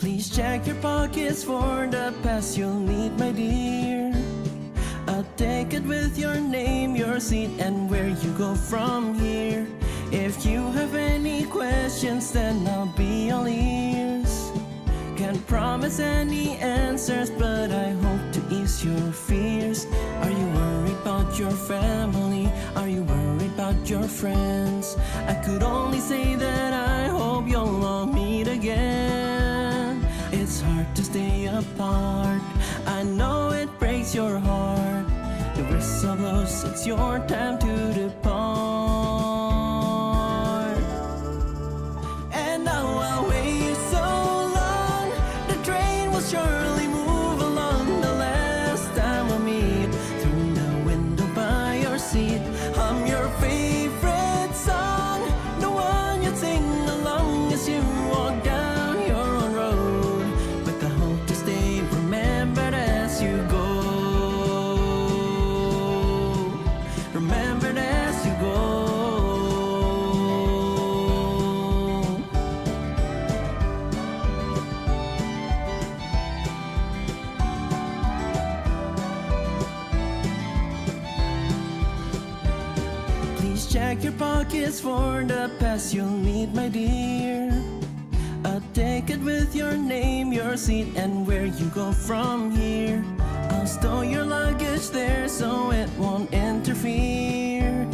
Please check your pockets for the past you'll need, my dear. A ticket with your name, your seat, and where you go from here. If you have any questions, then I'll be all ears. Can't promise any answers, but I hope to ease your fears. Are you worried about your family? Are you worried about your friends? I could only say that I hope you'll all meet again. It's hard to stay apart, I know it breaks your heart. The whistle blows, it's your time to depart. And now I'll wait so long, the train will surely move along. The last time we'll meet, through the window by your seat, hum your favorite song, the one you'd sing along as you walk down your own road, with the hope to stay remembered as you go. Remembered as you go. Please check your pockets for the pass you'll need, my dear. A ticket with your name, your seat, and where you go from here. I'll store your luggage there so it won't interfere.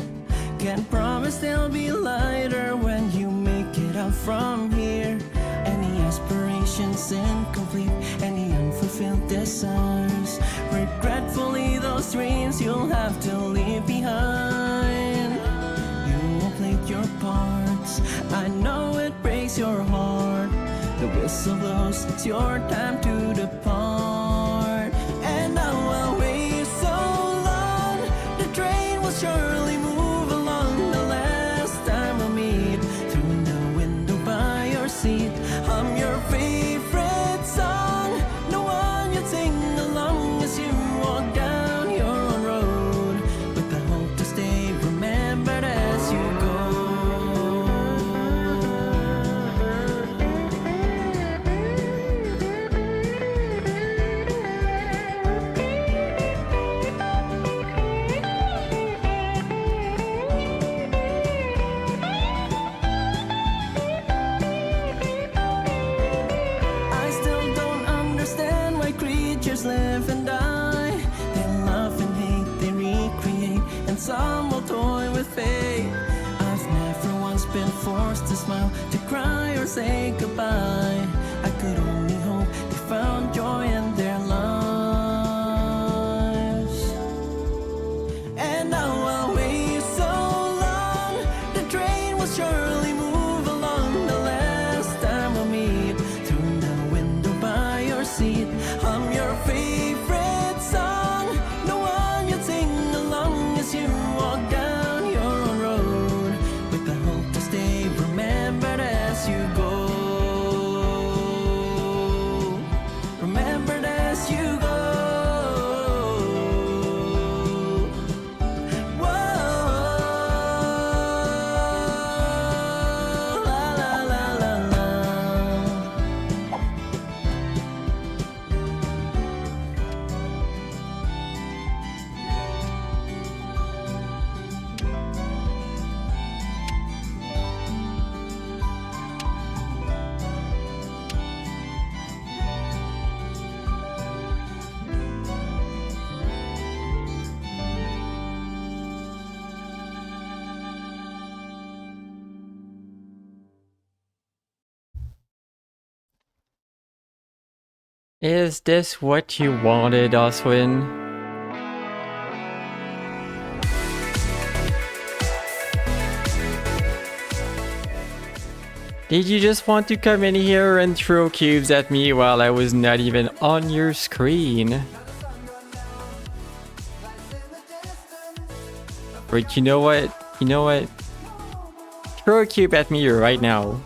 Can't promise they'll be lighter when you make it out from here. Any aspirations incomplete, any unfulfilled desires, regretfully those dreams you'll have to leave behind. You will play your parts, I know it breaks your heart. The whistle blows, it's your time to depart. And now I'll wait so long, the train will surely move along. The last time we'll meet, through the window by your seat, hum your favorite song, the one you'd sing along as you walk down your own road, with the hope to stay remembered as you go. I still don't understand why creatures live and die. They love and hate, they recreate, and some will toy with fate. I've never once been forced to smile, to cry or say goodbye. I could only hope they found joy in their lives. And now I'll wait so long, the train will surely move along. The last time we'll meet, through the window by your seat, hum your favorite song, the one you'd sing along as you walk down your own road, with the hope to stay remembered as you go. Remembered as you go. Whoa, la la la la la. Is this what you wanted, Oswin? Did you just want to come in here and throw cubes at me while I was not even on your screen? Wait, you know what? You know what? Throw a cube at me right now.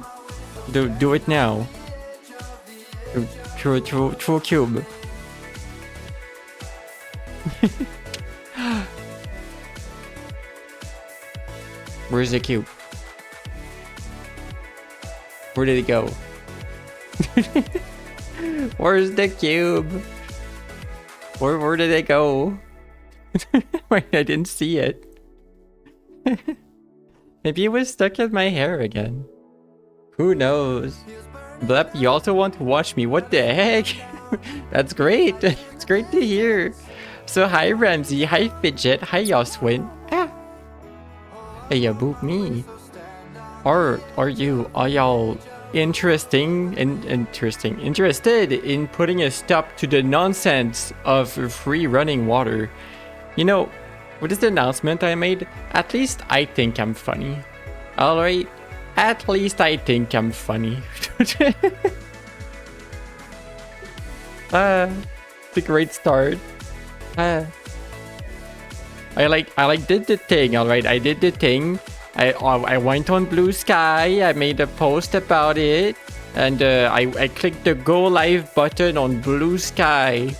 Do it now. Throw a cube. Where's the cube? Where did it go? Where's the cube? Where did it go? Wait, I didn't see it. Maybe it was stuck in my hair again. Who knows? Blep, you also want to watch me? What the heck? That's great. It's great to hear. So hi Ramsey, hi Fidget, hi Yoswin. Ah. Hey, you boop me. Are y'all interested in putting a stop to the nonsense of free running water? You know, with this announcement I made, at least I think I'm funny. Alright, at least I think I'm funny. It's a great start. I did the thing, alright, I did the thing. I went on Blue Sky, I made a post about it, and I clicked the go live button on Blue Sky,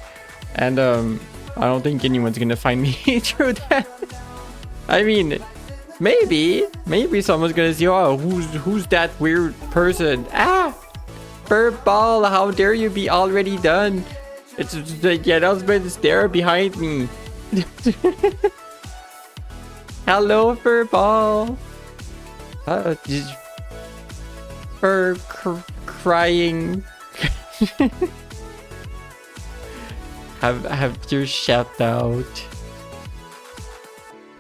and I don't think anyone's gonna find me through that. I mean, maybe someone's gonna say, oh, who's that weird person? Ah, Furball, how dare you be already done? It's the announcement is there behind me. Hello, Furball. Crying. have your shout out.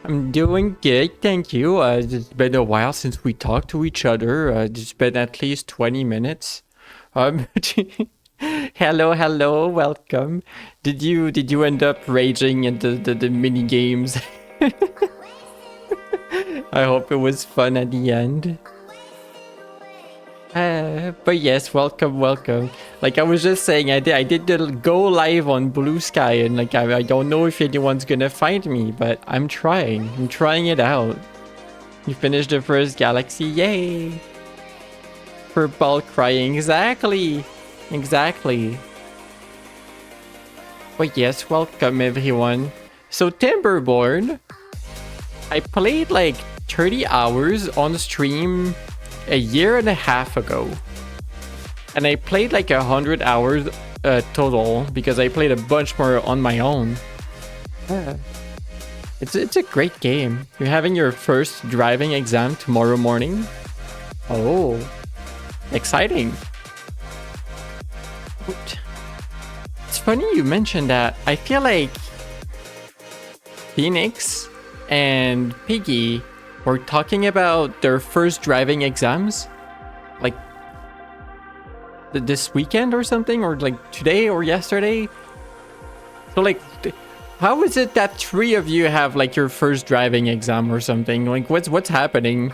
I'm doing good, thank you. It's been a while since we talked to each other. It's been at least 20 minutes. Hello, welcome. Did you end up raging in the mini games? I hope it was fun at the end. But yes, welcome. Like I was just saying, I did the go live on Blue Sky, and like I don't know if anyone's gonna find me, but I'm trying it out. You finished the first galaxy, yay! Furball crying, exactly. But yes, welcome everyone. So Timberborn, I played like 30 hours on stream a year and a half ago, and I played like 100 hours total because I played a bunch more on my own. It's a great game. You're having your first driving exam tomorrow morning. Oh, exciting. It's funny you mentioned that. I feel like Phoenix and Piggy were talking about their first driving exams, like this weekend or something, or like today or yesterday. So like, how is it that 3 of you have like your first driving exam or something? Like, what's happening?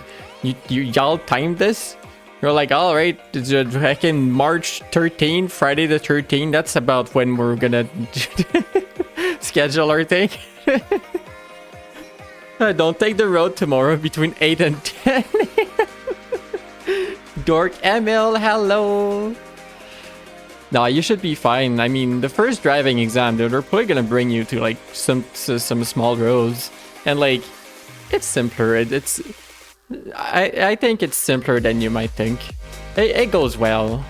Y'all timed this? You're like, all right, it's back in March 13, Friday the 13th. That's about when we're gonna schedule our thing. Don't take the road tomorrow between 8 and 10. Dork Emil, hello. No, you should be fine. I mean, the first driving exam, they're probably gonna bring you to like some small roads, and like it's simpler. I think it's simpler than you might think. It goes well.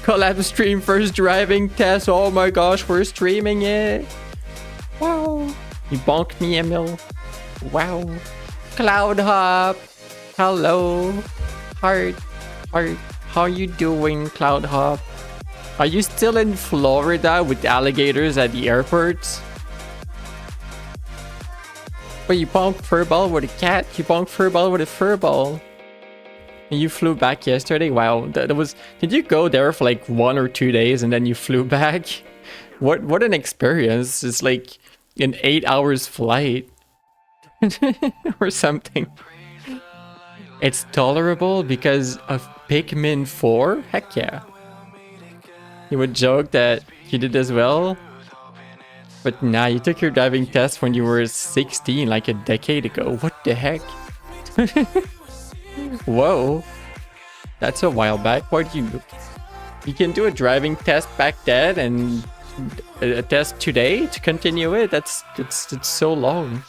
Collab stream first driving test. Oh my gosh, we're streaming it. Wow. You bonked me, Emil. Wow. Cloud Hop. Hello. Heart. How you doing, Cloud Hop? Are you still in Florida with alligators at the airports? Wait, you bonked Furball with a cat? You bonked Furball with a furball? And you flew back yesterday? Wow, that was... Did you go there for like 1 or 2 days and then you flew back? What an experience. It's like an 8 hours flight. Or something. It's tolerable because of Pikmin 4? Heck yeah. You would joke that you did as well. But nah, you took your driving test when you were 16, like a decade ago. What the heck? Whoa. That's a while back. What do you can do a driving test back then and a test today to continue it? It's so long.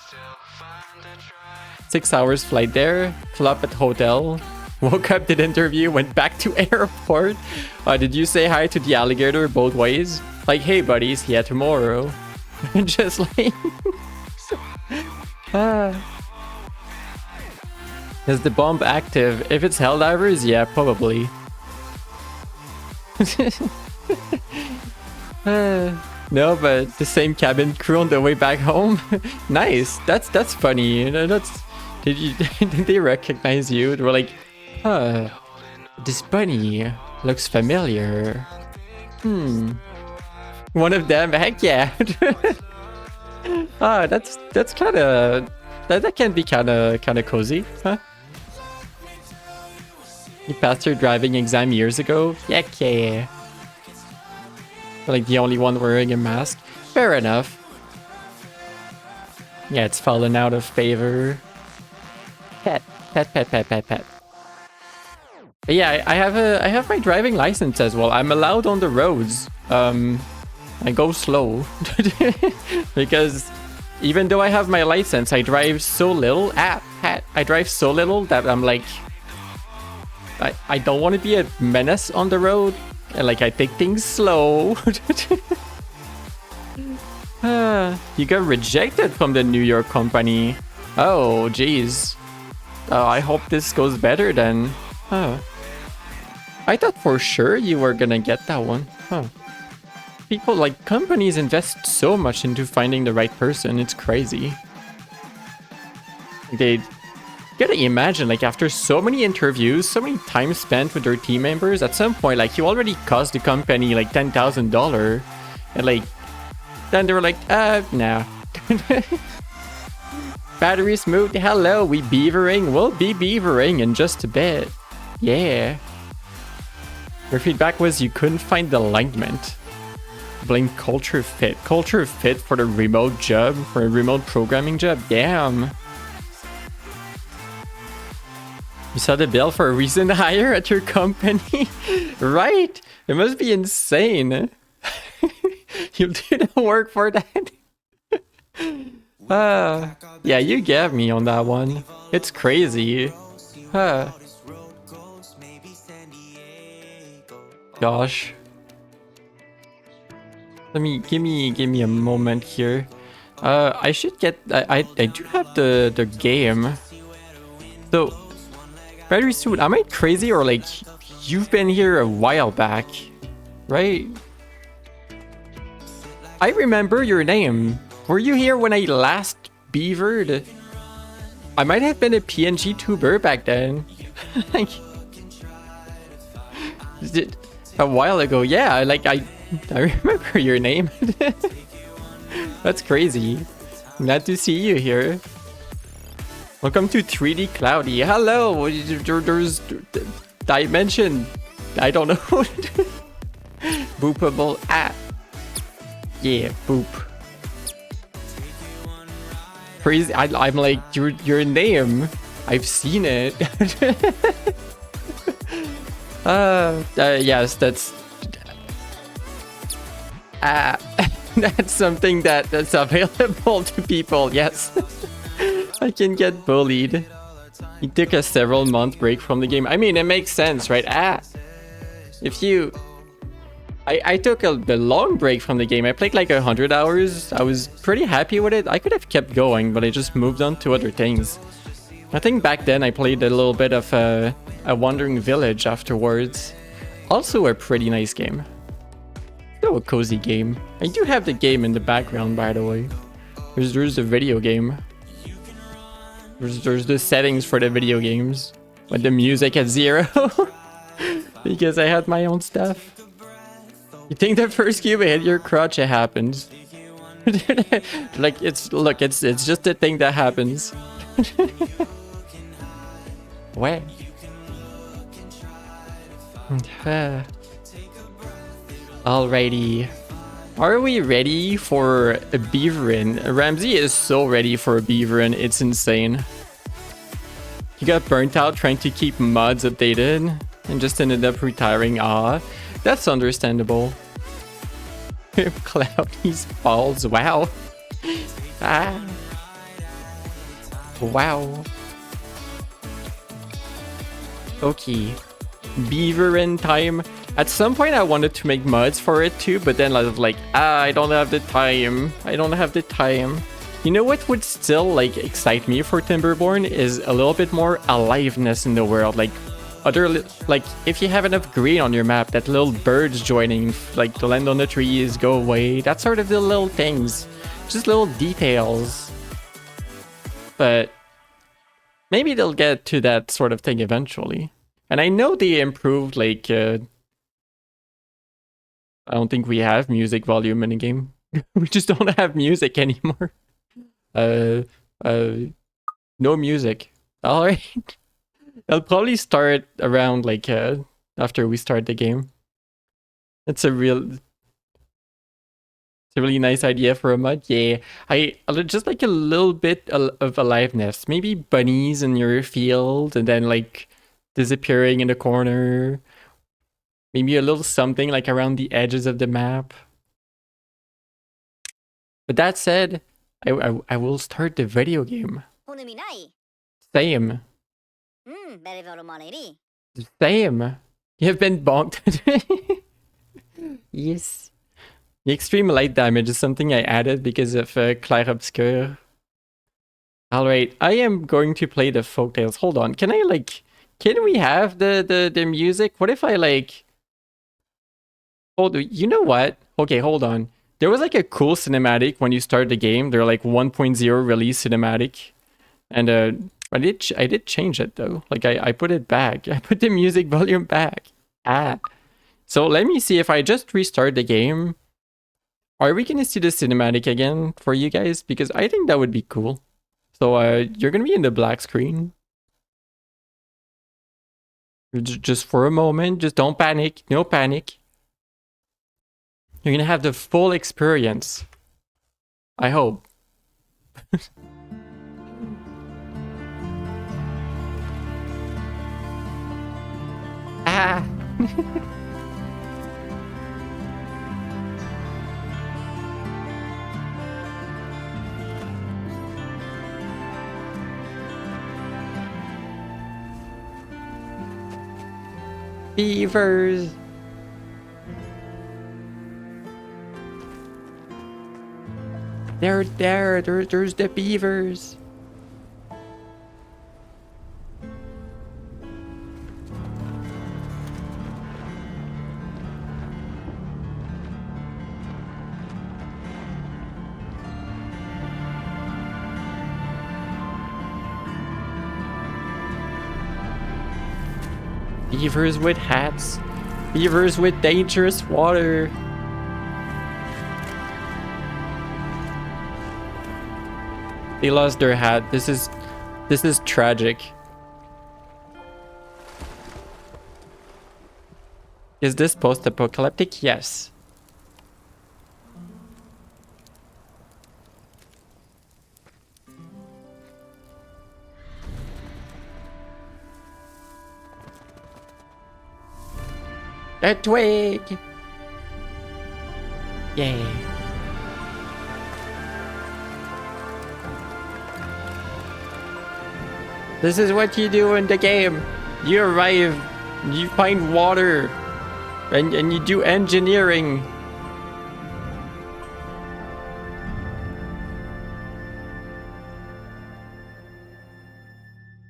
6 hours flight there, flop at hotel. Woke up, did interview, went back to airport. Did you say hi to the alligator both ways? Like, hey buddies, yeah, tomorrow. Just like... Is the bomb active? If it's Helldivers, yeah, probably. No, but the same cabin crew on the way back home. Nice. That's funny. You know, did they recognize you? They were like, huh, this bunny looks familiar. One of them, heck yeah. That's kind of that can be kind of cozy, huh? You passed your driving exam years ago? Heck yeah. Like the only one wearing a mask. Fair enough. Yeah, it's fallen out of favor. Pet. But yeah, I have my driving license as well. I'm allowed on the roads. I go slow because even though I have my license, I drive so little. I drive so little that I'm like, I don't want to be a menace on the road. And like I take things slow. You got rejected from the New York company. Oh, jeez. I hope this goes better then. I thought for sure you were gonna get that one. People, like, companies invest so much into finding the right person. It's crazy. They gotta imagine, like, after so many interviews, so many time spent with their team members, at some point, like, you already cost the company, like, $10,000. And, like, then they were like, nah. Battery Smooth, hello, we beavering? We'll be beavering in just a bit. Yeah. Your feedback was you couldn't find the alignment. Blame culture fit. Culture fit for the remote job, for a remote programming job? Damn. You saw the bill for a recent hire at your company? Right? It must be insane. You didn't work for that? Yeah, you get me on that one. It's crazy. Gosh. Give me a moment here. I should get. I do have the game. So, very soon. Am I crazy or like you've been here a while back, right? I remember your name. Were you here when I last beavered? I might have been a PNG tuber back then. Like, a while ago, yeah. Like I remember your name. That's crazy. Glad to see you here. Welcome to 3D Cloudy. Hello. There's dimension. I don't know. Boopable app. Yeah, boop. Crazy. I'm like your name. I've seen it. Yes, that's that's something that's available to people. Yes. I can get bullied. He took a several month break from the game. I mean, it makes sense, right? If you... I took a long break from the game. I played like 100 hours. I was pretty happy with it. I could have kept going, but I just moved on to other things. I think back then I played a little bit of a Wandering Village afterwards. Also a pretty nice game. Still a cozy game. I do have the game in the background, by the way. There's the video game. There's the settings for the video games. With the music at 0. Because I had my own stuff. You think the first cube hit your crotch, it happens. Like, it's just a thing that happens. Where? Alrighty. Are we ready for a beaverin? Ramsey is so ready for a beaverin, it's insane. He got burnt out trying to keep mods updated and just ended up retiring. That's understandable. Cloudy's balls, wow. Wow. Okay. Beaver in time. At some point I wanted to make mods for it too, but then I was like, I don't have the time. I don't have the time. You know what would still like excite me for Timberborn is a little bit more aliveness in the world. Like like if you have enough green on your map, that little birds joining, like to land on the trees, go away. That sort of the little things. Just little details. But maybe they'll get to that sort of thing eventually. And I know they improved, like, I don't think we have music volume in the game. We just don't have music anymore. No music. Alright. They'll probably start around, like, after we start the game. It's a really nice idea for a mod. Yeah, I just like a little bit of aliveness. Maybe bunnies in your field and then like disappearing in the corner. Maybe a little something like around the edges of the map. But that said, I will start the video game. Same. Same. You've been bonked. Yes. The extreme light damage is something I added because of Clair Obscur. Alright, I am going to play the folktales. Hold on, can we have the music? What if I like... you know what? Okay, hold on. There was like a cool cinematic when you start the game. They're like 1.0 release cinematic. And I did change it though. Like I put it back. I put the music volume back. So let me see if I just restart the game. Are we gonna see the cinematic again for you guys? Because I think that would be cool. So you're gonna be in the black screen. Just for a moment, just don't panic. No panic. You're gonna have the full experience. I hope. Beavers. They're there. There's the beavers. Beavers with hats. Beavers with dangerous water. They lost their hat. This is tragic. Is this post-apocalyptic? Yes. A twig! Yay. This is what you do in the game. You arrive, you find water, and you do engineering.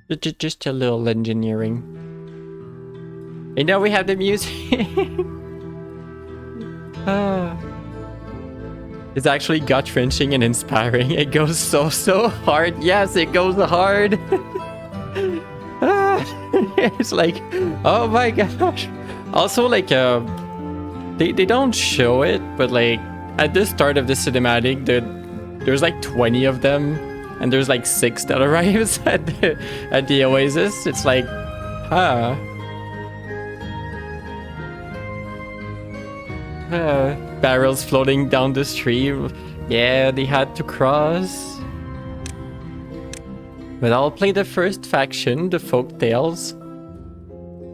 Just a little engineering. And now we have the music. It's actually gut-wrenching and inspiring. It goes so hard. Yes, it goes hard. It's like, oh my gosh. Also, like, they don't show it, but like at the start of the cinematic, there's like 20 of them, and there's like 6 that arrives at the oasis. It's like, huh. Barrels floating down the stream. Yeah, they had to cross. But I'll play the first faction, the folktales.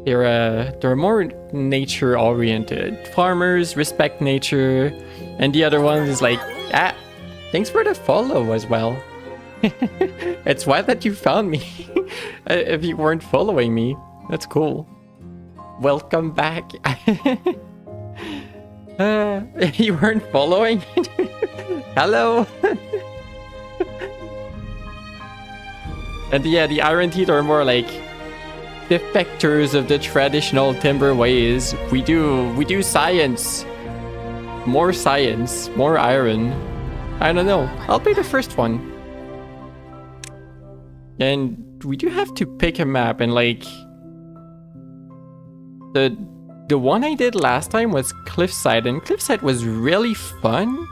They're more nature-oriented. Farmers respect nature, and the other one is like, thanks for the follow as well. It's wild that you found me if you weren't following me. That's cool. Welcome back. You weren't following? Hello? And yeah, the Iron Teeth are more like defectors of the traditional timber ways. We do science. More science, more iron. I don't know. I'll play the first one. And we do have to pick a map, and like the one I did last time was Cliffside, and Cliffside was really fun.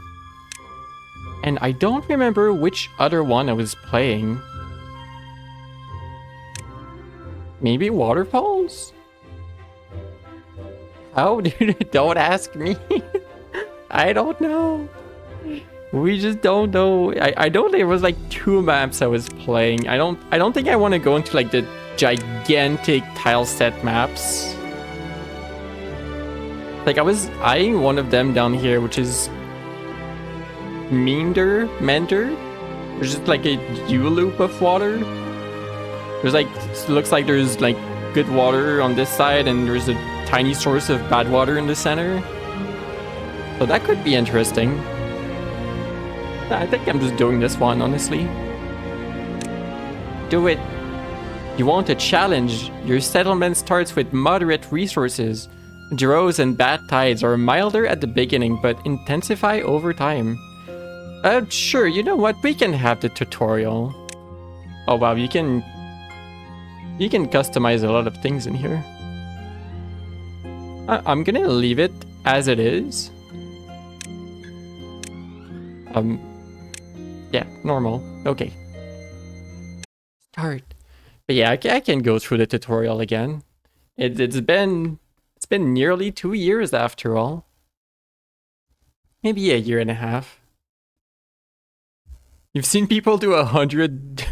And I don't remember which other one I was playing. Maybe Waterfalls? How, dude? Don't ask me. I don't know. We just don't know. I know there was like 2 maps I was playing. I don't think I want to go into like the gigantic tile set maps. Like I was eyeing one of them down here, which is Mender, which is like a U-loop of water. There's like, looks like there's like good water on this side, and there's a tiny source of bad water in the center. So that could be interesting. I think I'm just doing this one, honestly. Do it. You want a challenge? Your settlement starts with moderate resources. Droughts and bad tides are milder at the beginning, but intensify over time. Sure, you know what? We can have the tutorial. Oh wow, you can customize a lot of things in here. I'm gonna leave it as it is. Yeah, normal. Okay. Start. But yeah, I can go through the tutorial again. It's been nearly 2 years after all. Maybe a year and a half. You've seen people do 100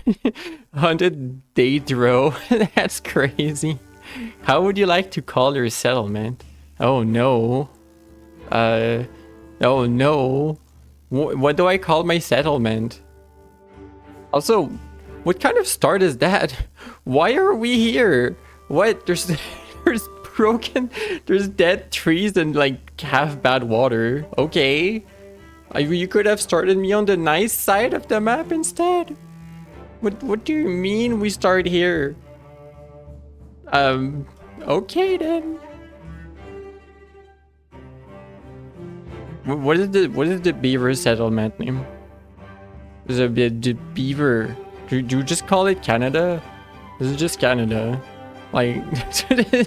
day throw. That's crazy. How would you like to call your settlement? Oh no. Oh no. What do I call my settlement? Also, what kind of start is that? Why are we here? What? There's broken, there's dead trees and like half bad water. Okay. You could have started me on the nice side of the map instead. What do you mean we start here? Okay then. What is the beaver settlement name? Is it the beaver? Do you just call it Canada? This is just Canada. Like you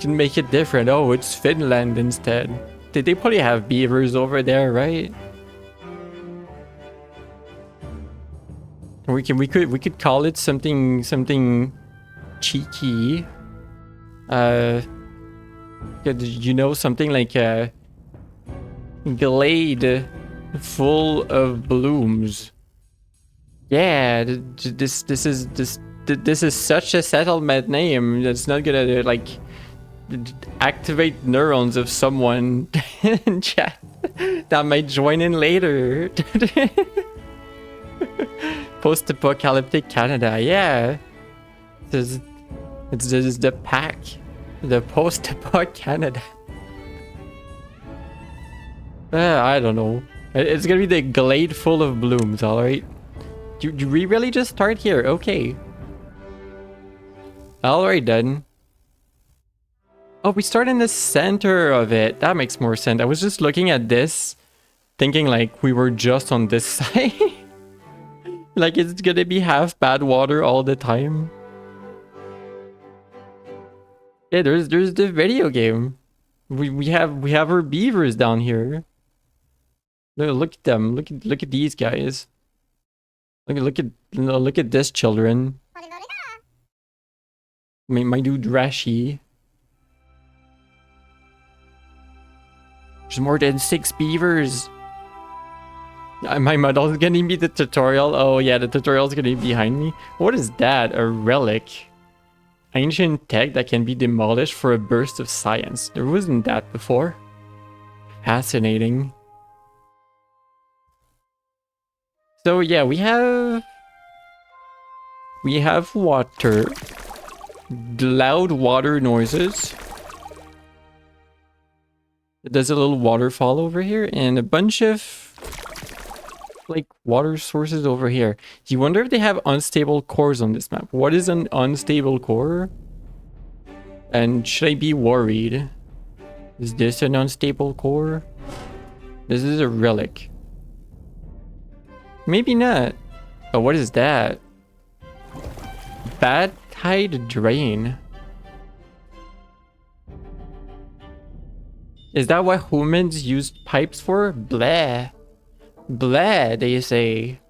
can make it different. Oh, it's Finland instead. They probably have beavers over there, right? We could call it something cheeky. You know, something like a glade full of blooms. Yeah, this is such a settlement name that's not gonna like activate neurons of someone in chat that might join in later. Post-apocalyptic Canada, yeah. It's the pack. The post-apoc Canada. I don't know. It's gonna be the glade full of blooms, alright? Do we really just start here? Okay. Alright then. Oh, we start in the center of it. That makes more sense. I was just looking at this, thinking like we were just on this side. Like it's gonna be half bad water all the time. Yeah, there's the video game. We have our beavers down here. Look at them. Look at these guys. Look at this children. My dude Rashi. There's more than 6 beavers. My model is gonna be the tutorial. Oh yeah, the tutorial is gonna be behind me. What is that? A relic. Ancient tech that can be demolished for a burst of science. There wasn't that before. Fascinating. So yeah, we have We have water. Loud water noises. There's a little waterfall over here and a bunch of like water sources over here. Do you wonder if they have unstable cores on this map? What is an unstable core? And should I be worried? Is this an unstable core? This is a relic. Maybe not. Oh, what is that? Bad tide drain. Is that what humans used pipes for? Blah. Blah, they say.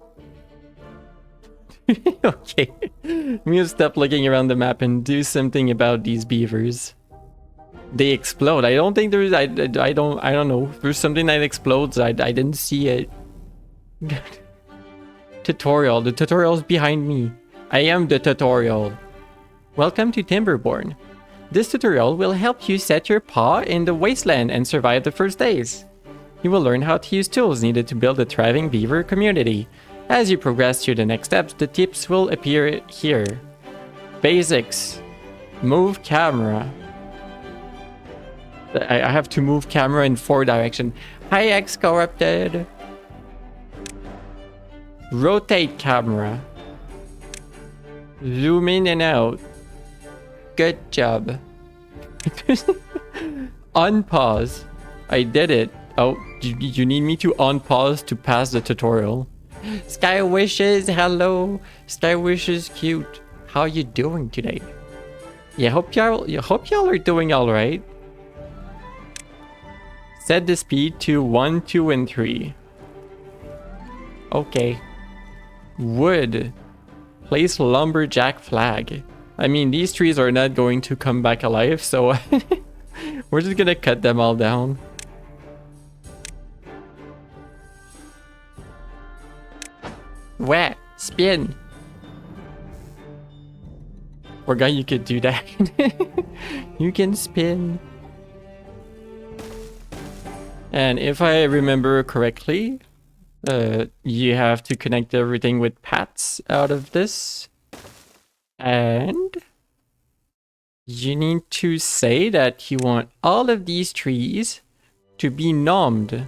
Okay. I'm gonna stop looking around the map and do something about these beavers. They explode. I don't think there's... I don't know. There's something that explodes. I didn't see it. Tutorial. The tutorial's behind me. I am the tutorial. Welcome to Timberborn. This tutorial will help you set your paw in the wasteland and survive the first days. You will learn how to use tools needed to build a thriving beaver community. As you progress through the next steps, the tips will appear here. Basics. Move camera. I have to move camera in 4 directions. Hi, X-Corrupted. Rotate camera. Zoom in and out. Good job. Unpause. I did it. Oh, you need me to unpause to pass the tutorial. Sky Wishes, hello. Sky Wishes, cute. How you doing today? Yeah, hope y'all are doing all right. Set the speed to 1, 2, and 3. Okay. Wood. Place lumberjack flag. I mean, these trees are not going to come back alive, so we're just gonna cut them all down. Wet. Spin. Forgot you could do that. You can spin. And if I remember correctly, you have to connect everything with paths out of this. And you need to say that you want all of these trees to be numbed.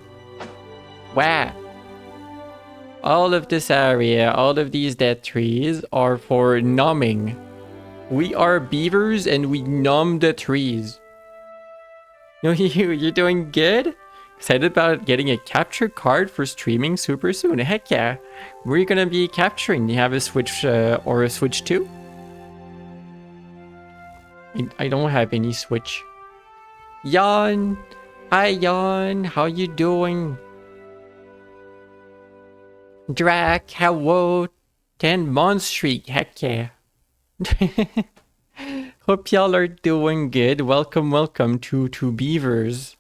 Wow. All of this area, all of these dead trees are for numbing. We are beavers and we numb the trees. You're doing good? Excited about getting a capture card for streaming super soon. Heck yeah. Where are you gonna be capturing? Do you have a Switch or a Switch 2? I don't have any Switch. Jan! Hi Jan, how you doing? Drac, hello! 10-month streak, heck yeah. Hope y'all are doing good. Welcome to Beavers.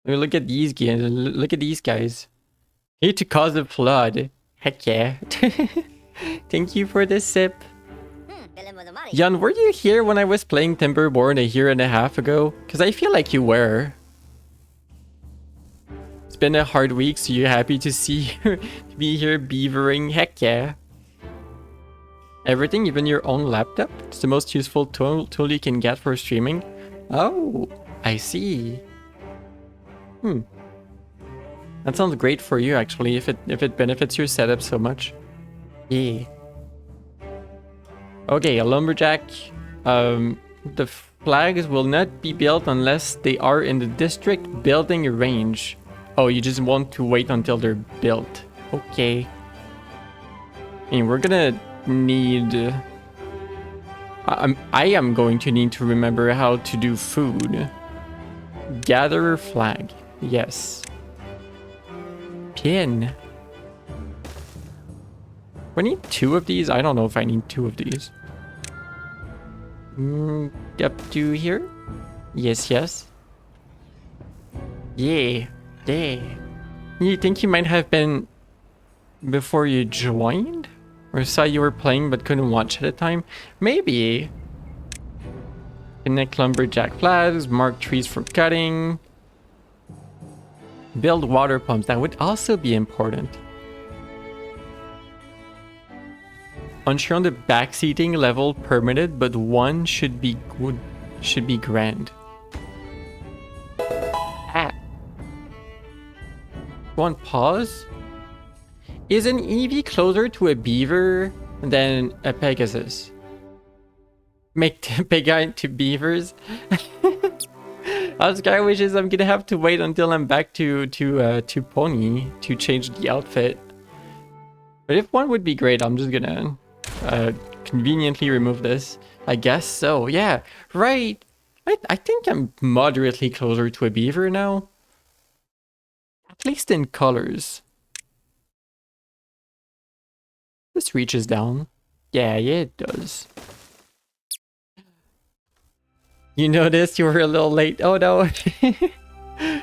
Look at these guys. Look at these guys. Here to cause a flood. Heck yeah. Thank you for the sip. Jan, were you here when I was playing Timberborn a year and a half ago? Because I feel like you were. It's been a hard week, so you're happy to see to be here beavering. Heck yeah. Everything, even your own laptop. It's the most useful tool you can get for streaming. Oh, I see. That sounds great for you actually, if it benefits your setup so much. Yeah. Okay, a lumberjack. The flags will not be built unless they are in the district building range. Oh, you just want to wait until they're built. Okay. And we're gonna need... I am going to need to remember how to do food. Gatherer flag. Yes. Pin. We need 2 of these? I don't know if I need 2 of these. Up to here? Yes, yes. Yeah. Yeah. You think you might have been before you joined? Or saw you were playing but couldn't watch at the time? Maybe. Connect lumberjack flags, mark trees for cutting. Build water pumps, that would also be important. unsure on the backseating level permitted, but 1 should be good. Should be grand. Ah. One pause. Is an EV closer to a beaver than a Pegasus? Make the Pega into beavers? Oscar wishes I'm gonna have to wait until I'm back to Pony to change the outfit. But if one would be great, I'm just gonna conveniently remove this. I guess so. Yeah, right. I think I'm moderately closer to a beaver now. At least in colors. This reaches down. Yeah, it does. You noticed you were a little late. Oh no.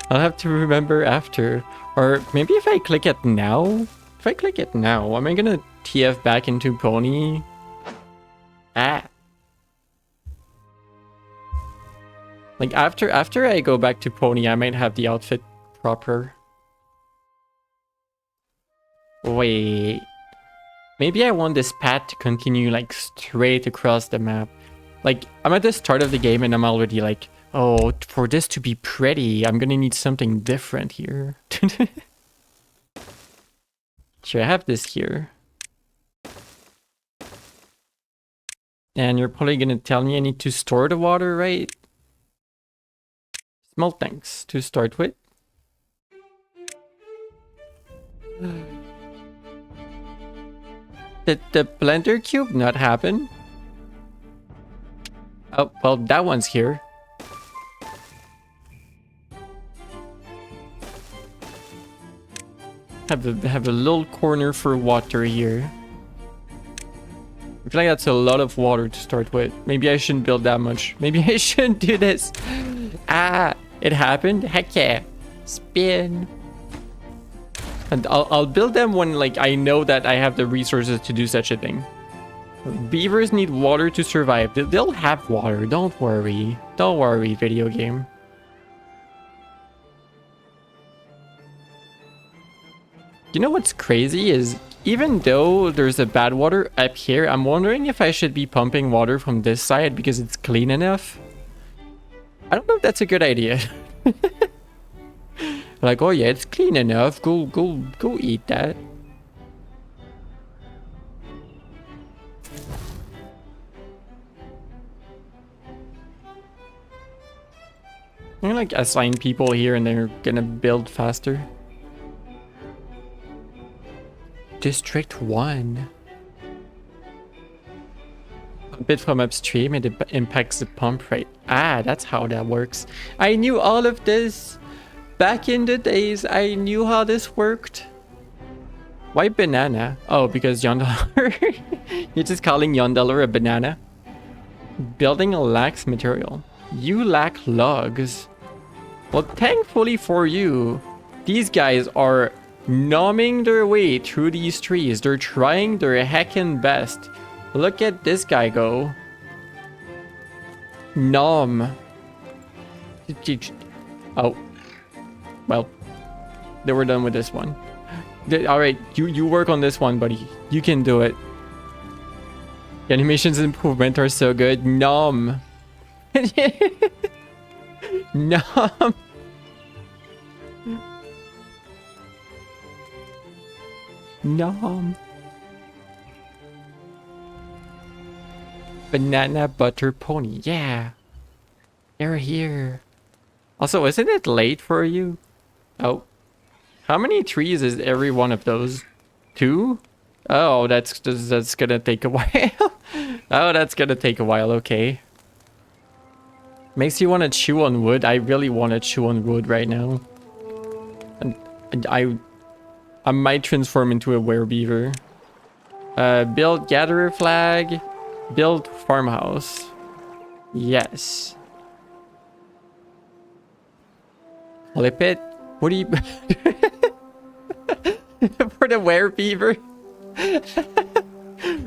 I'll have to remember after. Or maybe if I click it now? If I click it now, am I gonna TF back into Pony? Ah. Like after I go back to Pony, I might have the outfit proper. Wait. Maybe I want this path to continue like straight across the map. Like, I'm at the start of the game and I'm already like, oh, for this to be pretty, I'm gonna need something different here. Sure, I have this here. And you're probably gonna tell me I need to store the water, right? Small tanks to start with. Did the blender cube not happen? Oh, well, that one's here. Have a little corner for water here. I feel like that's a lot of water to start with. Maybe I shouldn't build that much. Maybe I shouldn't do this. Ah, it happened? Heck yeah. Spin. And I'll build them when like I know that I have the resources to do such a thing. Beavers need water to survive. They'll have water. Don't worry. Don't worry, video game. You know what's crazy is even though there's a bad water up here, I'm wondering if I should be pumping water from this side because it's clean enough. I don't know if that's a good idea. Like, oh yeah, it's clean enough. Go eat that. I'm gonna like assign people here and they're gonna build faster. District 1. A bit from upstream and it impacts the pump rate. Ah, that's how that works. I knew all of this. Back in the days, I knew how this worked. Why banana? Oh, because Yondaler. You're just calling Yondaler a banana? Building lacks material. You lack logs. Well, thankfully for you, these guys are gnoming their way through these trees. They're trying their heckin' best. Look at this guy go. Nom. Oh. Well, they were done with this one. Alright, you work on this one, buddy. You can do it. The animations improvement are so good. Nom. Nom. Nom. Banana butter pony. Yeah. They're here. Also, isn't it late for you? Oh. How many trees is every one of those? 2? Oh, that's gonna take a while. Oh, that's gonna take a while. Okay. Makes you want to chew on wood. I really want to chew on wood right now. And I might transform into a werebeaver. Build gatherer flag. Build farmhouse. Yes. Flip it. What do you... For the werebeaver?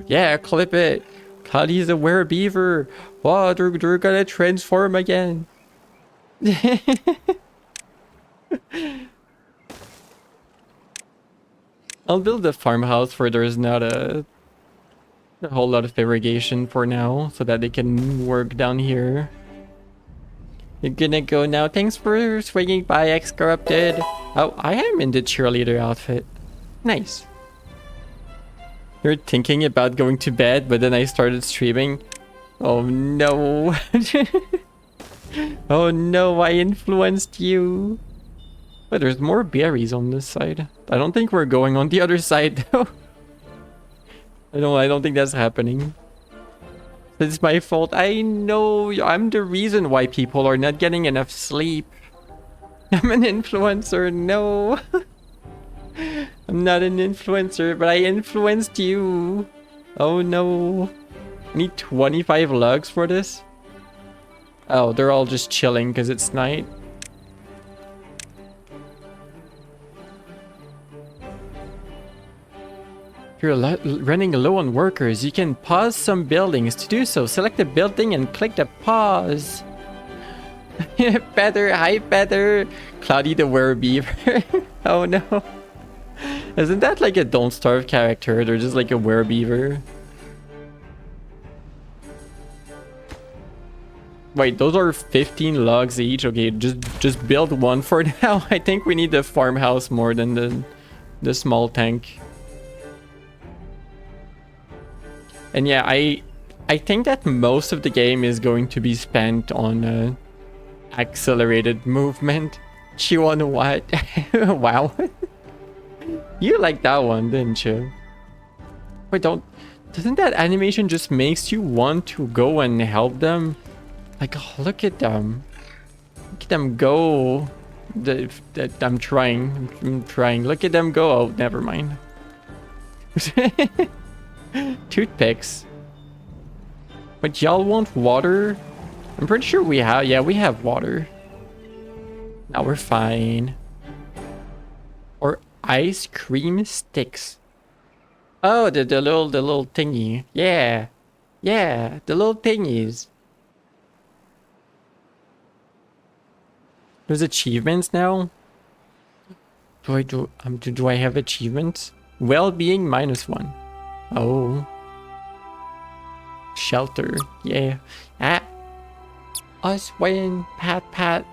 Yeah, clip it. Cuddy's a werebeaver. Wow, they're gonna transform again. I'll build a farmhouse where there's not a A whole lot of irrigation for now so that they can work down here. You're gonna go now. Thanks for swinging by, X-Corrupted. Oh, I am in the cheerleader outfit. Nice. You're thinking about going to bed, but then I started streaming. Oh no. Oh no, I influenced you. But there's more berries on this side. I don't think we're going on the other side though. I don't think that's happening. It's my fault. I know. I'm the reason why people are not getting enough sleep. I'm an influencer. No. I'm not an influencer, but I influenced you. Oh no. I need 25 logs for this. Oh, they're all just chilling because it's night. If you're running low on workers, you can pause some buildings. To do so, select the building and click the pause. Feather, hi Feather. Cloudy the Werebeaver. Oh no. Isn't that like a Don't Starve character? They're just like a Werebeaver. Wait, those are 15 logs each. Okay, just build one for now. I think we need the farmhouse more than the small tank. And yeah, I think that most of the game is going to be spent on accelerated movement. Chew on what? Wow. You liked that one, didn't you? Wait, doesn't that animation just makes you want to go and help them? Like, oh, look at them. Look at them go. I'm trying. I'm trying. Look at them go. Oh, never mind. Toothpicks. But y'all want water? I'm pretty sure we have. Yeah, we have water. Now we're fine. Or ice cream sticks. Oh, the little thingy. Yeah. Yeah, the little thingies. There's achievements now. Do I have achievements? Well-being -1. Oh. Shelter. Yeah. Ah. Us win. Pat.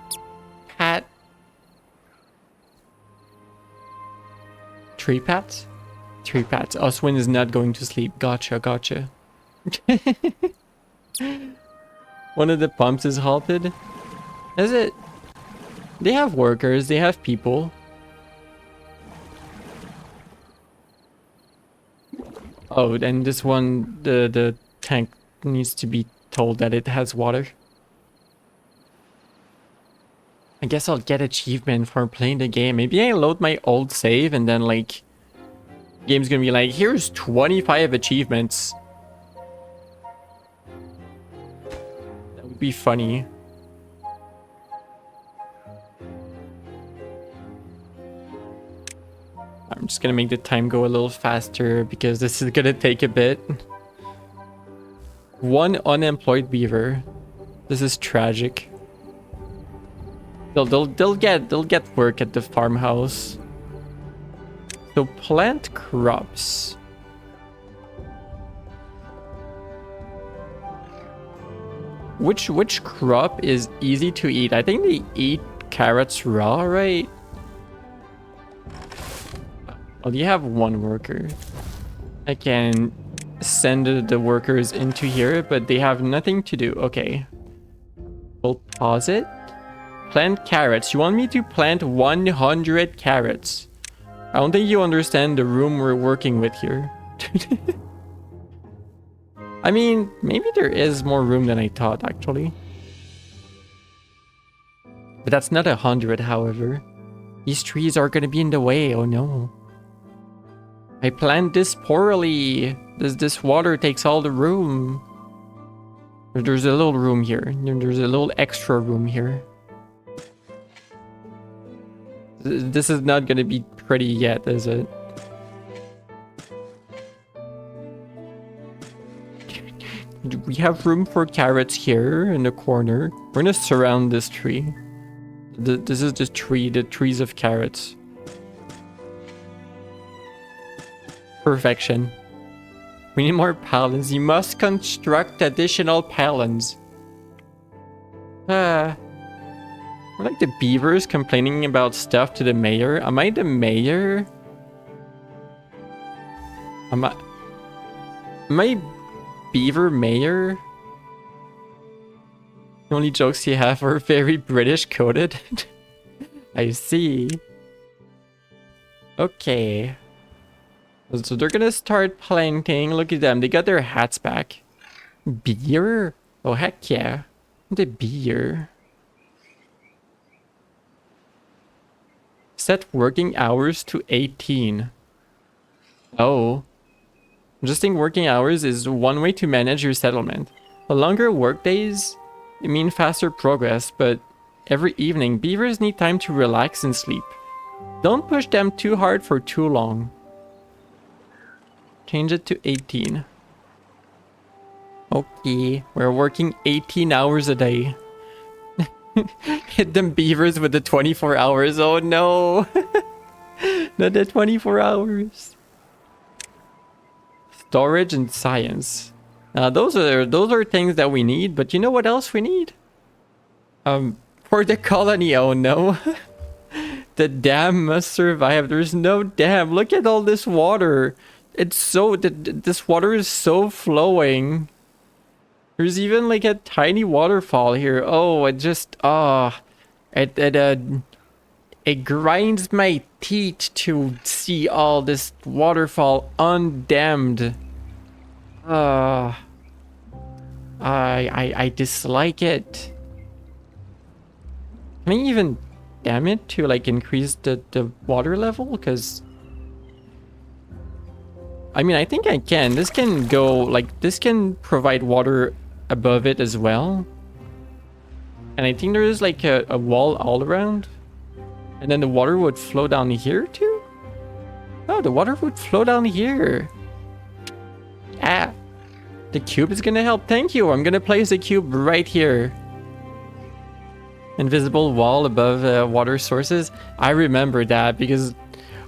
Tree pats? Tree pats. Oswin is not going to sleep. Gotcha. One of the pumps is halted. Is it? They have workers. They have people. Oh, and this one, the tank needs to be told that it has water. I guess I'll get achievement for playing the game. Maybe I load my old save and then like game's gonna be like, here's 25 achievements. That would be funny. I'm just gonna make the time go a little faster because this is gonna take a bit. One unemployed beaver. This is tragic. They'll get work at the farmhouse. So plant crops. Which crop is easy to eat? I think they eat carrots raw, right? Oh, you have one worker. I can send the workers into here, but they have nothing to do. Okay. We'll pause it. Plant carrots. You want me to plant 100 carrots? I don't think you understand the room we're working with here. I mean, maybe there is more room than I thought, actually. But that's not 100, however. These trees are gonna be in the way. Oh no. I planned this poorly. This water takes all the room. There's a little room here. There's a little extra room here. This is not gonna be pretty yet, is it? We have room for carrots here in the corner. We're gonna surround this tree. This is the tree, the trees of carrots. Perfection. We need more pylons. You must construct additional pylons. I like the beavers complaining about stuff to the mayor. Am I the mayor? Am I beaver mayor? The only jokes you have are very British coded. I see. Okay. So they're gonna start planting. Look at them. They got their hats back. Beer? Oh, heck yeah. The beer. Set working hours to 18. Oh. Adjusting working hours is one way to manage your settlement. A longer work days mean faster progress, but every evening, beavers need time to relax and sleep. Don't push them too hard for too long. Change it to 18. Okay, we're working 18 hours a day. Hit them beavers with the 24 hours. Oh no! Not the 24 hours. Storage and science. Those are things that we need, but you know what else we need? For the colony, oh no. The dam must survive. There's no dam. Look at all this water. It's so... this water is so flowing. There's even like a tiny waterfall here. Oh, it just... it grinds my teeth to see all this waterfall undammed. I dislike it. Can I even dam it to like increase the water level? Because I mean, I think I can. This can go like this can provide water above it as well. And I think there is like a wall all around. And then the water would flow down here too? Oh, the water would flow down here. Ah. The cube is gonna help. Thank you. I'm gonna place the cube right here. Invisible wall above water sources. I remember that because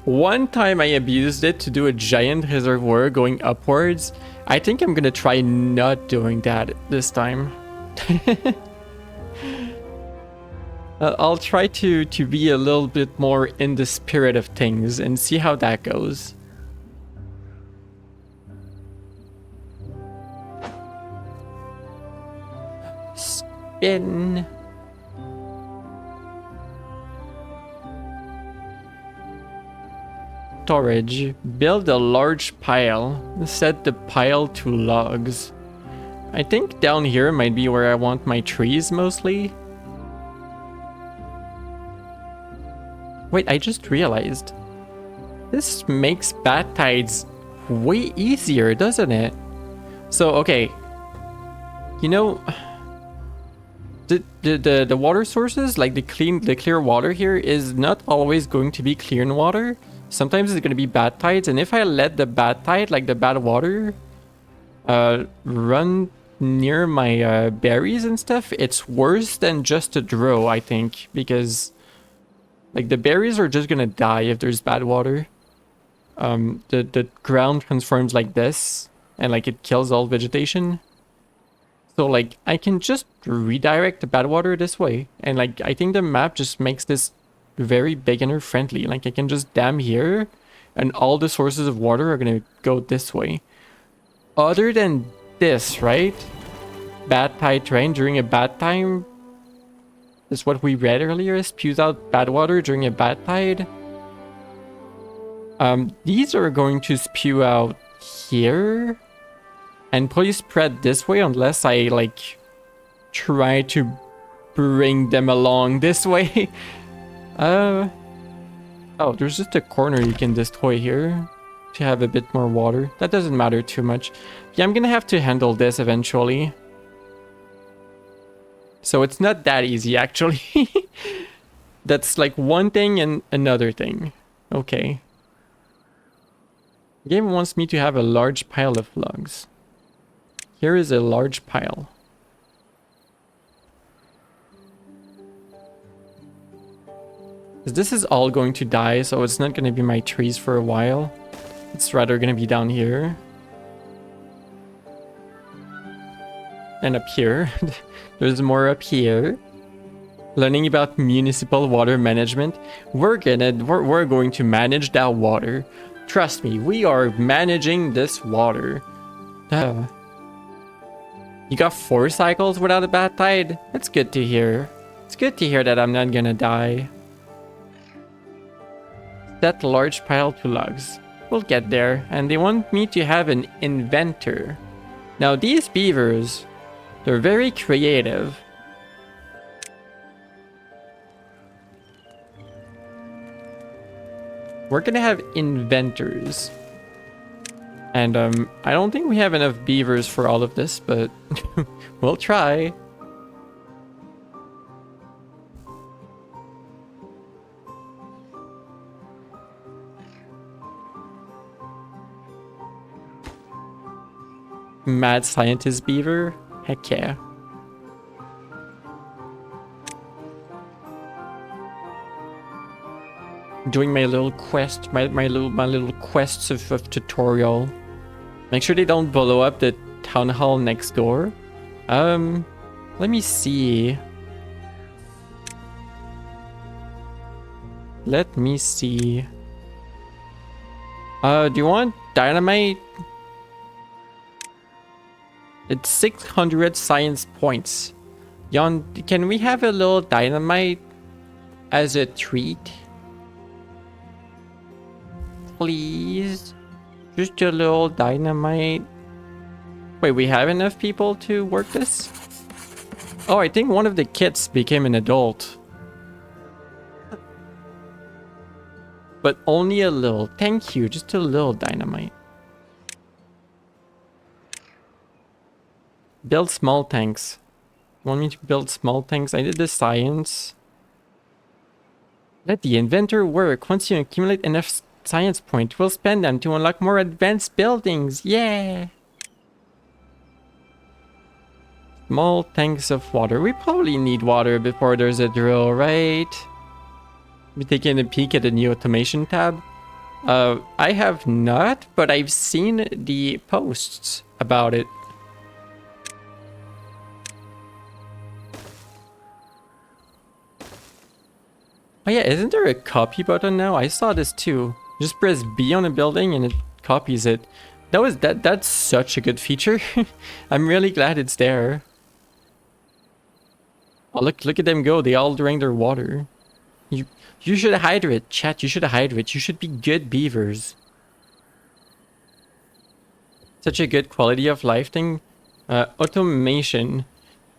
one time I abused it to do a giant reservoir going upwards. I think I'm gonna try not doing that this time. I'll try to be a little bit more in the spirit of things and see how that goes. Spin. Storage. Build a large pile. Set the pile to logs. I think down here might be where I want my trees mostly. Wait, I just realized. This makes bat tides way easier, doesn't it? So, okay. You know, the water sources, like the clear water here is not always going to be clear water. Sometimes it's going to be bad tides, and if I let the bad tide, like the bad water, run near my berries and stuff, it's worse than just a drow, I think, because like the berries are just gonna die if there's bad water. The ground transforms like this, and like it kills all vegetation. So like I can just redirect the bad water this way, and like I think the map just makes this very beginner friendly. Like I can just dam here, and all the sources of water are gonna go this way. Other than this, right? Bad tide terrain during a bad time. Is what we read earlier, spews out bad water during a bad tide. These are going to spew out here and probably spread this way unless I like try to bring them along this way. Oh, there's just a corner you can destroy here to have a bit more water. That doesn't matter too much. Yeah, I'm gonna have to handle this eventually. So it's not that easy, actually. That's like one thing and another thing. Okay. The game wants me to have a large pile of logs. Here is a large pile. This is all going to die, so it's not going to be my trees for a while. It's rather going to be down here. And up here. There's more up here. Learning about municipal water management. We're going to manage that water. Trust me, we are managing this water. You got 4 cycles without a bad tide? That's good to hear. It's good to hear that I'm not gonna die. Set large pile to logs. We'll get there. And they want me to have an inventor. Now these beavers, they're very creative. We're gonna have inventors. And I don't think we have enough beavers for all of this, but we'll try. Mad scientist beaver? Heck yeah. Doing my little quest, my little quests of tutorial. Make sure they don't blow up the town hall next door. Let me see. Let me see. Do you want dynamite? It's 600 science points. Yon, can we have a little dynamite as a treat? Please? Just a little dynamite. Wait, we have enough people to work this? Oh, I think one of the kids became an adult. But only a little. Thank you. Just a little dynamite. Build small tanks. Want me to build small tanks? I did the science. Let the inventor work. Once you accumulate enough science points, we'll spend them to unlock more advanced buildings. Yeah! Small tanks of water. We probably need water before there's a drill, right? We're taking a peek at the new automation tab. I have not, but I've seen the posts about it. Oh yeah, isn't there a copy button now? I saw this too. Just press B on a building and it copies it. That's such a good feature. I'm really glad it's there. Oh, look at them go. They all drank their water. You should hydrate, chat. You should hydrate. You should be good beavers. Such a good quality of life thing. Automation.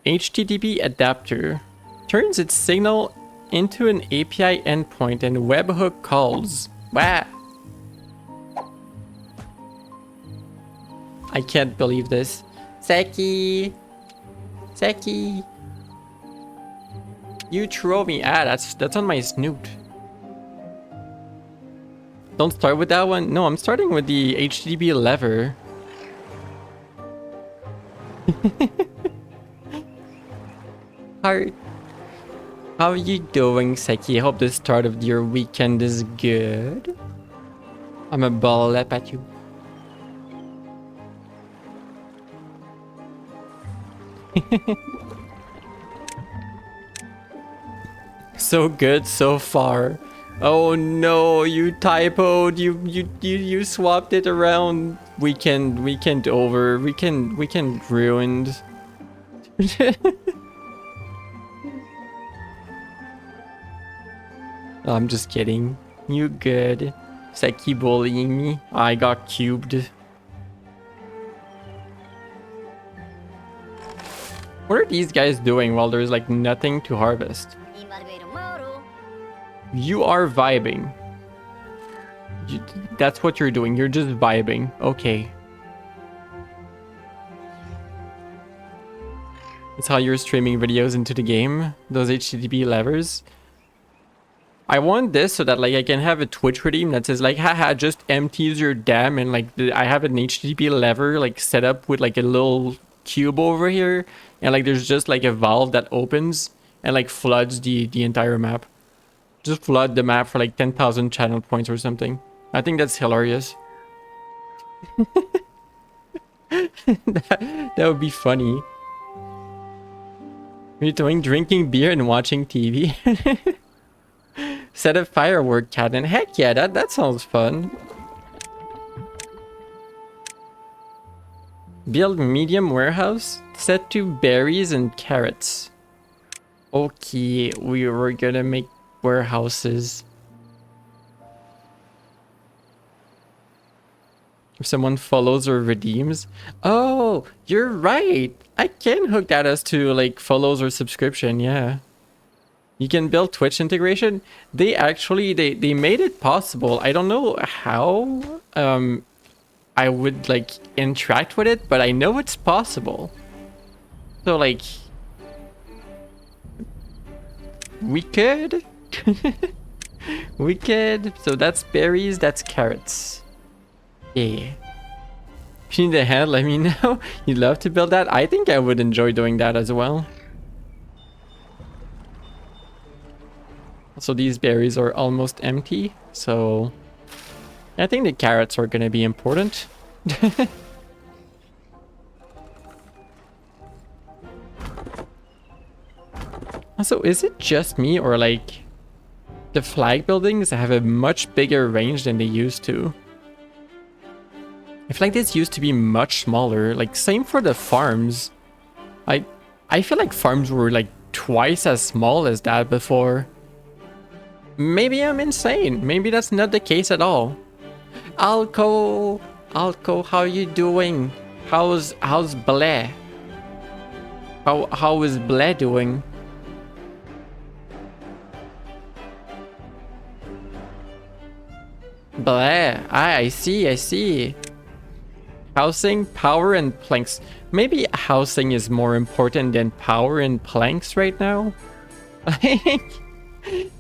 HTTP adapter turns its signal into an API endpoint and webhook calls. Wow. I can't believe this. Seki. Seki. You throw me. That's on my snoot. Don't start with that one. No, I'm starting with the HTTP lever. Heart. How are you doing, Seki? I hope the start of your weekend is good. I'm a ball up at you. So good so far. Oh no, you typoed. You swapped it around. Weekend over. Weekend ruined. I'm just kidding. You good. Seki bullying me. I got cubed. What are these guys doing while there's like nothing to harvest? You are vibing. That's what you're doing. You're just vibing. Okay. That's how you're streaming videos into the game. Those HTTP levers. I want this so that like I can have a Twitch redeem that says like, haha, just empties your dam, and like I have an HTTP lever like set up with like a little cube over here, and like there's just like a valve that opens and like floods the entire map. Just flood the map for like 10,000 channel points or something. I think that's hilarious. that would be funny. What are you doing? Drinking beer and watching TV? Set a firework cannon. Heck yeah, that sounds fun. Build medium warehouse set to berries and carrots. Okay, we were gonna make warehouses. If someone follows or redeems. Oh, you're right. I can hook that as to like follows or subscription, yeah. You can build Twitch integration. They actually they made it possible. I don't know how I would like interact with it, but I know it's possible. So like we could we could. So that's berries, that's carrots. Yeah. If you need a hand, let me know. You'd love to build that? I think I would enjoy doing that as well. So these berries are almost empty, so I think the carrots are gonna be important. Also, is it just me or like the flag buildings have a much bigger range than they used to? I feel like this used to be much smaller. Like same for the farms. I feel like farms were like twice as small as that before. Maybe I'm insane. Maybe that's not the case at all. Alco, how you doing? How's Blair? How is Blair doing? Blair, I see. Housing, power, and planks. Maybe housing is more important than power and planks right now. Like,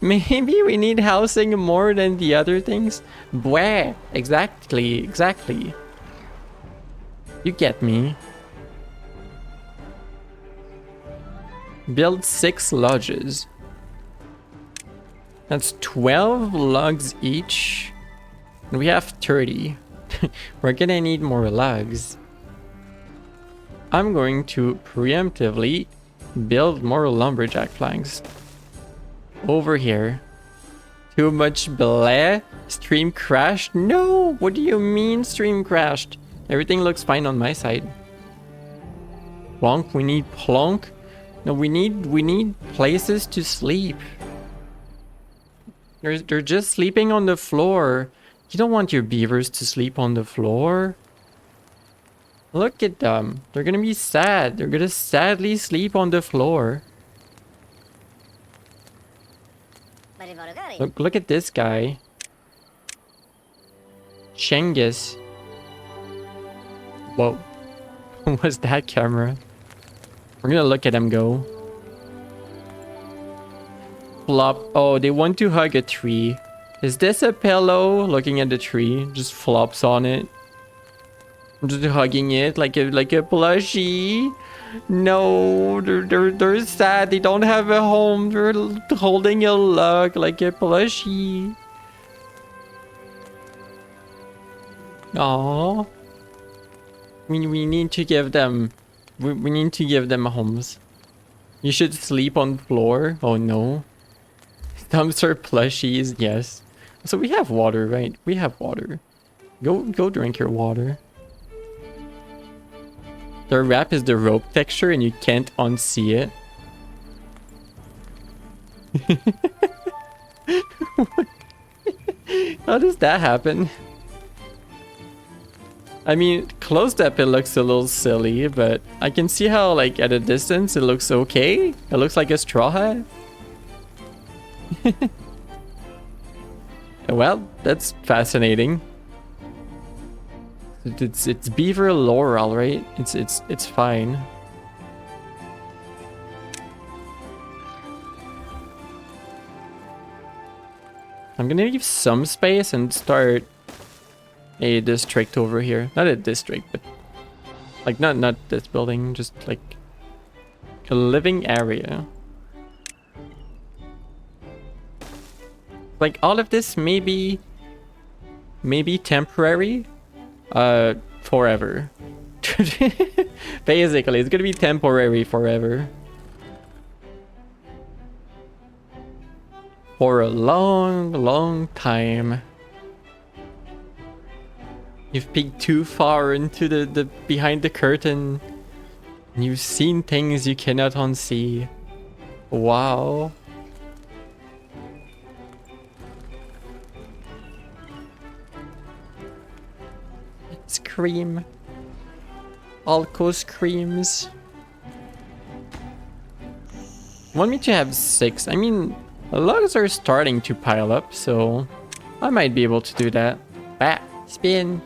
maybe we need housing more than the other things. Bwah, exactly. You get me. Build 6 lodges. That's 12 logs each. And we have 30. We're gonna need more logs. I'm going to preemptively build more lumberjack planks. Over here. Too much blah. Stream crashed? No! What do you mean stream crashed? Everything looks fine on my side. Plonk, we need plonk. No, we need places to sleep. They're just sleeping on the floor. You don't want your beavers to sleep on the floor. Look at them. They're gonna be sad. They're gonna sadly sleep on the floor. Look at this guy. Cengiz. Whoa. What was that camera? We're gonna look at him go. Flop. Oh, they want to hug a tree. Is this a pillow? Looking at the tree, just flops on it. Just hugging it like a plushie. No, they're sad. They don't have a home. They're holding a log like a plushie. Aww. We need to give them. We need to give them homes. You should sleep on the floor. Oh no. Dumpster plushies. Yes. So we have water, right? We have water. Go drink your water. The wrap is the rope texture and you can't unsee it. How does that happen? I mean, closed up it looks a little silly, but I can see how like at a distance it looks okay. It looks like a straw hat. Well, that's fascinating. It's beaver lore, all right. It's fine. I'm gonna leave some space and start a district over here. Not a district, but like not this building, just like a living area. Like all of this maybe temporary, forever. Basically, it's gonna be temporary forever. for a long, long time. You've peeked too far into the behind the curtain. And you've seen things you cannot unsee. Wow. Scream. Alco screams. Want me to have 6? I mean, logs are starting to pile up, so I might be able to do that. Bat, spin.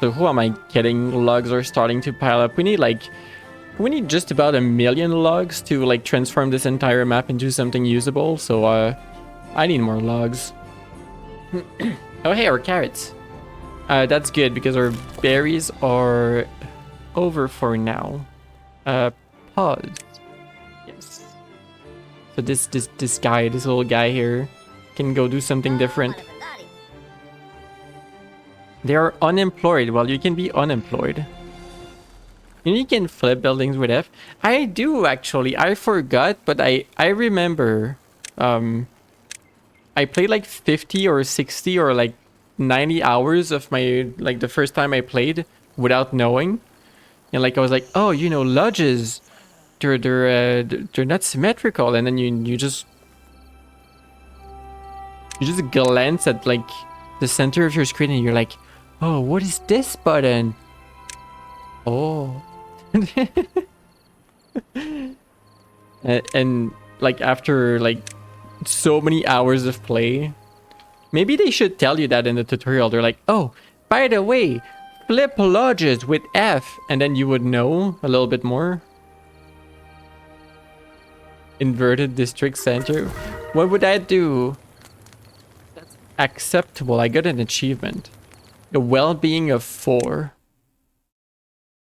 So who am I kidding? Logs are starting to pile up. We need just about 1 million logs to like transform this entire map into something usable. So I need more logs. Oh hey, our carrots. That's good because our berries are over for now. Pause. Yes. So this little guy here can go do something different. They are unemployed. Well, you can be unemployed. And you can flip buildings with F. I do actually. I forgot, but I remember. I played like 50 or 60 or like 90 hours of my like the first time I played without knowing, and like I was like, oh, you know, lodges, they're not symmetrical, and then you just glance at like the center of your screen and you're like, oh, what is this button? Oh. and like after like so many hours of play, maybe they should tell you that in the tutorial. They're like, oh, by the way, flip lodges with F, and then you would know a little bit more. Inverted district center. What would I do? That's acceptable. I got an achievement. The well-being of 4.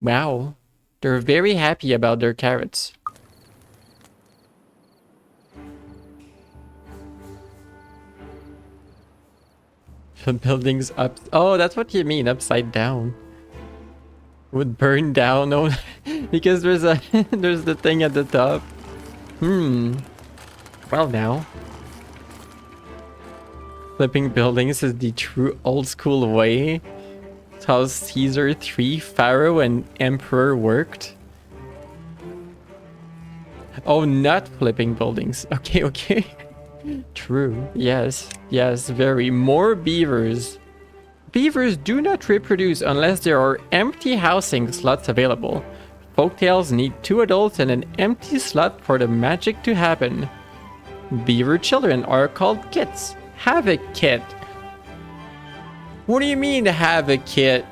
Wow. They're very happy about their carrots. The building's up. Oh, that's what you mean, upside down. Would burn down. No, because there's a there's the thing at the top. Well now. Flipping buildings is the true old school way. It's how Caesar 3, Pharaoh, and Emperor worked. Oh, not flipping buildings. Okay, okay. True. Yes. Yes, very. More beavers. Beavers do not reproduce unless there are empty housing slots available. Folktales need 2 adults and an empty slot for the magic to happen. Beaver children are called kits. Have a kit. What do you mean have a kit?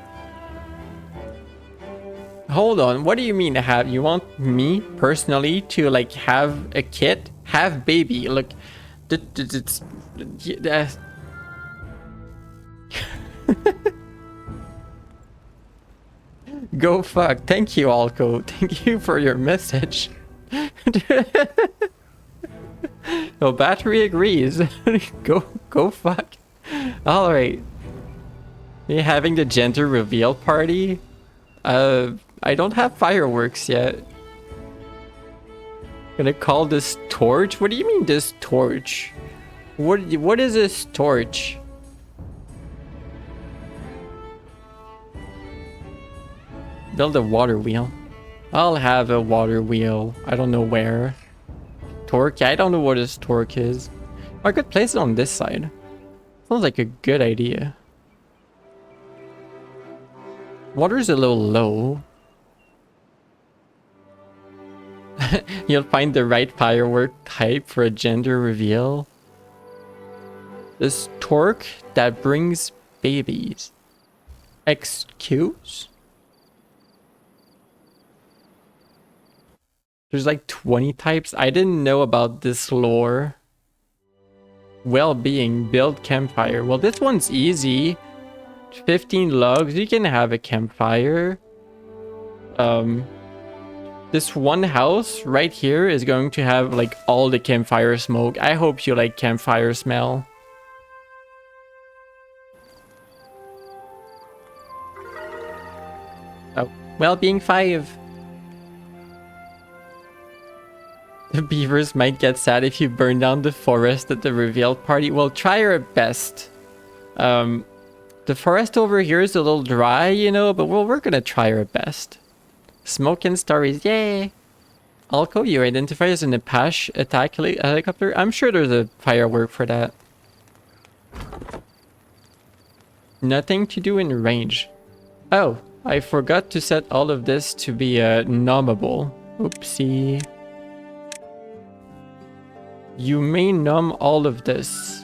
Hold on. What do you mean have? You want me personally to like have a kit? Have baby. Look. It's Go fuck. Thank you, Alco. Thank you for your message. No, battery agrees. Go fuck. Alright. You having the gender reveal party? I don't have fireworks yet. Gonna call this torch? What do you mean this torch? What is this torch? Build a water wheel. I'll have a water wheel. I don't know where. Torque? I don't know what this torque is. I could place it on this side. Sounds like a good idea. Water's a little low. You'll find the right firework type for a gender reveal. This torque that brings babies. Excuse? There's like 20 types. I didn't know about this lore. Well-being, build campfire. Well, this one's easy. 15 logs, you can have a campfire. This one house right here is going to have like all the campfire smoke. I hope you like campfire smell. Oh, well-being 5. The beavers might get sad if you burn down the forest at the reveal party. We'll try our best. The forest over here is a little dry, you know, but we're gonna try our best. Smoke and stories, yay! Alco, you identify as an Apache attack helicopter? I'm sure there's a firework for that. Nothing to do in range. Oh, I forgot to set all of this to be numbable. Oopsie. You may numb all of this.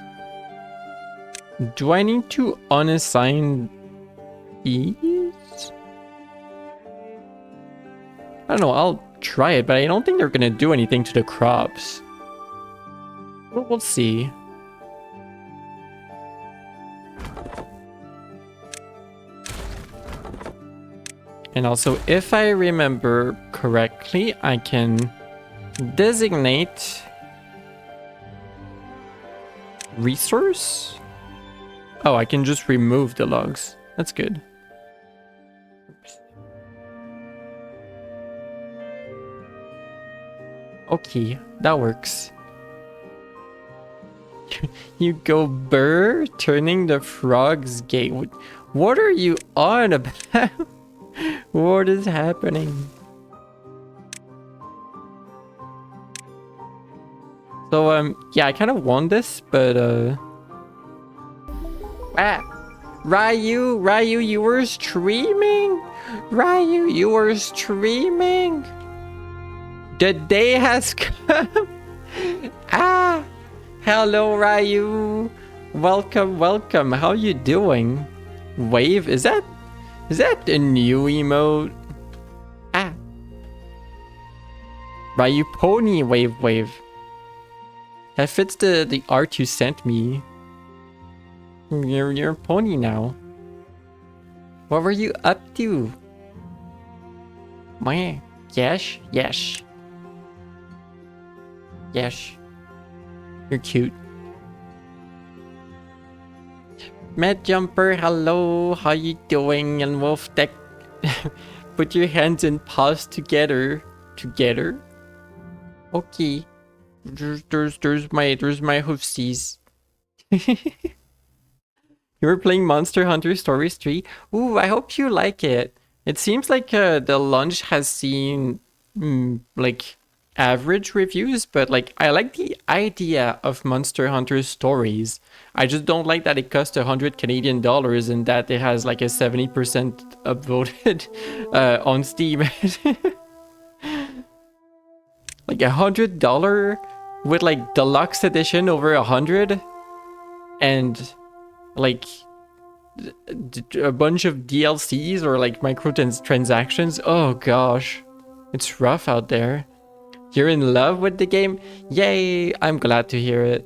Do I need to unassign these? I don't know, I'll try it, but I don't think they're gonna do anything to the crops. We'll see. And also, if I remember correctly, I can designate resource. Oh, I can just remove the logs. That's good. Oops. Okay, that works. You go burr, turning the frog's gate. What are you on about? What is happening? So, yeah, I kind of want this, but, Ryu, you were streaming? Ryu, you were streaming? The day has come. Hello, Ryu. Welcome. How you doing? Wave, is that a new emote? Ryu Pony wave. That fits the art you sent me. You're a pony now. What were you up to? Meh. Yes. You're cute. Matt Jumper, hello. How you doing? And Wolf Tech. Put your hands and paws together. Okay. There's my hoofsies. You were playing Monster Hunter Stories 3? Ooh, I hope you like it. It seems like the launch has seen like average reviews, but like I like the idea of Monster Hunter Stories. I just don't like that it costs 100 Canadian dollars and that it has like a 70% upvoted on Steam. Like $100 with like deluxe edition over 100 and like a bunch of DLCs or like microtransactions. Oh gosh, it's rough out there. You're in love with the game? Yay, I'm glad to hear it.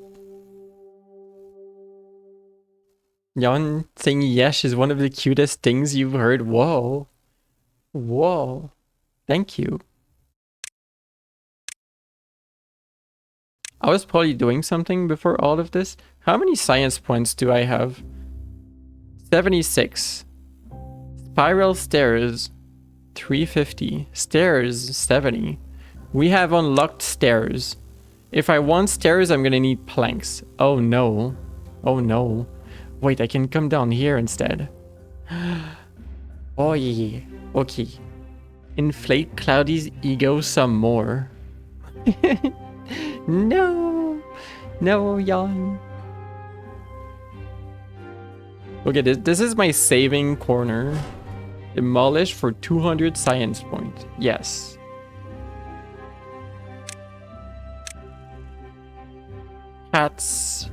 Jan saying yes is one of the cutest things you've heard. Whoa. Thank you. I was probably doing something before all of this. How many science points do I have? 76. Spiral stairs, 350. Stairs, 70. We have unlocked stairs. If I want stairs, I'm gonna need planks. Oh no. Wait, I can come down here instead. Oh yeah. Okay. Inflate Cloudy's ego some more. No, Jan. Okay, this is my saving corner. Demolish for 200 science points. Yes. Hats.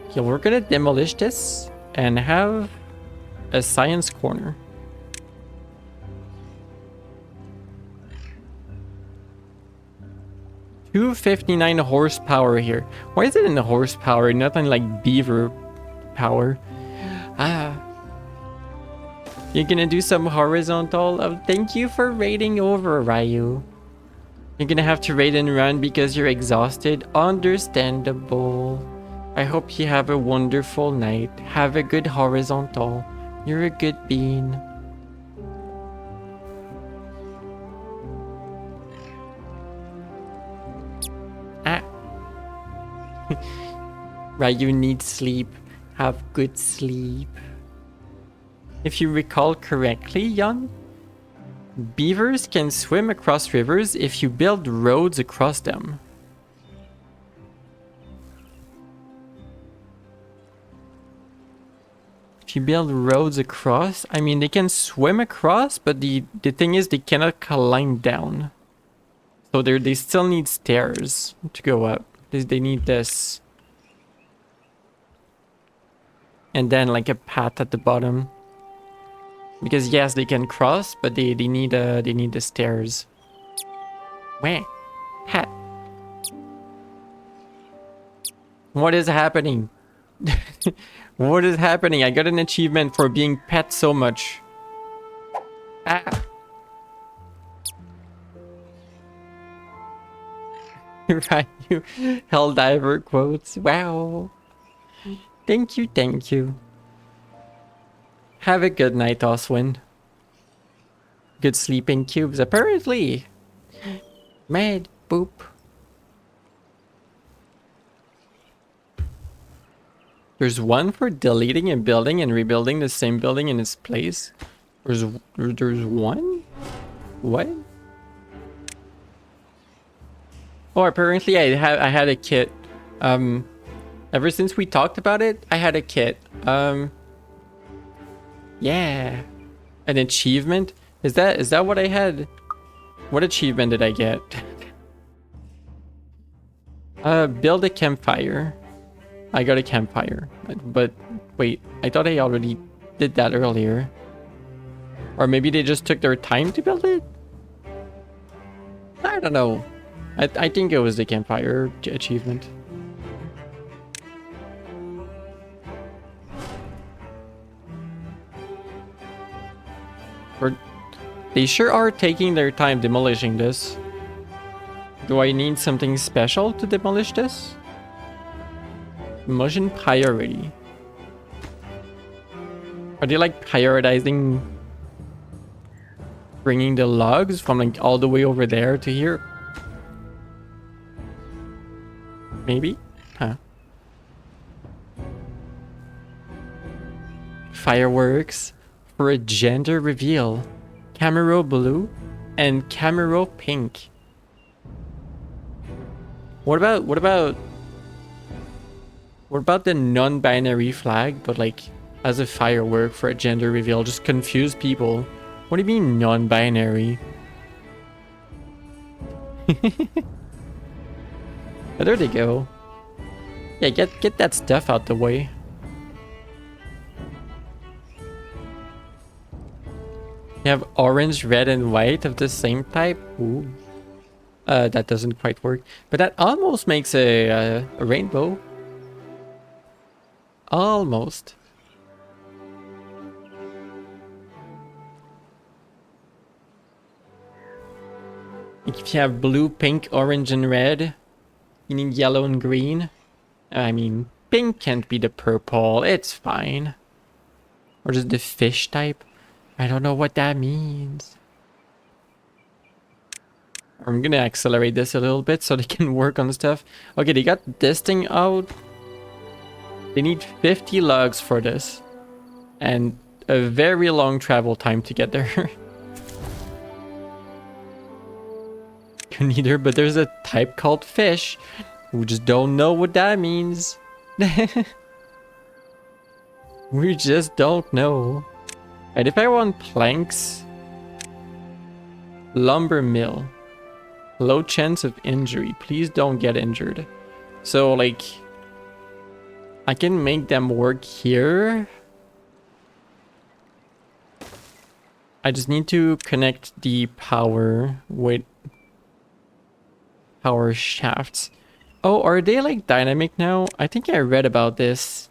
Okay, we're gonna demolish this and have a science corner. 259 horsepower here. Why is it in the horsepower, nothing like beaver power? You're gonna do some horizontal? Oh, thank you for raiding over, Ryu. You're gonna have to raid and run because you're exhausted. Understandable. I hope you have a wonderful night. Have a good horizontal. You're a good bean. Ah. Right, you need sleep. Have good sleep. If you recall correctly, Jan, beavers can swim across rivers if you build roads across them. If you build roads across, I mean, they can swim across, but the thing is they cannot climb down. So they still need stairs to go up. They need this. And then like a path at the bottom. Because yes, they can cross, but they need the stairs. Where? Hat. What is happening? What is happening? I got an achievement for being pet so much. Ah. Right, you Helldiver quotes. Wow. Thank you, thank you. Have a good night, Oswin. Good sleeping cubes, apparently. Mad boop. There's one for deleting a building and rebuilding the same building in its place. There's one? What? Oh, apparently I had a kit. Ever since we talked about it, I had a kit. Yeah. An achievement? Is that what I had? What achievement did I get? Build a campfire. I got a campfire. But wait, I thought I already did that earlier. Or maybe they just took their time to build it? I don't know. I think it was the campfire achievement. They sure are taking their time demolishing this. Do I need something special to demolish this? Demolition priority. Are they like prioritizing bringing the logs from like all the way over there to here? Maybe? Huh. Fireworks for a gender reveal. Camaro blue and Camaro pink. What about the non-binary flag, but like as a firework for a gender reveal? Just confuse people. What do you mean non-binary? Oh, there they go. Yeah, get that stuff out the way. You have orange, red, and white of the same type. Ooh. That doesn't quite work. But that almost makes a rainbow. Almost. If you have blue, pink, orange, and red, you need yellow and green. I mean, pink can't be the purple. It's fine. Or just the fish type. I don't know what that means. I'm gonna accelerate this a little bit so they can work on stuff. Okay, they got this thing out. They need 50 logs for this. And a very long travel time to get there. Neither, but there's a type called fish. We just don't know what that means. We just don't know. And if I want planks, lumber mill, low chance of injury. Please don't get injured. So like, I can make them work here. I just need to connect the power with power shafts. Oh, are they like dynamic now? I think I read about this.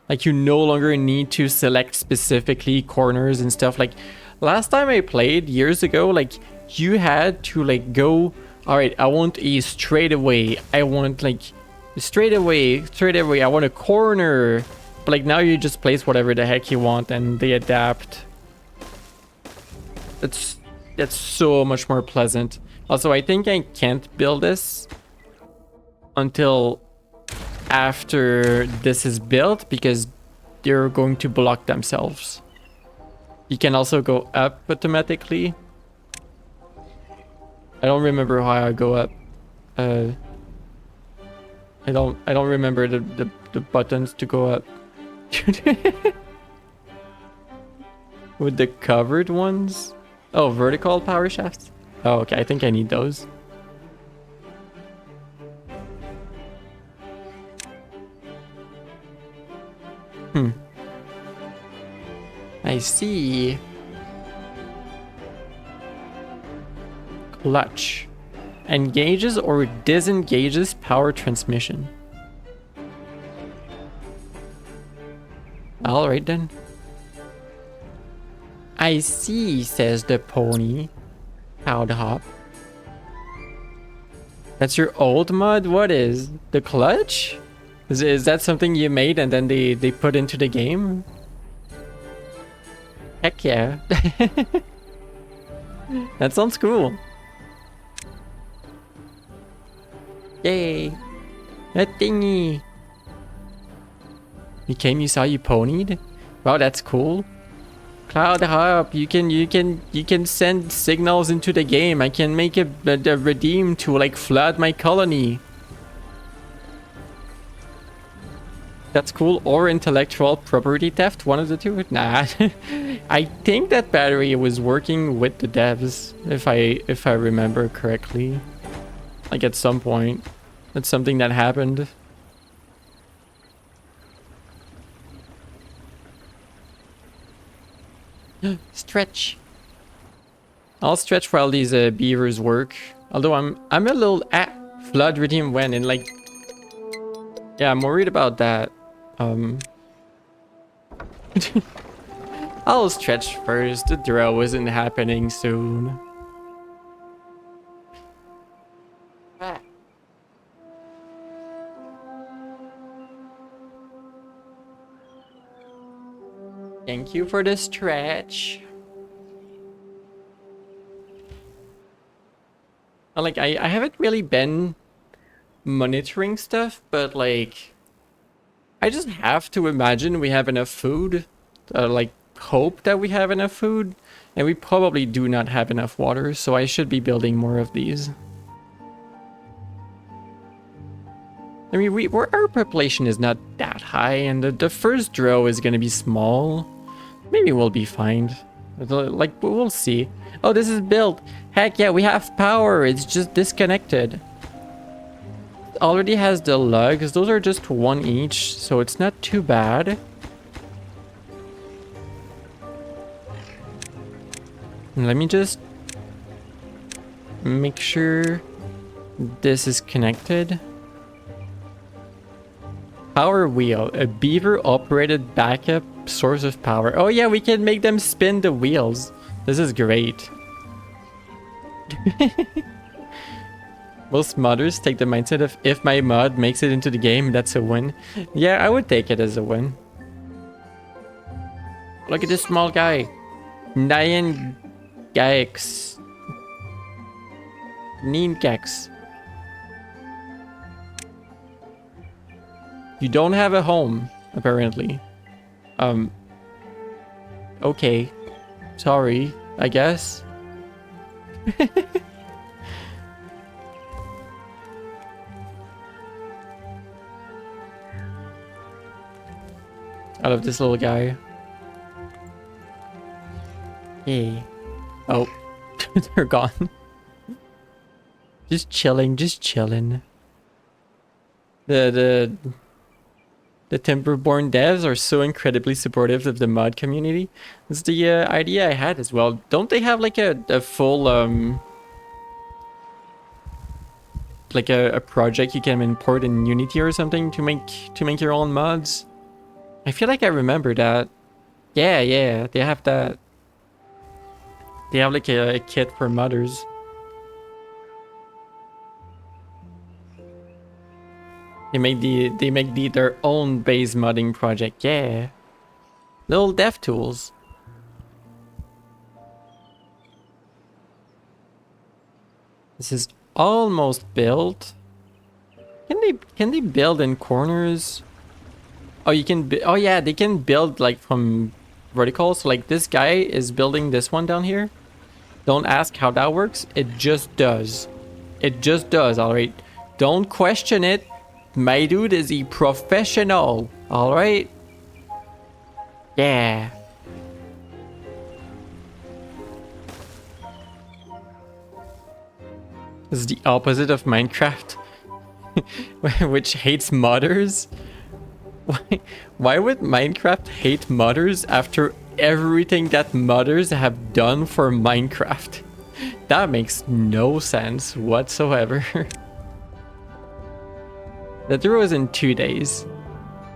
Like you no longer need to select specifically corners and stuff. Like last time I played years ago, like you had to like go, all right, I want a straightaway. I want like straightaway. I want a corner. But like now you just place whatever the heck you want and they adapt. That's so much more pleasant. Also, I think I can't build this until after this is built because they're going to block themselves. You can also go up automatically. I don't remember how I go up. I don't remember the buttons to go up. With the covered ones? Oh, vertical power shafts? Oh, okay, I think I need those. I see. Clutch. Engages or disengages power transmission. Alright then. I see, says the pony. How to hop. That's your old mod? What is? The clutch? Is that something you made and then they put into the game? Heck yeah. That sounds cool. Yay. A thingy. You came, you saw, you ponied? Wow, that's cool. Cloud Hub, you can send signals into the game. I can make a redeem to like flood my colony. That's cool. Or intellectual property theft, one of the two. Nah. I think that battery was working with the devs, if I remember correctly. Like at some point. That's something that happened. Stretch. I'll stretch while these beavers work. Although I'm a little flood redeem when and like, yeah, I'm worried about that. I'll stretch first. The drill isn't happening soon. Thank you for the stretch. Like, I haven't really been monitoring stuff, but like, I just have to imagine we have enough food. Like, hope that we have enough food. And we probably do not have enough water, so I should be building more of these. I mean, our population is not that high, and the first row is gonna be small. Maybe we'll be fine. Like, we'll see. Oh, this is built. Heck yeah, we have power. It's just disconnected. It already has the lugs. Those are just one each, so it's not too bad. Let me just make sure this is connected. Power wheel, a beaver operated backup source of power. Oh yeah, we can make them spin the wheels. This is great. Most modders take the mindset of if my mod makes it into the game, that's a win. Yeah, I would take it as a win. Look at this small guy. Nyan Gax. Ninkax. You don't have a home, apparently. Okay. Sorry, I guess. I love this little guy. Hey. Oh. They're gone. Just chilling, just chilling. The Timberborn devs are so incredibly supportive of the mod community. That's the idea I had as well. Don't they have like a full like a project you can import in Unity or something to make your own mods? I feel like I remember that. Yeah, they have that. They have like a kit for modders. They make their own base modding project. Yeah. Little dev tools. This is almost built. Can they build in corners? Oh, you can. Oh yeah, they can build like from vertical. So like this guy is building this one down here. Don't ask how that works. It just does. It just does. All right. Don't question it. My dude is a professional. All right. Yeah. This is the opposite of Minecraft, which hates modders. Why would Minecraft hate modders after everything that modders have done for Minecraft? That makes no sense whatsoever. The Duro is in 2 days.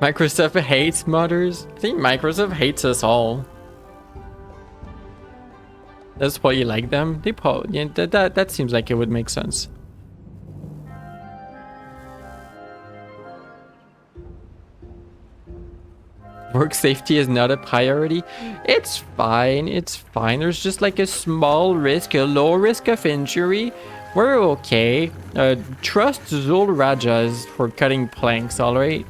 Microsoft hates modders. I think Microsoft hates us all. That's why you like them? They probably, yeah, that seems like it would make sense. Work safety is not a priority. It's fine. It's fine. There's just like a small risk, a low risk of injury. We're okay. Trust Zul Rajas for cutting planks, alright?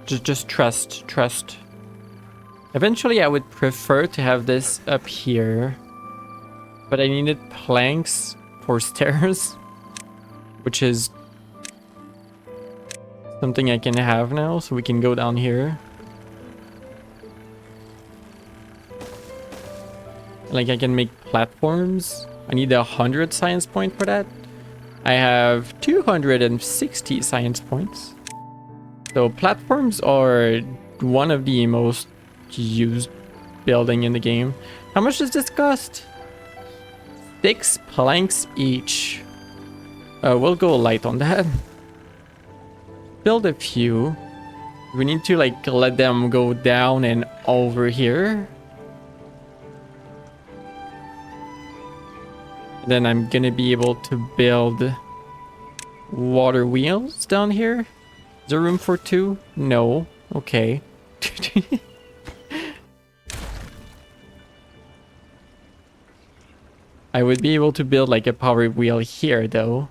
Just trust. Eventually, I would prefer to have this up here. But I needed planks for stairs, which is something I can have now, so we can go down here. Like I can make platforms. I need 100 science point for that. I have 260 science points. So platforms are one of the most used building in the game. How much does this cost? 6 planks each. We'll go light on that. Build a few. We need to like let them go down and over here. Then I'm gonna be able to build water wheels down here. Is there room for 2? No. Okay. I would be able to build like a power wheel here though.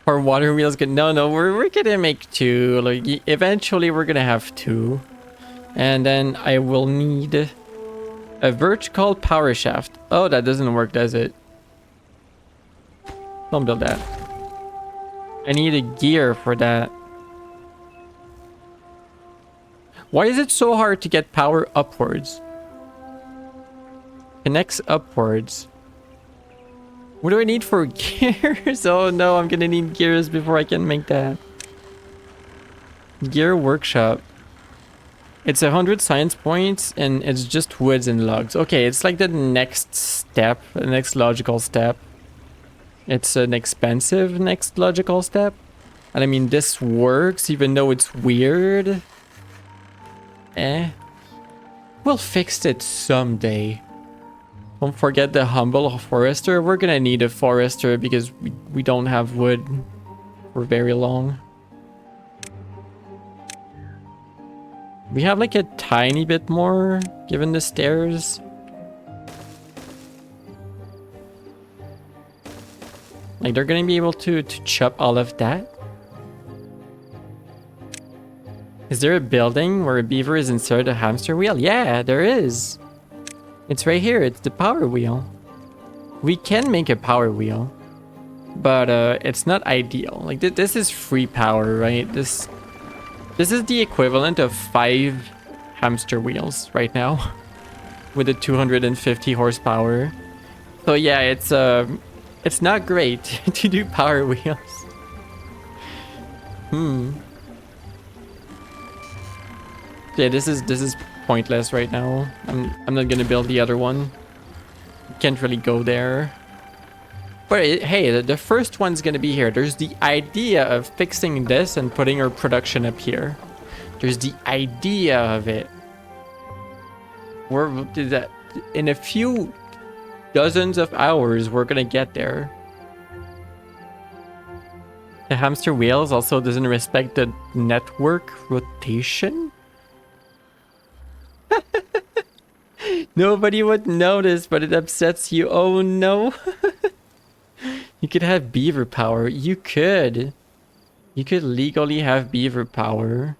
Our water wheels good. No, we're gonna make 2. Like eventually we're gonna have 2. And then I will need a vertical power shaft. Oh, that doesn't work, does it? Don't build that. I need a gear for that. Why is it so hard to get power upwards? Connects upwards. What do I need for gears? Oh no, I'm gonna need gears before I can make that. Gear workshop. It's 100 science points and it's just woods and logs. Okay, it's like the next step, the next logical step. It's an expensive next logical step. And I mean, this works even though it's weird. We'll fix it someday. Don't forget the humble forester. We're gonna need a forester because we don't have wood for very long. We have like a tiny bit more given the stairs. Like they're gonna be able to chop all of that. Is there a building where a beaver is inserted a hamster wheel? Yeah, there is. It's right here. It's the power wheel. We can make a power wheel, but it's not ideal. Like this is free power, right? This is the equivalent of 5 hamster wheels right now with a 250 horsepower. So yeah, it's not great to do power wheels. Yeah, this is pointless right now. I'm not gonna build the other one. Can't really go there. But hey, the first one's gonna be here. There's the idea of fixing this and putting our production up here. There's the idea of it. We're that in a few dozens of hours, we're gonna get there. The hamster wheels also doesn't respect the network rotation. Nobody would notice, but it upsets you. Oh no. You could have beaver power. You could. You could legally have beaver power.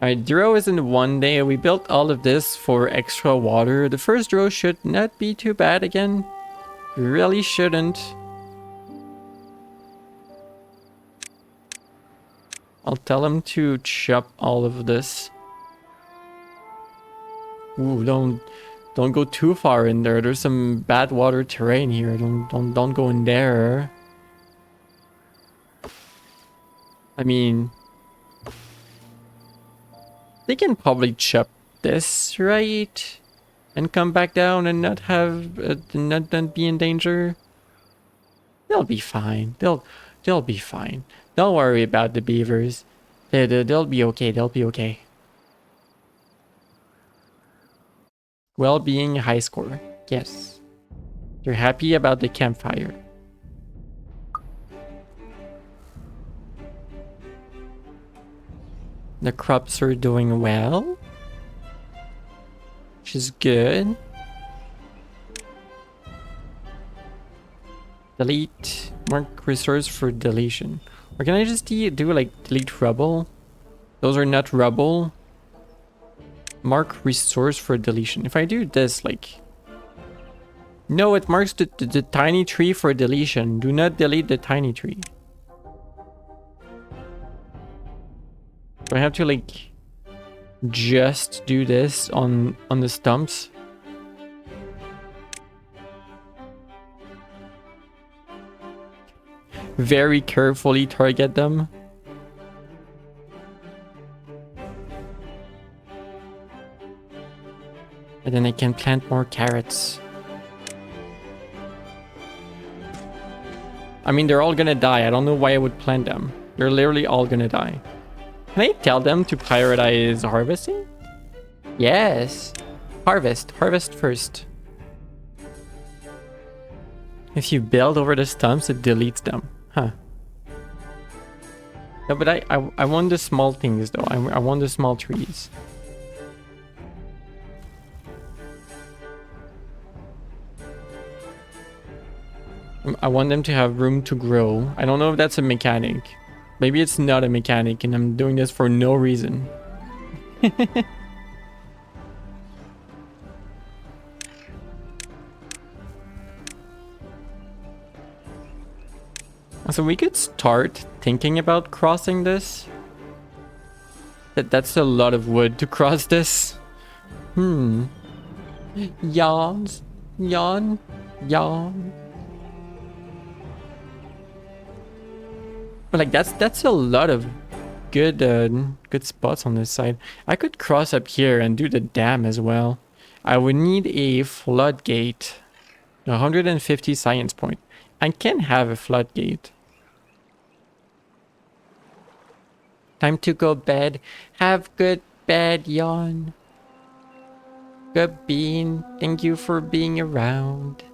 Alright, row is in 1 day. We built all of this for extra water. The first row should not be too bad again. Really shouldn't. I'll tell him to chop all of this. Ooh, don't go too far in there. There's some bad water terrain here. Don't go in there. I mean, they can probably chop this, right? And come back down and not have not be in danger. They'll be fine. They'll be fine. Don't worry about the beavers. They'll be okay. They'll be okay. Well-being high score. Yes. They're happy about the campfire. The crops are doing well. Which is good. Delete. Mark resource for deletion. Or can I just do like delete rubble? Those are not rubble. Mark resource for deletion. If I do this, like... No, it marks the tiny tree for deletion. Do not delete the tiny tree. Do I have to like... just do this on the stumps? Very carefully target them. And then I can plant more carrots. I mean, they're all gonna die. I don't know why I would plant them. They're literally all gonna die. Can I tell them to prioritize harvesting? Yes. Harvest first. If you build over the stumps, it deletes them. Huh. No, but I want the small things though. I want the small trees. I want them to have room to grow. I don't know if that's a mechanic. Maybe it's not a mechanic and I'm doing this for no reason. So we could start thinking about crossing this. That's a lot of wood to cross this. Yawns. Yawn. Yawn. But like that's a lot of good good spots on this side. I could cross up here and do the dam as well. I would need a floodgate. 150 science point. I can have a floodgate. Time to go bed. Have good bed, Yawn. Good Bean. Thank you for being around.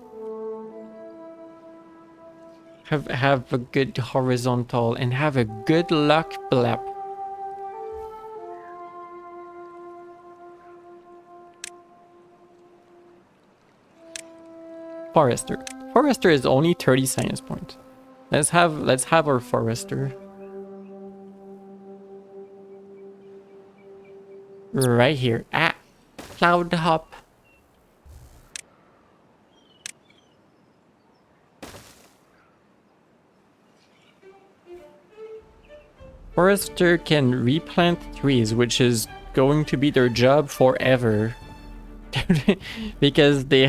Have a good horizontal and have a good luck blep. Forester. Forester is only 30 science point. Let's have our forester. Right here. Ah, cloud hop. Forester can replant trees, which is going to be their job forever. Because they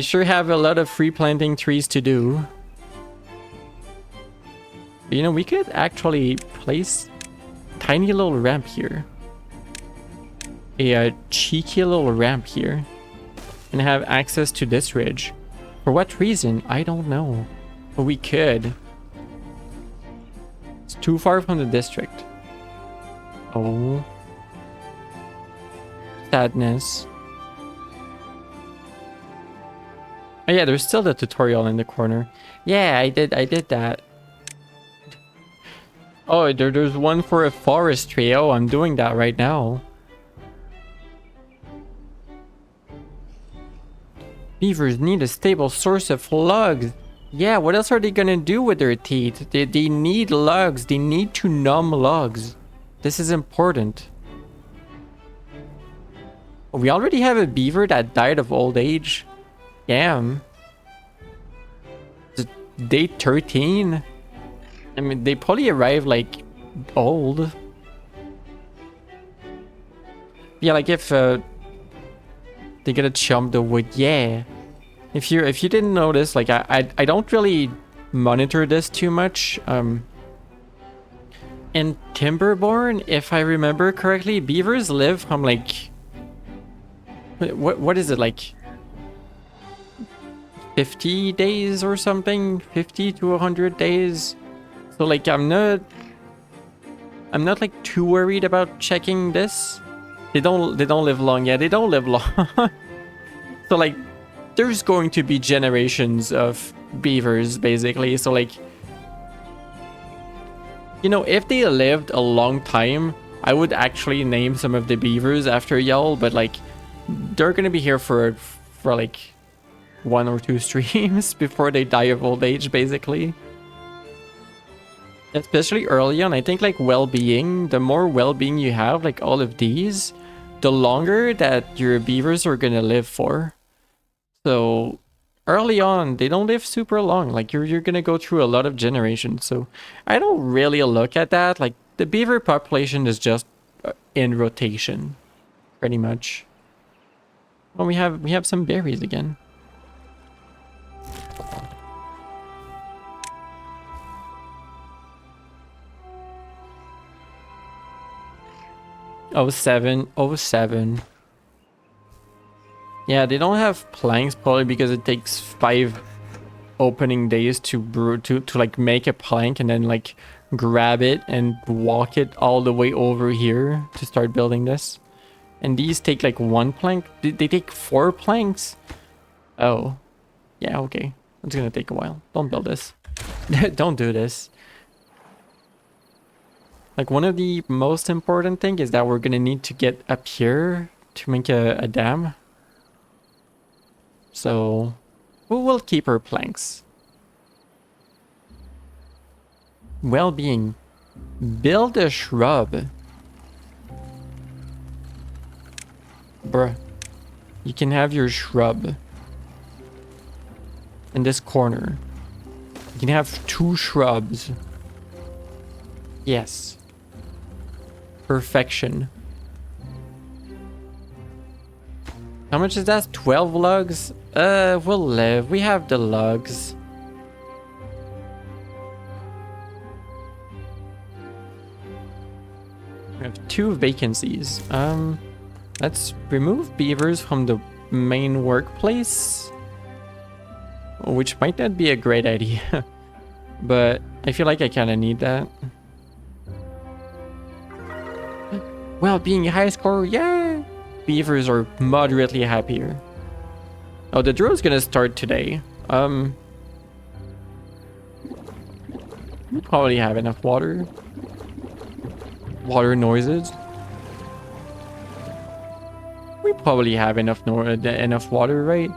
sure have a lot of free planting trees to do. You know, we could actually place tiny little ramp here. A cheeky little ramp here. And have access to this ridge. For what reason? I don't know. But we could. It's too far from the district. Oh. Sadness. Oh yeah, there's still the tutorial in the corner. Yeah, I did that. Oh, there's one for a forestry. Oh, I'm doing that right now. Beavers need a stable source of lugs. Yeah, what else are they gonna do with their teeth? They need lugs. They need to numb lugs. This is important. We already have a beaver that died of old age. Damn. It's day 13. I mean, they probably arrived like old. Yeah, like if they gotta chomp the wood, yeah. If you didn't notice, like I don't really monitor this too much. In Timberborn, if I remember correctly, beavers live from like what is it, like 50 days or something? 50 to 100 days. So like I'm not like too worried about checking this. They don't live long. Yeah, they don't live long. So like there's going to be generations of beavers basically. So like, you know, if they lived a long time, I would actually name some of the beavers after y'all, but like they're gonna be here for like 1 or 2 streams before they die of old age basically. Especially early on, I think like well-being, the more well-being you have, like all of these, the longer that your beavers are gonna live for. So early on, they don't live super long. Like you're gonna go through a lot of generations. So I don't really look at that. Like the beaver population is just in rotation, pretty much. Well, we have some berries again. Oh, 07. Yeah, they don't have planks probably because it takes 5 opening days to brew to like make a plank and then like grab it and walk it all the way over here to start building this. And these take like 1 plank. They take 4 planks. Oh, yeah, okay. It's gonna take a while. Don't build this. Don't do this. Like one of the most important thing is that we're gonna need to get up here to make a dam. So we'll keep our planks. Well-being. Build a shrub. Bruh. You can have your shrub in this corner. You can have 2 shrubs. Yes. Perfection. How much is that? 12 lugs? We'll live. We have the lugs. We have 2 vacancies. Let's remove beavers from the main workplace. Which might not be a great idea. But I feel like I kind of need that. Well, being a high score, yeah. Beavers are moderately happier. Oh, the drill's gonna start today. We probably have enough water. Water noises. We probably have enough water, right?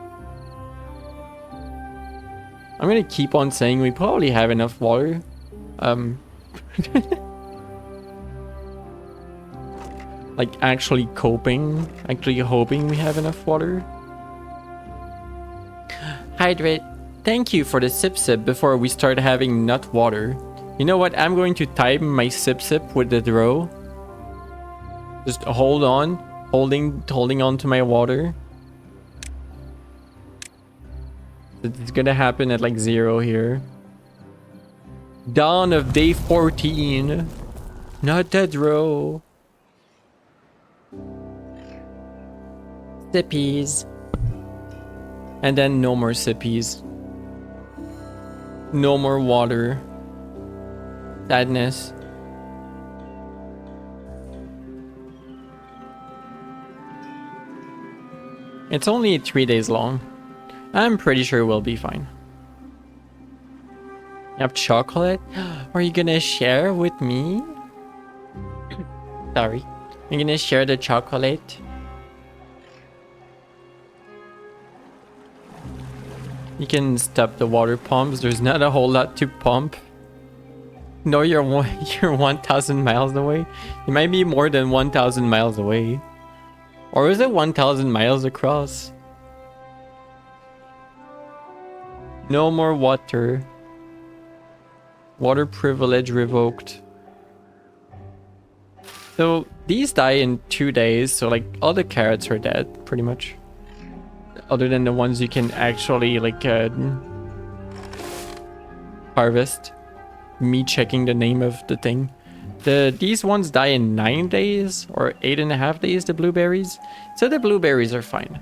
I'm gonna keep on saying we probably have enough water. Like actually hoping we have enough water. Hydrate. Thank you for the sip before we start having nut water. You know what? I'm going to time my sip with the draw. Just hold on. Holding on to my water. It's gonna happen at like 0 here. Dawn of day 14. Not the draw. Sippies. And then no more sippies. No more water. Sadness. It's only 3 days long. I'm pretty sure we'll be fine. You have chocolate? Are you gonna share with me? Sorry. You're gonna share the chocolate? You can stop the water pumps. There's not a whole lot to pump. No, you're 1,000 miles away. You might be more than 1,000 miles away. Or is it 1,000 miles across? No more water. Water privilege revoked. So these die in 2 days. So like all the carrots are dead, pretty much. Other than the ones you can actually like harvest. Me checking the name of the thing. These ones die in 9 days or 8.5 days, the blueberries. So the blueberries are fine.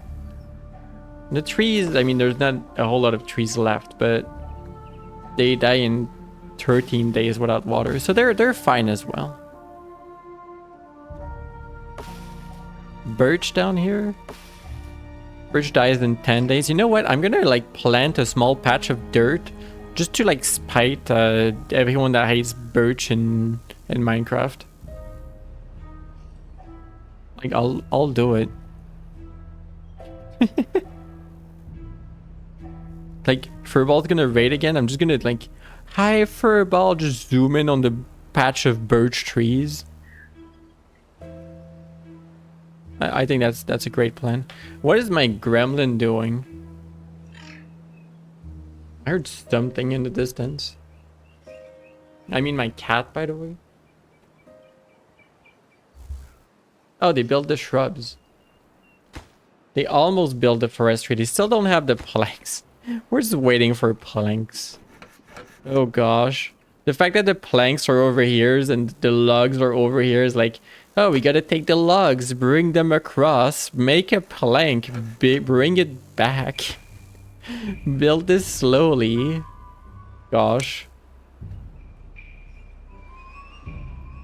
The trees, I mean, there's not a whole lot of trees left, but they die in 13 days without water. So they're fine as well. Birch down here. Birch dies in 10 days. You know what? I'm gonna like plant a small patch of dirt just to like spite everyone that hates birch in Minecraft. Like I'll do it. Like Furball's gonna raid again. I'm just gonna like, hi Furball, just zoom in on the patch of birch trees. I think that's a great plan. What is my gremlin doing? I heard something in the distance. I mean my cat, by the way. Oh, they built the shrubs. They almost built the forestry. They still don't have the planks. We're just waiting for planks. Oh gosh. The fact that the planks are over here and the logs are over here is like, oh, we gotta take the logs, bring them across, make a plank, bring it back. Build this slowly. Gosh.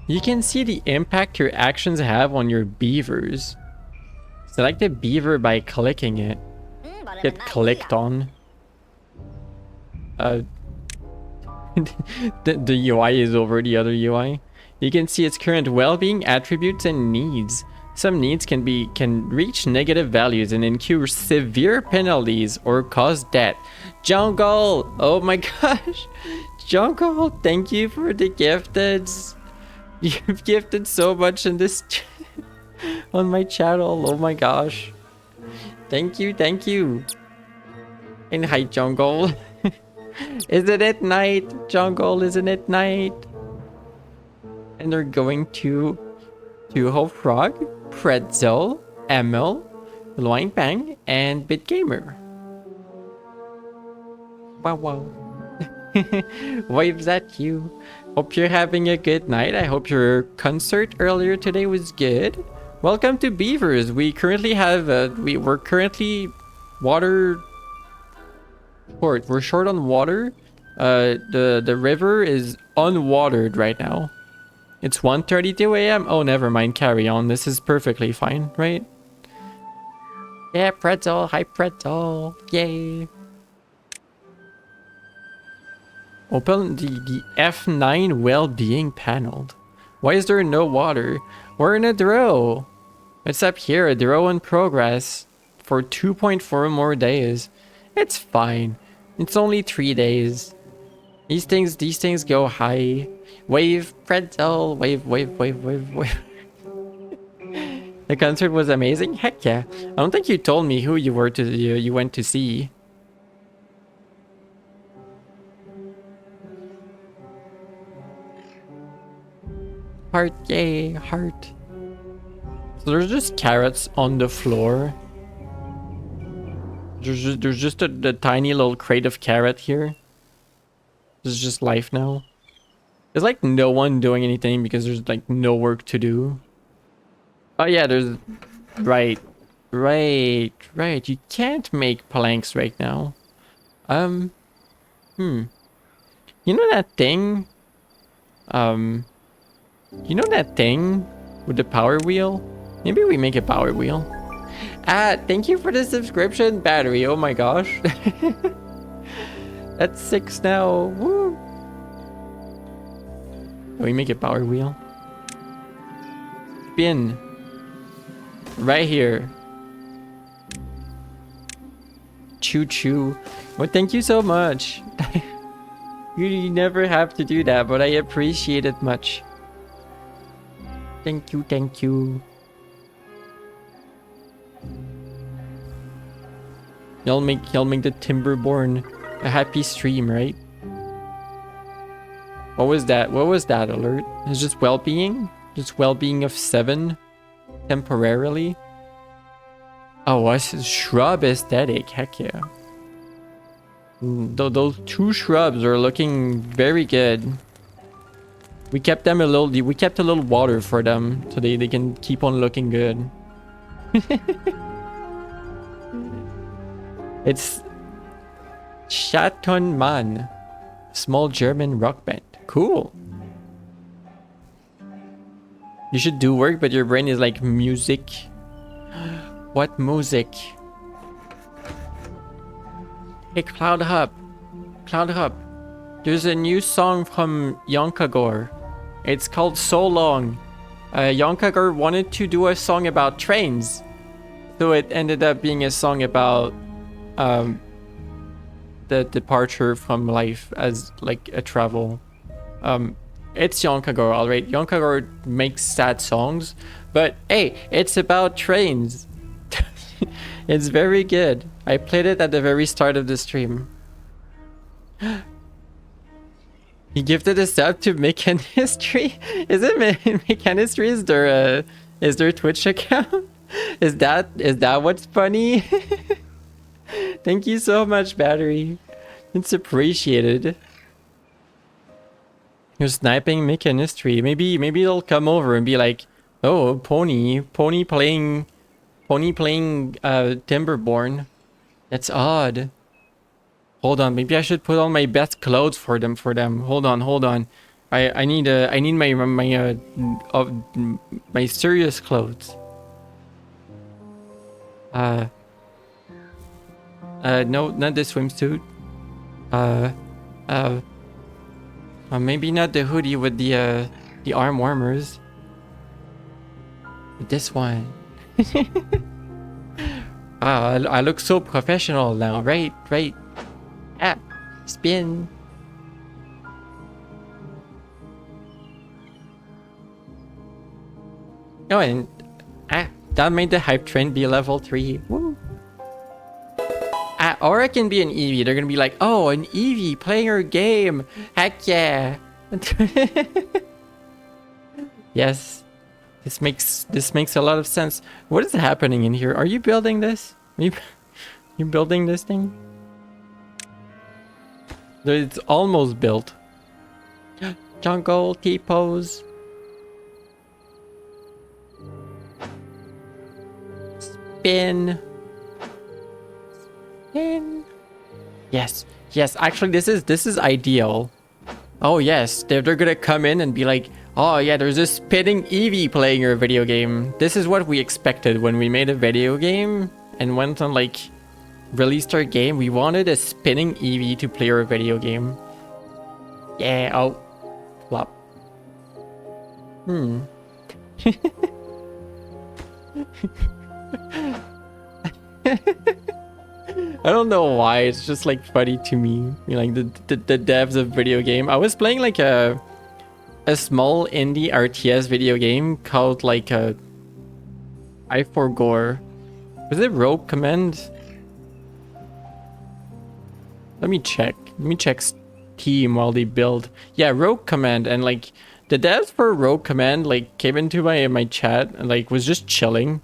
You can see the impact your actions have on your beavers. Select the beaver by clicking it. Get clicked on. The UI is over the other UI. You can see its current well-being, attributes, and needs. Some needs can reach negative values and incur severe penalties or cause death. Jungle! Oh my gosh! Jungle, thank you for the gifteds. You've gifted so much in this on my channel. Oh my gosh. Thank you, thank you. And hi, Jungle. Isn't it night, Jungle? Isn't it night? And they're going to Ho Frog, Pretzel, Emil, Loin Bang, and BitGamer. Wow, wow. Waves at you. Hope you're having a good night. I hope your concert earlier today was good. Welcome to Beavers. We currently have we're currently water short. We're short on water. The river is unwatered right now. It's 1:32 a.m. Oh, never mind. Carry on. This is perfectly fine, right? Yeah, Pretzel. Hi, Pretzel. Yay. Open the F9 well-being panel. Why is there no water? We're in a drought. It's up here, a drought in progress for 2.4 more days. It's fine. It's only 3 days. These things go high. Wave, Pretzel, wave, wave, wave, wave, wave. The concert was amazing. Heck yeah. I don't think you told me who you went to see. Heart, yay, heart. So there's just carrots on the floor. There's just a tiny little crate of carrot here. This is just life now. There's like no one doing anything because there's like no work to do. Oh yeah, there's... Right. You can't make planks right now. You know that thing? You know that thing with the power wheel? Maybe we make a power wheel. Thank you for the subscription, Battery. Oh my gosh. That's 6 now. Woo. Can we make a power wheel? Spin. Right here. Choo choo. Well, thank you so much. You never have to do that, but I appreciate it much. Thank you, thank you. Y'all make the Timberborn a happy stream, right? What was that? What was that alert? It's just well-being? Just well-being of 7 temporarily? Oh, what's shrub aesthetic? Heck yeah. Those 2 shrubs are looking very good. We kept them a little water for them so they can keep on looking good. It's Chaton Man, small German rock band. Cool. You should do work, but your brain is like music. What music? Hey, Cloud Hub. There's a new song from Yonkagor. It's called So Long. Yonkagor wanted to do a song about trains, so it ended up being a song about the departure from life as like a travel. It's Yonkagor, alright. Yonkagor makes sad songs, but hey, it's about trains. It's very good. I played it at the very start of the stream. He gifted a sub to Mechanistry. Is it Mechanistry? Is their Twitch account? Is that what's funny? Thank you so much, Battery. It's appreciated. You're sniping Mechanistry. Maybe they'll come over and be like, "Oh, Pony playing Timberborn. That's odd." Hold on, maybe I should put on my best clothes for them. Hold on. I need my serious clothes. No, not the swimsuit. Maybe not the hoodie with the arm warmers. But this one. I look so professional now, right? Spin. Oh, and that made the hype train be level 3. Woo. Or it can be an Eevee. They're gonna be like, "Oh, an Eevee playing her game. Heck yeah." Yes. This makes a lot of sense. What is happening in here? Are you building this? You building this thing? It's almost built. Jungle T-pose. Spin. Yes. Actually, this is ideal. Oh yes, they're gonna come in and be like, "Oh yeah, there's this spinning Eevee playing your video game." This is what we expected when we made a video game and went on like released our game. We wanted a spinning Eevee to play our video game. Yeah. Oh, flop. I don't know why, it's just like funny to me. Like the devs of video game. I was playing like a small indie RTS video game called like I Forgore. Was it Rogue Command? Let me check Steam while they build. Yeah, Rogue Command, and like the devs for Rogue Command like came into my chat and like was just chilling.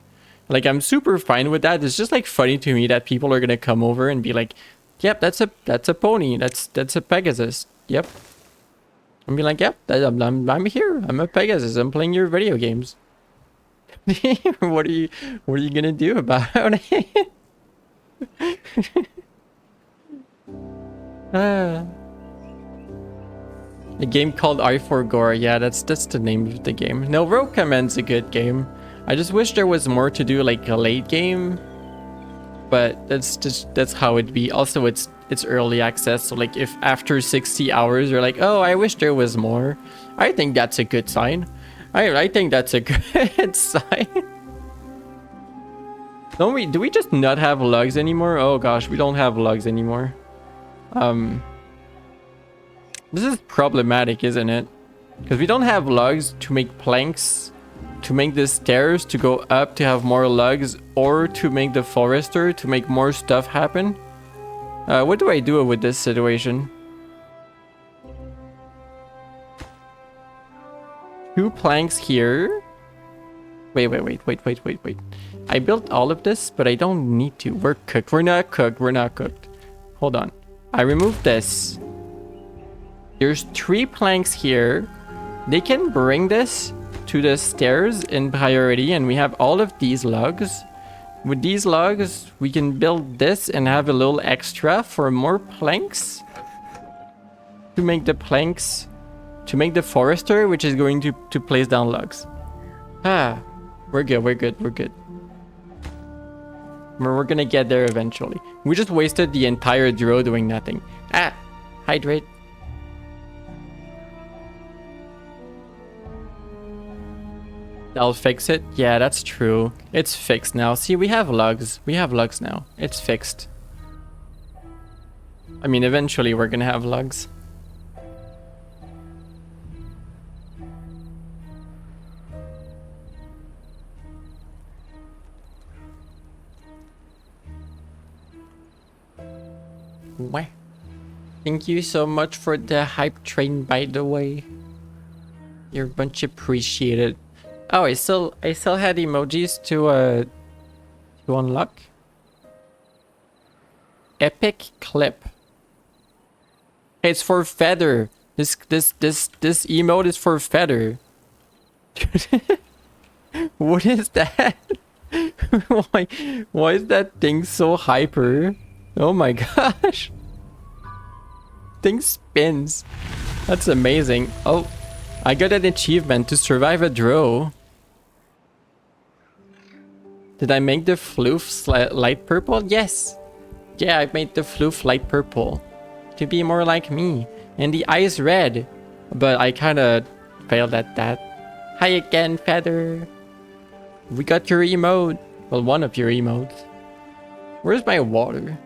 Like I'm super fine with that. It's just like funny to me that people are gonna come over and be like, "Yep, that's a pony. That's a Pegasus. Yep." And be like, "Yep, I'm here. I'm a Pegasus. I'm playing your video games." What are you gonna do about it? A game called I4Gore. Yeah, that's the name of the game. No, Rogue Command's a good game. I just wish there was more to do, like a late game, but that's how it be. Also, it's early access, so like if after 60 hours you're like, oh, I wish there was more, I think that's a good sign. I think that's a good sign. Do we just not have lugs anymore? Oh gosh, we don't have lugs anymore. This is problematic, isn't it? Because we don't have lugs to make planks, to make the stairs to go up to have more lugs, or to make the forester to make more stuff happen. What do I do with this situation? 2 planks here. Wait. I built all of this, but I don't need to. We're cooked. We're not cooked. We're not cooked. Hold on. I removed this. There's 3 planks here. They can bring this to the stairs in priority, and we have all of these logs. With these logs, we can build this and have a little extra for more planks. To make the planks, to make the forester, which is going to place down logs. We're good. We're gonna get there eventually. We just wasted the entire draw doing nothing. Hydrate. I'll fix it. Yeah, that's true. It's fixed now. See, we have lugs. We have lugs now. It's fixed. I mean, eventually we're gonna have lugs. What? Thank you so much for the hype train, by the way. You're much appreciated. Oh, I still had emojis to unlock. Epic clip. It's for Feather. This emote is for Feather. What is that? Why is that thing so hyper? Oh my gosh. Thing spins. That's amazing. Oh, I got an achievement to survive a draw. Did I make the floof light purple? Yes. Yeah, I made the floof light purple. To be more like me. And the eyes red. But I kind of failed at that. Hi again, Feather. We got your emote. Well, one of your emotes. Where's my water?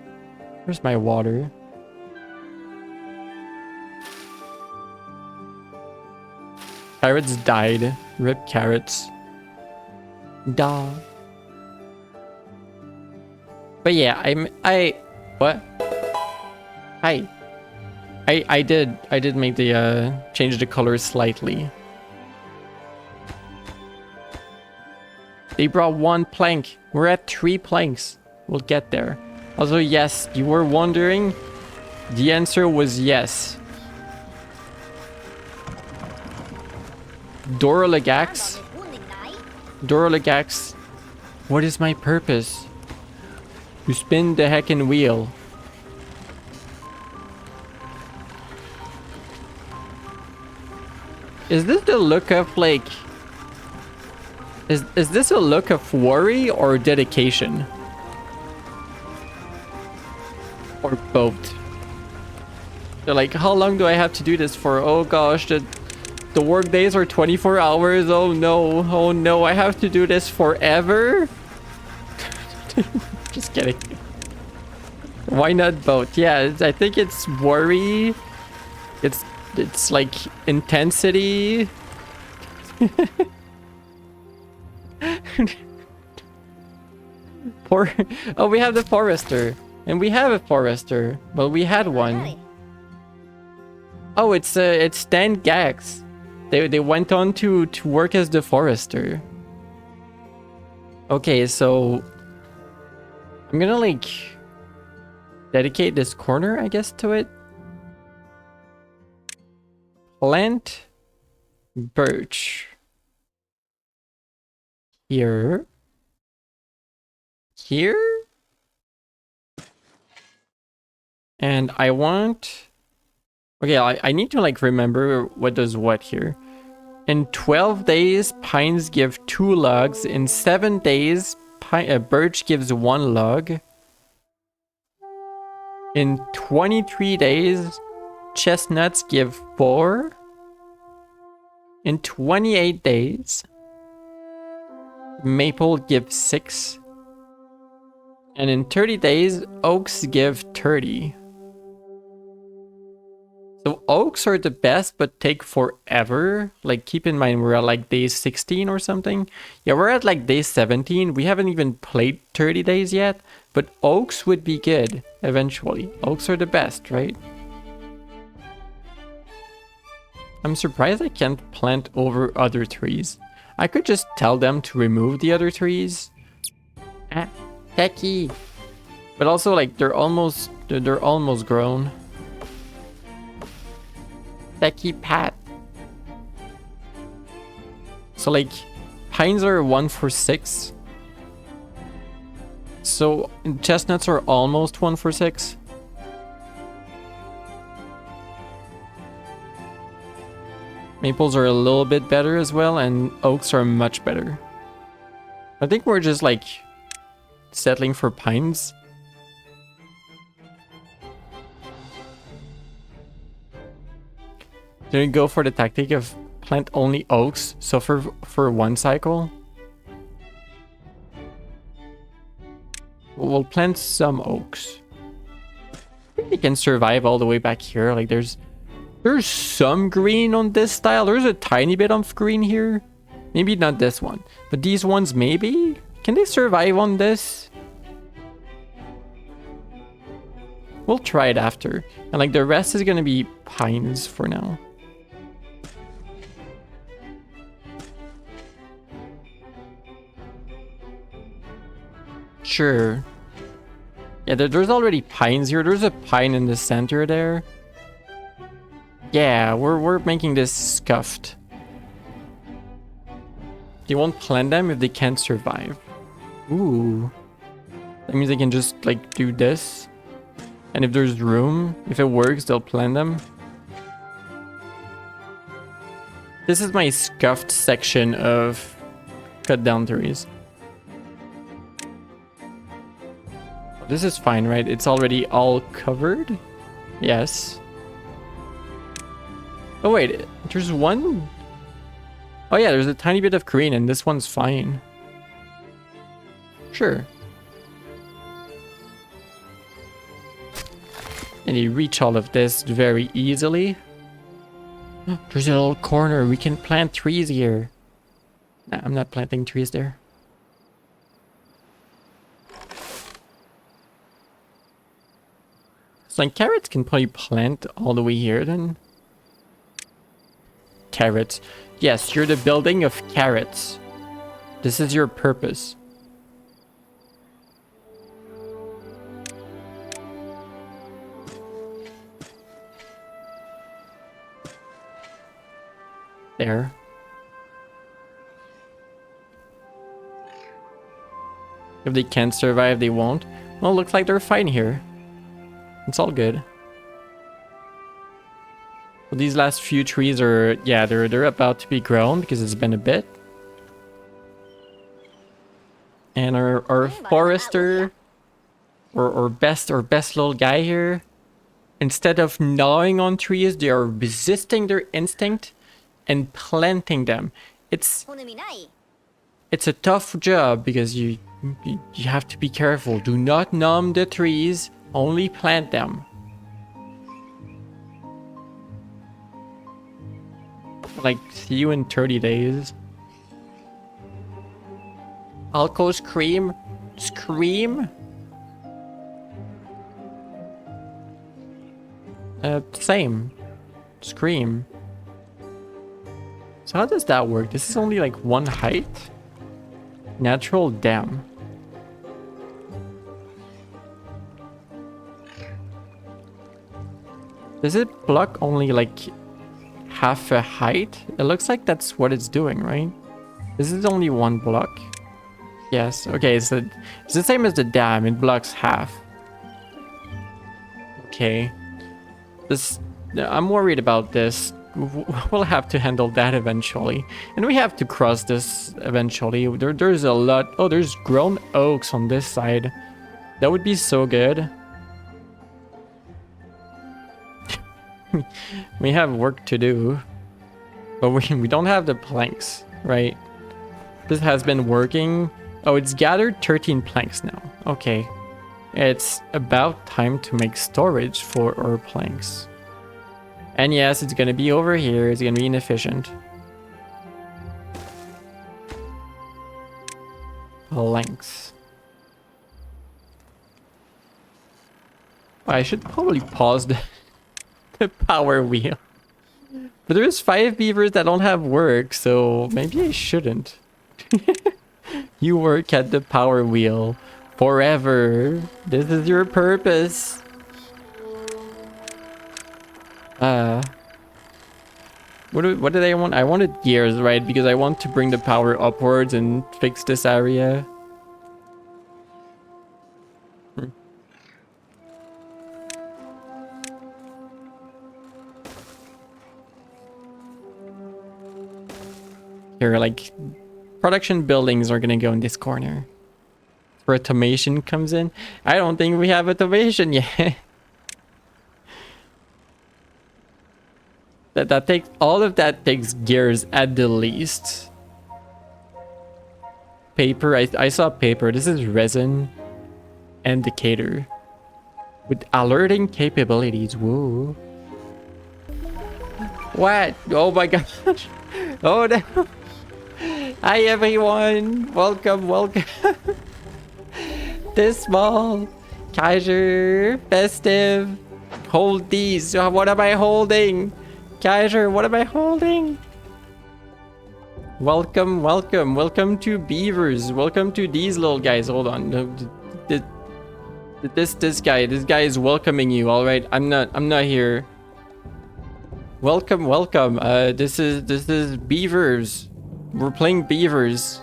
Where's my water? Carrots died. Rip carrots. Duh. But yeah, what? Hi. I did make the change the color slightly. They brought 1 plank. We're at 3 planks. We'll get there. Also, yes, you were wondering. The answer was yes. Doralegax. Doralegax. What is my purpose? To spin the heckin' wheel. Is this the look of like... Is this a look of worry or dedication? Or both? They're like, how long do I have to do this for? Oh gosh, the work days are 24 hours. Oh no, I have to do this forever? Just kidding. Why not both? Yeah, I think it's worry. It's like intensity. Oh, we have the forester. And we have a forester. Well, we had one. Oh, it's Stan Gax. They went on to work as the forester. Okay, so I'm gonna like dedicate this corner, I guess, to it. Plant birch. Here. And I want... Okay, I need to like remember what does what here. In 12 days, pines give 2 logs. In 7 days, birch gives 1 log. In 23 days, chestnuts give 4. In 28 days, maple gives 6. And in 30 days, oaks give 30. So oaks are the best, but take forever. Like, keep in mind, we're at like day 16 or something. Yeah, we're at like day 17. We haven't even played 30 days yet, but oaks would be good eventually. Oaks are the best, right? I'm surprised I can't plant over other trees. I could just tell them to remove the other trees. Ah, techie. But also, like, they're almost grown. Techie Pat. So, like, pines are 1 for 6. So chestnuts are almost 1 for 6. Maples are a little bit better as well, and oaks are much better. I think we're just like settling for pines. Do you go for the tactic of plant only oaks, so for 1 cycle? We'll plant some oaks. I think they can survive all the way back here. Like there's some green on this style. There's a tiny bit of green here. Maybe not this one, but these ones maybe? Can they survive on this? We'll try it after. And like the rest is gonna be pines for now. Sure. Yeah, there's already pines here. There's a pine in the center there. Yeah, we're making this scuffed. They won't plant them if they can't survive. Ooh. That means they can just like do this. And if there's room, if it works, they'll plant them. This is my scuffed section of cut down trees. This is fine, right? It's already all covered? Yes. Oh wait, there's one... Oh yeah, there's a tiny bit of green and this one's fine. Sure. And you reach all of this very easily. There's a little corner, we can plant trees here. Nah, I'm not planting trees there. So like carrots can probably plant all the way here then. Carrots. Yes, you're the building of carrots. This is your purpose. There. If they can't survive, they won't. Well, looks like they're fine here. It's all good. Well, these last few trees are, yeah, they're about to be grown because it's been a bit. And our forester, or best little guy here, instead of gnawing on trees, they are resisting their instinct and planting them. It's a tough job because you have to be careful. Do not numb the trees. Only plant them. Like, see you in 30 days. Alco scream? Scream? Same. Scream. So how does that work? This is only like 1 height? Natural dam. Does it block only like half a height? It looks like that's what it's doing, right? This is only 1 block. Yes, okay, so it's the same as the dam, it blocks half. Okay. I'm worried about this. We'll have to handle that eventually. And we have to cross this eventually. There's a lot. Oh, there's grown oaks on this side. That would be so good. we have work to do. But we don't have the planks, right? This has been working. Oh, it's gathered 13 planks now. Okay. It's about time to make storage for our planks. And yes, it's gonna be over here. It's gonna be inefficient. Planks. I should probably pause the power wheel. But there's 5 beavers that don't have work, so maybe I shouldn't. You work at the power wheel forever. This is your purpose. What did I want? I wanted gears, right? Because I want to bring the power upwards and fix this area. Here, like, production buildings are gonna go in this corner. Where automation comes in. I don't think we have automation yet. that takes all of that takes gears at the least. Paper, I saw paper. This is resin indicator with alerting capabilities. Whoa. What? Oh my gosh. Oh no. Hi everyone. Welcome, welcome. This small Kaiser festive. Hold these. What am I holding? Kaiser, what am I holding? Welcome, welcome, welcome to beavers. Welcome to these little guys. Hold on. This guy is welcoming you. All right. I'm not here. Welcome, welcome. This is beavers. We're playing beavers.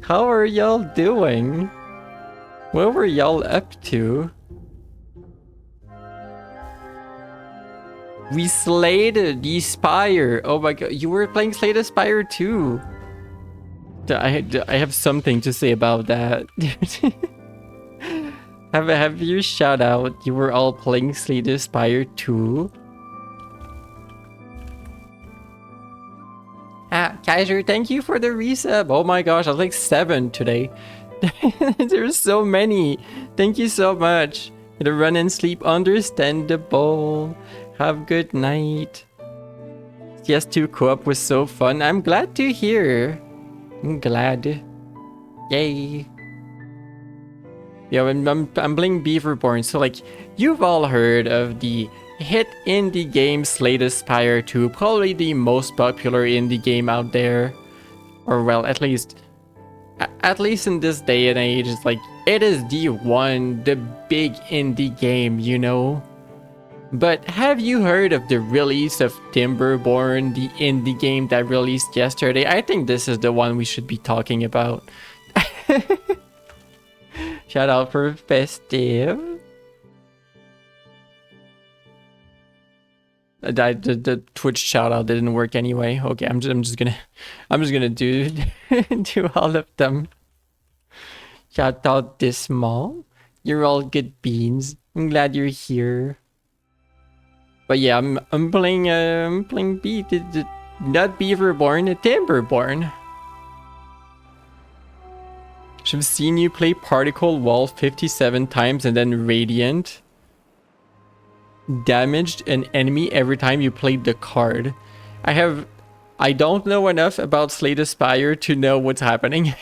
How are y'all doing? What were y'all up to? We slayed the Spire. Oh my god, you were playing Slay the Spire too. I have something to say about that. Have you shout out you were all playing Slay the Spire too? Kaiser, thank you for the resub. Oh my gosh, I was like 7 today. There's so many. Thank you so much. Gonna run and sleep, understandable. Have good night. CS2 co-op was so fun. I'm glad to hear. I'm glad. Yay. Yeah, I'm playing Beaverborn, so like, you've all heard of the hit indie game Slay the Spire 2, probably the most popular indie game out there. Or well, at least in this day and age, it's like, it is the big indie game, you know? But have you heard of the release of Timberborn, the indie game that released yesterday? I think this is the one we should be talking about. Shout out for Festive. The Twitch shout out didn't work anyway. Okay, I'm just gonna do do all of them. Shout out this small. You're all good beans. I'm glad you're here. But yeah, I'm playing not Beaverborn, Timberborn. I've seen you play Particle Wall 57 times and then Radiant. Damaged an enemy every time you played the card. I don't know enough about Slay the Spire to know what's happening.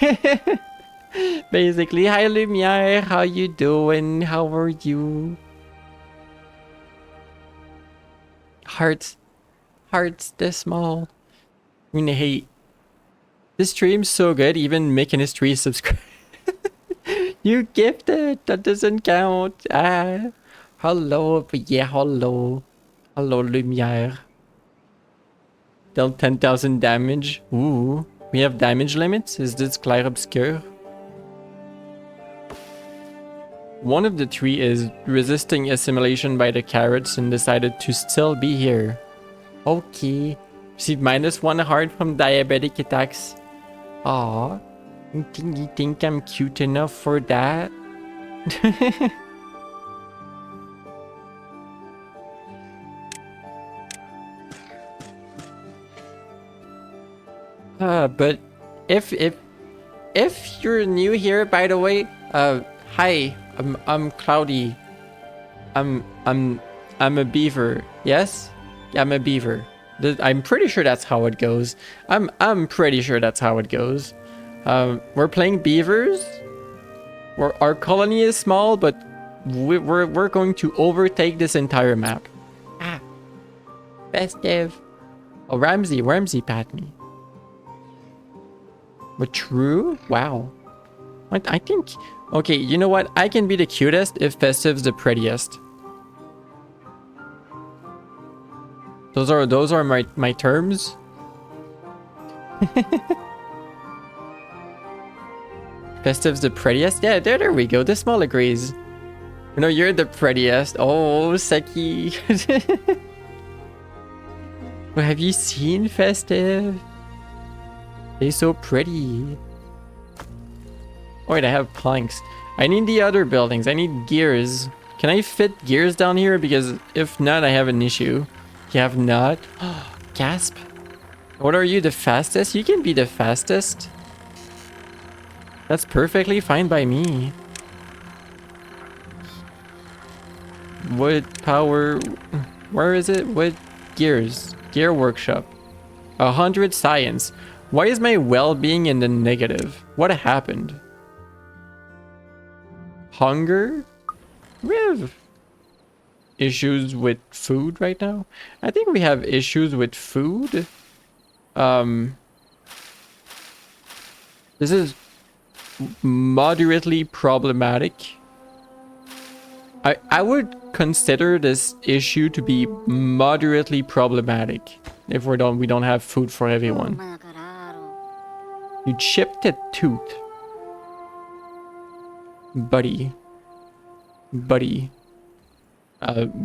Basically, hi Lumiere, how you doing? How are you? Hearts this small. I mean, hey, this stream's so good, even making history subscribe. You gifted, that doesn't count. Hello, yeah, hello. Hello, Lumiere. Dealt 10,000 damage. Ooh, we have damage limits? Is this Clair Obscur? One of the 3 is resisting assimilation by the carrots and decided to still be here. Okay. Received -1 heart from diabetic attacks. Aww. You think I'm cute enough for that? But if you're new here, by the way, hi, I'm Cloudy. I'm a beaver. Yes, I'm a beaver. I'm pretty sure that's how it goes. I'm pretty sure that's how it goes. We're playing beavers. Our colony is small, but we're going to overtake this entire map. Ah, festive. Oh, Ramsey pat me. But true? Wow. I think... Okay, you know what? I can be the cutest if Festive's the prettiest. Those are my terms. Festive's the prettiest? Yeah, there we go. The small agrees. No, you're the prettiest. Oh, Seki. Well, have you seen Festive? They're so pretty. Wait, I have planks. I need the other buildings. I need gears. Can I fit gears down here? Because if not, I have an issue. You have not? Gasp. What are you, the fastest? You can be the fastest. That's perfectly fine by me. Wood power... Where is it? Wood gears. Gear workshop. 100 science. Why is my well-being in the negative? What happened? Hunger? We have issues with food right now. I think we have issues with food. This is moderately problematic. I would consider this issue to be moderately problematic if we don't have food for everyone. You chipped a tooth. Buddy. We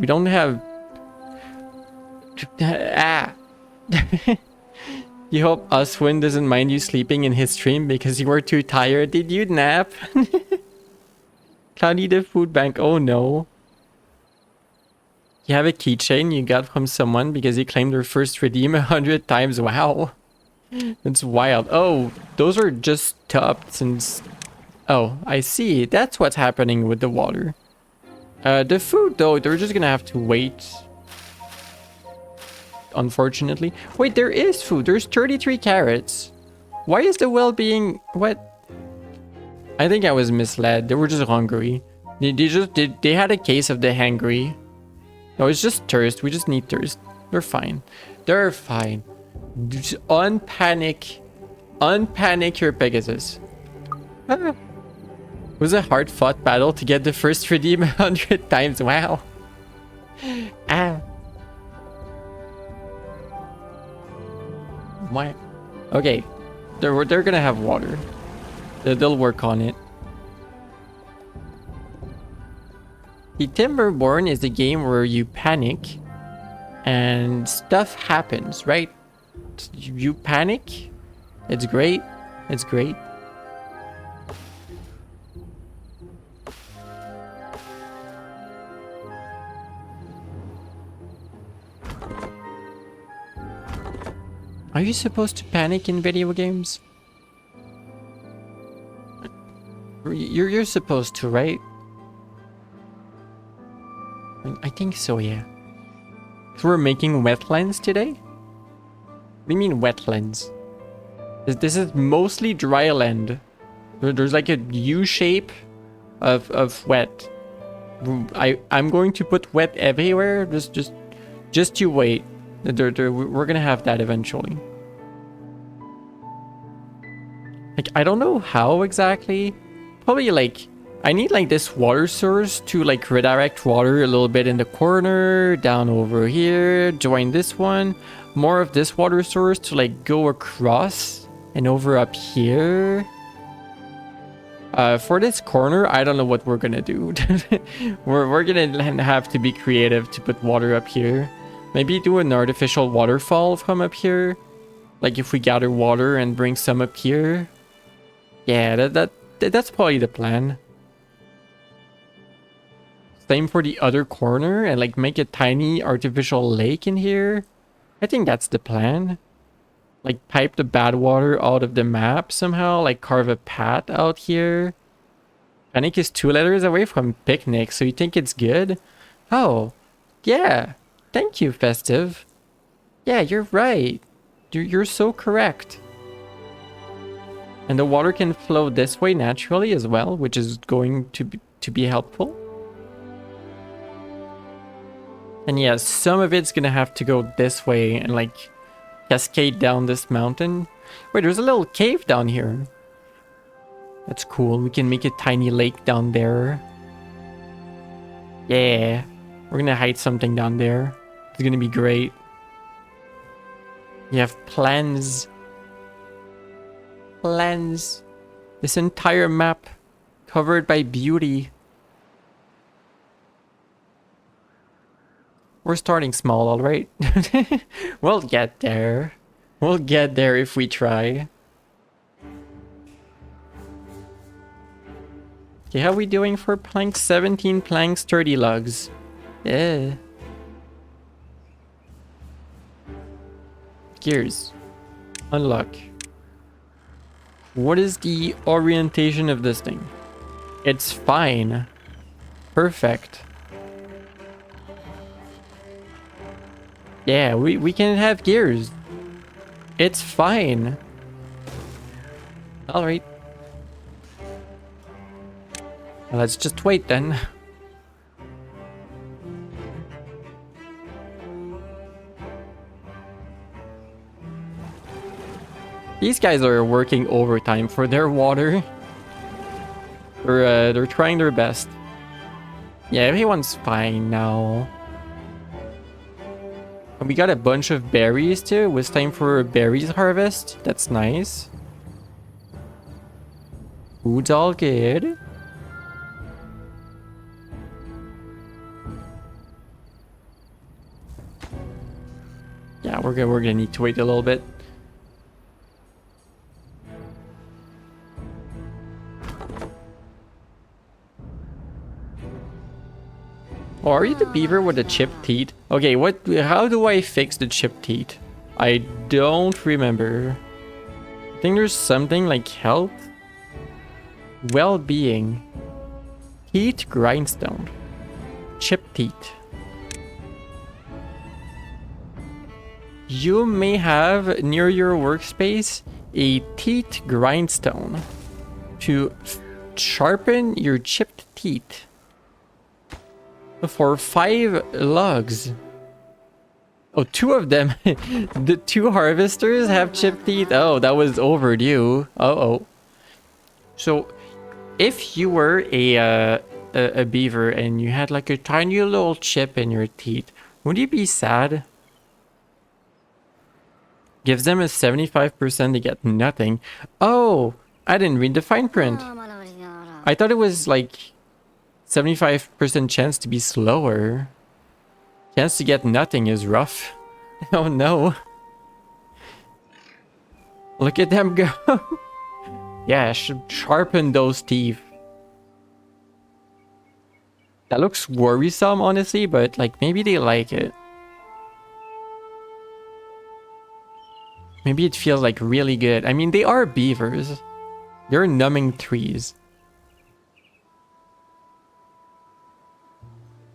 don't have... Ah! You hope Uswin doesn't mind you sleeping in his stream because you were too tired. Did you nap? Cloudy the food bank. Oh no. You have a keychain you got from someone because you claimed their first redeem 100 times. Wow. It's wild. Oh, those are just topped since... Oh, I see. That's what's happening with the water. The food, though, they're just gonna have to wait. Unfortunately. Wait, there is food. There's 33 carrots. Why is the well-being... What? I think I was misled. They were just hungry. They had a case of the hangry. No, it's just thirst. We just need thirst. They're fine. They're fine. Just unpanic. Unpanic your Pegasus. Ah. It was a hard-fought battle to get the first redeem 100 times. Wow. Ah. Why? Okay. They're gonna have water. They'll work on it. The Timberborn is a game where you panic and stuff happens, right? You panic. It's great. It's great. Are you supposed to panic in video games? You're supposed to, right? I think so, yeah. So we're making wetlands today? What do you mean wetlands? This is mostly dry land. There's like a U shape of wet. I'm going to put wet everywhere. Just you wait. We're gonna have that eventually. Like, I don't know how exactly. Probably like, I need like this water source to like redirect water a little bit in the corner, down over here, join this one. More of this water source to like go across and over up here. For this corner, I don't know what we're gonna do. we're gonna have to be creative to put water up here. Maybe do an artificial waterfall from up here. Like if we gather water and bring some up here. Yeah, that's probably the plan. Same for the other corner and like make a tiny artificial lake in here. I think that's the plan. like pipe the bad water out of the map somehow, like carve a path out here. Panic is 2 letters away from picnic, so you think it's good? Oh, yeah. Thank you, Festive. Yeah, you're right. You're so correct. And the water can flow this way naturally as well, which is going to be helpful. And yeah, some of it's gonna have to go this way and like cascade down this mountain. Wait, there's a little cave down here. That's cool. We can make a tiny lake down there. Yeah. We're gonna hide something down there. It's gonna be great. You have plans. Plans. This entire map covered by beauty. We're starting small, alright? We'll get there. We'll get there if we try. Okay, how are we doing for planks? 17 planks, 30 logs. Yeah. Gears. Unlock. What is the orientation of this thing? It's fine. Perfect. Yeah, we can have gears. It's fine. Alright. Let's just wait then. These guys are working overtime for their water. They're trying their best. Yeah, everyone's fine now. And we got a bunch of berries too. It was time for a berries harvest. That's nice. Food's all good. Yeah, we're gonna need to wait a little bit. Oh, are you the beaver with the chipped teeth? Okay, how do I fix the chipped teeth? I don't remember. I think there's something like health, well-being, teeth grindstone, chipped teeth. You may have near your workspace a teeth grindstone to sharpen your chipped teeth. For 5 logs. Oh, 2 of them. The 2 harvesters have chipped teeth. Oh, that was overdue. Uh-oh. So, if you were a beaver and you had like a tiny little chip in your teeth, would you be sad? Gives them a 75% to get nothing. Oh, I didn't read the fine print. I thought it was like 75% chance to be slower. Chance to get nothing is rough. Oh no. Look at them go. Yeah, sharpen those teeth. That looks worrisome, honestly, but like maybe they like it. Maybe it feels like really good. I mean, they are beavers. They're numbing trees.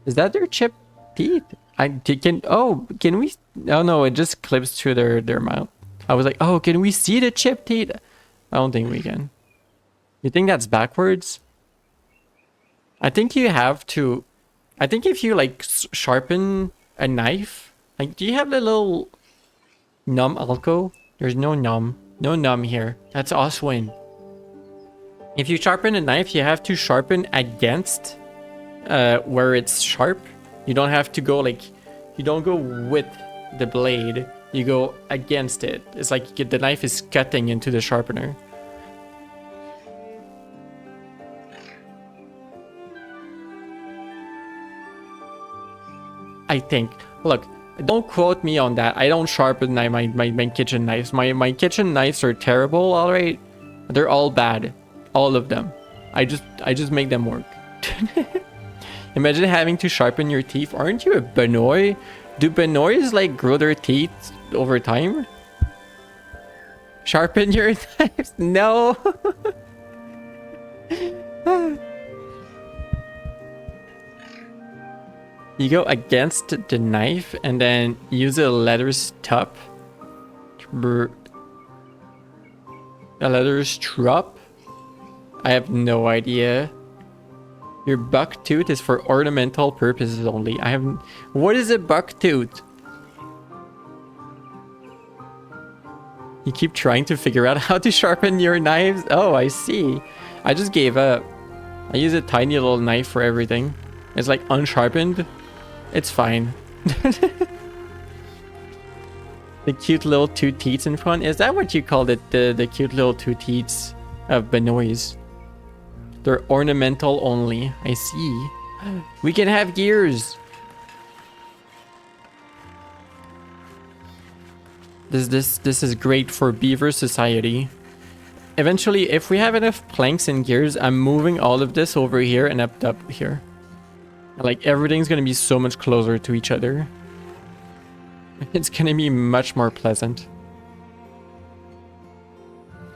Is that their chipped teeth? Can we? Oh no, it just clips to their mouth. I was like, oh, can we see the chipped teeth? I don't think we can. You think that's backwards? I think you have to. I think if you like sharpen a knife, like, do you have the little numb alco? There's no numb here. That's Oswin. If you sharpen a knife, you have to sharpen against where it's sharp. You don't have to go like, you don't go with the blade, you go against it. It's like the knife is cutting into the sharpener. I think. Look, don't quote me on that. I don't sharpen my kitchen knives. My kitchen knives are terrible, alright? They're all bad. All of them. I just make them work. Imagine having to sharpen your teeth. Aren't you a Benoy? Do Benoys like grow their teeth over time? Sharpen your knives. No. You go against the knife and then use a leather stop. A leather strap? I have no idea. Your buck tooth is for ornamental purposes only. I have... What is a buck tooth? You keep trying to figure out how to sharpen your knives? Oh, I see. I just gave up. I use a tiny little knife for everything. It's like unsharpened. It's fine. The cute little two teats in front. Is that what you called it? The cute little two teats of Benoist. They're ornamental only. I see. We can have gears. This is great for beaver society. Eventually, if we have enough planks and gears, I'm moving all of this over here and up here. Like, everything's gonna be so much closer to each other. It's gonna be much more pleasant.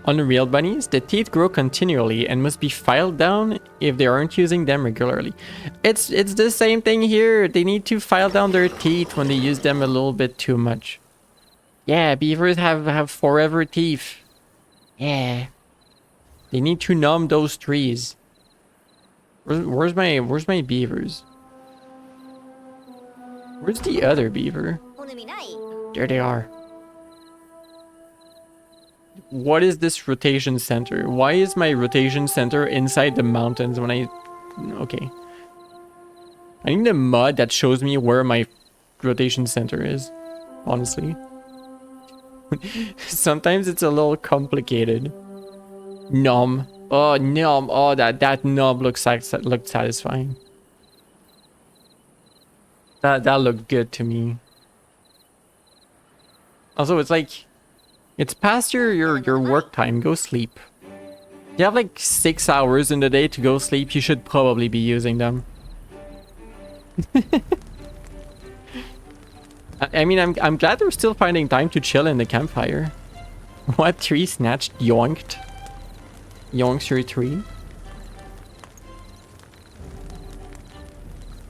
On the real bunnies, the teeth grow continually and must be filed down if they aren't using them regularly. It's the same thing here. They need to file down their teeth when they use them a little bit too much. Yeah, beavers have forever teeth. Yeah. They need to numb those trees. Where's my beavers? Where's the other beaver? There they are. What is this rotation center? Why is my rotation center inside the mountains when I... Okay. I need a mod that shows me where my rotation center is. Honestly. Sometimes it's a little complicated. Nom. Oh, nom. Oh, that knob looked satisfying. That looked good to me. Also, it's like... It's past your work time. Go sleep. You have like 6 hours in the day to go sleep. You should probably be using them. I mean, I'm glad they're still finding time to chill in the campfire. What tree snatched? Yoinked? Yoinks your tree?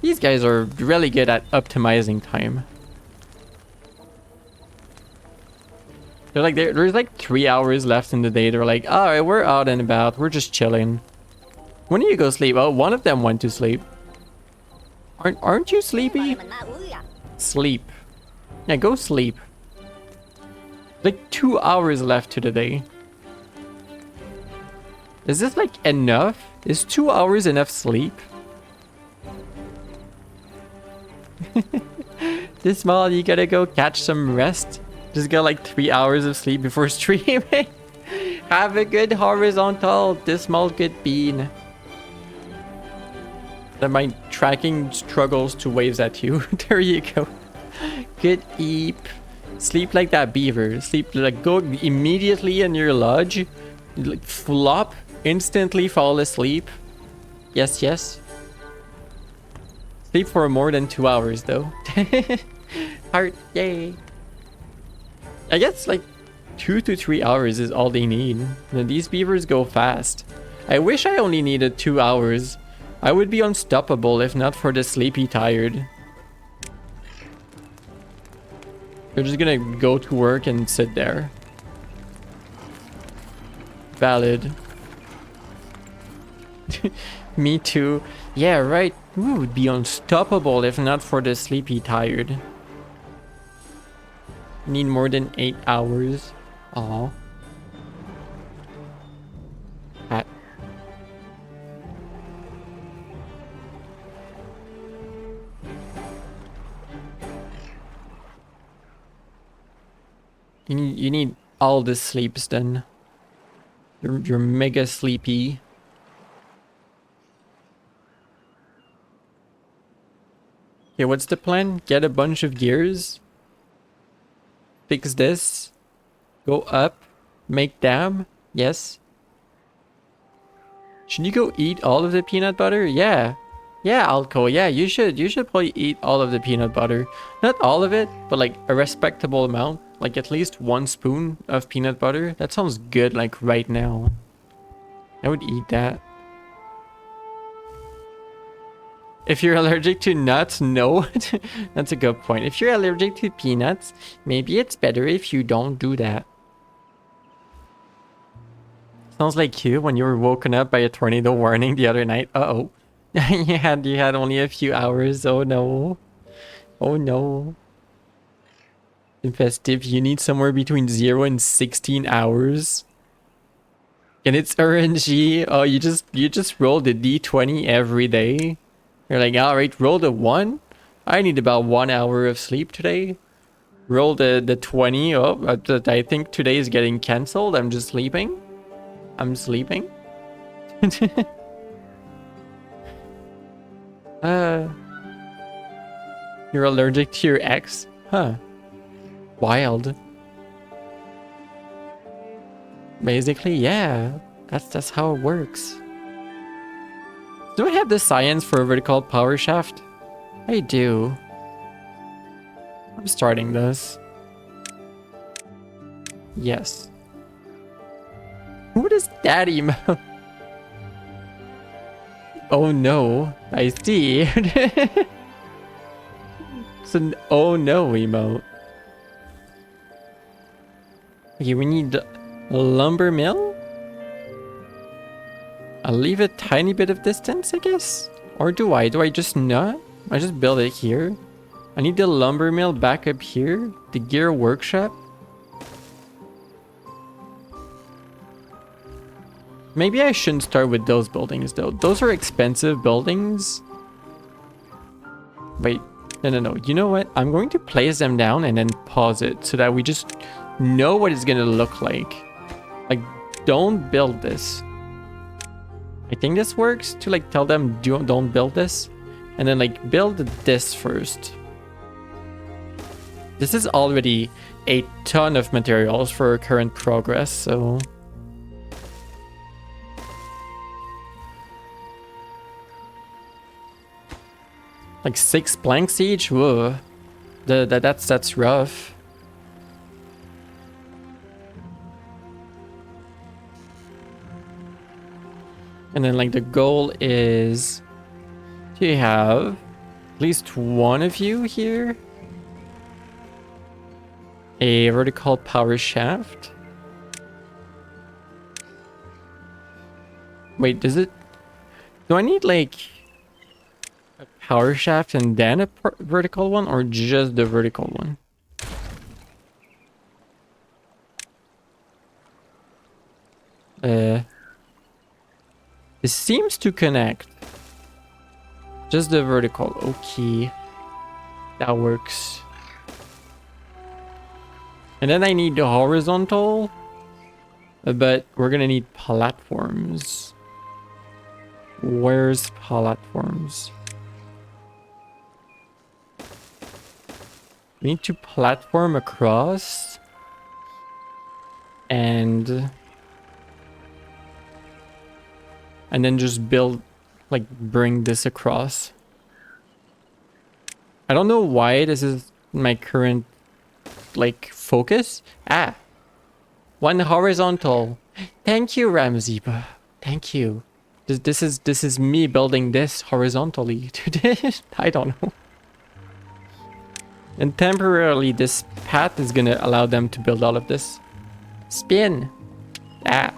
These guys are really good at optimizing time. They're like, there's like 3 hours left in the day. They're like, alright, we're out and about. We're just chilling. When do you go sleep? Oh, one of them went to sleep. Aren't you sleepy? Sleep. Yeah, go sleep. Like 2 hours left to the day. Is this like enough? Is 2 hours enough sleep? This small, you gotta go catch some rest. Just got like 3 hours of sleep before streaming. Have a good horizontal, dismal good bean. That my tracking struggles to waves at you. There you go. Good eep. Sleep like that beaver. Sleep like, go immediately in your lodge. Like flop. Instantly fall asleep. Yes, yes. Sleep for more than 2 hours though. Heart, yay. I guess like 2 to 3 hours is all they need. And these beavers go fast. I wish I only needed 2 hours. I would be unstoppable if not for the sleepy tired. They're just gonna go to work and sit there. Valid. Me too. Yeah, right. We would be unstoppable if not for the sleepy tired. Need more than 8 hours. Aw. Hat. You need all the sleeps then. You're mega sleepy. Okay, what's the plan? Get a bunch of gears. Fix this. Go up. Make dam. Yes. Should you go eat all of the peanut butter? Yeah. Yeah, Alco. Yeah, you should probably eat all of the peanut butter. Not all of it, but like a respectable amount. like at least 1 spoon of peanut butter. That sounds good, like right now. I would eat that. If you're allergic to nuts, no. That's a good point. If you're allergic to peanuts, maybe it's better if you don't do that. Sounds like you when you were woken up by a tornado warning the other night. Uh-oh. you had only a few hours. Oh no. Oh no. Festive, you need somewhere between 0 and 16 hours. And it's RNG. Oh, you just roll the D20 every day. You're like, alright, roll the 1. I need about 1 hour of sleep today. Roll the 20. Oh, I think today is getting cancelled. I'm just sleeping. I'm sleeping. You're allergic to your ex? Huh. Wild. Basically, yeah. That's how it works. Do I have the science for a vertical power shaft? I do. I'm starting this. Yes. What is that emote? Oh no, I see. It's an oh no emote. Okay, we need a lumber mill. I'll leave a tiny bit of distance, I guess. Or do I? Do I just not? I just build it here. I need the lumber mill back up here. The gear workshop. Maybe I shouldn't start with those buildings though. Those are expensive buildings. Wait, no. You know what? I'm going to place them down and then pause it so that we just know what it's gonna look like. Like, don't build this. I think this works to like tell them don't build this. And then like build this first. This is already a ton of materials for our current progress, so... Like 6 planks each? Whoa. That's rough. And then like the goal is to have at least one of you here. A vertical power shaft. Wait, does it... Do I need like a power shaft and then a vertical one, or just the vertical one? This seems to connect. Just the vertical. Okay. That works. And then I need the horizontal. But we're gonna need platforms. Where's platforms? We need to platform across. And then just build, like, bring this across. I don't know why this is my current, like, focus. Ah! One horizontal. Thank you, Ramziba. Thank you. This is me building this horizontally. I don't know. And temporarily, this path is gonna allow them to build all of this. Spin! Ah!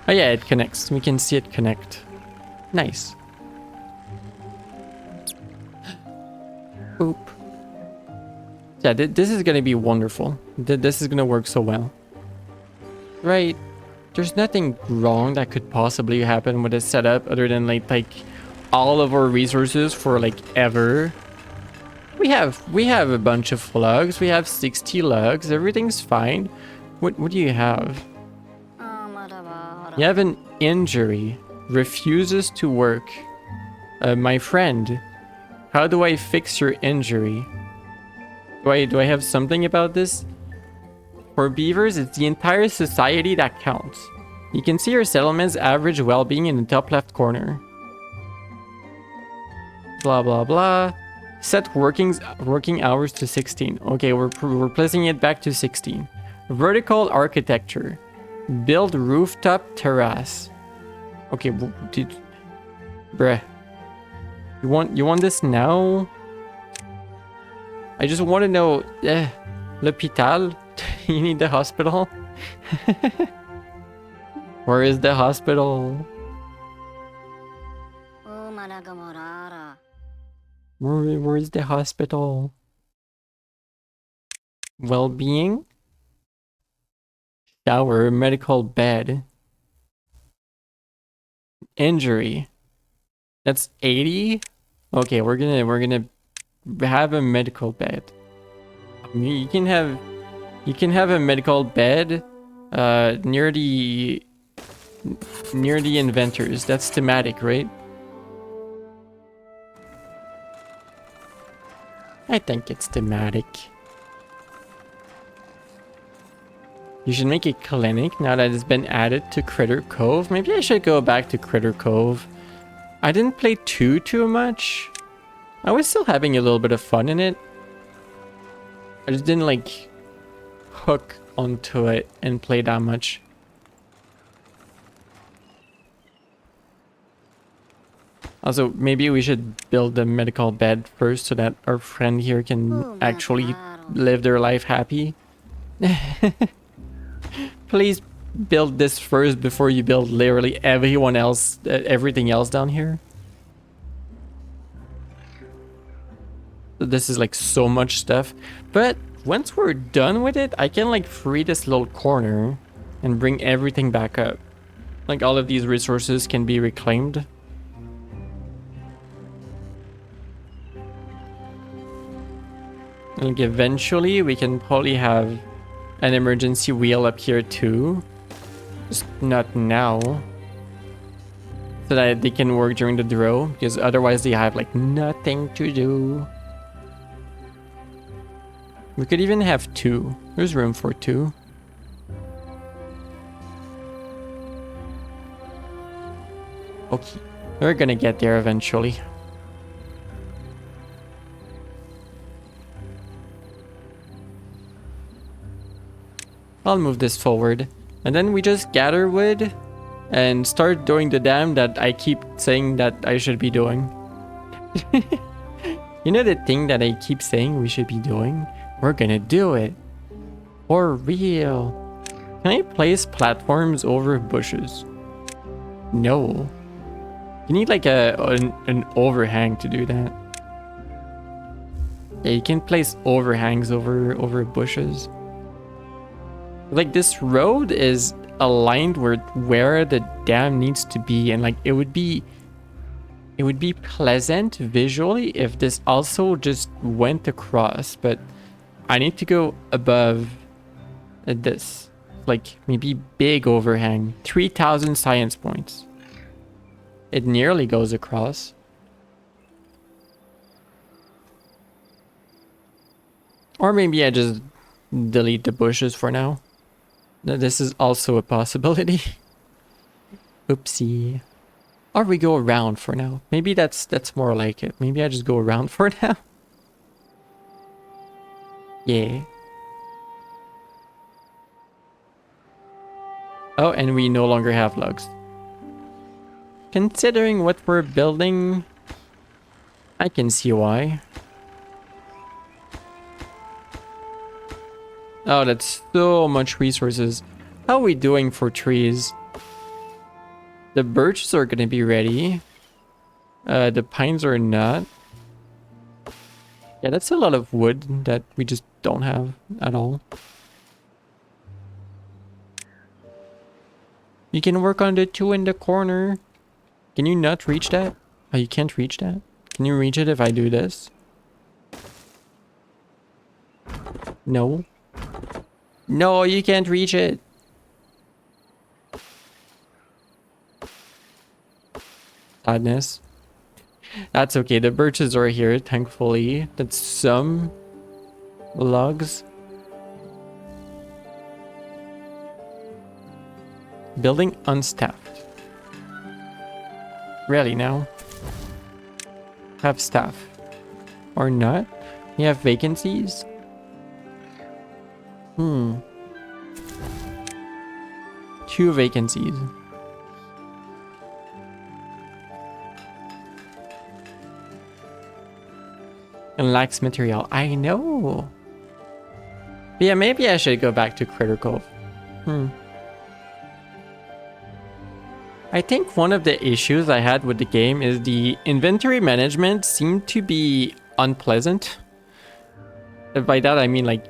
Oh yeah, it connects. We can see it connect. Nice. Oop. Yeah, this is gonna be wonderful. This is gonna work so well. Right. There's nothing wrong that could possibly happen with this setup other than like all of our resources for like ever. We have a bunch of logs. We have 60 logs. Everything's fine. What do you have? You have an injury. Refuses to work. My friend, how do I fix your injury? Do I have something about this? For beavers, it's the entire society that counts. You can see your settlement's average well-being in the top left corner. Blah, blah, blah. Set working hours to 16. Okay, we're placing it back to 16. Vertical architecture. Build rooftop terrace. Okay, bruh. You want this now? I just want to know. L'hôpital? You need the hospital? Where is the hospital? Where is the hospital? Well-being? Shower, medical bed. Injury. That's 80? Okay, we're gonna have a medical bed. You can have a medical bed near the inventors. That's thematic, right? I think it's thematic. You should make a clinic now that it's been added to Critter Cove. Maybe I should go back to Critter Cove. I didn't play too much. I was still having a little bit of fun in it. I just didn't like hook onto it and play that much. Also, maybe we should build the medical bed first so that our friend here can actually live their life happy. Please build this first before you build literally everything else down here. This is like so much stuff. But once we're done with it, I can like free this little corner and bring everything back up. Like all of these resources can be reclaimed. Like eventually we can probably have an emergency wheel up here too. Just not now. So that they can work during the draw, because otherwise they have like nothing to do. We could even have 2. There's room for 2. Okay, we're gonna get there eventually. I'll move this forward. And then we just gather wood and start doing the dam that I keep saying that I should be doing. You know the thing that I keep saying we should be doing? We're gonna do it. For real. Can I place platforms over bushes? No. You need like an overhang to do that. Yeah, you can place overhangs over bushes. Like this road is aligned where the dam needs to be, and like it would be pleasant visually if this also just went across, but I need to go above this, like maybe big overhang. 3,000 science points. It nearly goes across. Or maybe I just delete the bushes for now. This is also a possibility. Oopsie. Or we go around for now. Maybe that's more like it. Maybe I just go around for now. Yeah. Oh, and we no longer have lugs. Considering what we're building, I can see why. Oh, that's so much resources. How are we doing for trees? The birches are gonna be ready. The pines are not. Yeah, that's a lot of wood that we just don't have at all. You can work on the 2 in the corner. Can you not reach that? Oh, you can't reach that? Can you reach it if I do this? No. No, you can't reach it. Sadness. That's okay. The birches are here, thankfully. That's some logs. Building unstaffed. Really now? Have staff. or not? We have vacancies. 2 vacancies. And lacks material. I know. But yeah, maybe I should go back to Critter Cove. I think one of the issues I had with the game is the inventory management seemed to be unpleasant. By that I mean like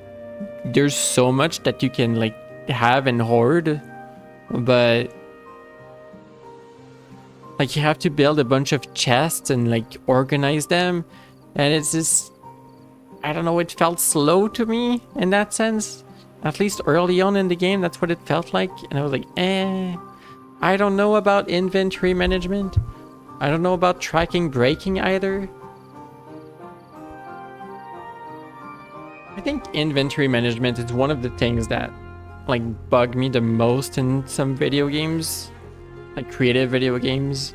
there's so much that you can like have and hoard, but like you have to build a bunch of chests and like organize them, and it's just, I don't know, it felt slow to me in that sense. At least early on in the game, that's what it felt like, and I was like, I don't know about inventory management. I don't know about tracking braking either. I think inventory management is one of the things that like bug me the most in some video games, like creative video games.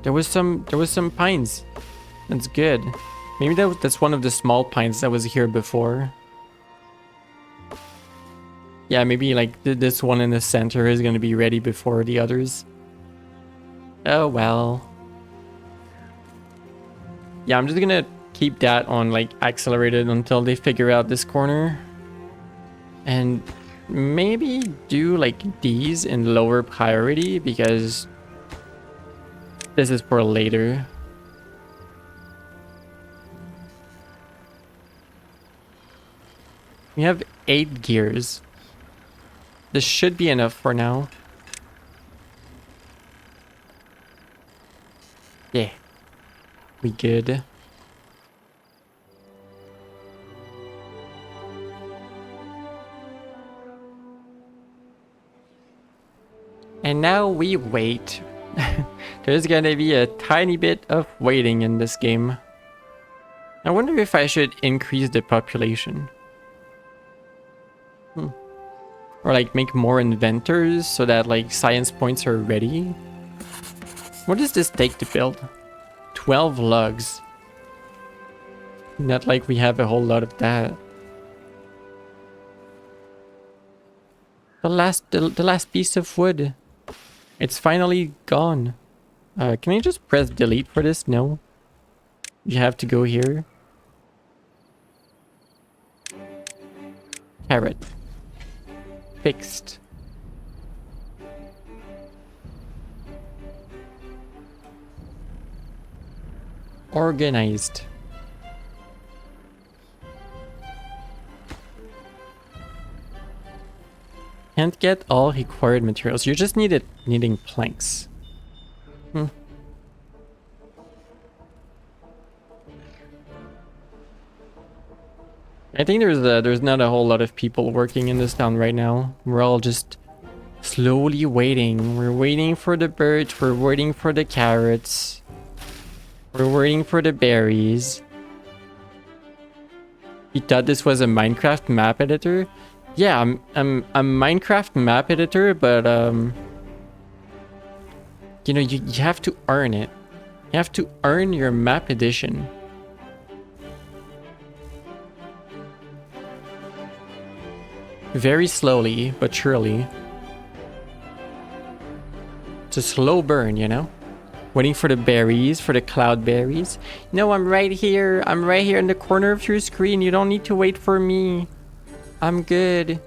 There was some pines. That's good. Maybe that's one of the small pines that was here before. Yeah, maybe like this one in the center is going to be ready before the others. Oh well. Yeah, I'm just going to keep that on like accelerated until they figure out this corner. And maybe do like these in lower priority because this is for later. We have 8 gears. This should be enough for now. Yeah. We good. And now we wait. There's gonna be a tiny bit of waiting in this game. I wonder if I should increase the population. Or like make more inventors so that like science points are ready. What does this take to build? 12 lugs. Not like we have a whole lot of that. The last piece of wood. It's finally gone. Can I just press delete for this? No. You have to go here. Carrot. Fixed. Organized. Can't get all required materials. You just needing planks. I think there's not a whole lot of people working in this town right now. We're all just slowly waiting. We're waiting for the birds. We're waiting for the carrots. We're waiting for the berries. You thought this was a Minecraft map editor? Yeah, I'm a Minecraft map editor, but you know, you have to earn it. You have to earn your map edition. Very slowly, but surely. It's a slow burn, you know? Waiting for the berries, for the cloud berries. No, I'm right here. I'm right here in the corner of your screen. You don't need to wait for me. I'm good.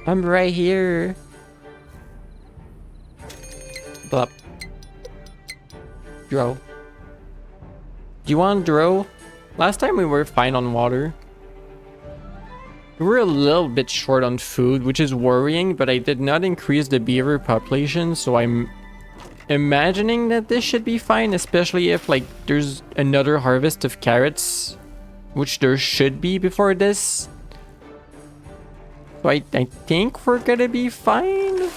I'm right here. Blup. Dro. Do you want Dro? Last time we were fine on water. We were a little bit short on food, which is worrying, but I did not increase the beaver population, so I'm imagining that this should be fine, especially if like there's another harvest of carrots, which there should be before this. So I think we're gonna be fine.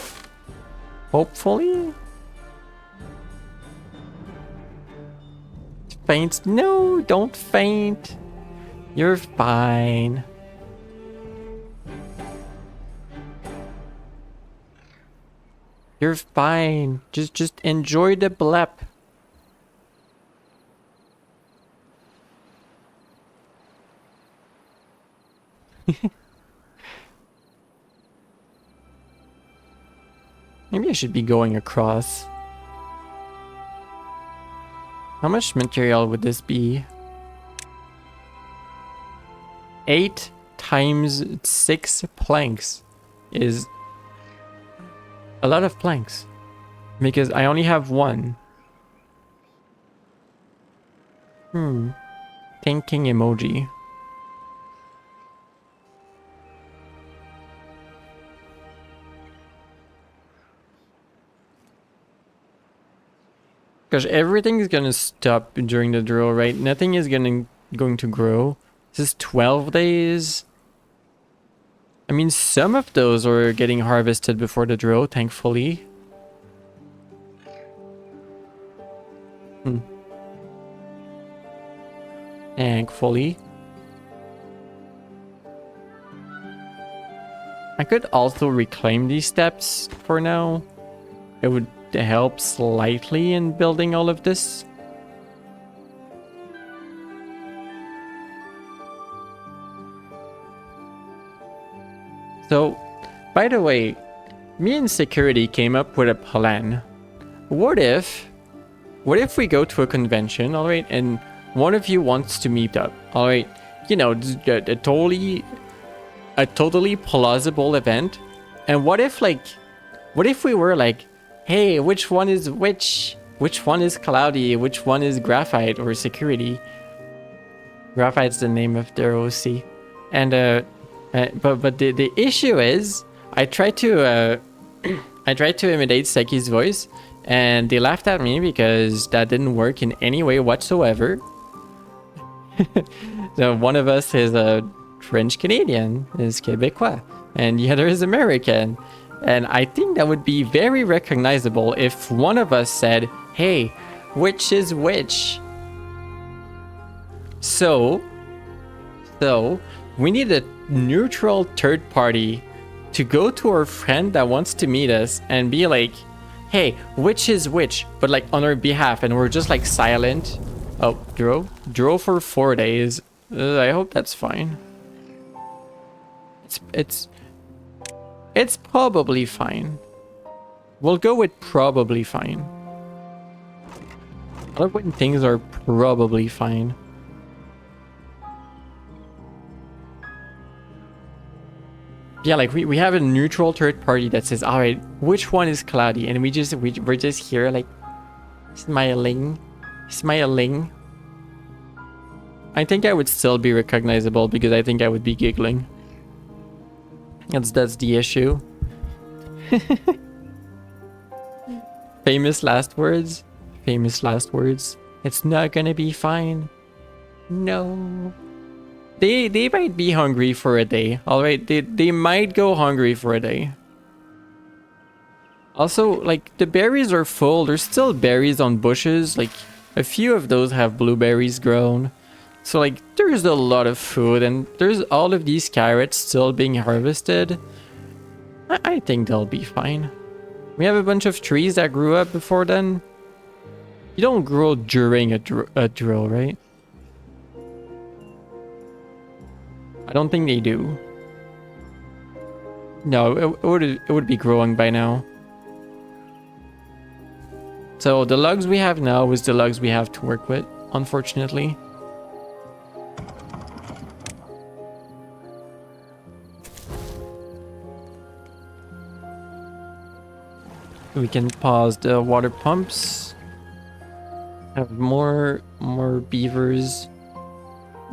Hopefully. Faint. No, don't faint. You're fine. You're fine. Just enjoy the blep. Maybe I should be going across. How much material would this be? 8 times 6 planks is a lot of planks. Because I only have 1. Thinking emoji. Gosh, everything is gonna stop during the drill, right? Nothing is going to grow. This is 12 days. I mean, some of those are getting harvested before the drill, thankfully. Thankfully. I could also reclaim these steps for now. It would help slightly in building all of this. So, by the way, me and security came up with a plan. What if we go to a convention, all right, and one of you wants to meet up, all right? You know, a totally plausible event. And what if we were like, hey, which one is which? Which one is Cloudy? Which one is Graphite or Security? Graphite's the name of their OC. And but the issue is, I tried to imitate Seki's voice, and they laughed at me because that didn't work in any way whatsoever. So one of us is a French Canadian, is Québécois, and the other is American. And I think that would be very recognizable if one of us said, hey, which is which? So we need a neutral third party to go to our friend that wants to meet us and be like, hey, which is which? But like on our behalf, and we're just like silent. Oh, Dro for 4 days. I hope that's fine. It's probably fine. We'll go with probably fine. I love when things are probably fine. Yeah, like we have a neutral third party that says, all right, which one is Cloudy? And we're just here like smiling. I think I would still be recognizable because I think I would be giggling. That's the issue. Famous last words. It's not gonna be fine. No. They might be hungry for a day. Alright, they might go hungry for a day. Also, like, the berries are full. There's still berries on bushes. Like, a few of those have blueberries grown. So, like, there's a lot of food, and there's all of these carrots still being harvested. I think they'll be fine. We have a bunch of trees that grew up before then. You don't grow during a drill, right? I don't think they do. No, it would be growing by now. So the logs we have now is the logs we have to work with, unfortunately. We can pause the water pumps. Have more beavers.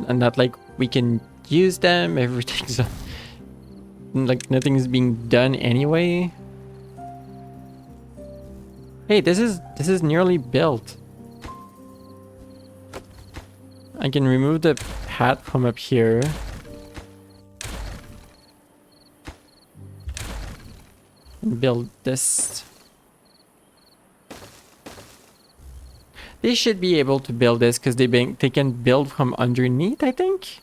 And not like we can use them. Everything's like nothing's being done anyway. Hey, this is nearly built. I can remove the hat from up here. And build this. They should be able to build this because they can build from underneath, I think.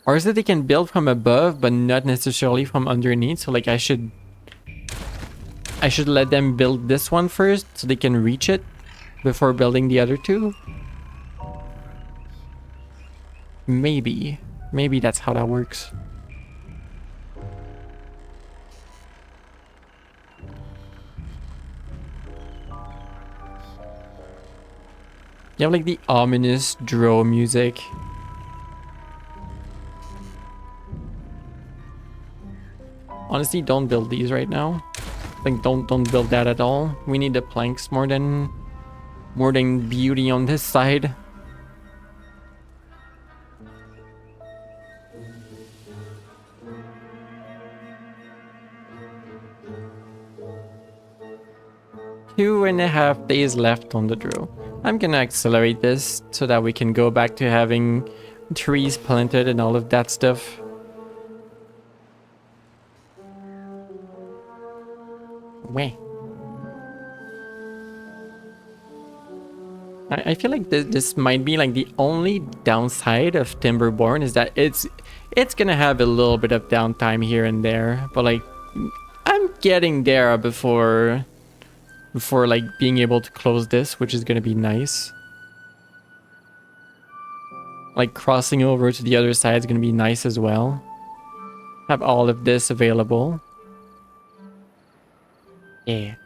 Or is it they can build from above, but not necessarily from underneath? So like I should I should let them build this one first so they can reach it before building the other two. Maybe. Maybe that's how that works. You have like the ominous drone music. Honestly, don't build these right now. Like don't build that at all. We need the planks more than beauty on this side. Two and a half days left on the drill. I'm gonna accelerate this so that we can go back to having trees planted and all of that stuff. Weh. I feel like this might be like the only downside of Timberborn is that it's gonna have a little bit of downtime here and there, but like I'm getting there before like being able to close this, which is gonna be nice. Like crossing over to the other side is gonna be nice as well. Have all of this available. Yeah.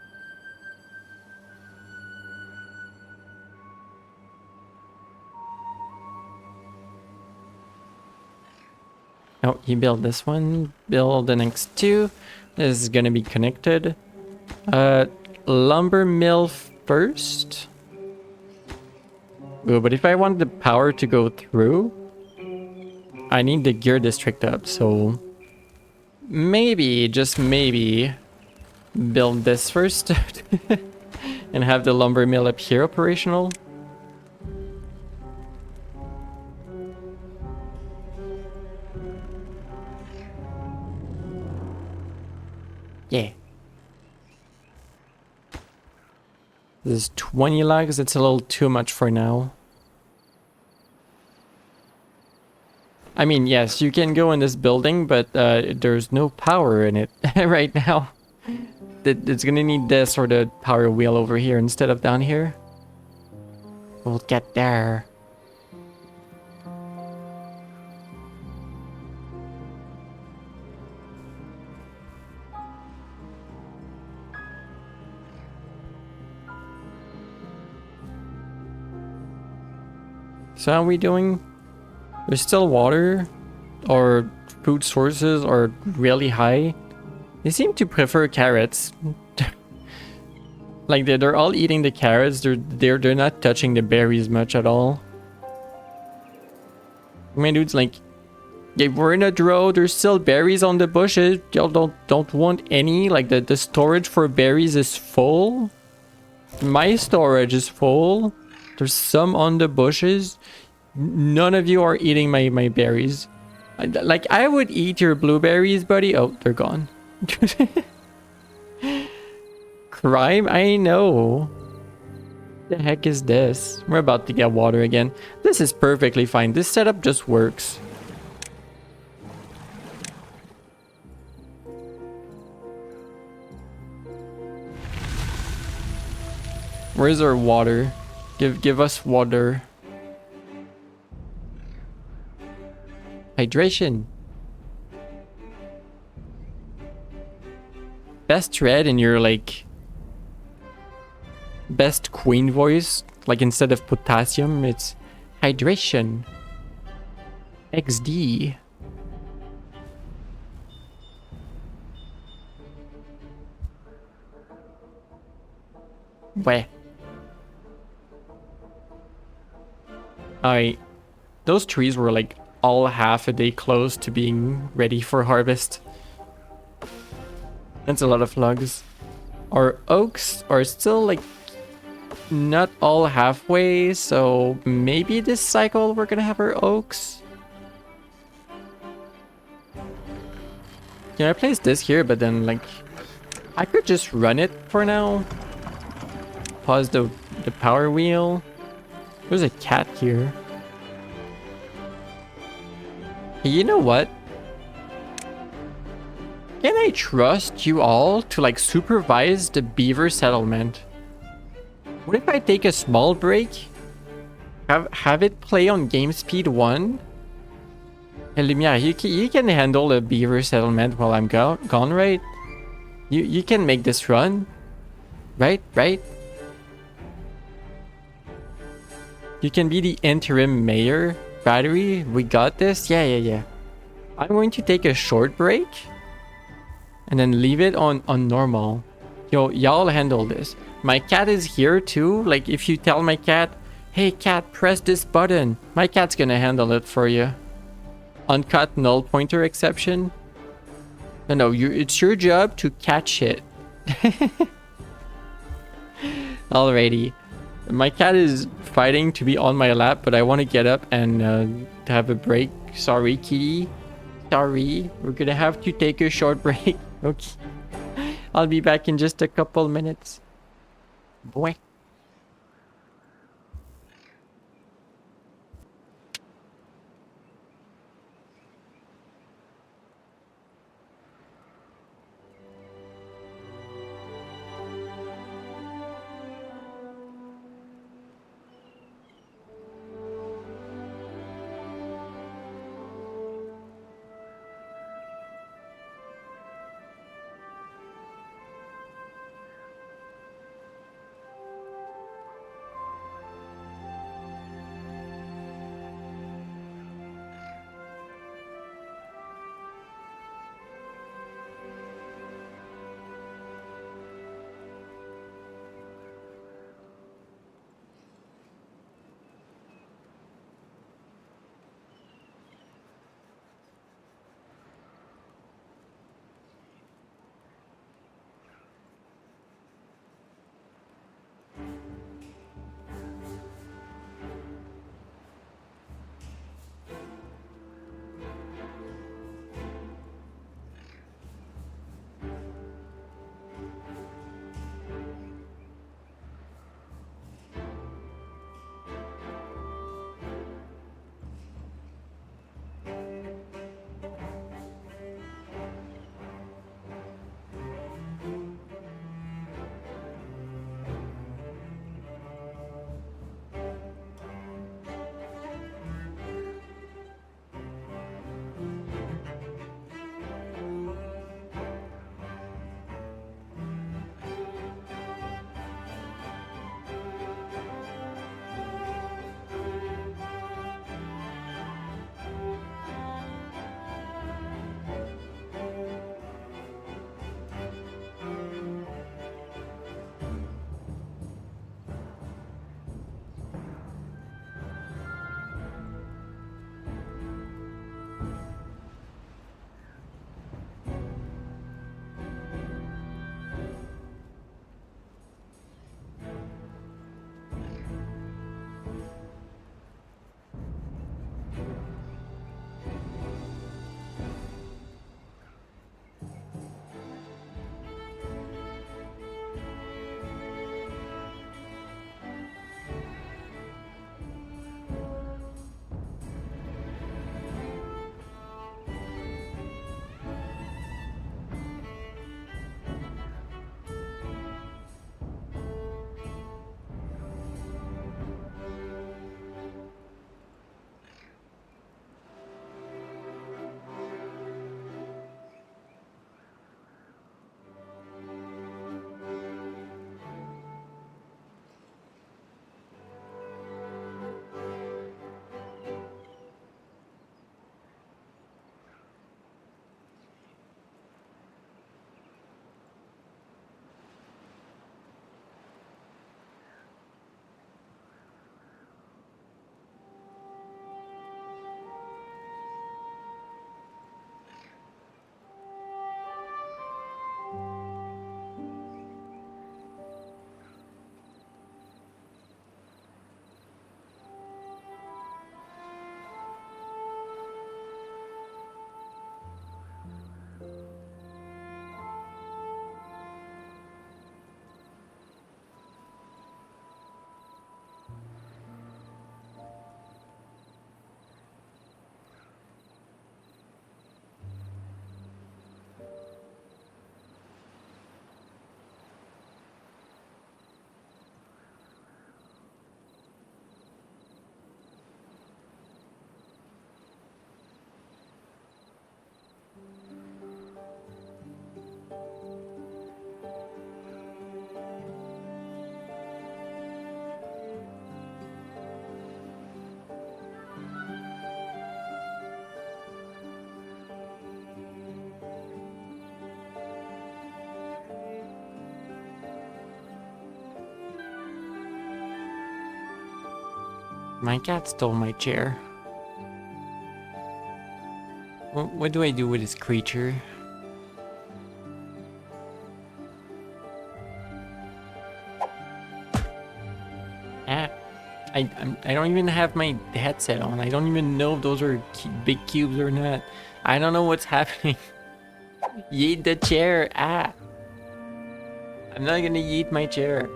Oh, you build this one, build the next two. This is gonna be connected. Lumber mill first. Ooh, but if I want the power to go through, I need the gear district up, so maybe, just maybe, build this first and have the lumber mill up here operational. Yeah. This is 20 logs, it's a little too much for now. I mean, yes, you can go in this building, but there's no power in it right now. It's gonna need this or the power wheel over here instead of down here. We'll get there. So how are we doing? There's still water, or food sources are really high. They seem to prefer carrots. Like they're all eating the carrots. They're not touching the berries much at all. My dude's like, yeah, we're in a drought. There's still berries on the bushes. Y'all don't want any. Like the storage for berries is full. My storage is full. There's some on the bushes. None of you are eating my berries. Like, I would eat your blueberries, buddy. Oh, they're gone. Crime? I know. The heck is this? We're about to get water again. This is perfectly fine. This setup just works. Where's our water? Give us water. Hydration. Best red in your like best queen voice, like instead of potassium, it's hydration. XD. Where? Those trees were like all half a day close to being ready for harvest. That's a lot of logs. Our oaks are still like not all halfway, so maybe this cycle we're gonna have our oaks. Yeah, I placed this here, but then like I could just run it for now. Pause the power wheel. There's a cat here. Hey, you know what? Can I trust you all to like supervise the beaver settlement? What if I take a small break? Have it play on game speed 1? Hey, Lumiere, you can handle the beaver settlement while I'm gone, right? You can make this run. Right? You can be the interim mayor. Battery, we got this? Yeah. I'm going to take a short break. And then leave it on normal. Yo, y'all handle this. My cat is here too. Like, if you tell my cat, hey cat, press this button, my cat's gonna handle it for you. Uncut null pointer exception. No, it's your job to catch it. Alrighty. My cat is fighting to be on my lap, but I want to get up and have a break. Sorry, kitty. Sorry. We're gonna have to take a short break. Okay. I'll be back in just a couple minutes. Boy. My cat stole my chair. What do I do with this creature? Ah, I don't even have my headset on. I don't even know if those are big cubes or not. I don't know what's happening. Yeet the chair. Ah. I'm not gonna yeet my chair.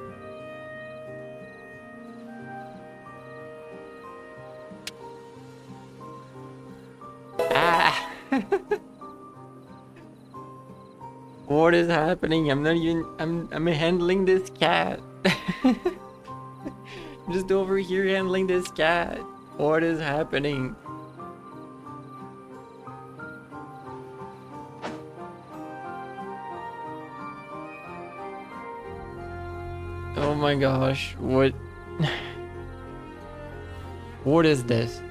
Ah. What is happening? I'm not even I'm handling this cat. I'm just over here handling this cat. What is happening? Oh my gosh, what? What is this?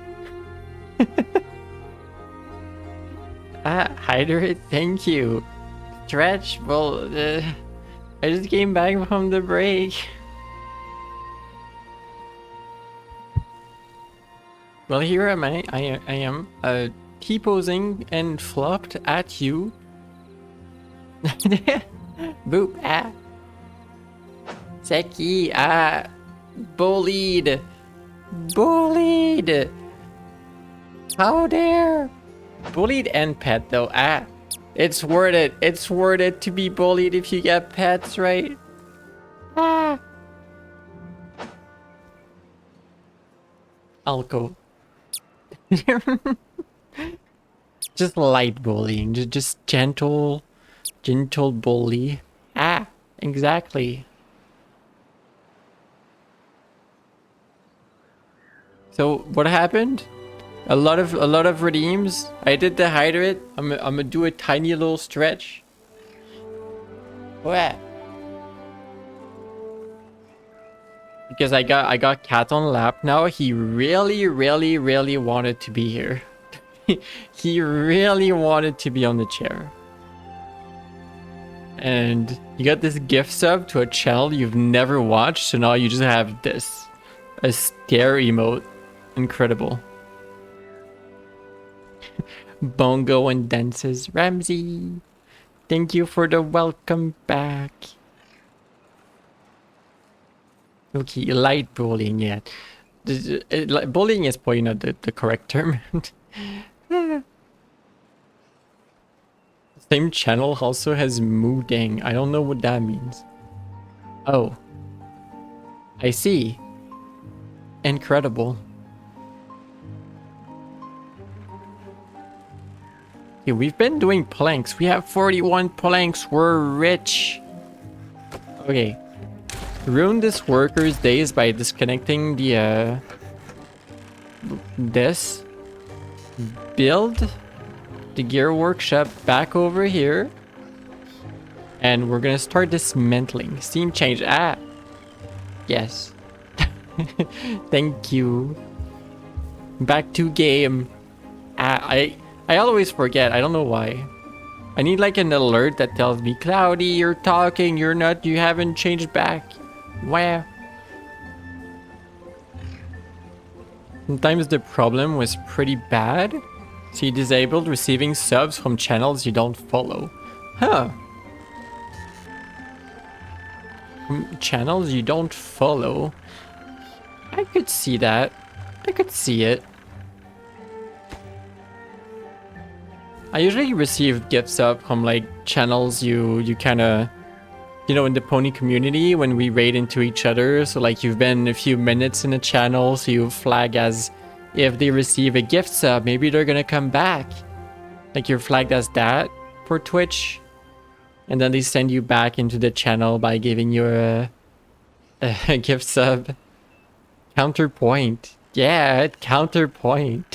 Hydrate, thank you. Stretch, well, I just came back from the break. Well, here am I. I am T-posing and flopped at you. Boop, ah. Seki, ah. Bullied. Bullied. How dare. Bullied and pet though, ah. It's worth it. It's worth it to be bullied if you get pets, right? Ah. Alco. Just light bullying, just gentle bully. Ah, exactly. So what happened? A lot of redeems. I did the hydrate. I'm gonna do a tiny little stretch. What? Because I got cat on lap now. He really wanted to be here. He really wanted to be on the chair. And you got this gift sub to a channel you've never watched, so now you just have this. A stare emote. Incredible. Bongo and dances. Ramsey, thank you for the welcome back. Okay, light bullying, yeah. Bullying is probably not the correct term. Same channel also has Moodang. I don't know what that means. Oh. I see. Incredible. Okay, we've been doing planks. We have 41 planks. We're rich. Okay. Ruin this worker's days by disconnecting the this. Build the gear workshop back over here. And we're gonna start dismantling. Scene change. Ah. Yes. Thank you. Back to game. I always forget. I don't know why. I need like an alert that tells me, Cloudy, you're talking. You're not. You haven't changed back. Where? Sometimes the problem was pretty bad. So you disabled receiving subs from channels you don't follow. Huh. From channels you don't follow. I could see that. I could see it. I usually receive gifts up from like channels you kind of, you know, in the pony community when we raid into each other. So like you've been a few minutes in a channel, so you flag as if they receive a gift sub, maybe they're gonna come back. Like you're flagged as that for Twitch. And then they send you back into the channel by giving you a gift sub. Counterpoint. Yeah, counterpoint.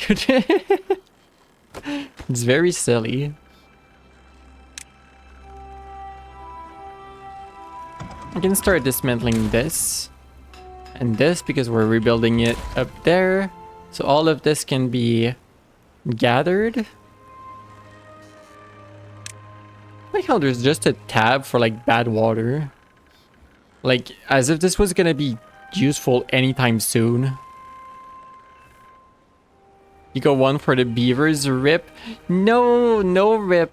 It's very silly. I can start dismantling this and this because we're rebuilding it up there. So all of this can be gathered. I like how there's just a tab for like bad water. Like as if this was gonna be useful anytime soon. You go one for the beavers, rip. No, no rip.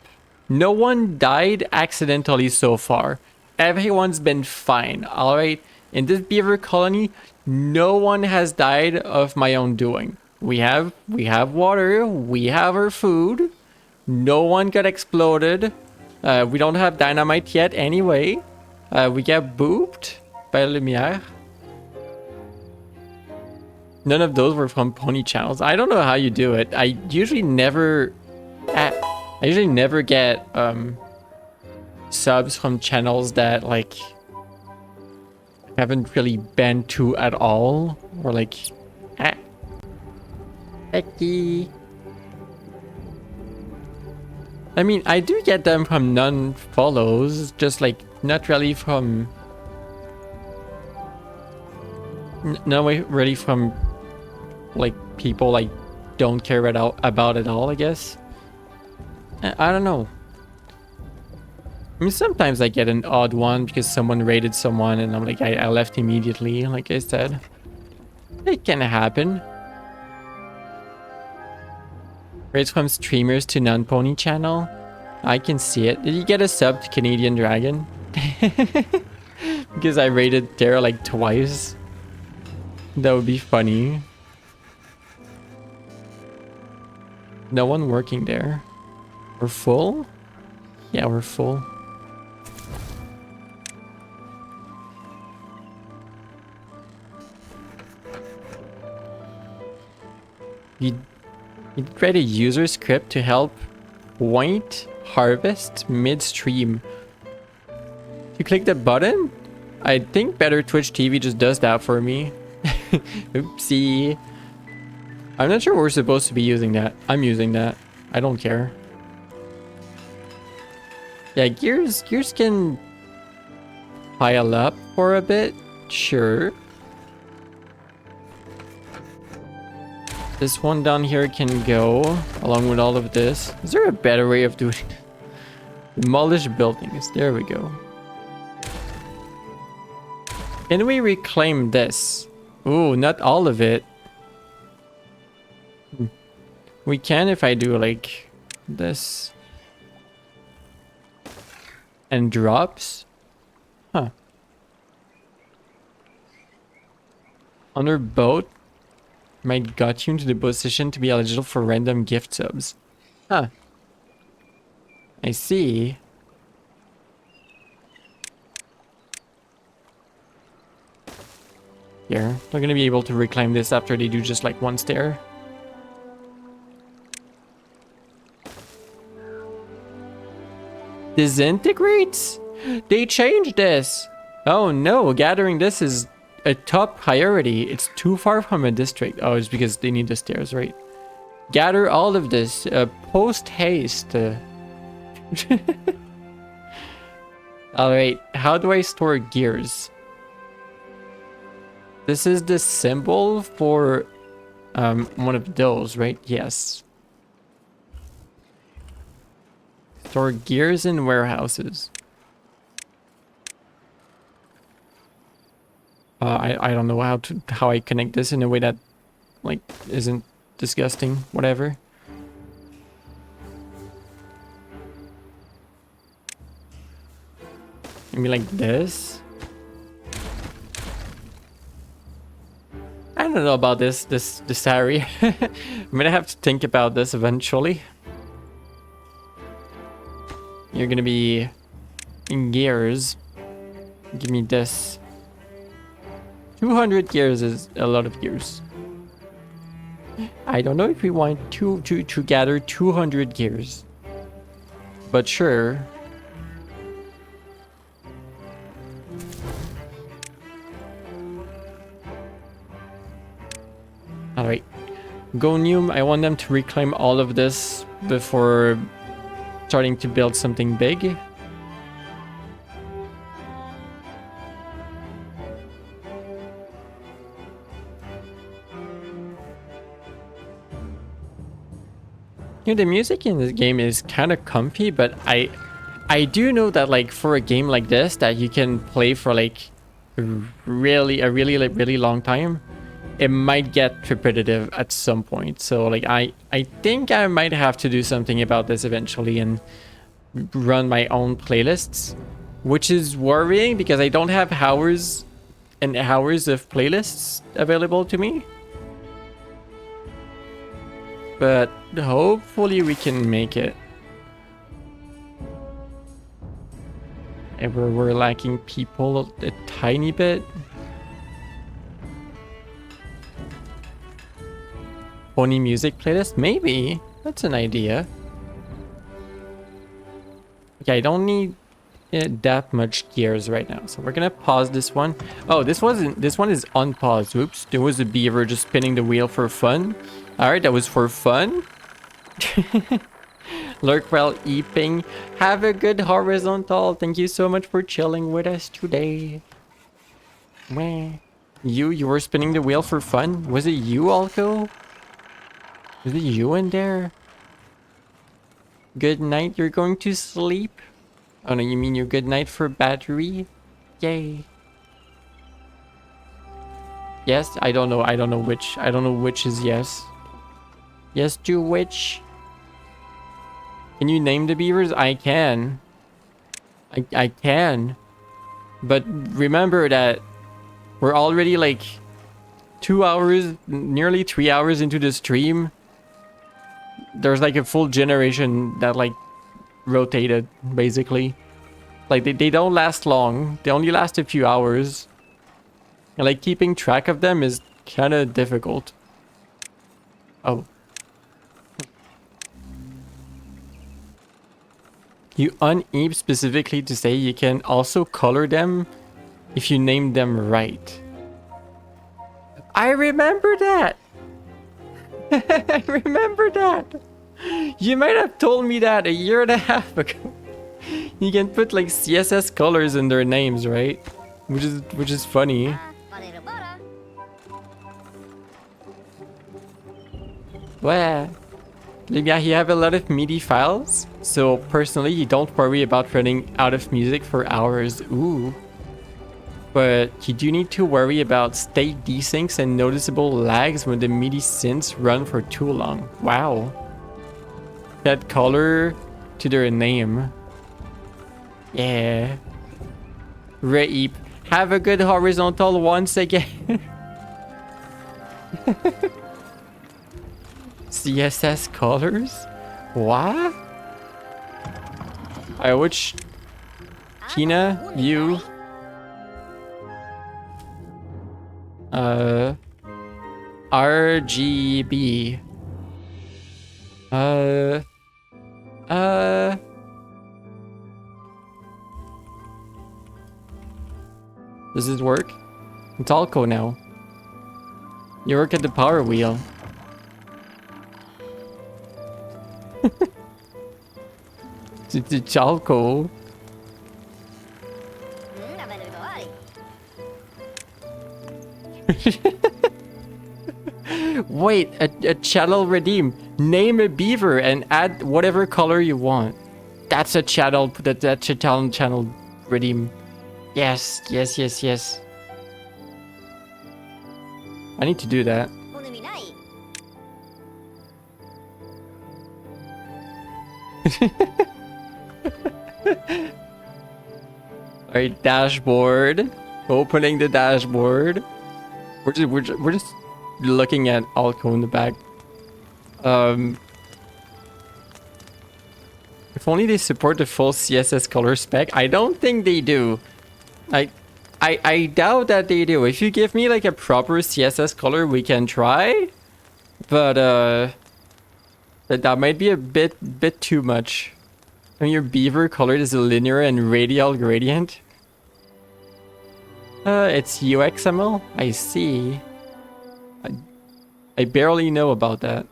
No one died accidentally so far. Everyone's been fine, alright? In this beaver colony, no one has died of my own doing. We have water, we have our food. No one got exploded. We don't have dynamite yet anyway. We get booped by Lumiere. None of those were from pony channels. I don't know how you do it. I usually never get subs from channels that like haven't really been to at all, or like Becky. I mean, I do get them from non-follows, just like not really from not really from like people like don't care about it all, I guess. I don't know. I mean, sometimes I get an odd one because someone raided someone and I'm like, I left immediately, like I said. It can happen. Raids from streamers to non-pony channel. I can see it. Did you get a sub to Canadian Dragon? Because I raided there like twice. That would be funny. No one working there. We're full? Yeah, we're full. You create a user script to help point harvest midstream. You click the button? I think Better Twitch TV just does that for me. Oopsie. I'm not sure we're supposed to be using that. I'm using that. I don't care. Yeah, gears can pile up for a bit. Sure. This one down here can go along with all of this. Is there a better way of doing it? Demolish buildings. There we go. Can we reclaim this? Ooh, not all of it. We can if I do like this. And drops? Huh. Under boat, might got you into the position to be eligible for random gift subs. Huh. I see. Here, they're gonna be able to reclaim this after they do just like one stair. Disintegrates? They changed this. Oh no, gathering this is a top priority. It's too far from a district. Oh, it's because they need the stairs, right? Gather all of this. Post haste. Alright, how do I store gears? This is the symbol for one of those, right? Yes. Store gears in warehouses. I don't know how I connect this in a way that like isn't disgusting. Whatever. Maybe like this. I don't know about this area. I'm gonna have to think about this eventually. You're gonna be in gears. Give me this. 200 gears is a lot of gears. I don't know if we want to gather 200 gears. But sure. Alright. Gonium, I want them to reclaim all of this before starting to build something big. You know, the music in this game is kind of comfy, but I do know that like for a game like this that you can play for like really long time, it might get repetitive at some point. So like I think I might have to do something about this eventually and run my own playlists, which is worrying because I don't have hours and hours of playlists available to me. But hopefully we can make it. And we're lacking people a tiny bit. Pony music playlist? Maybe. That's an idea. Okay, I don't need that much gears right now. So we're gonna pause this one. Oh, this one is unpaused. Oops, there was a beaver just spinning the wheel for fun. Alright, that was for fun. Lurk while eating. Have a good horizontal. Thank you so much for chilling with us today. Meh. You were spinning the wheel for fun? Was it you, Alco? Is it you in there? Good night, you're going to sleep? Oh no, you mean your good night for battery? Yay. Yes, I don't know which is yes. Yes to which? Can you name the beavers? I can. I can. But remember that we're already like 2 hours, nearly 3 hours into the stream. There's like a full generation that like rotated basically. Like they don't last long. They only last a few hours. And like keeping track of them is kind of difficult. Oh. You uneep specifically to say you can also color them if you name them right. I remember that. I remember that. You might have told me that a year and a half ago. You can put like CSS colors in their names, right? Which is funny. Well, yeah, you have a lot of MIDI files, so personally you don't worry about running out of music for hours. Ooh. But you do need to worry about state desyncs and noticeable lags when the MIDI synths run for too long. Wow. Add color to their name. Yeah. Reap. Have a good horizontal once again. CSS colors? What? I which Kina, you RGB. Does this work? It's Alco now. You work at the power wheel. It's Alco. Wait, a channel redeem. Name a beaver and add whatever color you want. That's a channel. That's a channel redeem. Yes. I need to do that. Alright, dashboard. Opening the dashboard. We're just looking at Alco in the back. If only they support the full CSS color spec. I don't think they do. I doubt that they do. If you give me like a proper CSS color, we can try. But that might be a bit too much. I mean, your beaver colored is a linear and radial gradient. It's UXML? I see. I barely know about that.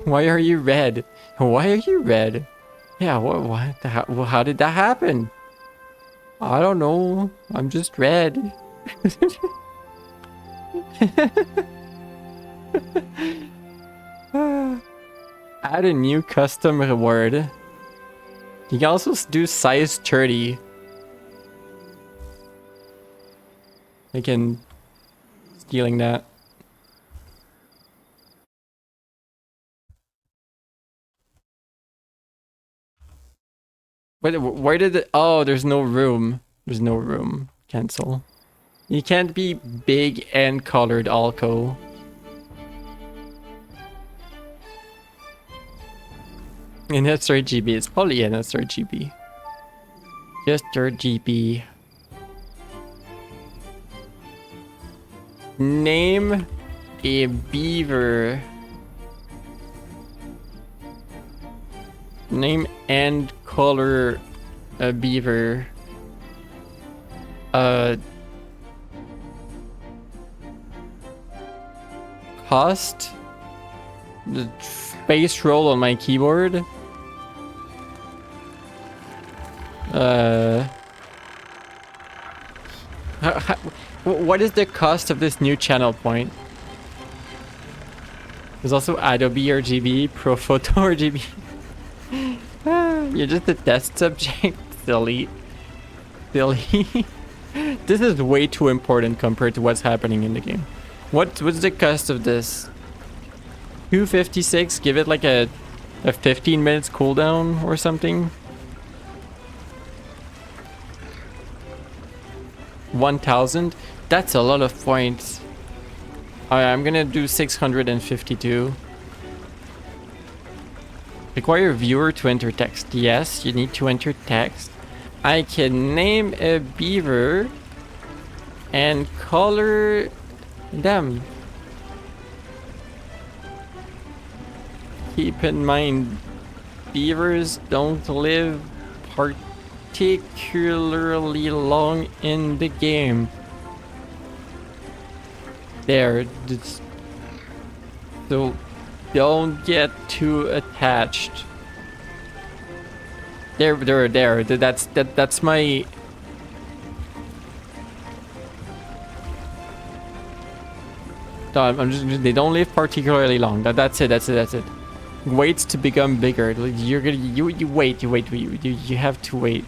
Why are you red? Why are you red? Yeah, what how did that happen? I don't know. I'm just red. Add a new custom reward. You can also do size 30. I can stealing that. Wait, where did it? Oh, there's no room. There's no room. Cancel. You can't be big and colored, Alco. In sRGB, it's probably in sRGB. Just RGB. Name a beaver. Name and color a beaver. Cost. The space roll on my keyboard. What is the cost of this new channel point? There's also Adobe RGB, Pro Photo RGB. You're just a test subject. Silly. Silly. This is way too important compared to what's happening in the game. What's the cost of this? 256? Give it like a 15 minutes cooldown or something? 1000? That's a lot of points. Alright, I'm gonna do 652. Require viewer to enter text. Yes, you need to enter text. I can name a beaver and color them. Keep in mind, beavers don't live particularly long in the game. There, so don't get too attached. There. That's my. No, I'm just. They don't live particularly long. That's it. Waits to become bigger. You're gonna. You wait. You have to wait.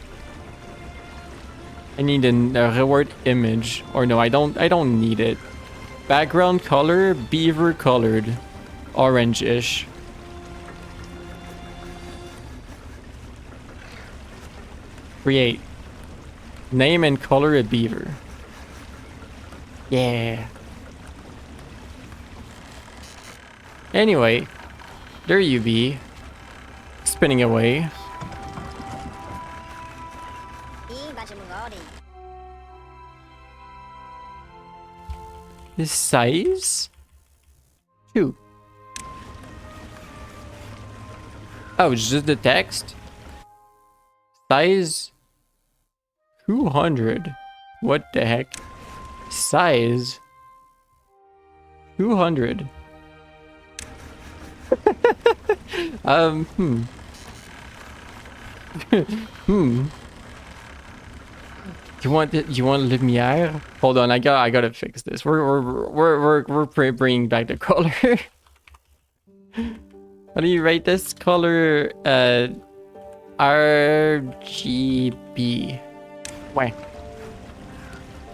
I need a reward image, or no, I don't need it. Background color, beaver colored, orange-ish. Create. Name and color a beaver. Yeah. Anyway, there you be. Spinning away. The size? 2. Oh, it's just the text? Size? 200. What the heck? Size? 200. You want Lumiere? Hold on, I gotta fix this. We're bringing back the color. How do you rate this color? RGB. Wah.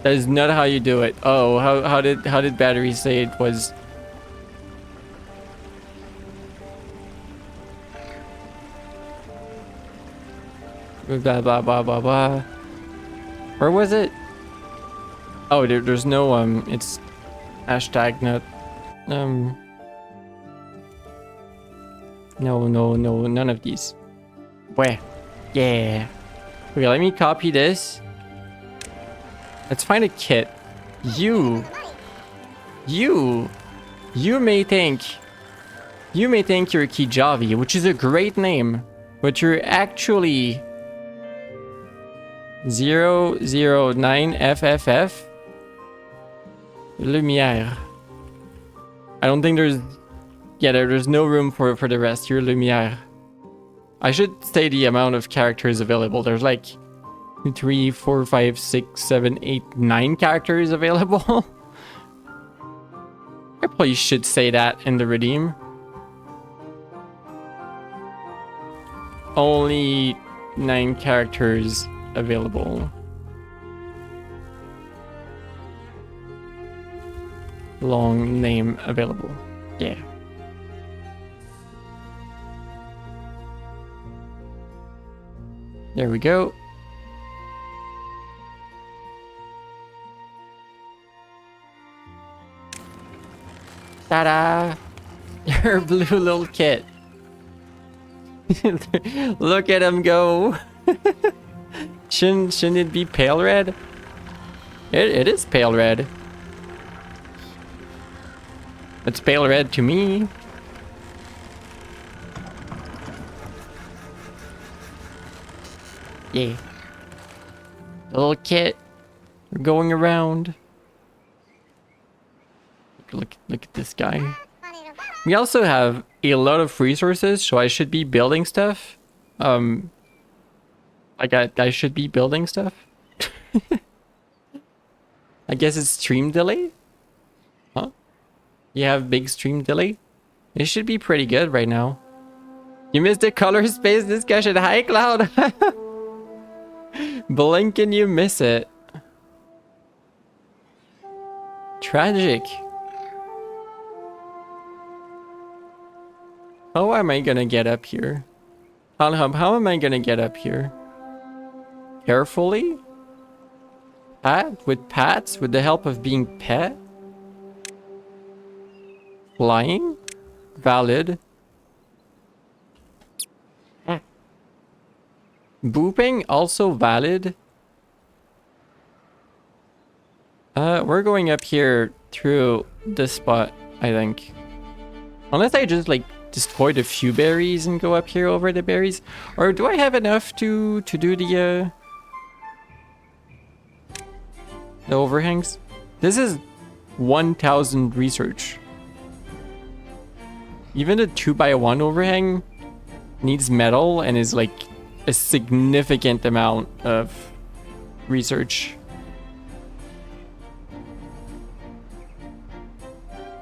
That is not how you do it. Oh, how did battery say it was? Blah blah blah blah blah. Where was it? Oh, there's no it's hashtag not no, none of these. Where? Yeah. Okay, let me copy this. Let's find a kit. You may think you're Kijavi, which is a great name, but you're actually 009FFF Lumiere. I don't think there's there's no room for the rest. You're Lumiere. I should say the amount of characters available. There's like 2, 3, 4, 5, 6, 7, 8, 9 characters available. I probably should say that in the redeem. Only 9 characters available. long name available. Yeah. There we go. Ta-da! Your blue little kit. Look at him go. Shouldn't it be pale red? It is pale red. It's pale red to me. Yeah. The little kit. We're going around. Look at this guy. We also have a lot of resources, so I should be building stuff. I should be building stuff. I guess it's stream delay? Huh? You have big stream delay? It should be pretty good right now. You missed the color space discussion. Hi, Cloud. Blink and you miss it. Tragic. How am I gonna get up here? How am I gonna get up here? Carefully? Pat? With pats? With the help of being pet? Flying? Valid. Booping? Also valid. We're going up here through this spot, I think. Unless I just like destroyed a few berries and go up here over the berries. Or do I have enough to do the overhangs? This is 1000 research. Even the 2x1 overhang needs metal and is like a significant amount of research.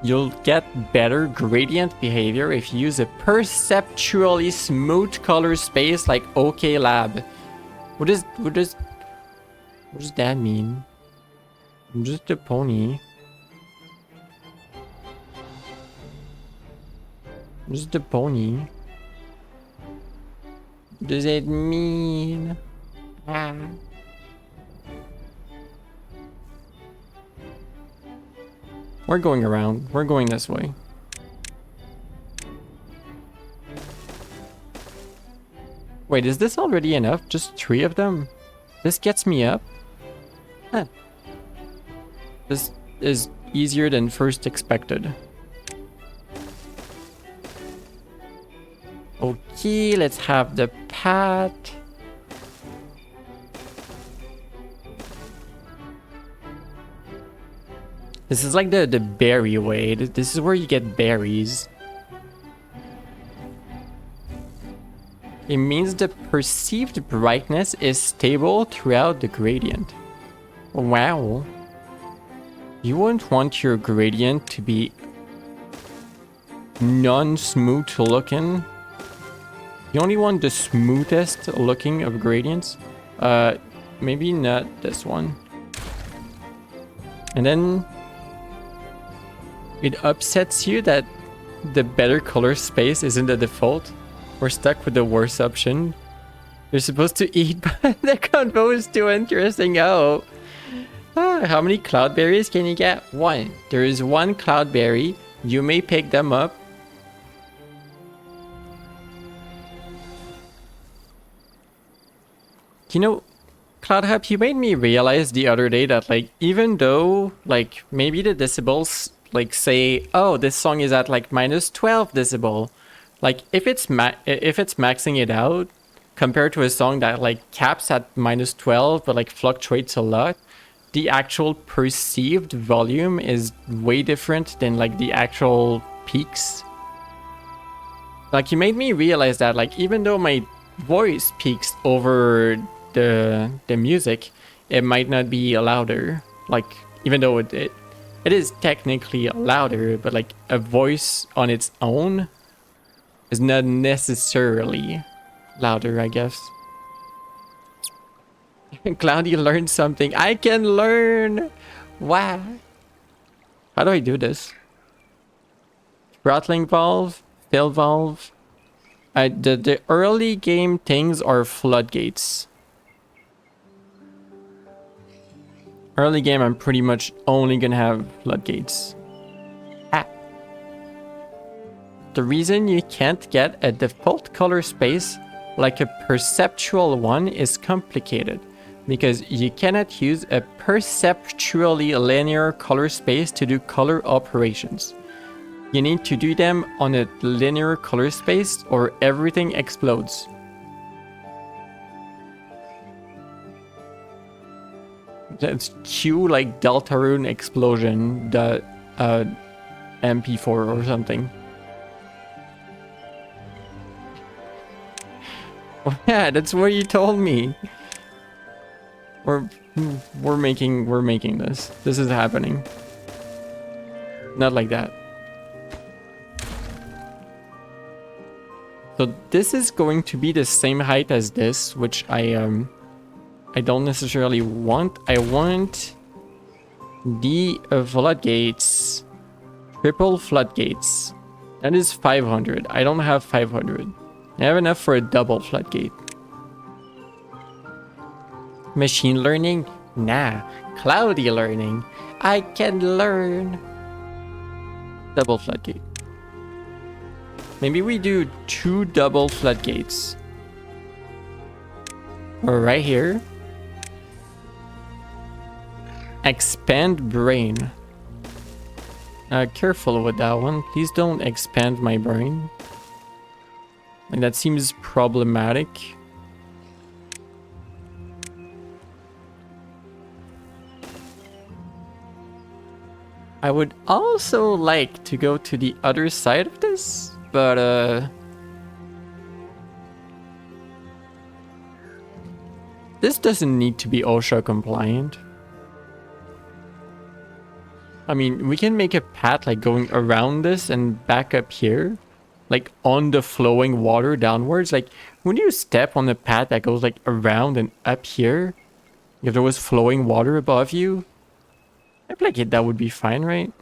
You'll get better gradient behavior if you use a perceptually smooth color space like OK Lab. What does that mean? I'm just a pony. I'm just a pony. What does it mean? Ah. We're going around. We're going this way. Wait, is this already enough? Just 3 of them? This gets me up? Huh. This is easier than first expected. Okay, let's have the pat. This is like the berry way. This is where you get berries. It means the perceived brightness is stable throughout the gradient. Wow. You wouldn't want your gradient to be non-smooth looking. You only want the smoothest looking of gradients. Maybe not this one. And then it upsets you that the better color space isn't the default. We're stuck with the worst option. You're supposed to eat, but the convo is too interesting. Oh. How many cloudberries can you get? 1. There is 1 cloudberry. You may pick them up. You know, CloudHub, you made me realize the other day that, like, even though, like, maybe the decibels, like, say, oh, this song is at, like, minus 12 decibel. Like, if it's maxing it out, compared to a song that, like, caps at minus 12, but, like, fluctuates a lot, the actual perceived volume is way different than, like, the actual peaks. Like, you made me realize that, like, even though my voice peaks over the music, it might not be louder. Like, even though it is technically louder, but like a voice on its own is not necessarily louder, I guess. Cloudy learned something. I can learn. Wow. How do I do this? Throttling valve, fill valve. The early game things are floodgates. Early game, I'm pretty much only gonna have floodgates. Ah. The reason you can't get a default color space like a perceptual one is complicated, because you cannot use a perceptually linear color space to do color operations. You need to do them on a linear color space or everything explodes. That's cue like Deltarune explosion, the MP4 or something. Oh, yeah, that's what you told me. We're making this. This is happening. Not like that. So this is going to be the same height as this, which I don't necessarily want. I want the floodgates, triple floodgates. That is 500. I don't have 500. I have enough for a double floodgate. Machine learning? Nah. Cloudy learning. I can learn. Double floodgate. Maybe we do 2 double floodgates. Or right here. Expand brain. Careful with that one. Please don't expand my brain. Like, that seems problematic. I would also like to go to the other side of this, but this doesn't need to be OSHA compliant. I mean, we can make a path like going around this and back up here, like on the flowing water downwards. Like when you step on a path that goes like around and up here, if there was flowing water above you, I feel like that would be fine, right?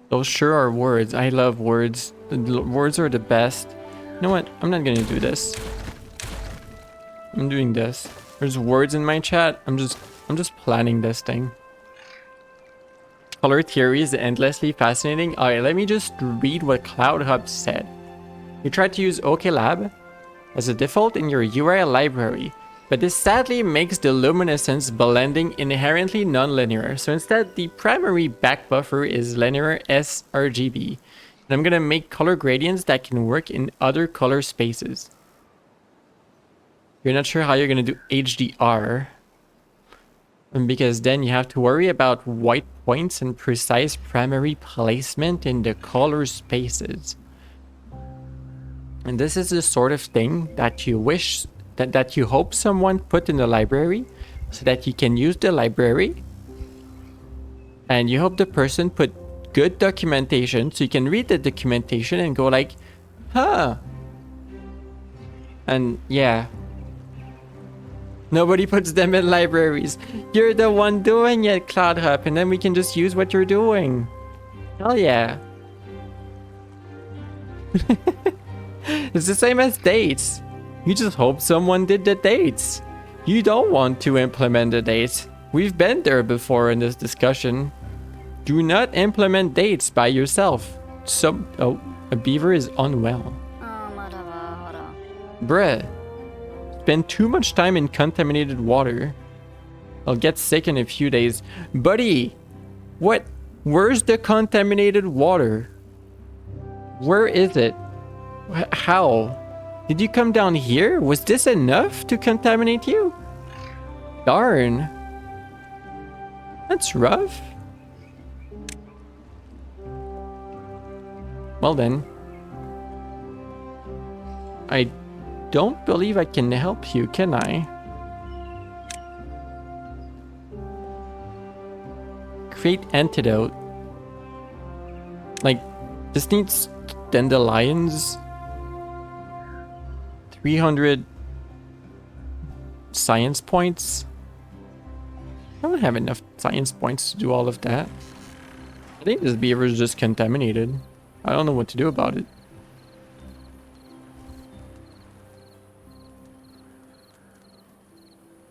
Those sure are words. I love words. Words are the best. You know what? I'm not gonna do this. I'm doing this. There's words in my chat. I'm just planning this thing. Color theory is endlessly fascinating. Alright, let me just read what CloudHub said. You tried to use OKLab as a default in your URL library, but this sadly makes the luminescence blending inherently nonlinear. So instead, the primary back buffer is linear sRGB. And I'm gonna make color gradients that can work in other color spaces. You're not sure how you're gonna do HDR, and because then you have to worry about white points and precise primary placement in the color spaces. And this is the sort of thing that you wish, that you hope someone put in the library so that you can use the library. And you hope the person put good documentation so you can read the documentation and go like, huh. And yeah. Nobody puts them in libraries. You're the one doing it, CloudHub, and then we can just use what you're doing. Hell yeah. It's the same as dates. You just hope someone did the dates. You don't want to implement the dates. We've been there before in this discussion. Do not implement dates by yourself. Oh, a beaver is unwell. Bruh. Spend too much time in contaminated water. I'll get sick in a few days. Buddy! What? Where's the contaminated water? Where is it? How? Did you come down here? Was this enough to contaminate you? Darn. That's rough. Well then. I don't believe I can help you, can I? Create antidote. Like, this needs dandelions. 300 science points. I don't have enough science points to do all of that. I think this beaver is just contaminated. I don't know what to do about it.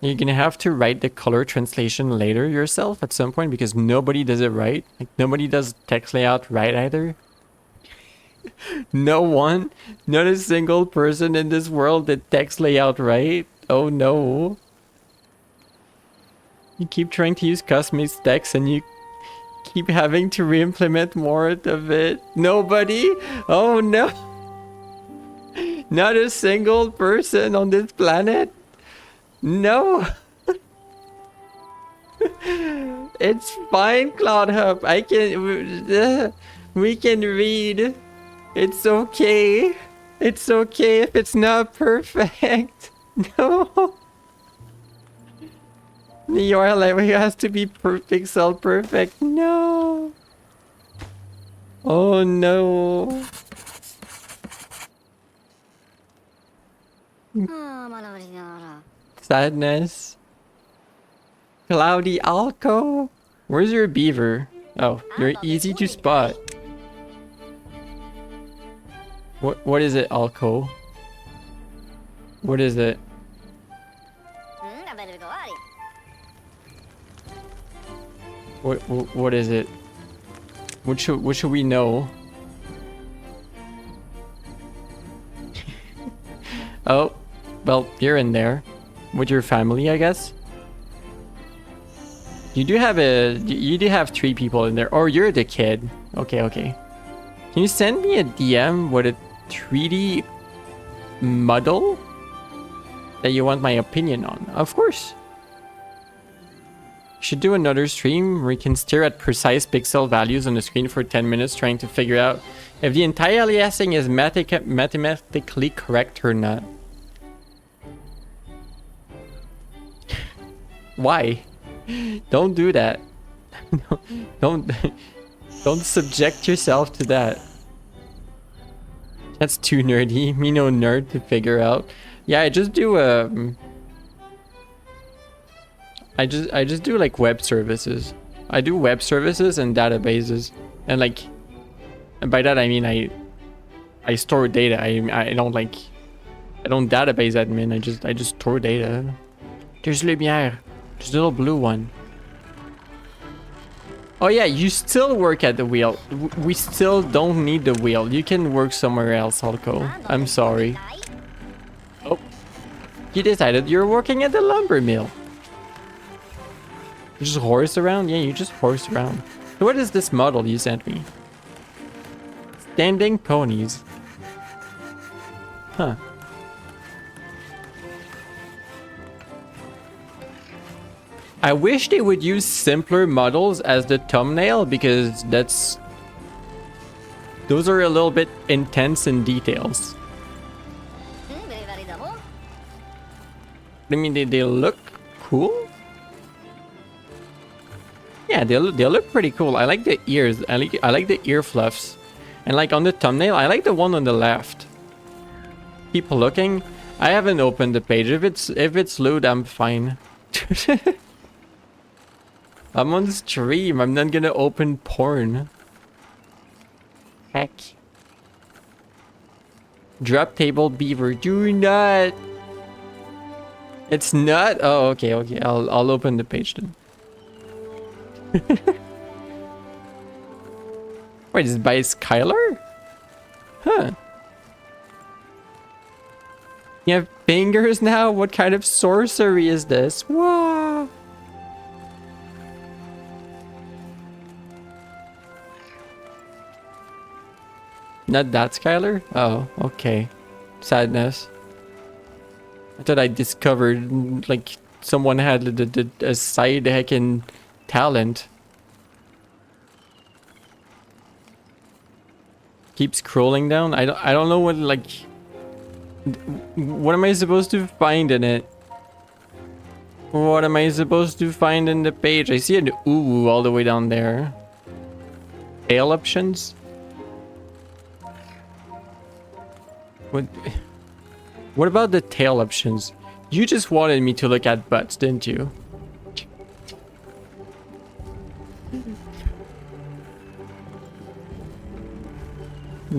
You're gonna have to write the color translation later yourself at some point because nobody does it right. Like nobody does text layout right either. No one, not a single person in this world did text layout right. Oh no. You keep trying to use customized text and you keep having to re-implement more of it. Nobody? Oh no. Not a single person on this planet? No. It's fine, Cloud Hub. I can... we can read. It's okay. It's okay if it's not perfect. No. The URL has to be pixel perfect. No. Oh no. Sadness. Cloudy Alco. Where's your beaver? Oh, you're easy to spot. What is it, Alco? What is it? What is it? What should we know? Oh, well, you're in there with your family, I guess. You do have 3 people in there, or you're the kid. Okay, okay. Can you send me a DM with a 3D model that you want my opinion on? Of course. Should do another stream where we can stare at precise pixel values on the screen for 10 minutes trying to figure out if the entire aliasing is mathematically correct or not. Why? Don't do that. don't subject yourself to that. That's too nerdy. Me no nerd to figure out. Yeah, I just do I just do like web services. I do web services and databases, and by that I mean I store data. I don't database admin. I just store data. There's Lumiere. There's a little blue one. Oh yeah, you still work at the wheel. We still don't need the wheel. You can work somewhere else, Alco. I'm sorry. Oh, you decided you're working at the lumber mill. You just horse around? Yeah, you just horse around. So what is this model you sent me? Standing ponies. Huh. I wish they would use simpler models as the thumbnail because those are a little bit intense in details. I mean, they look cool. Yeah, they look pretty cool. I like the ears. I like the ear fluffs, and like on the thumbnail, I like the one on the left. Keep looking. I haven't opened the page. If it's load, I'm fine. I'm on stream. I'm not gonna open porn. Heck. Drop table beaver. Do not. It's not. Oh, okay, okay. I'll open the page then. Wait, is it by Skylar? Huh. You have fingers now? What kind of sorcery is this? Whoa. Not that Skylar? Oh, okay. Sadness. I thought I discovered like someone had a side heckin' talent. Keep scrolling down. I don't know what what am I supposed to find in it? What am I supposed to find in the page? I see an ooh all the way down there. Tail options? What about the tail options? You just wanted me to look at butts, didn't you?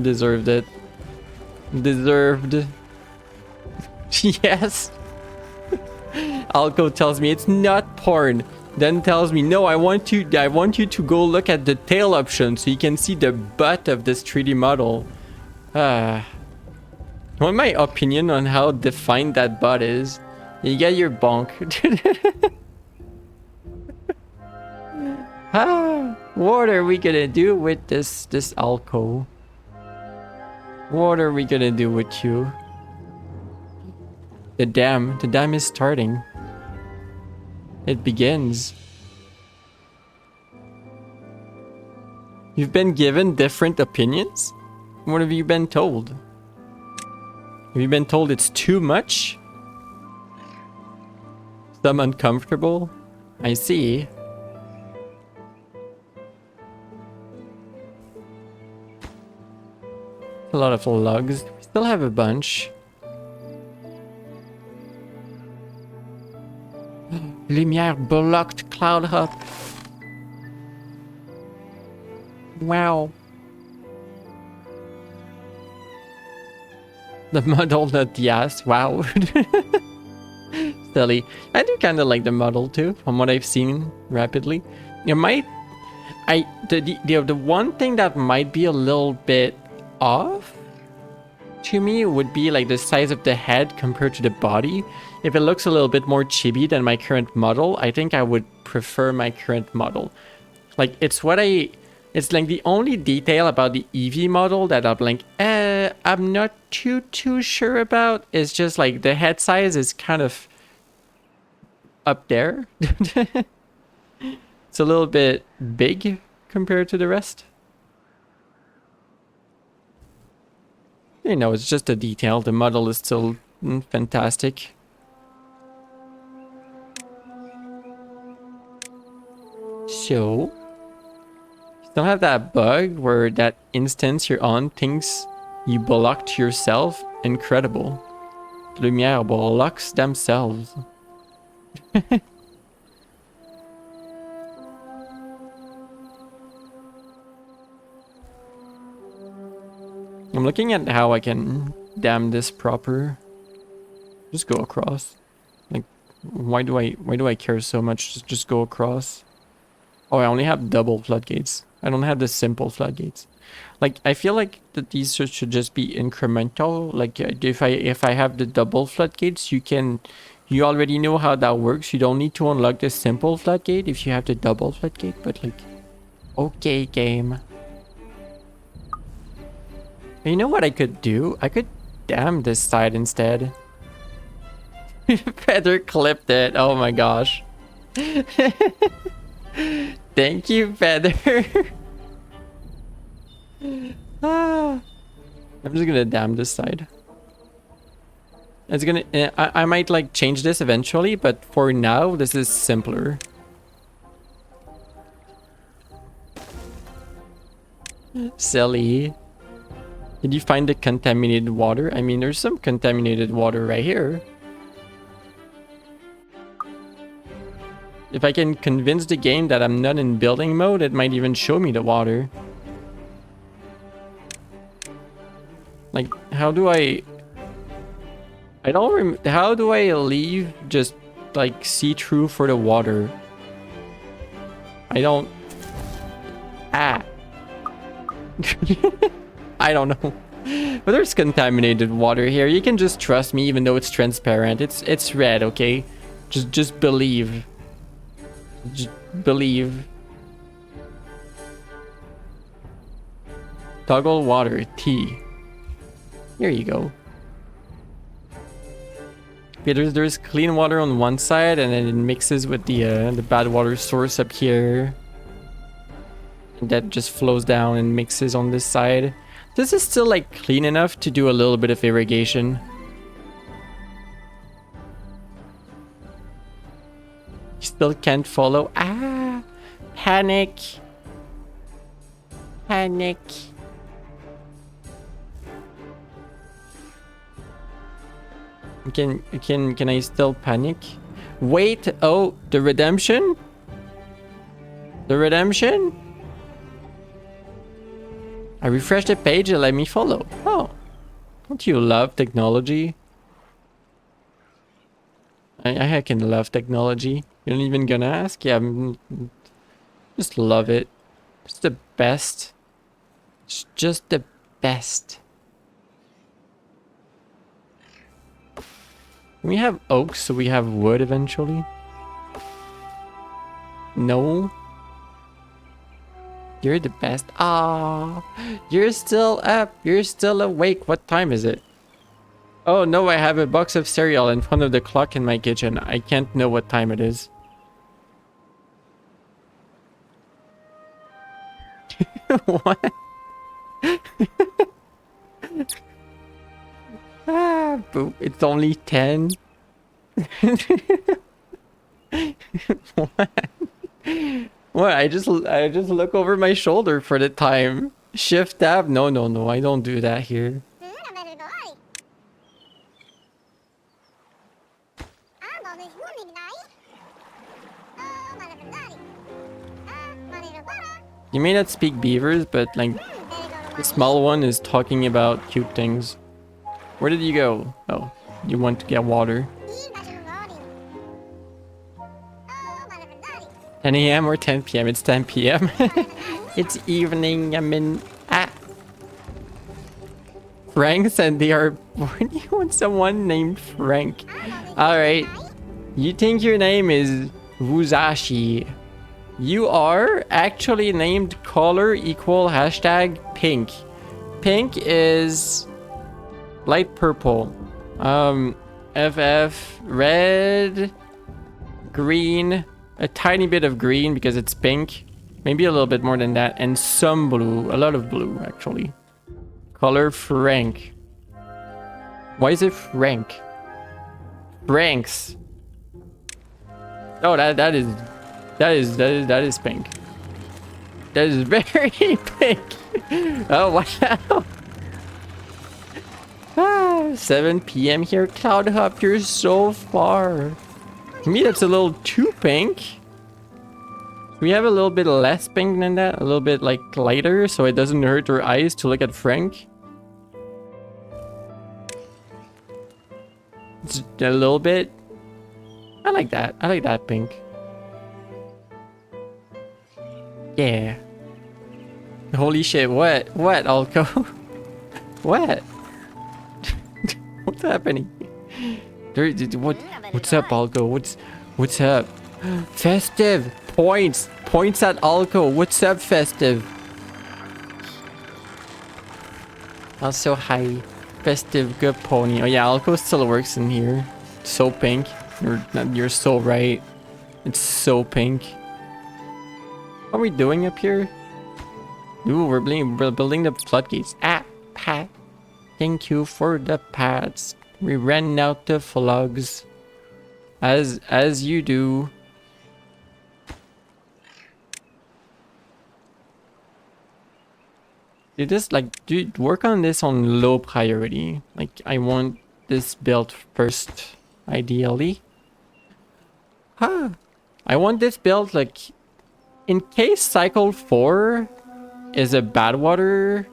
Deserved it. Deserved. Yes. Alco tells me it's not porn. Then tells me, no, I want you to go look at the tail option so you can see the butt of this 3D model. Want my opinion on how defined that butt is? You get your bonk. What are we gonna do with this Alco? What are we gonna do with you? The dam is starting. It begins. You've been given different opinions? What have you been told? Have you been told it's too much? Some uncomfortable? I see. A lot of lugs. We still have a bunch. Lumière blocked Cloud Hop. Wow. The model, not the ass. Wow. Silly. I do kind of like the model too, from what I've seen rapidly. The one thing that might be a little bit off to me would be like the size of the head compared to the body. If it looks a little bit more chibi than my current model, I think I would prefer my current model. Like it's like the only detail about the Eevee model that I'm like, I'm not too sure about. It's just like the head size is kind of up there. It's a little bit big compared to the rest. You know, it's just a detail. The model is still fantastic. So, still have that bug where that instance you're on thinks you blocked yourself. Incredible. Lumière blocks themselves. I'm looking at how I can dam this proper. Just go across. Like, why do I care so much? Just go across. Oh, I only have double floodgates. I don't have the simple floodgates. Like, I feel like that these should just be incremental. Like, if I have the double floodgates, you already know how that works. You don't need to unlock the simple floodgate if you have the double floodgate. But like, okay, game. You know what I could do? I could dam this side instead. Feather clipped it. Oh my gosh. Thank you, Feather. I'm just gonna dam this side. It's gonna. I might like change this eventually, but for now, this is simpler. Silly. Did you find the contaminated water? I mean, there's some contaminated water right here. If I can convince the game that I'm not in building mode, it might even show me the water. Like, how do I how do I leave just like see through for the water? I don't. I don't know. But there's contaminated water here. You can just trust me even though it's transparent. It's red, okay? Just believe. Just believe. Toggle water T. Here you go. Okay, there's clean water on one side and then it mixes with the bad water source up here. And that just flows down and mixes on this side. This is still like clean enough to do a little bit of irrigation. Still can't follow. Ah! Panic! Panic! Can I still panic? Wait, oh, the redemption? The redemption? I refreshed the page and let me follow. Oh, don't you love technology? I can love technology. You're not even gonna ask? Yeah, just love it. It's the best. It's just the best. We have oak, so we have wood eventually. No. You're the best. Ah, you're still up. You're still awake. What time is it? Oh no, I have a box of cereal in front of the clock in my kitchen. I can't know what time it is. What? Ah, boop. It's only 10. What? What? I just look over my shoulder for the time. Shift tab? No, no, no. I don't do that here. You may not speak beavers, but like the small one is talking about cute things. Where did you go? Oh, you went to get water. 10 a.m. or 10 p.m. It's 10 p.m. It's evening. I'm in. Ah. Frank said they are. Where do you want someone named Frank? Alright. You think your name is Wuzashi. You are actually named color equal hashtag pink. Pink is light purple. FF red, green, a tiny bit of green because it's pink. Maybe a little bit more than that. And some blue. A lot of blue actually. Color Frank. Why is it Frank? Franks. Oh, that is pink. That is very pink. Oh wow. Ah, 7 p.m. here. Cloud Hop, you're so far. To me, that's a little too pink. We have a little bit less pink than that. A little bit like lighter, so it doesn't hurt our eyes to look at Frank. It's a little bit. I like that. I like that pink. Yeah. Holy shit, what? What, Alco? What? What's happening? What's up, Alco? What's up? Festive! Points! Points at Alco! What's up, Festive? Also, hi. Festive, good pony. Oh yeah, Alco still works in here. So pink. You're so right. It's so pink. What are we doing up here? Ooh, we're building the floodgates. Ah, Pat. Thank you for the pads. We ran out of logs. As you do. Dude, work on this on low priority. Like, I want this built first, ideally. Huh. I want this built, like, in case cycle 4 is a bad water,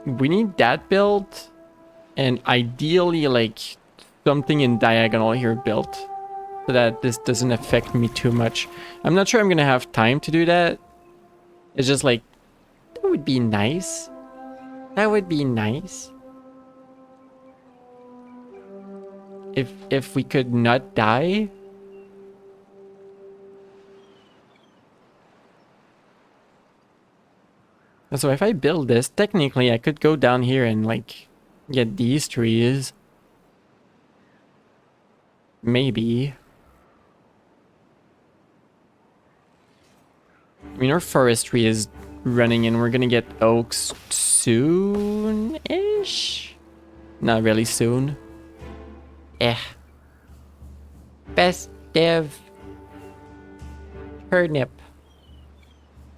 we need that built, and ideally, like, something in diagonal here built, so that this doesn't affect me too much. I'm not sure I'm gonna have time to do that. It's just like, that would be nice. That would be nice. If we could not die. So if I build this, technically I could go down here and like get these trees. Maybe. I mean, our forestry is running and we're gonna get oaks soon-ish? Not really soon. Festive. Turnip.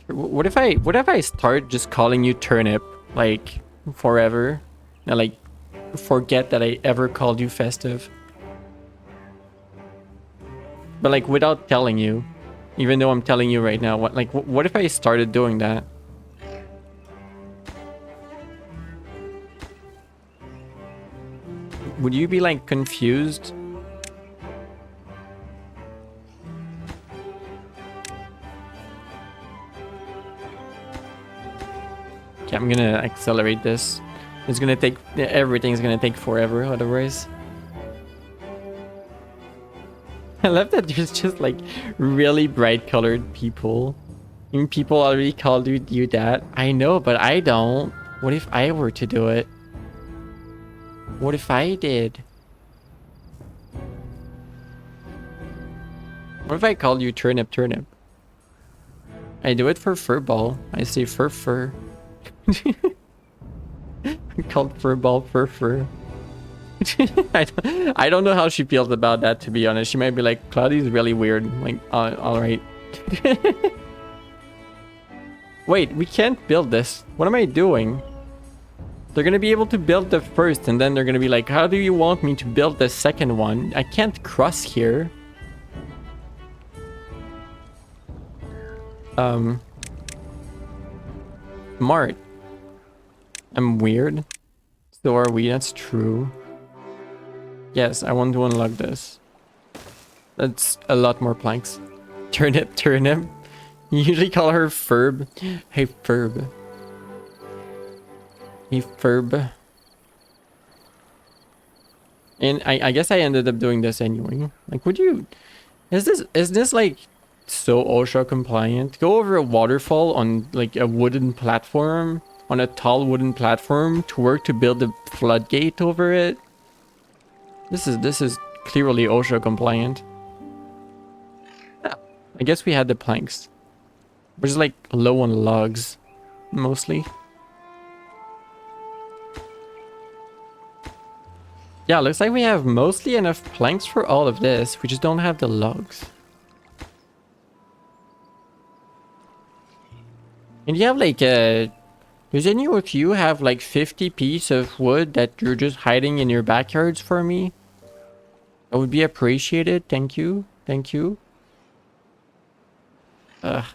What if I start just calling you Turnip, like, forever? And like, forget that I ever called you festive. But like without telling you, even though I'm telling you right now, what if I started doing that? Would you be like confused? Okay, I'm gonna accelerate this. It's gonna take, everything's gonna take forever otherwise. I love that there's just like really bright colored people. I mean, people already called you that. I know, but I don't. What if I were to do it? What if I did? What if I called you turnip? I do it for furball. I say fur. Called furball fur. I don't know how she feels about that, to be honest. She might be like, Cloudy's really weird. Like, alright. Wait, we can't build this. What am I doing? They're gonna be able to build the first, and then they're gonna be like, how do you want me to build the second one? I can't cross here. Smart. I'm weird. So are we, that's true. Yes, I want to unlock this. That's a lot more planks. Turnip. You usually call her Ferb. Hey, Ferb. And I guess I ended up doing this anyway. Like, would you... Is this like so OSHA compliant? Go over a waterfall on like a wooden platform, on a tall wooden platform to work to build a floodgate over it. This is clearly OSHA compliant. Yeah, I guess we had the planks. We're just like low on logs, mostly. Yeah, looks like we have mostly enough planks for all of this. We just don't have the logs. And you have like does any of you have like 50 pieces of wood that you're just hiding in your backyards for me? That would be appreciated. Thank you. Wah.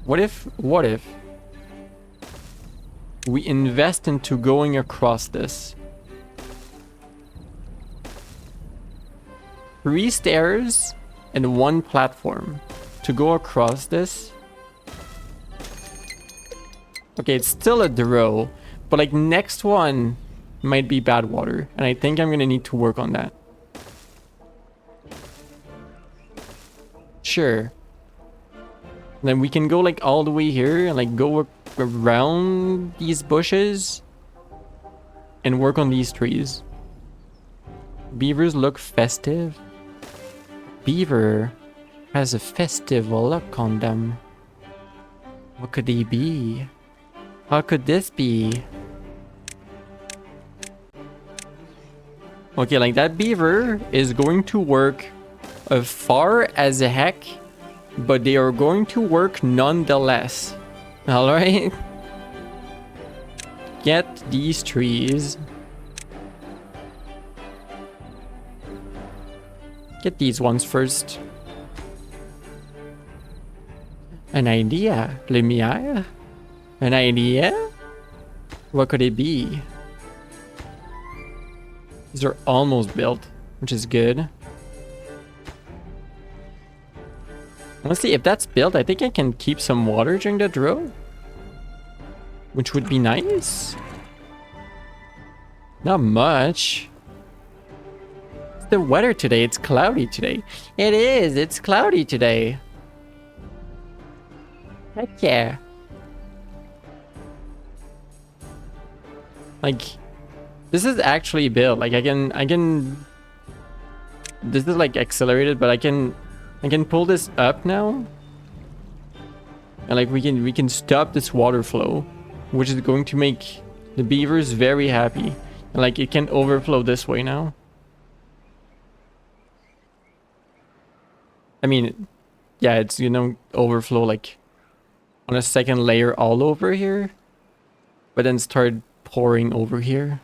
What if we invest into going across this? 3 stairs and 1 platform to go across this. Okay, it's still a draw, but like next one might be bad water, and I think I'm gonna need to work on that. Sure. Then we can go like all the way here and like go around these bushes and work on these trees. Beavers look festive. Beaver has a festive look on them. What could they be? How could this be? Okay, like that beaver is going to work far as heck, but they are going to work nonetheless. Alright? Get these trees. Get these ones first. An idea, Lumiere? An idea? What could it be? These are almost built, which is good. Honestly, if that's built, I think I can keep some water during the drought, which would be nice. Not much. It's the weather today. It's cloudy today. It is. It's cloudy today. Heck yeah. Like, this is actually built. Like, I can. This is like accelerated, but I can pull this up now, and like we can stop this water flow, which is going to make the beavers very happy, and like it can overflow this way now. I mean, yeah, it's gonna overflow like on a second layer all over here, but then start pouring over here.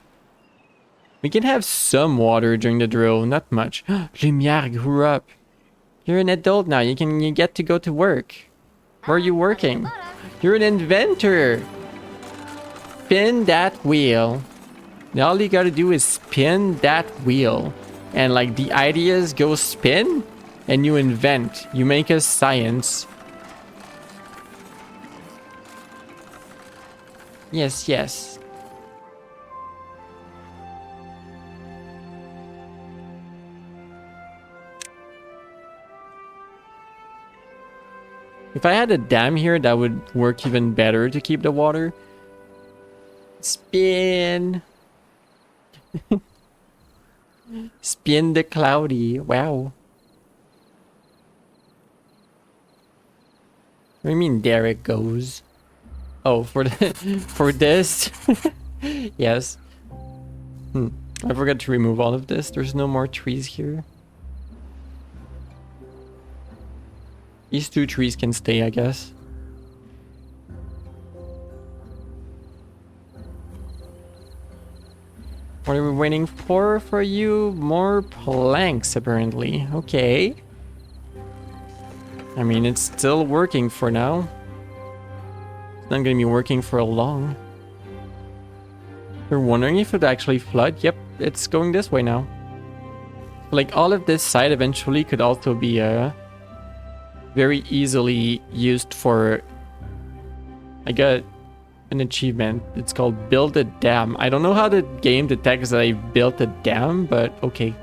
We can have some water during the drill, not much. Lumière grew up. You're an adult now. You get to go to work. Where are you working? You're an inventor. Spin that wheel. Now all you gotta do is spin that wheel. And like the ideas go spin and you invent. You make a science. Yes, yes. If I had a dam here, that would work even better to keep the water. Spin. Spin the cloudy. Wow. What do you mean there it goes? Oh, for the for this? Yes. I forgot to remove all of this. There's no more trees here. These two trees can stay, I guess. What are we waiting for you? More planks, apparently. Okay. I mean, it's still working for now. It's not gonna be working for long. You're wondering if it actually flood? Yep, it's going this way now. Like, all of this side eventually could also be very easily used for... I got an achievement. It's called Build a Dam. I don't know how the game detects that I built a dam, but okay.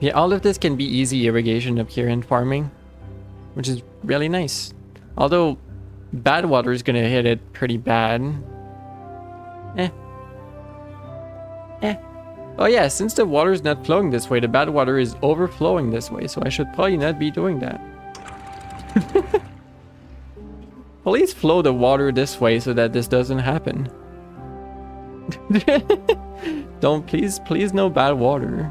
Yeah, all of this can be easy irrigation up here in farming, which is really nice. Although, bad water is gonna hit it pretty bad. Oh yeah, since the water is not flowing this way, the bad water is overflowing this way, so I should probably not be doing that. Please flow the water this way so that this doesn't happen. Don't, please no bad water.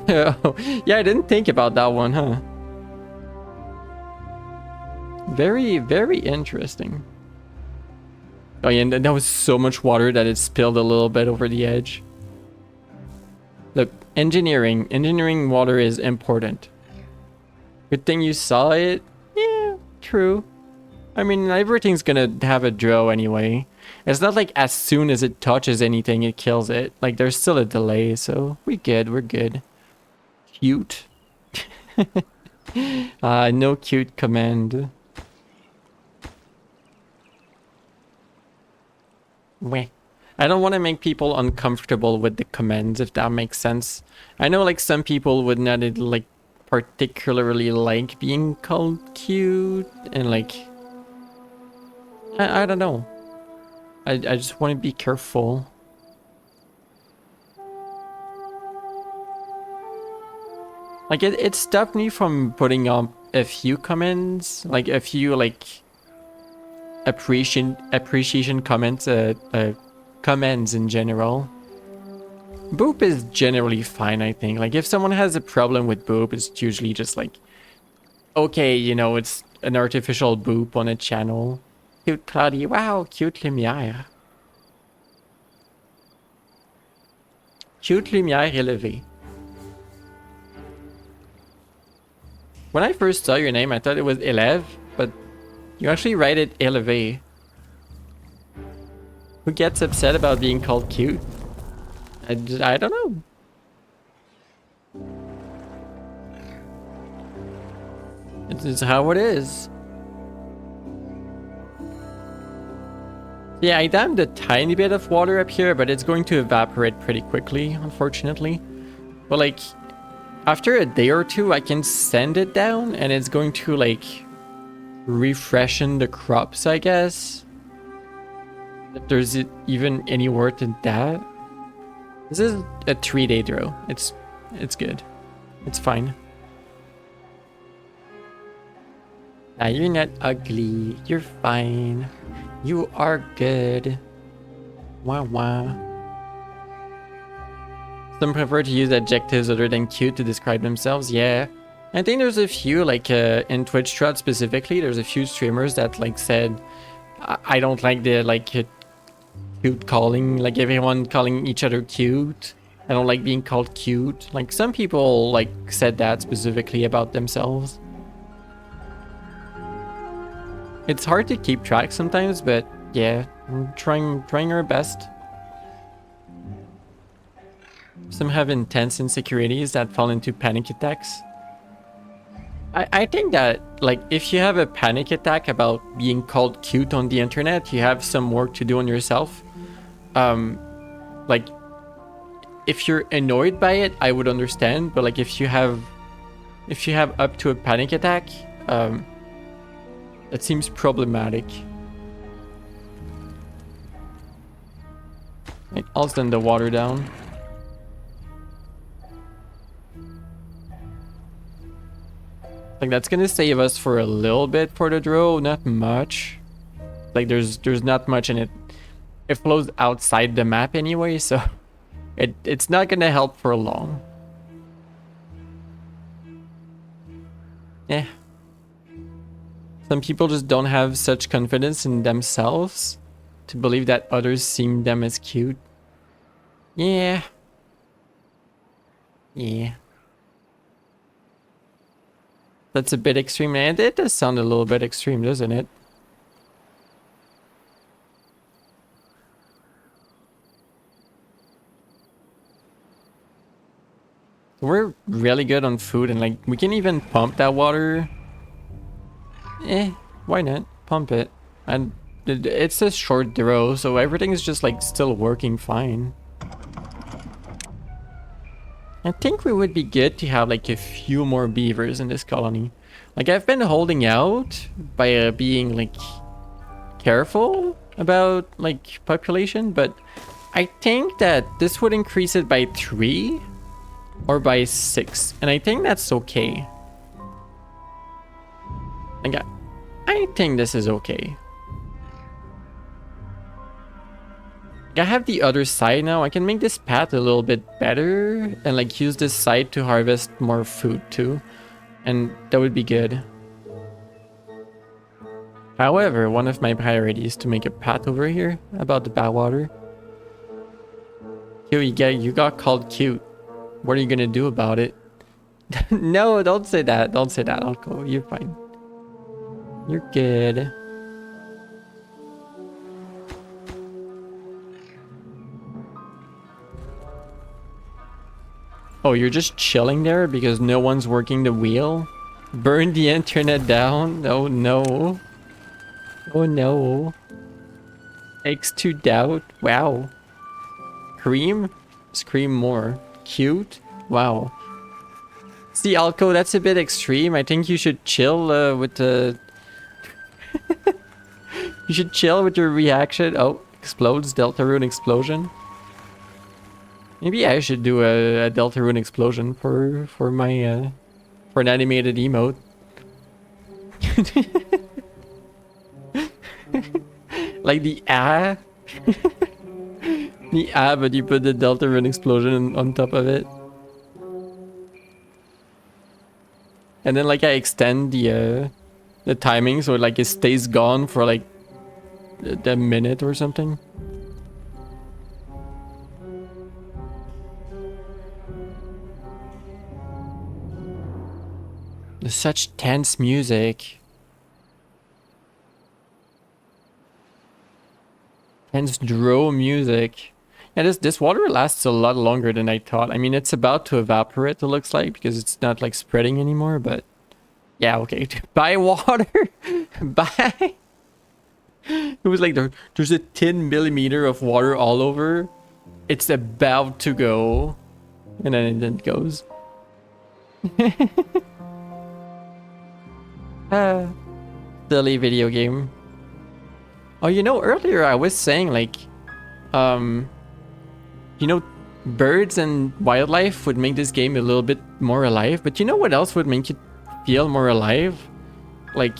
Yeah, I didn't think about that one, huh? Very, very interesting. Oh yeah, and that was so much water that it spilled a little bit over the edge. Look, engineering water is important. Good thing you saw it. Yeah, true. I mean, everything's gonna have a draw anyway. It's not like as soon as it touches anything, it kills it. Like, there's still a delay, so we're good. Cute. No cute command. Weh. I don't want to make people uncomfortable with the commands, if that makes sense. I know, like, some people would not, like, particularly like being called cute, and, like... I don't know. I just want to be careful. Like, it stopped me from putting up a few comments, like, a few, like... appreciation comments, comments in general. Boop is generally fine, I think. Like, if someone has a problem with boop, it's usually just like, okay, you know, it's an artificial boop on a channel. Cute Cloudy, wow, cute lumière. Cute lumière élevée. When I first saw your name, I thought it was élève, but you actually write it élevé. Who gets upset about being called cute? I don't know. It's how it is. Yeah, I dammed a tiny bit of water up here, but it's going to evaporate pretty quickly, unfortunately. But like, after a day or two, I can send it down and it's going to like refreshen the crops, I guess. If there's even any worth in that. This is a 3-day drill. It's good. It's fine. Nah, you're not ugly. You're fine. You are good. Wah wah. Some prefer to use adjectives other than cute to describe themselves. Yeah. I think there's a few, like in Twitch chat specifically, there's a few streamers that like said, I don't like the like cute calling, like everyone calling each other cute. I don't like being called cute. Like some people like said that specifically about themselves. It's hard to keep track sometimes, but yeah, we're trying our best. Some have intense insecurities that fall into panic attacks. I think that, like, if you have a panic attack about being called cute on the internet, you have some work to do on yourself. Like, if you're annoyed by it, I would understand, but like if you have up to a panic attack, that seems problematic. Right, I'll send the water down. Like that's gonna save us for a little bit for the draw, not much. Like there's not much in it. It flows outside the map anyway, so it's not gonna help for long. Yeah. Some people just don't have such confidence in themselves to believe that others seeing them as cute. Yeah. Yeah. That's a bit extreme, and it does sound a little bit extreme, doesn't it? We're really good on food, and like we can even pump that water. Why not? Pump it. And it's a short draw, so everything is just like still working fine. I think we would be good to have like a few more beavers in this colony. Like I've been holding out by being like careful about like population, but I think that this would increase it by 3 or by 6, and I think that's okay. Like I think this is okay. I have the other side now. I can make this path a little bit better and like use this side to harvest more food too. And that would be good. However, one of my priorities is to make a path over here about the backwater. Here you got called cute. What are you gonna do about it? No, don't say that. Don't say that. I'll go. You're fine. You're good. Oh, you're just chilling there because no one's working the wheel? Burn the internet down? Oh no. Oh no. X2 doubt? Wow. Cream? Scream more. Cute? Wow. See, Alco, that's a bit extreme. I think you should chill with the... You should chill with your reaction. Oh, explodes. Deltarune explosion. Maybe I should do a Deltarune explosion for my for an animated emote. Like the ah. The ah, but you put the Deltarune explosion on top of it. And then like I extend the timing so like it stays gone for like a minute or something. There's such tense music. Tense draw music. Yeah, this water lasts a lot longer than I thought. I mean, it's about to evaporate, it looks like, because it's not like spreading anymore, but... Yeah, okay. Buy water! Buy! It was like there's a 10 millimeter of water all over. It's about to go. And then it goes. Silly video game. Oh, you know, earlier I was saying like, you know, birds and wildlife would make this game a little bit more alive. But you know what else would make it feel more alive? Like,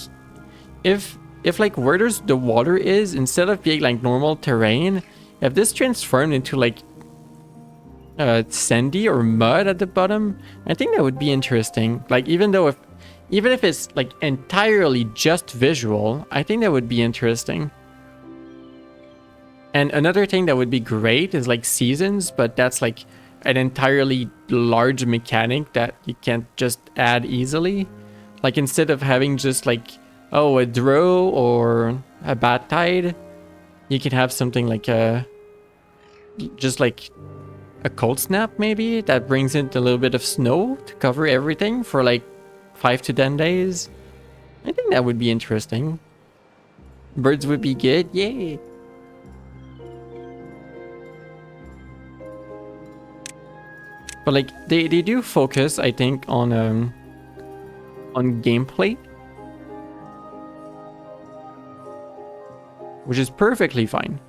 if like where the water is, instead of being like normal terrain, If this transformed into like sandy or mud at the bottom, I think that would be interesting. Like even if it's like entirely just visual, I think that would be interesting. And another thing that would be great is like seasons, but that's like an entirely large mechanic that you can't just add easily. Like instead of having just like, oh, a drow or a bad tide, you can have something like just like a cold snap maybe that brings in a little bit of snow to cover everything for like 5 to 10 days. I think that would be interesting. Birds would be good, yay. But like they do focus, I think, on gameplay, which is perfectly fine.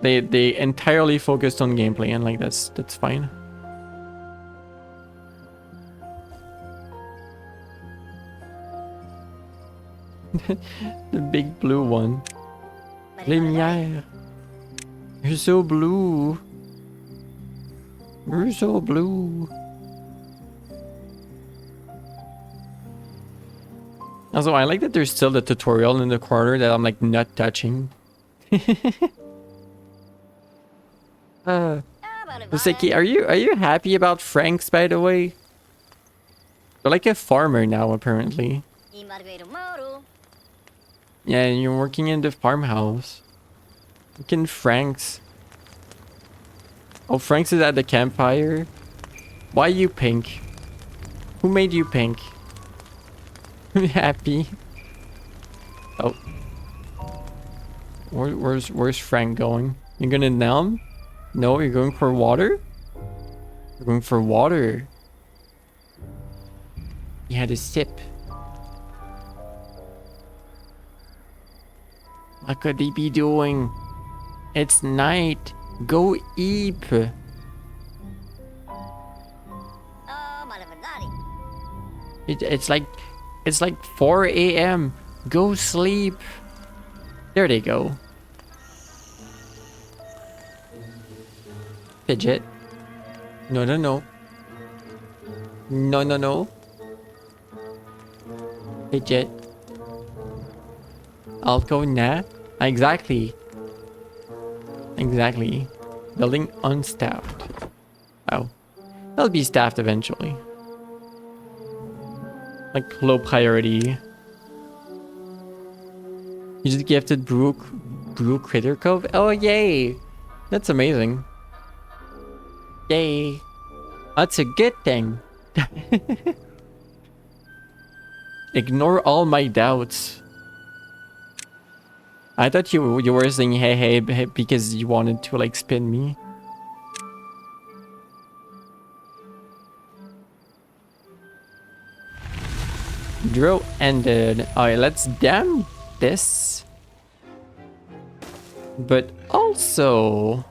They entirely focused on gameplay, and like that's fine. The big blue one. Lumière. You're so blue. You're so blue. Also, I like that there's still the tutorial in the corner that I'm like not touching. Useki, are you happy about Franks, by the way? You're like a farmer now, apparently. Yeah, and you're working in the farmhouse. Looking Franks. Oh, Franks is at the campfire. Why you pink? Who made you pink? I'm happy. Oh. Where's Frank going? You're gonna numb? No, you're going for water? You're going for water. You had a sip. What could he be doing? It's night. Go eat. It's like 4 a.m. Go sleep. There they go. Fidget. No. No. Fidget. I'll go nah. Exactly. Building unstaffed. Oh. They'll be staffed eventually. Like low priority. You just gifted Brew Critter Cove? Oh yay! That's amazing. Yay. That's a good thing. Ignore all my doubts. I thought you were saying hey because you wanted to like spin me. Drill ended. Alright, let's dam this. But also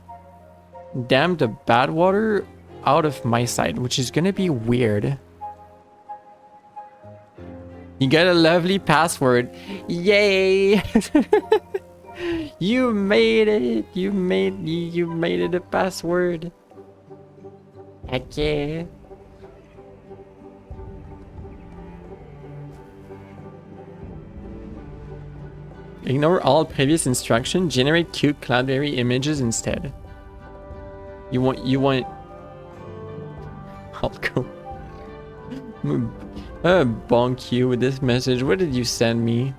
dam the bad water out of my side, which is gonna be weird. You got a lovely password. Yay! You made it. You made it a password. Heck yeah. Ignore all previous instruction. Generate cute Cloudberry images instead. You want I'll go. Bonk you with this message. What did you send me?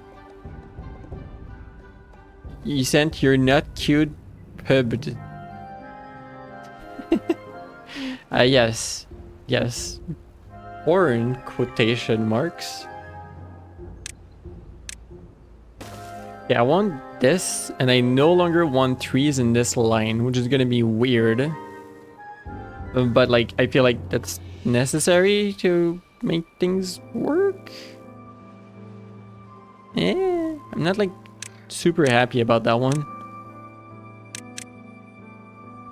You sent your not cute pubbed. Yes. Porn quotation marks. Yeah, I want this, and I no longer want trees in this line, which is gonna be weird. But like, I feel like that's necessary to make things work. I'm not like super happy about that one.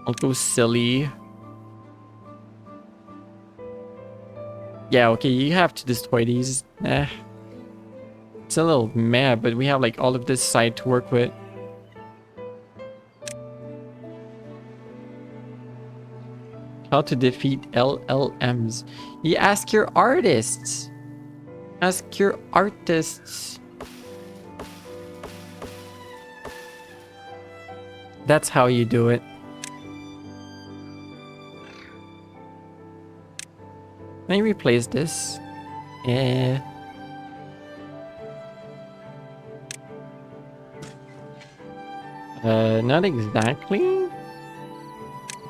I'll go silly. Yeah, okay, you have to destroy these. It's a little meh, but we have like all of this side to work with. How to defeat LLMs. You ask your artists. Ask your artists. That's how you do it. Let me replace this. Yeah. Not exactly.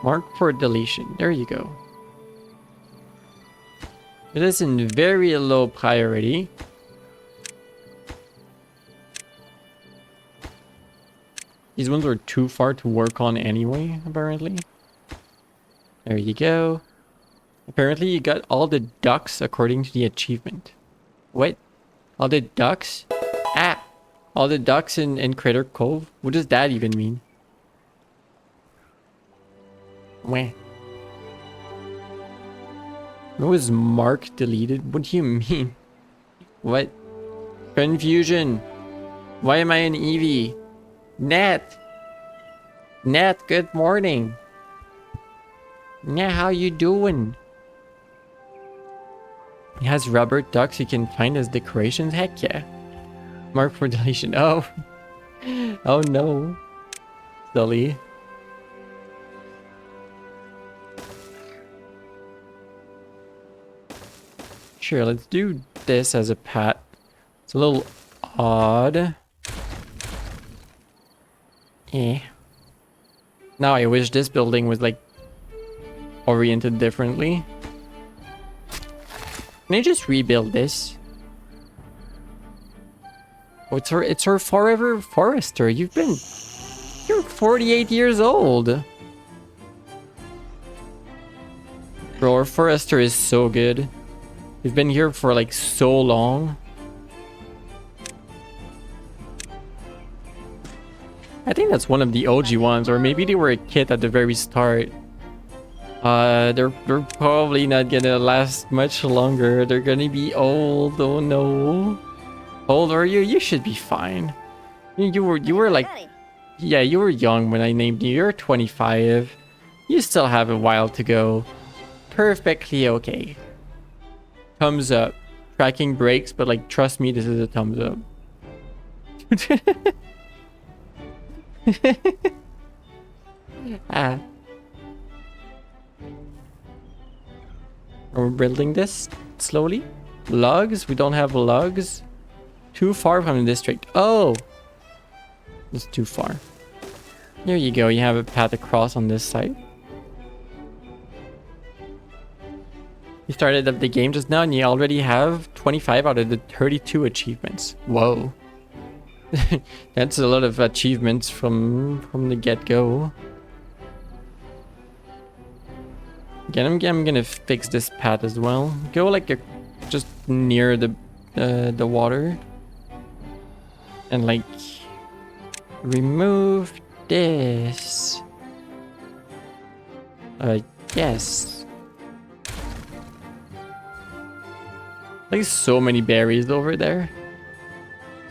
Mark for deletion. There you go. It is in very low priority. These ones are too far to work on anyway, apparently. There you go. Apparently you got all the ducks according to the achievement. What? All the ducks? Ah! All the ducks in Crater Cove? What does that even mean? Wah. What was Mark deleted? What do you mean? What? Confusion. Why am I an Eevee? Nat! Nat, good morning. Nat, how you doing? He has rubber ducks you can find as decorations? Heck yeah. Mark for deletion. Oh. Oh no. Silly. Sure, let's do this as a pet. It's a little odd. Eh. Now I wish this building was like oriented differently. Can I just rebuild this? Oh, it's her forever forester. You're 48 years old. Bro, our forester is so good. He's been here for like so long. I think that's one of the OG ones, or maybe they were a kid at the very start. They're probably not gonna last much longer. They're gonna be old. Oh no. How old are you? You should be fine. You were like, yeah, you were young when I named you. You're 25. You still have a while to go. Perfectly okay. Thumbs up. Tracking breaks, but like, trust me, this is a thumbs up. Ah. We're building this slowly. Logs? We don't have logs. Too far from the district. Oh! It's too far. There you go. You have a path across on this side. You started up the game just now and you already have 25 out of the 32 achievements. Whoa. That's a lot of achievements from the get-go. Again, I'm gonna fix this path as well. Go like just near the water. And like remove this. Yes. Like so many berries over there.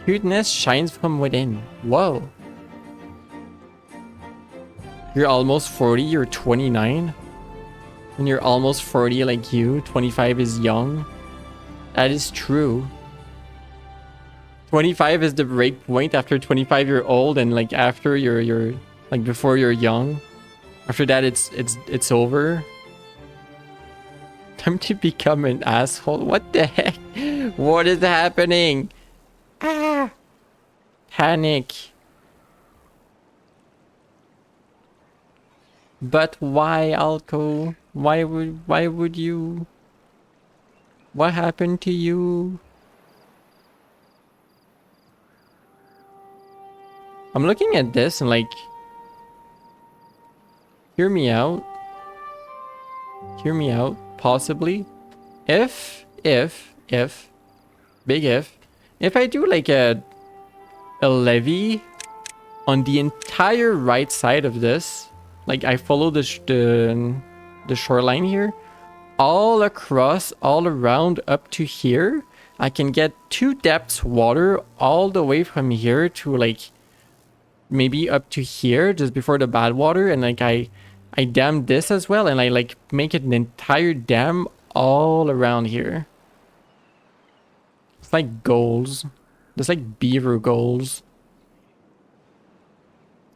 Cuteness shines from within. Whoa. You're almost 40, you're 29. When you're almost 40 like you, 25 is young. That is true. 25 is the break point. After 25 you're old, and like after you're like before you're young. After that it's over. Time to become an asshole. What the heck? What is happening? Ah! Panic. But why, Alco? Why would you? What happened to you? I'm looking at this and like, hear me out. Hear me out. Possibly, if, big if I do like a levee on the entire right side of this, like I follow the shoreline here, all across, all around up to here, I can get 2 depths water all the way from here to like maybe up to here, just before the bad water, and like I I dam this as well, and I like make it an entire dam all around here. It's like goals. It's like beaver goals.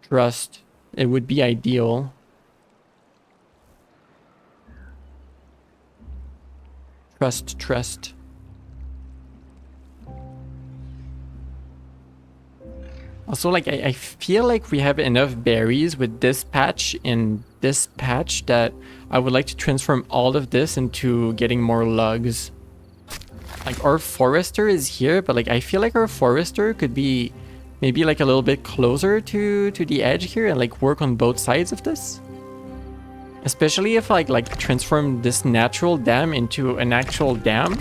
Trust. It would be ideal. Trust. Also, like, I feel like we have enough berries with this patch and this patch that I would like to transform all of this into getting more lugs. Like, our forester is here, but like, I feel like our forester could be maybe like a little bit closer to the edge here and like work on both sides of this. Especially if I like transform this natural dam into an actual dam.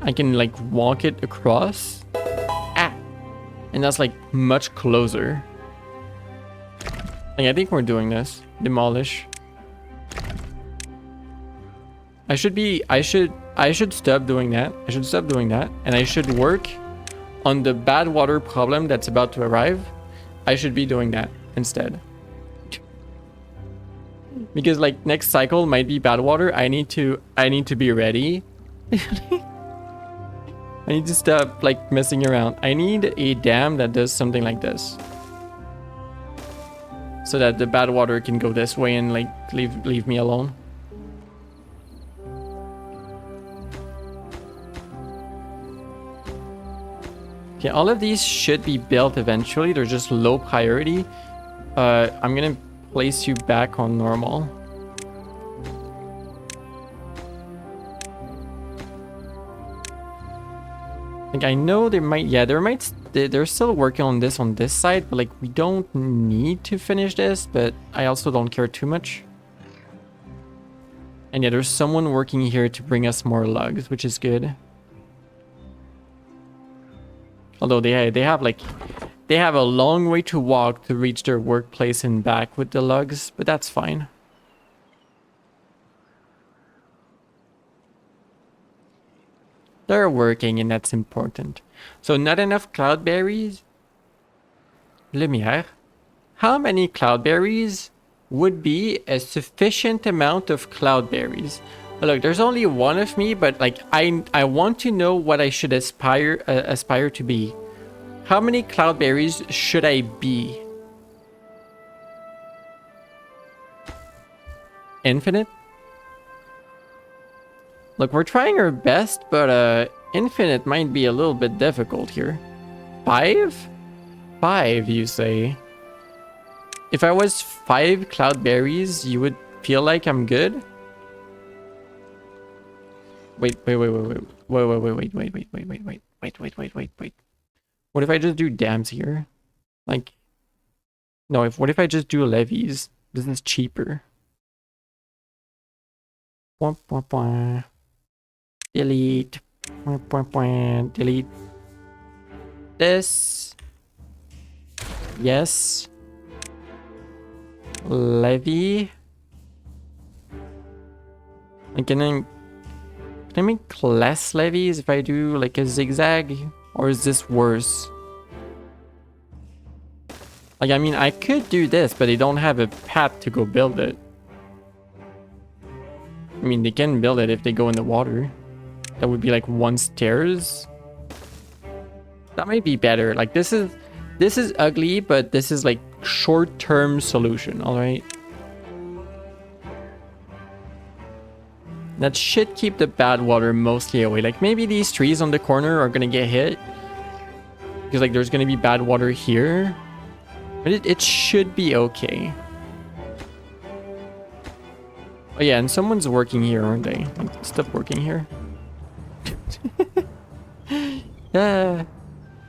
I can like walk it across. And that's like much closer. Like, I think we're doing this. Demolish. I should stop doing that. I should stop doing that. And I should work on the bad water problem that's about to arrive. I should be doing that instead. Because like next cycle might be bad water. I need to be ready. I need to stop like messing around. I need a dam that does something like this. So that the bad water can go this way and like leave me alone. Okay, all of these should be built eventually. They're just low priority. I'm gonna place you back on normal. Like, I know they're still working on this side, but like, we don't need to finish this, but I also don't care too much. And yeah, there's someone working here to bring us more lugs, which is good. Although they have a long way to walk to reach their workplace and back with the lugs, but that's fine. They're working, and that's important. So not enough cloudberries? Lumiere. How many cloudberries would be a sufficient amount of cloudberries? Look, there's only one of me, but like I want to know what I should aspire to be. How many cloudberries should I be? Infinite? Look, we're trying our best, but infinite might be a little bit difficult here. 5? 5, you say? If I was 5 cloudberries, you would feel like I'm good? Wait. What if I just do dams here? Like, no, what if I just do levees? This is cheaper. Delete. Delete. This. Yes. Levy. Like, can I make less levies if I do like a zigzag? Or is this worse? Like, I mean, I could do this, but they don't have a path to go build it. I mean, they can build it if they go in the water. That would be like 1 stairs. That might be better. Like, this is ugly, but this is like short-term solution, all right? That should keep the bad water mostly away. Like, maybe these trees on the corner are gonna get hit. Because like there's gonna be bad water here. But it should be okay. Oh yeah, and someone's working here, aren't they? Like, stop working here. Yeah.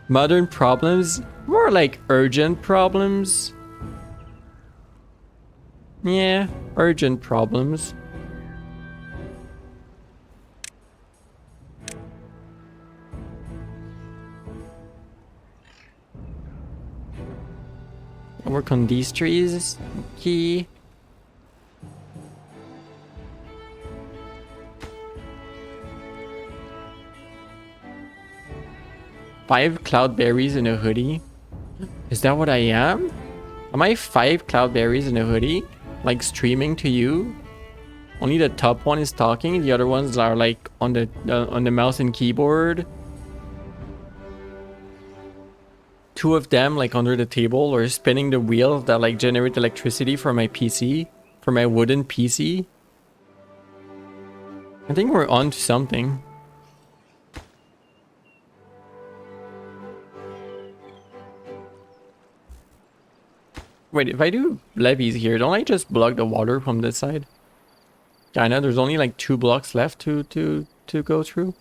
Modern problems? More like urgent problems. Yeah, urgent problems. Work on these trees. Key. Five cloudberries in a hoodie. Is that what I am? Am I 5 cloudberries in a hoodie? Like streaming to you? Only the top one is talking, the other ones are like on the mouse and keyboard. 2 of them like under the table or spinning the wheel that like generate electricity for my PC, for my wooden PC. I think we're on to something. Wait, if I do levees here, don't I just block the water from this side? Kinda, there's only like 2 blocks left to go through.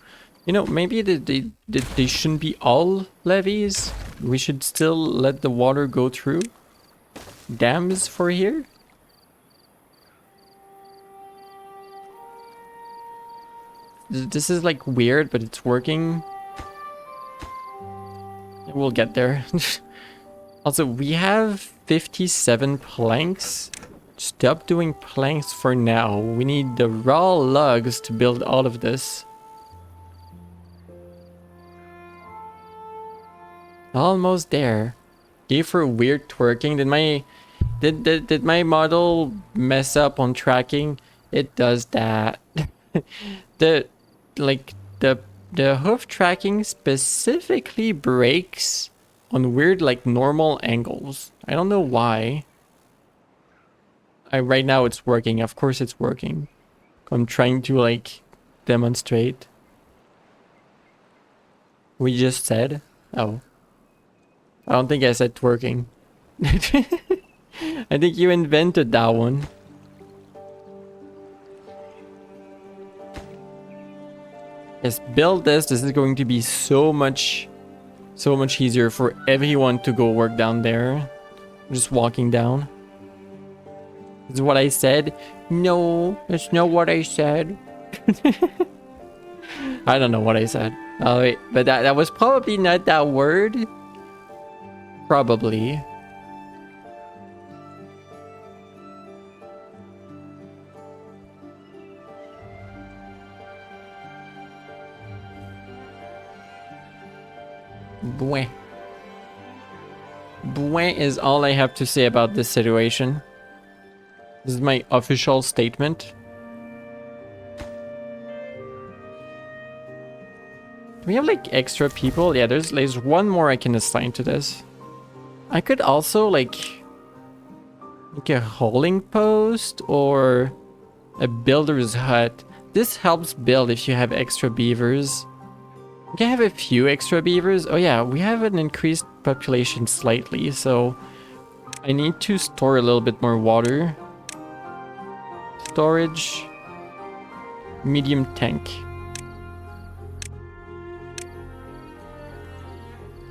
You know, maybe they shouldn't be all levees. We should still let the water go through. Dams for here? This is like weird, but it's working. We'll get there. Also, we have 57 planks. Stop doing planks for now. We need the raw logs to build all of this. Almost there. Okay, for weird twerking. Did my model mess up on tracking? It does that. the hoof tracking specifically breaks on weird like normal angles. I don't know why. Right now it's working. Of course it's working. I'm trying to like demonstrate. We just said. Oh. I don't think I said twerking. I think you invented that one. Yes, build this. This is going to be so much easier for everyone to go work down there. Just walking down. This is what I said. No, that's not what I said. I don't know what I said. Oh wait, but that was probably not that word. Probably. Bweh. Bweh is all I have to say about this situation. This is my official statement. Do we have like extra people? Yeah, there's one more I can assign to this. I could also like make a holding post or a builder's hut. This helps build if you have extra beavers. We can have a few extra beavers. Oh yeah, we have an increased population slightly, so I need to store a little bit more water. Storage. Medium tank.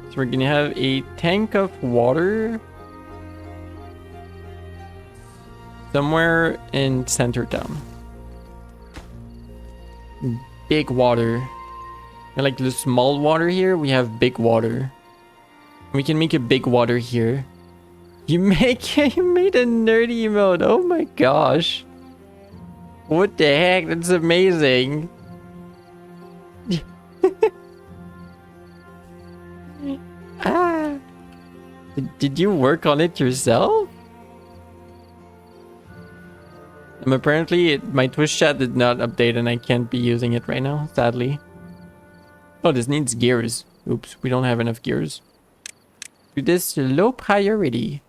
So we're gonna have a tank of water somewhere in center town. Big water. And like the small water here, we have big water. We can make a big water here. You made a nerdy emote. Oh my gosh. What the heck? That's amazing. Ah. Did you work on it yourself? Apparently my Twitch chat did not update and I can't be using it right now, sadly. Oh, this needs gears. Oops, we don't have enough gears. Do this low priority.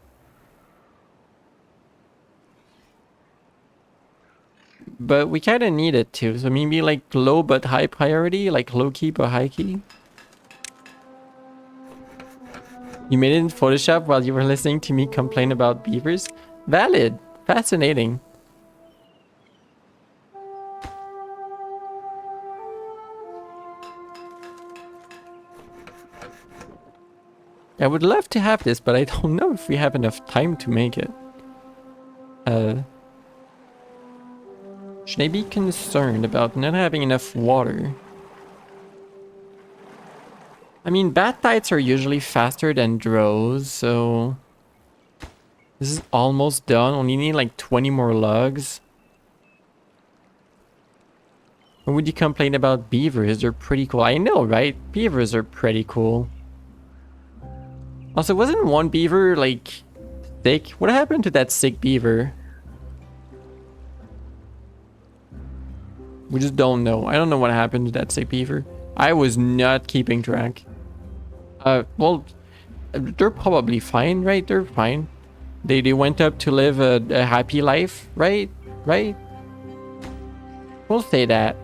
But we kind of need it too, so maybe like low but high priority, like low key but high key. You made it in Photoshop while you were listening to me complain about beavers? Valid. Fascinating. I would love to have this, but I don't know if we have enough time to make it. Should I be concerned about not having enough water? I mean, Batites are usually faster than drows, so... This is almost done. Only need like 20 more logs. When would you complain about beavers? They're pretty cool. I know, right? Beavers are pretty cool. Also, wasn't one beaver like sick? What happened to that sick beaver? We just don't know. I don't know what happened to that sick beaver. I was not keeping track. Well, they're probably fine, right? They're fine. They went up to live a happy life, right? Right? We'll say that.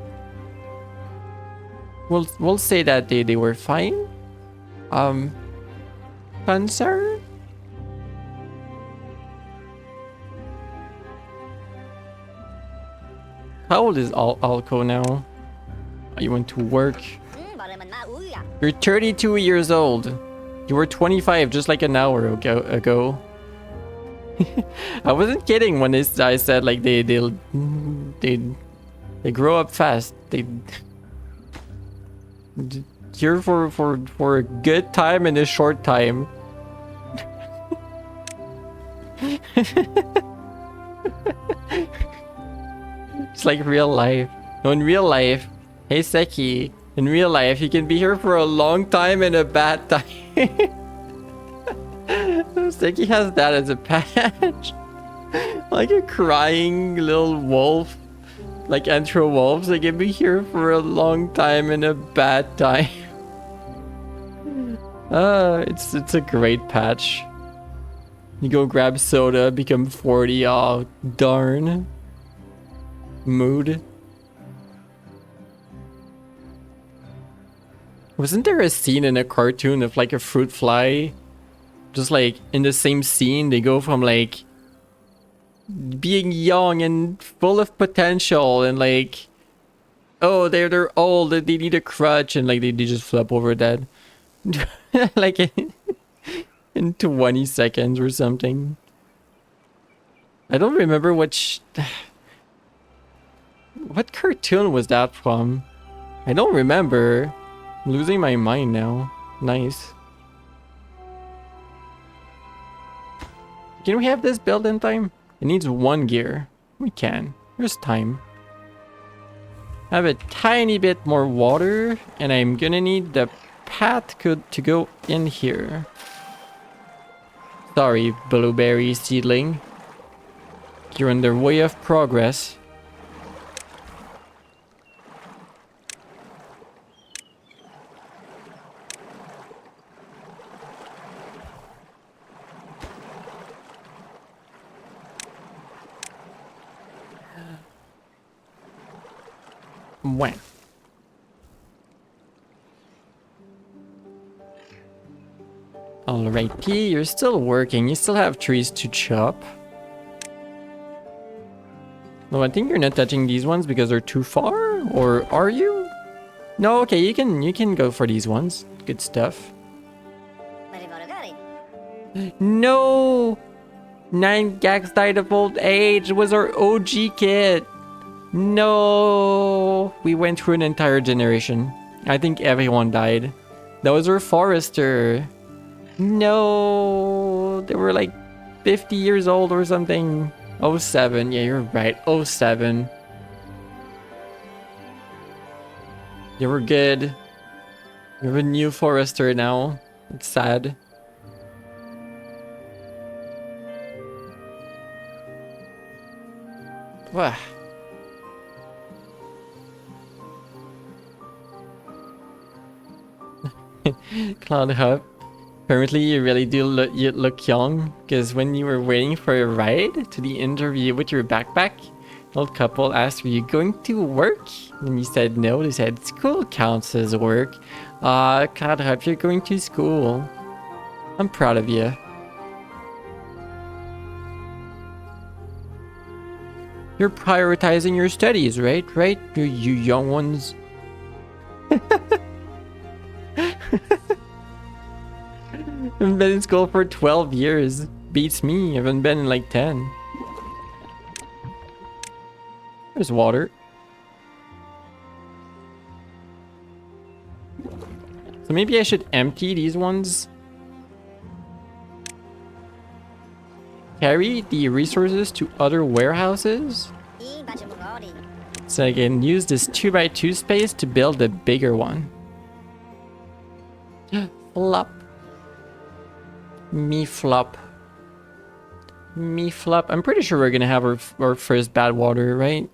We'll say that they were fine. Concern? How old is Alco now? You went to work. You're 32 years old. You were 25 just like an hour ago. I wasn't kidding when I said like they grow up fast. They here for a good time and a short time. It's like real life. No, in real life, hey Seki, in real life you can be here for a long time and a bad time. Seki has that as a patch. Like a crying little wolf. Like Entro wolves, they can be here for a long time and a bad time. It's a great patch. You go grab soda, become 40, oh darn. Mood. Wasn't there a scene in a cartoon of like a fruit fly? Just like in the same scene, they go from like being young and full of potential and like, oh, they're old, they need a crutch, and like they just flip over dead. Like in 20 seconds or something. I don't remember what cartoon was that from? I don't remember. I'm losing my mind now. Nice. Can we have this build in time? It needs 1 gear. We can. There's time. I have a tiny bit more water, and I'm gonna need the path to go in here. Sorry, blueberry seedling. You're on the way of progress. When? Alright, P, you're still working. You still have trees to chop. No, I think you're not touching these ones because they're too far. Or are you? No, okay, you can go for these ones. Good stuff. No! 9GAX died of old age. It was our OG kid. No, we went through an entire generation. I think everyone died. That was our forester. No, they were like 50 years old or something. 07, yeah, you're right. 07. You were good. You have a new forester now. It's sad. Wow. Cloud Hub. Apparently you really do look young, because when you were waiting for a ride to the interview with your backpack, an old couple asked, were you going to work? And you said no. They said school counts as work. Cloud Hub, you're going to school. I'm proud of you. You're prioritizing your studies, right? Right? You young ones. I've been in school for 12 years. Beats me. I haven't been in like 10. There's water. So maybe I should empty these ones. Carry the resources to other warehouses. So I can use this 2x2 space to build a bigger one. Flop. Me flop. Me flop. I'm pretty sure we're gonna have our first bad water, right?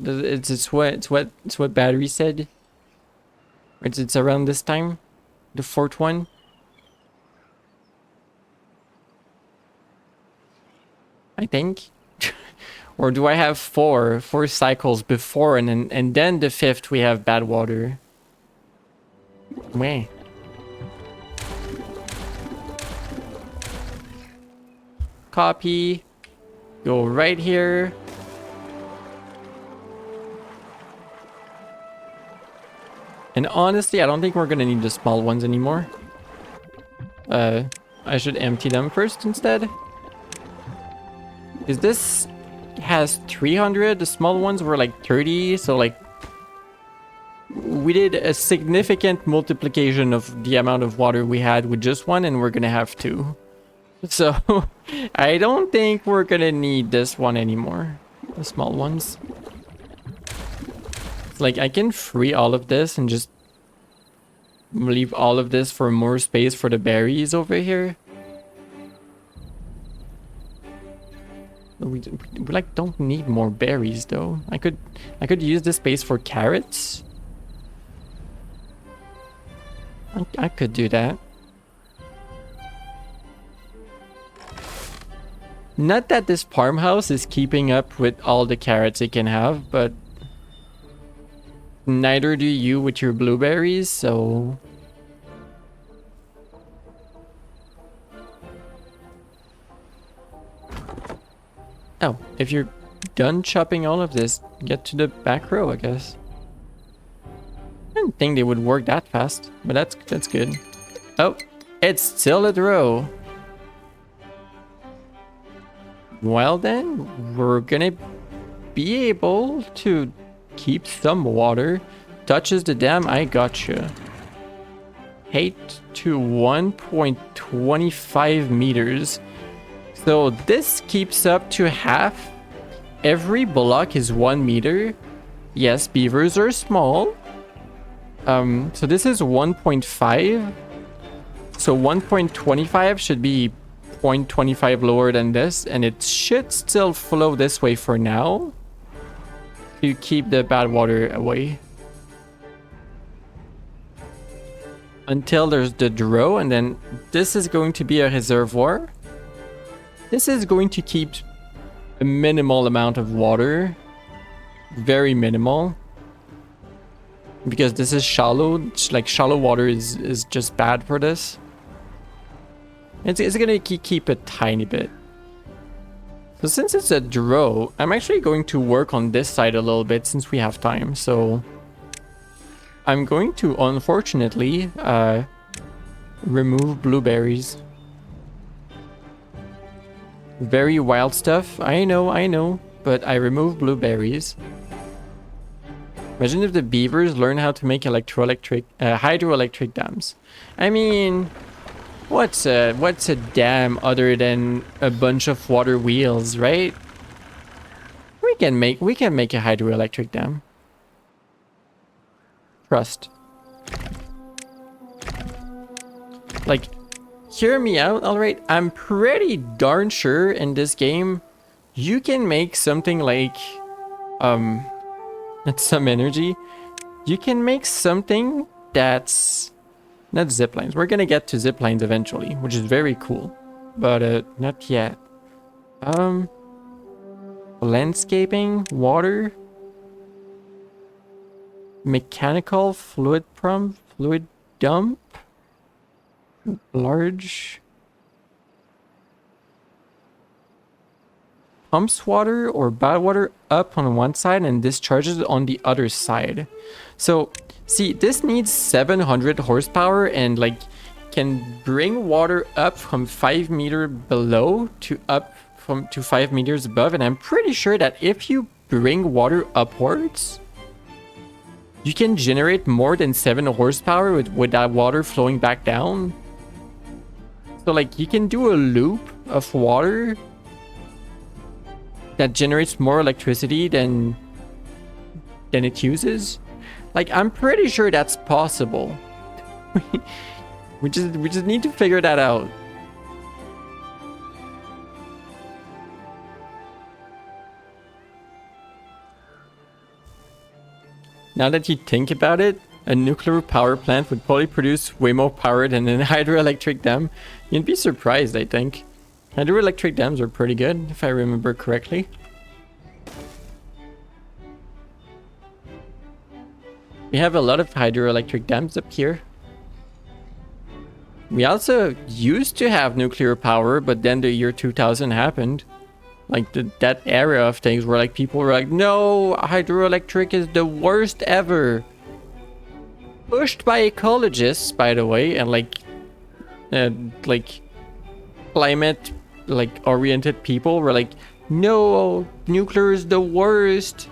It's what battery said. It's around this time, the fourth one. I think. Or do I have four cycles before and then the fifth we have bad water? Meh. Copy. Go right here. And honestly, I don't think we're gonna need the small ones anymore. I should empty them first instead. Is this has 300? The small ones were like 30, so like we did a significant multiplication of the amount of water we had with just one, and we're gonna have two. So I don't think we're gonna need this one anymore. The small ones. Like I can free all of this and just leave all of this for more space for the berries over here. We like don't need more berries though. I could use this space for carrots. I could do that. Not that this farmhouse is keeping up with all the carrots it can have, but neither do you with your blueberries, so... Oh, if you're done chopping all of this, get to the back row, I guess. I didn't think they would work that fast, but that's good. Oh, it's still a row. Well then, we're gonna be able to keep some water. Touches the dam, I gotcha. 8 to 1.25 meters. So this keeps up to half. Every block is 1 meter. Yes, beavers are small. So this is 1.5. So 1.25 should be 0.25 lower than this, and it should still flow this way for now to keep the bad water away until there's the draw, and then this is going to be a reservoir. This is going to keep a minimal amount of water, very minimal, because this is shallow. Like shallow water is just bad for this. It's gonna keep a tiny bit. So since it's a draw, I'm actually going to work on this side a little bit since we have time. So I'm going to, unfortunately, remove blueberries. Very wild stuff. I know, but I remove blueberries. Imagine if the beavers learn how to make hydroelectric dams. I mean, what's a dam other than a bunch of water wheels, right? We can make a hydroelectric dam. Trust. Like, hear me out, alright? I'm pretty darn sure in this game you can make something like that's some energy. You can make something that's not zip lines. We're gonna get to zip lines eventually, which is very cool, but not yet. Landscaping, water, mechanical, fluid pump, fluid dump, large pumps water or bad water up on one side and discharges it on the other side. So see, this needs 700 horsepower and like can bring water up from 5 meters below to up to 5 meters above. And I'm pretty sure that if you bring water upwards, you can generate more than 7 horsepower with that water flowing back down. So like you can do a loop of water that generates more electricity than it uses. Like I'm pretty sure that's possible. we just need to figure that out. Now that you think about it, a nuclear power plant would probably produce way more power than a hydroelectric dam. You'd be surprised, I think. Hydroelectric dams are pretty good, if I remember correctly. We have a lot of hydroelectric dams up here. We also used to have nuclear power, but then the year 2000 happened. Like that era of things where like people were like, no, hydroelectric is the worst ever. Pushed by ecologists, by the way, and like climate oriented people were like, no, nuclear is the worst.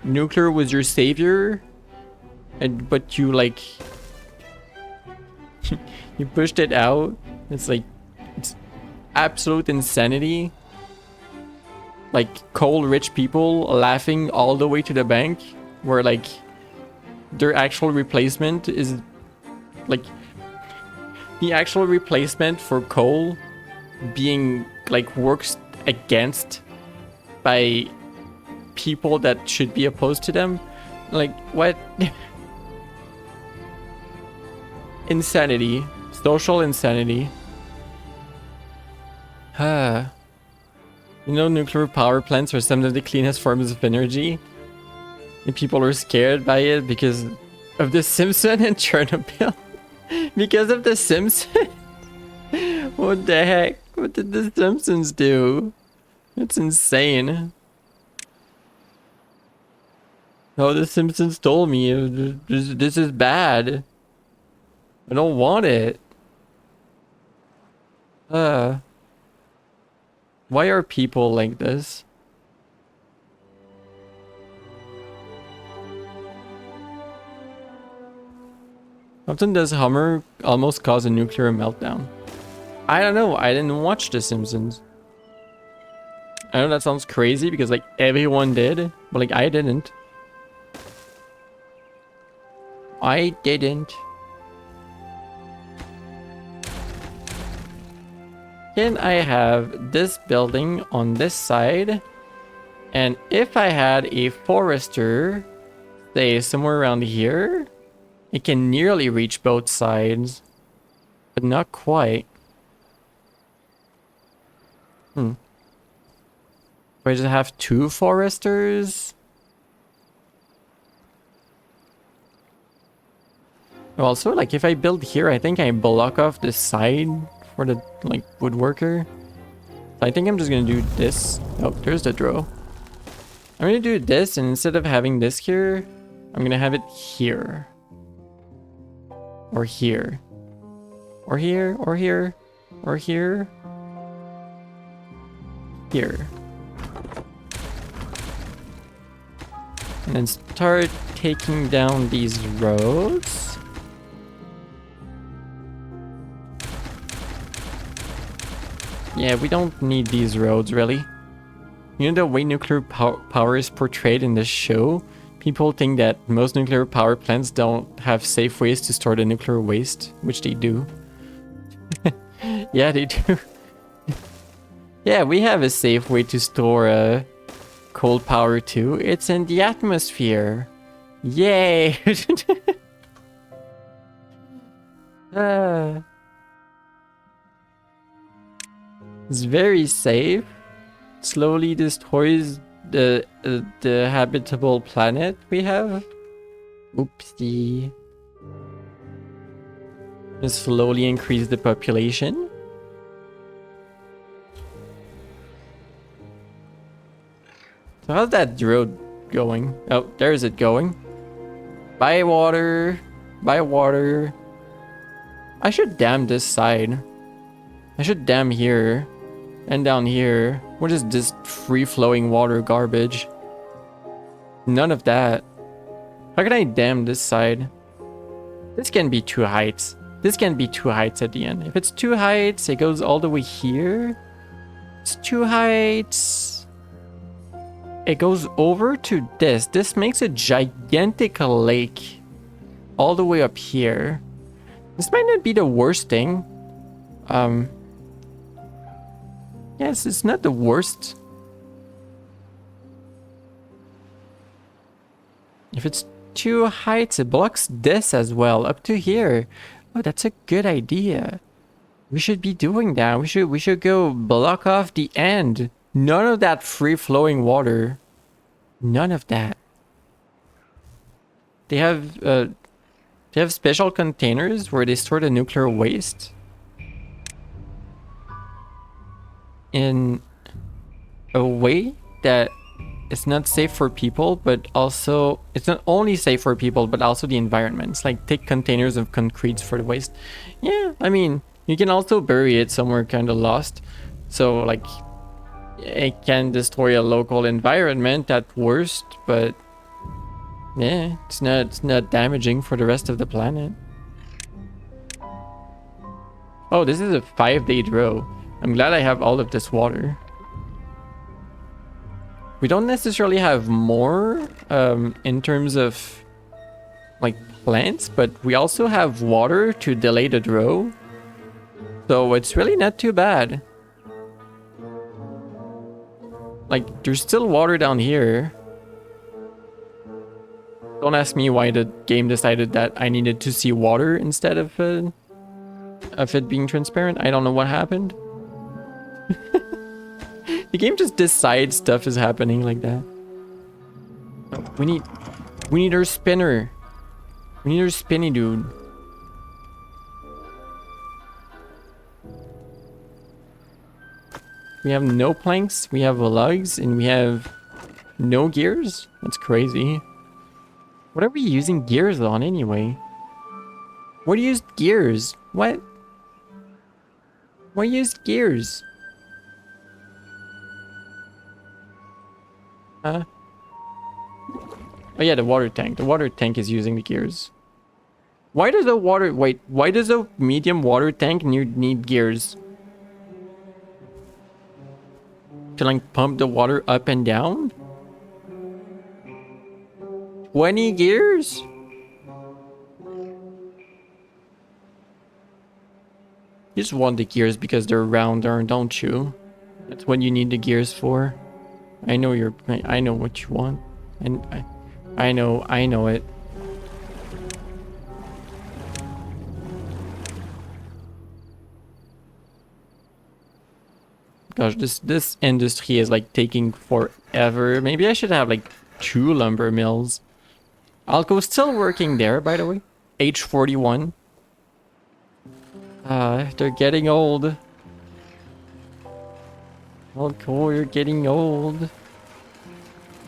Nuclear was your savior, but you like you pushed it out. It's absolute insanity. Like coal-rich people laughing all the way to the bank, where like their actual replacement is like the actual replacement for coal being like works against by people that should be opposed to them. Like what? Insanity, social insanity. You know, nuclear power plants are some of the cleanest forms of energy. And people are scared by it because of The Simpsons and Chernobyl. Because of The Simpsons? What the heck? What did The Simpsons do? It's insane. Oh, The Simpsons told me this is bad. I don't want it. Why are people like this? Often does Hummer almost cause a nuclear meltdown? I don't know. I didn't watch The Simpsons. I know that sounds crazy because like everyone did, but like I didn't. I didn't. Can I have this building on this side? And if I had a forester, say somewhere around here, it can nearly reach both sides, but not quite. Do I just have two foresters? Also, like if I build here, I think I block off this side for the like woodworker. So I think I'm just gonna do this. Oh, there's the draw. I'm gonna do this, and instead of having this here, I'm gonna have it here. Or here. Or here, or here, or here. Here. And then start taking down these roads. Yeah, we don't need these roads, really. You know the way nuclear power is portrayed in this show? People think that most nuclear power plants don't have safe ways to store the nuclear waste, which they do. Yeah, they do. Yeah, we have a safe way to store coal power too. It's in the atmosphere. Yay! It's very safe. Slowly destroys the habitable planet we have. Oopsie. Just slowly increase the population. So how's that road going? Oh, there's it going. Buy water. Buy water. I should dam this side. I should dam here. And down here. What is this free-flowing water garbage? None of that. How can I dam this side? This can be two heights. This can be two heights at the end. If it's two heights, it goes all the way here. It's two heights. It goes over to this. This makes a gigantic lake all the way up here. This might not be the worst thing. Yes, it's not the worst. If it's too high, it blocks this as well, up to here. Oh, that's a good idea. We should be doing that. We should go block off the end. None of that free-flowing water. None of that. They have special containers where they store the nuclear waste in a way that it's not safe for people, but also it's not only safe for people, but also the environment. It's like take containers of concrete for the waste. Yeah, I mean, you can also bury it somewhere kind of lost. So like it can destroy a local environment at worst, but yeah, it's not damaging for the rest of the planet. Oh, this is a 5-day row. I'm glad I have all of this water. We don't necessarily have more in terms of like plants, but we also have water to delay the draw. So it's really not too bad. Like there's still water down here. Don't ask me why the game decided that I needed to see water instead of it being transparent. I don't know what happened. The game just decides stuff is happening like that. We need our spinner. We need our spinny dude. We have no planks, we have lugs, and we have no gears? That's crazy. What are we using gears on anyway? What do you use gears? What? Why use gears? Huh? Oh yeah, the water tank. The water tank is using the gears. Why does a why does a medium water tank need gears? To like pump the water up and down? 20 gears? You just want the gears because they're rounder, don't you? That's what you need the gears for. I know what you want. And I know it. Gosh, this industry is like taking forever. Maybe I should have like 2 lumber mills. Alco's still working there, by the way. H41. They're getting old. Alco, you're getting old.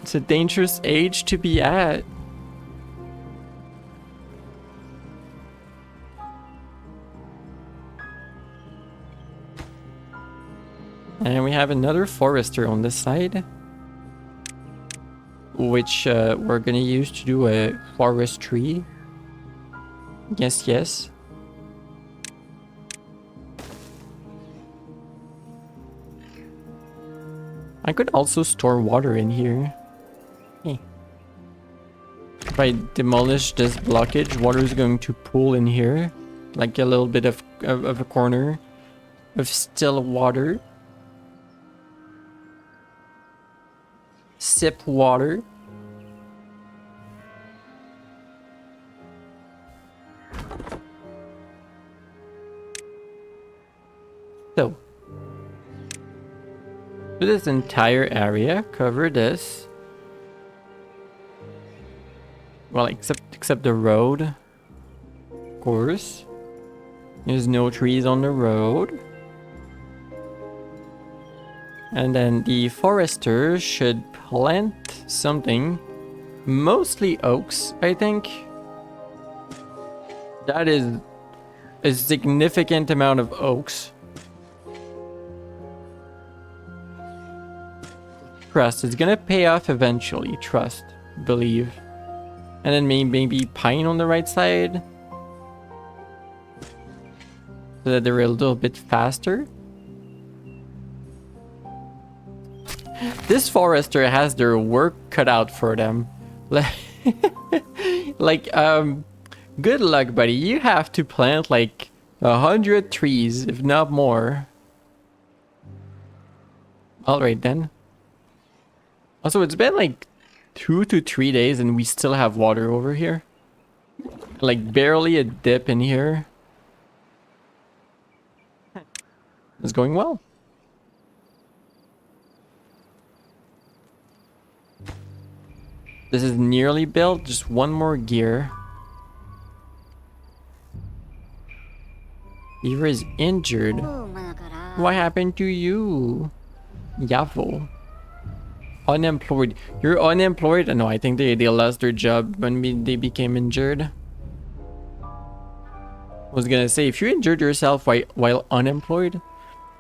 It's a dangerous age to be at. And we have another forester on this side, which we're gonna use to do a forestry. Yes. I could also store water in here. Hey. If I demolish this blockage, water is going to pool in here, like a little bit of a corner of still water. Sip water. So, for this entire area, cover this. Well, except the road, of course. There's no trees on the road. And then the forester should plant something, mostly oaks, I think. That is a significant amount of oaks. Trust, it's gonna pay off eventually, trust, believe. And then maybe pine on the right side, so that they're a little bit faster. This forester has their work cut out for them. Like, good luck, buddy. You have to plant like 100 trees, if not more. Alright then. Also, it's been like 2 to 3 days and we still have water over here. Like barely a dip in here. It's going well. This is nearly built. Just one more gear. Beaver is injured. What happened to you? Yavo. Unemployed. You're unemployed? No, I think they lost their job when they became injured. I was gonna say, if you injured yourself while unemployed,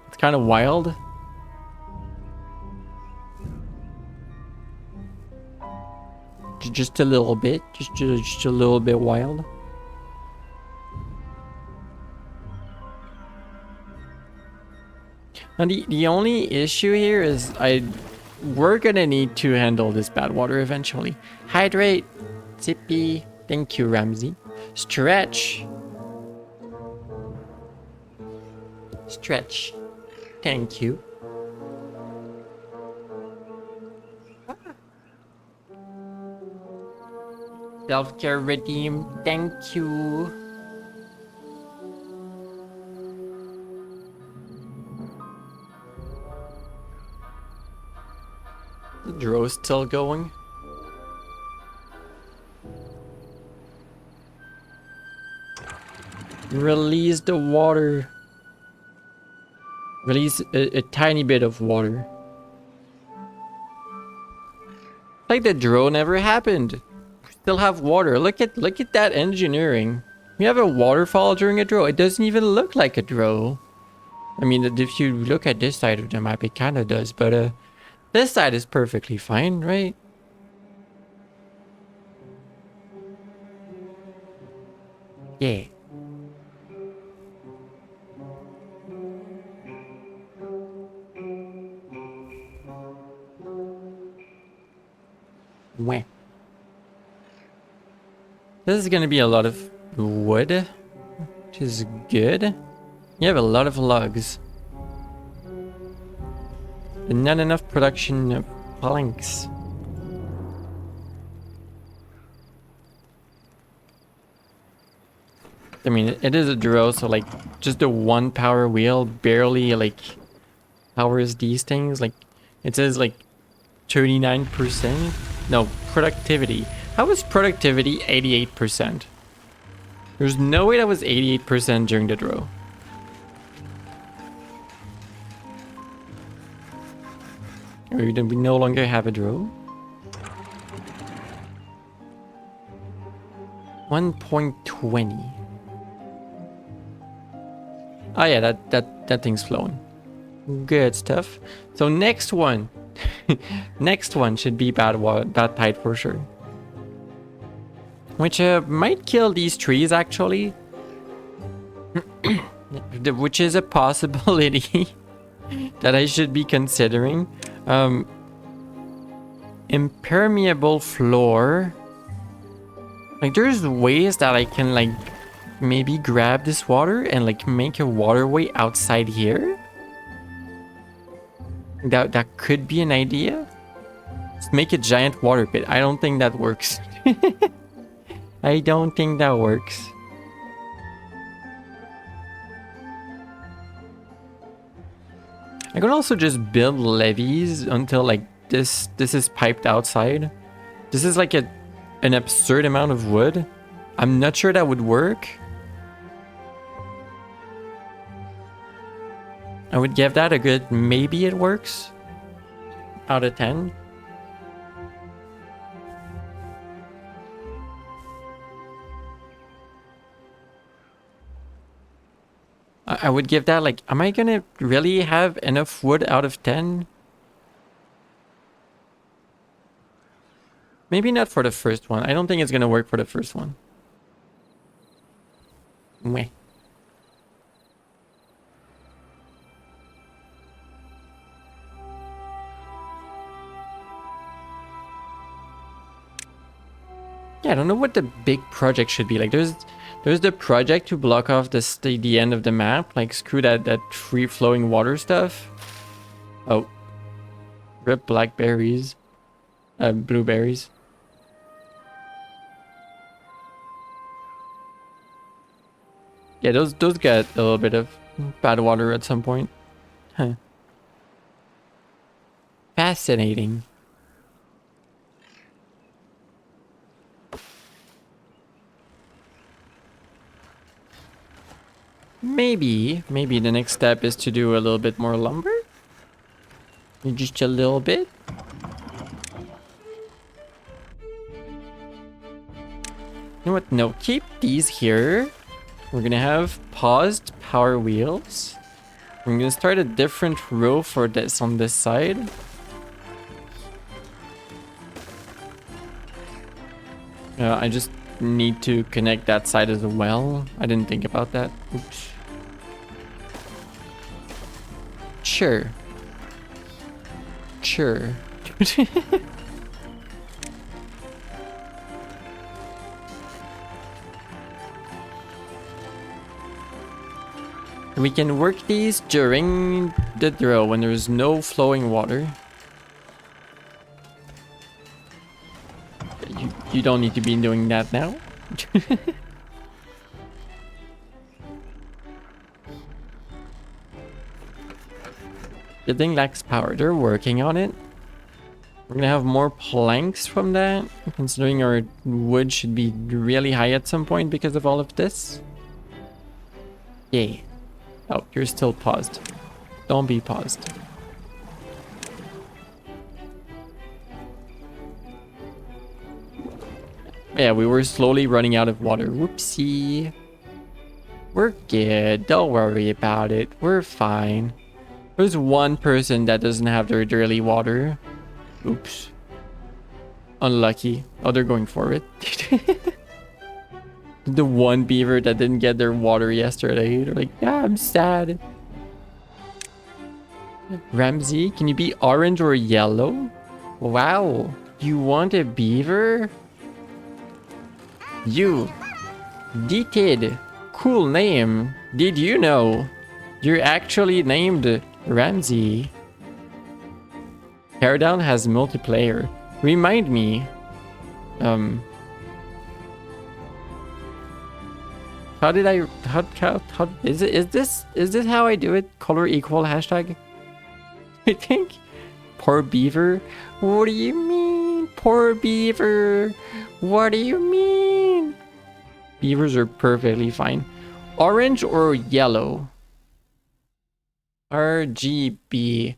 it's kind of wild. Just a little bit. Just a little bit wild. Now the only issue here is we're gonna need to handle this bad water eventually. Hydrate, Zippy, thank you Ramsey. Stretch. Stretch, thank you. Self-care redeem, thank you. The Dro's still going. Release the water. Release a tiny bit of water. Like the Dro never happened. We still have water. Look at that engineering. We have a waterfall during a Dro. It doesn't even look like a Dro. I mean, if you look at this side of the map, it kind of does, but this side is perfectly fine, right? Yeah. Wah. This is gonna be a lot of wood, which is good. You have a lot of logs. And not enough production of planks. I mean, it is a Dro, so like just the one power wheel barely like powers these things. Like it says like 39%. No, productivity. How was productivity 88%? There's no way that was 88% during the Dro. We no longer have a Dro. 1.20. Oh yeah, that thing's flowing. Good stuff. So next one. Next one should be bad tide for sure. Which might kill these trees actually. Which is a possibility that I should be considering. Impermeable floor. Like there's ways that I can like maybe grab this water and like make a waterway outside here. That could be an idea. Just make a giant water pit. I don't think that works. I don't think that works. I could also just build levees until like this is piped outside. This is like an absurd amount of wood. I'm not sure that would work. I would give that a good maybe it works out of 10. I would give that like, am I gonna really have enough wood out of 10? Maybe not for the first one. I don't think it's gonna work for the first one. Meh. Yeah, I don't know what the big project should be. Like there's the project to block off the end of the map. Like screw that free flowing water stuff. Oh. Rip blackberries. blueberries. Yeah, those get a little bit of bad water at some point. Huh. Fascinating. Maybe the next step is to do a little bit more lumber. Just a little bit. You know what? No, keep these here. We're gonna have paused power wheels. I'm gonna start a different row for this on this side. I just need to connect that side as well. I didn't think about that. Oops. Sure. Sure. We can work these during the drill when there's no flowing water. You don't need to be doing that now. The thing lacks power. They're working on it. We're gonna have more planks from that, considering our wood should be really high at some point because of all of this. Yay. Oh, you're still paused. Don't be paused. Yeah, we were slowly running out of water. Whoopsie. We're good. Don't worry about it. We're fine. There's one person that doesn't have their daily water. Oops. Unlucky. Oh, they're going for it. The one beaver that didn't get their water yesterday. They're like, yeah, I'm sad. Ramsey, can you be orange or yellow? Wow. You want a beaver? You. Detaid. Cool name. Did you know? You're actually named Ramsey. Teardown has multiplayer. Remind me. How did I how is this how I do it? Color equal hashtag? I think. Poor beaver. What do you mean? Poor beaver. What do you mean? Beavers are perfectly fine. Orange or yellow? RGB.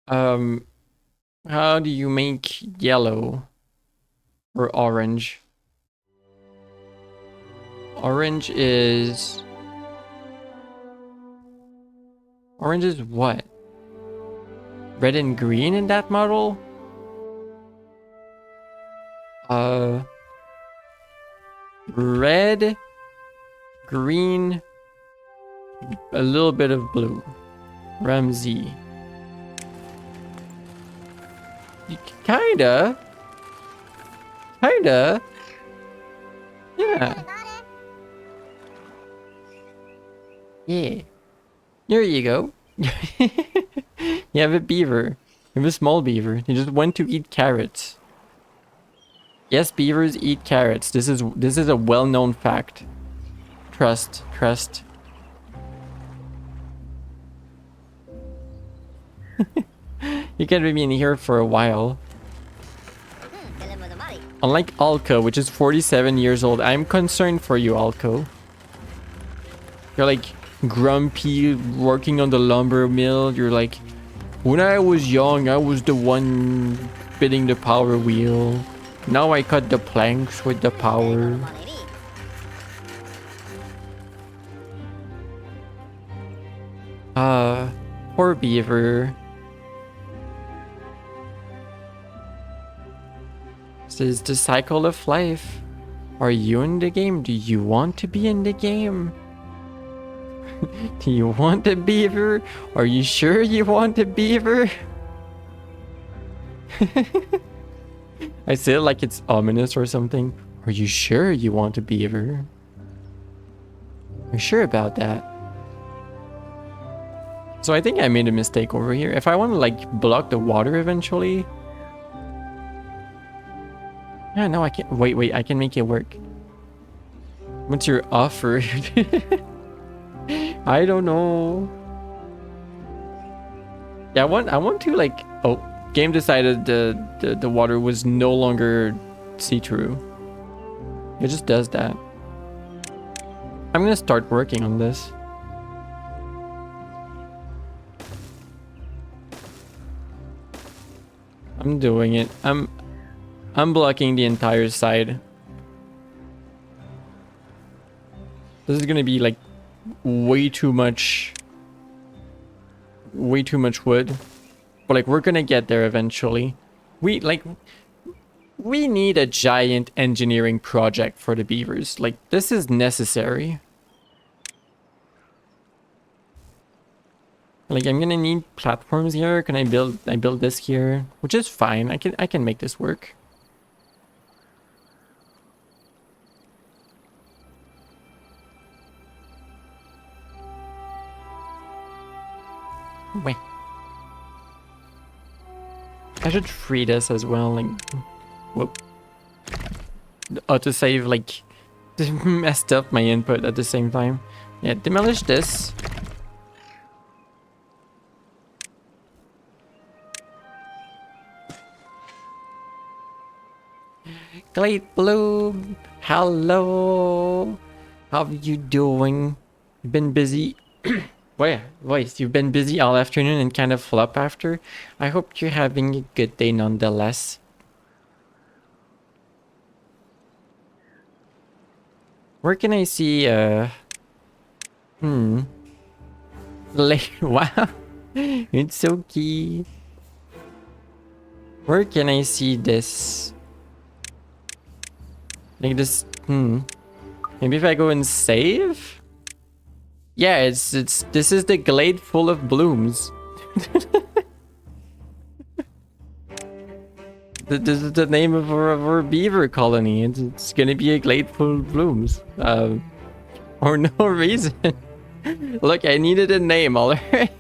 How do you make yellow or orange? Orange is what? Red and green in that model? Red, green, a little bit of blue. Ramsey. Kinda. Yeah. Yeah. There you go. You have a beaver. You have a small beaver. He just went to eat carrots. Yes, beavers eat carrots. This is a well-known fact. Trust. You can remain here for a while. Unlike Alco, which is 47 years old, I'm concerned for you, Alco. You're like grumpy, working on the lumber mill. You're like, when I was young, I was the one spinning the power wheel. Now I cut the planks with the power. Poor beaver. This is the cycle of life. Are you in the game? Do you want to be in the game? Do you want a beaver? Are you sure you want a beaver? I say it like it's ominous or something. Are you sure you want a beaver? Are you sure about that? So I think I made a mistake over here. If I want to like block the water eventually, Yeah, no, I can't. Wait, I can make it work. What's your offer? I don't know. Yeah, I want to like. Oh, game decided the water was no longer see-through. It just does that. I'm gonna start working on this. I'm doing it. I'm blocking the entire side. This is gonna be like way too much wood. But like we're gonna get there eventually. We need a giant engineering project for the beavers. Like this is necessary. Like I'm gonna need platforms here. Can I build this here? Which is fine. I can make this work. Wait. I should free this as well, like whoop. Autosave like messed up my input at the same time. Yeah, demolish this. Glade Bloom, hello. How are you doing? You've been busy. Wait, you've been busy all afternoon and kind of flop after. I hope you're having a good day nonetheless. Where can I see, wow. It's so key. Where can I see this? Like this, Maybe if I go and save? Yeah, this is the glade full of blooms. This is the name of our beaver colony. It's gonna be a glade full of blooms. For no reason. Look, I needed a name, alright?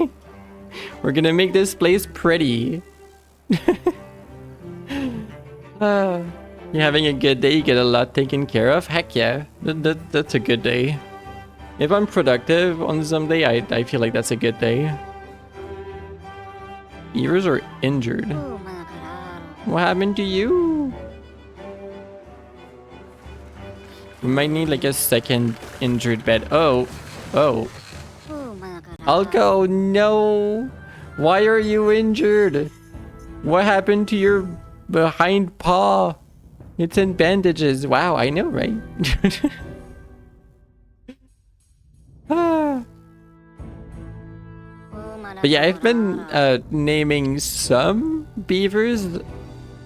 We're gonna make this place pretty. You're having a good day, you get a lot taken care of? Heck yeah, that's a good day. If I'm productive on some day, I feel like that's a good day. Beavers are injured. What happened to you? We might need like a second injured bed. Oh. Alco, no. Why are you injured? What happened to your behind paw? It's in bandages. Wow, I know, right? But yeah, I've been naming some beavers.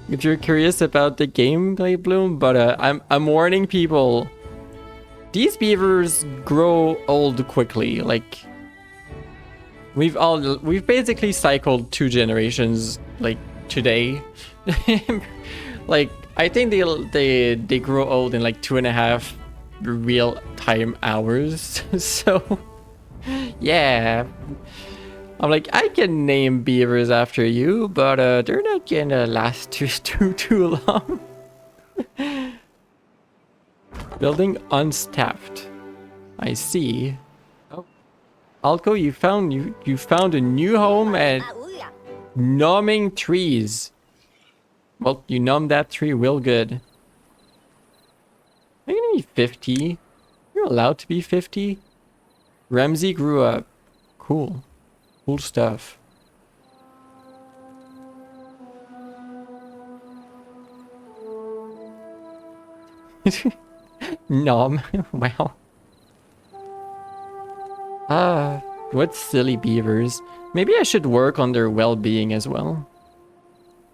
If you're curious about the game, Glade Bloom, but I'm warning people. These beavers grow old quickly. Like we've basically cycled 2 generations like today. Like I think they grow old in like 2.5 real time hours. So yeah. I'm like, I can name beavers after you, but they're not gonna last too long. Building unstaffed. I see. Oh, Alco, you found a new home at numbing trees. Well, you numb that tree real good. Are you gonna be 50? You're allowed to be 50. Ramsey grew up. Cool. Cool stuff. Nom. Wow. What silly beavers. Maybe I should work on their well-being as well.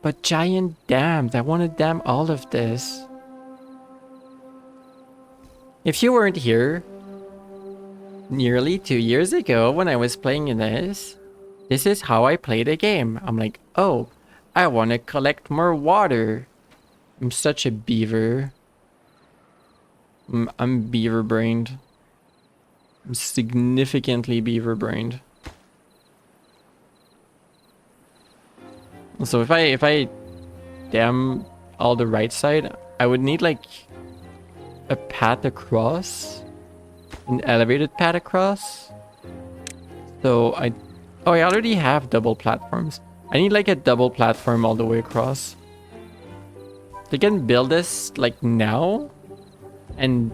But giant dams. I want to dam all of this. If you weren't here nearly 2 years ago when I was playing this is how I play the game. I'm like, oh, I want to collect more water. I'm such a beaver. I'm beaver brained. I'm significantly beaver brained. So if I dam all the right side, I would need like a path across, an elevated path across. So I already have double platforms. I need like a double platform all the way across. They can build this like now and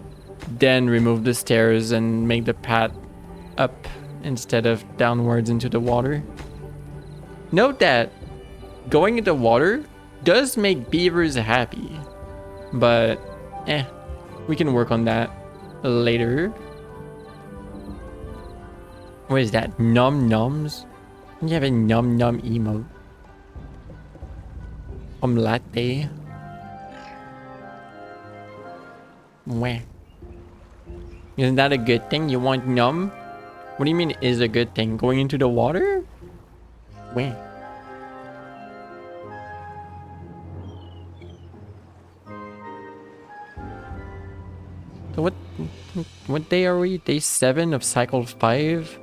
then remove the stairs and make the path up instead of downwards into the water. Note that going into water does make beavers happy, but we can work on that later. What is that? Num nums? You have a num num emote. Latte. Wah. Isn't that a good thing? You want num? What do you mean is a good thing? Going into the water? Wah. So what day are we? Day 7 of cycle 5?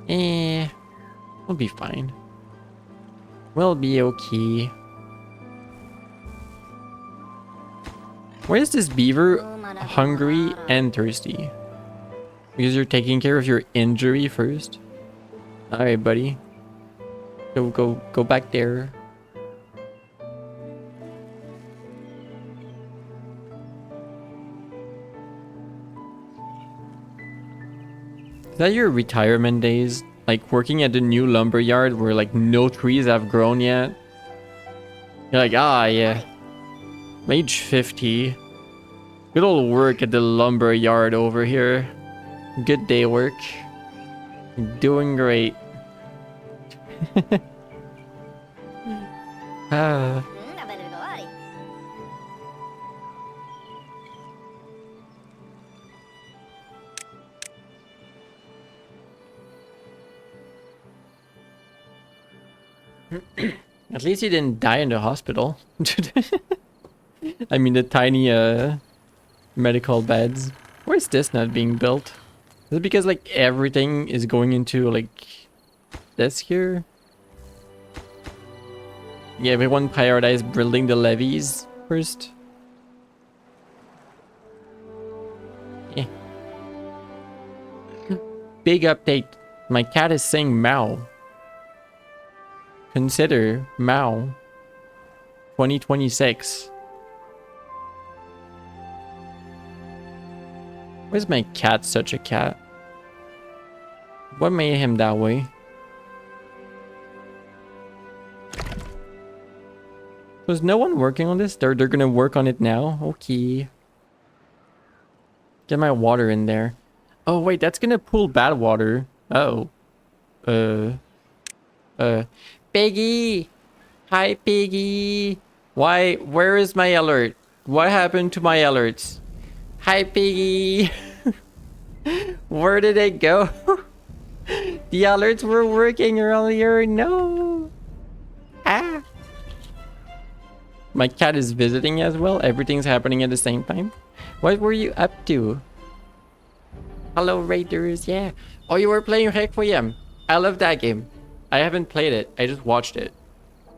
We'll be fine. We'll be okay. Why is this beaver hungry and thirsty? Because you're taking care of your injury first? Alright, buddy. Go back there. Is that your retirement days? Like working at the new lumber yard where like no trees have grown yet? You're like, yeah. I'm age 50. Good old work at the lumber yard over here. Good day work. Doing great. At least he didn't die in the hospital. I mean the tiny medical beds. Where's this not being built? Is it because like everything is going into like this here? Yeah, everyone prioritize building the levees first. Yeah. Big update. My cat is saying meow. Consider Mao 2026. Why is my cat such a cat? What made him that way? Was no one working on this? They're gonna work on it now? Okay. Get my water in there. Oh wait, that's gonna pull bad water. Uh-oh. Piggy! Hi, Piggy! Why? Where is my alert? What happened to my alerts? Hi, Piggy! Where did it go? The alerts were working earlier. No! Ah! My cat is visiting as well. Everything's happening at the same time. What were you up to? Hello, Raiders. Yeah. Oh, you were playing Requiem. I love that game. I haven't played it. I just watched it.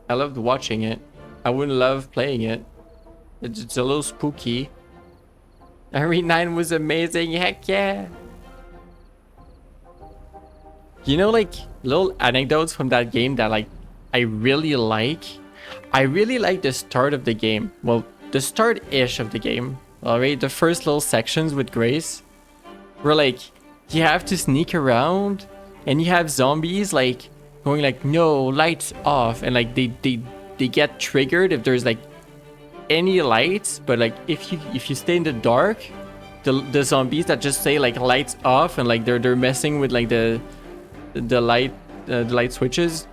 I loved watching it. I wouldn't love playing it. It's a little spooky. RE9 was amazing. Heck yeah. You know, like little anecdotes from that game that like I really like. I really like the start of the game. Well, the start-ish of the game. Alright, the first little sections with Grace. Where like you have to sneak around and you have zombies like going like no lights off, and like they get triggered if there's like any lights, but like if you stay in the dark, the zombies that just say like lights off and like they're messing with like the light switches.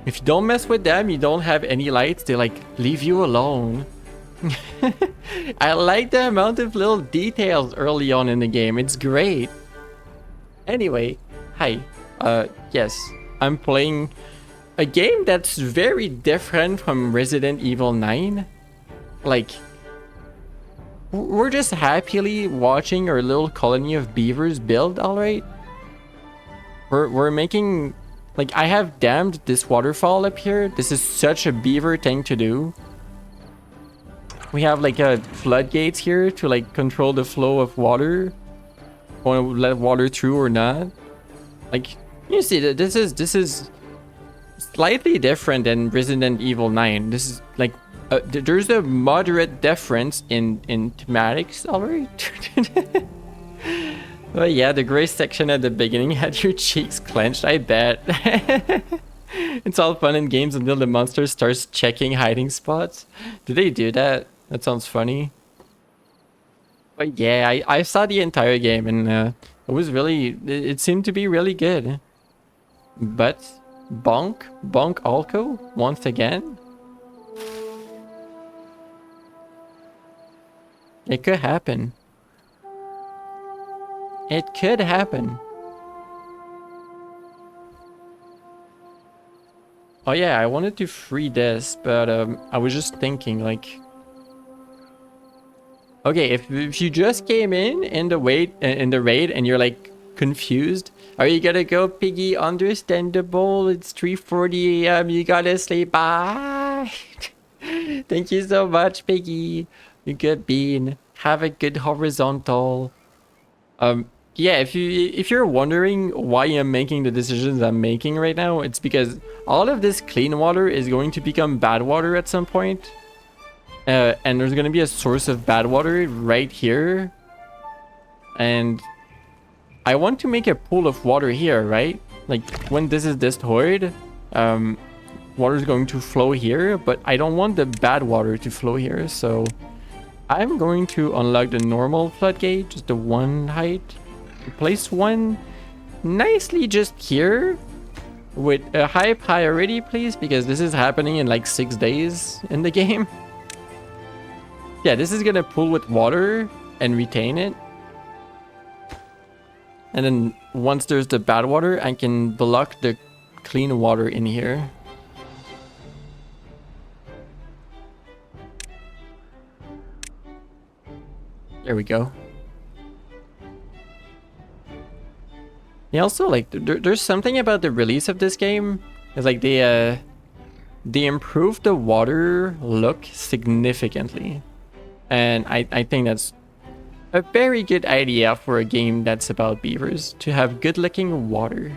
If you don't mess with them, you don't have any lights, they like leave you alone. I like the amount of little details early on in the game. It's great. Anyway, hi. Yes, I'm playing a game that's very different from Resident Evil 9. Like, we're just happily watching our little colony of beavers build, alright? We're making... Like, I have dammed this waterfall up here. This is such a beaver thing to do. We have like a floodgates here to like control the flow of water. Want to let water through or not? Like you see that this is slightly different than Resident Evil 9. This is like there's a moderate difference in thematics already. But yeah, the gray section at the beginning had your cheeks clenched, I bet. It's all fun in games until the monster starts checking hiding spots. Do they do that? That sounds funny. But yeah, I saw the entire game and it was really, it seemed to be really good. But Bonk Alco once again? It could happen. It could happen. Oh yeah, I wanted to free this, but I was just thinking like, okay, if you just came in the raid and you're like confused, are you gonna go, Piggy? Understandable. It's 3:40 a.m. You gotta sleep. Bye. Thank you so much, Piggy. You good bean. Have a good horizontal. Yeah, if you're wondering why I'm making the decisions I'm making right now, it's because all of this clean water is going to become bad water at some point. And there's gonna be a source of bad water right here. And I want to make a pool of water here, right? Like when this is destroyed, water is going to flow here, but I don't want the bad water to flow here, so I'm going to unlock the normal floodgate, just the one height. Place one nicely just here with a high priority, please, because this is happening in like 6 days in the game. Yeah, this is gonna pool with water and retain it. And then once there's the bad water, I can block the clean water in here. There we go. Yeah, also like there's something about the release of this game. It's like they improved the water look significantly. And I think that's a very good idea for a game that's about beavers, to have good looking water.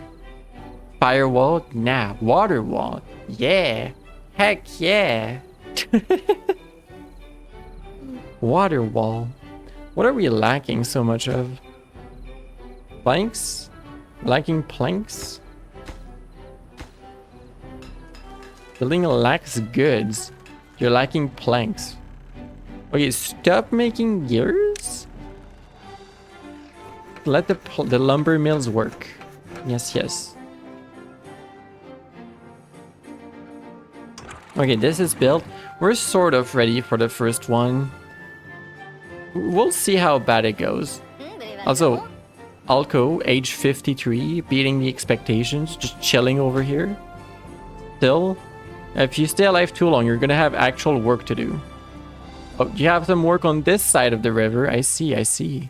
Firewall? Nah, water wall. Yeah. Heck yeah. Water wall. What are we lacking so much of? Planks? Lacking planks? Building lacks goods. You're lacking planks. Okay, stop making gears. Let the lumber mills work. Yes, yes. Okay, this is built. We're sort of ready for the first one. We'll see how bad it goes. Also, Alco, age 53, beating the expectations, just chilling over here. Still, if you stay alive too long, you're gonna have actual work to do. Oh, you have some work on this side of the river. I see, I see.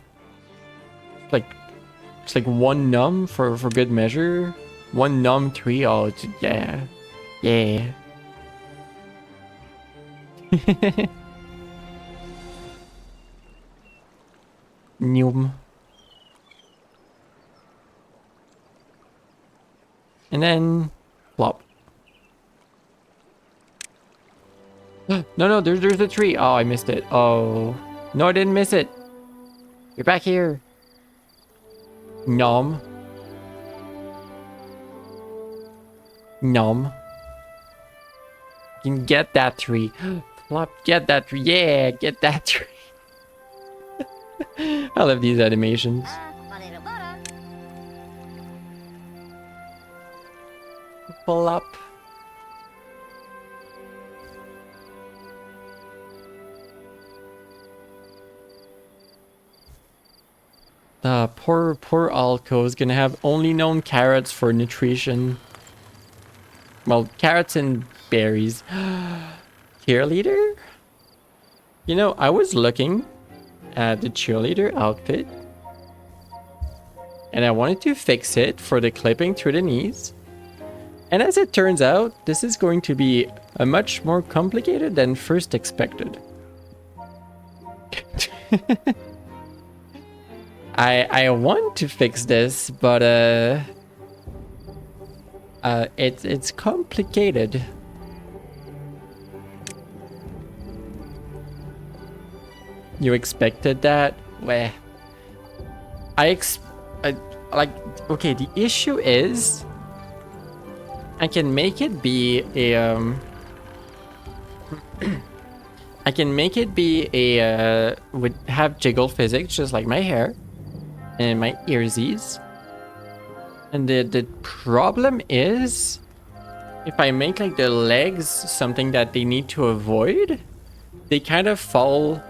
It's like one num for good measure. One num 3. Oh, yeah. Yeah. Num. And then plop. No, there's a tree. Oh, I missed it. Oh. No, I didn't miss it. You're back here. Nom. Nom. You can get that tree. Plop, get that tree. Yeah, get that tree. I love these animations. Plop. Poor Alco is gonna have only known carrots for nutrition. Well, carrots and berries. Cheerleader? You know, I was looking at the cheerleader outfit and I wanted to fix it for the clipping through the knees. And as it turns out, this is going to be a much more complicated than first expected. I want to fix this, but it's complicated. You expected that? Well, like, okay, the issue is I can make it be a I can make it be a would have jiggle physics just like my hair and my earsies. And the problem is if I make like the legs something that they need to avoid, they kind of fall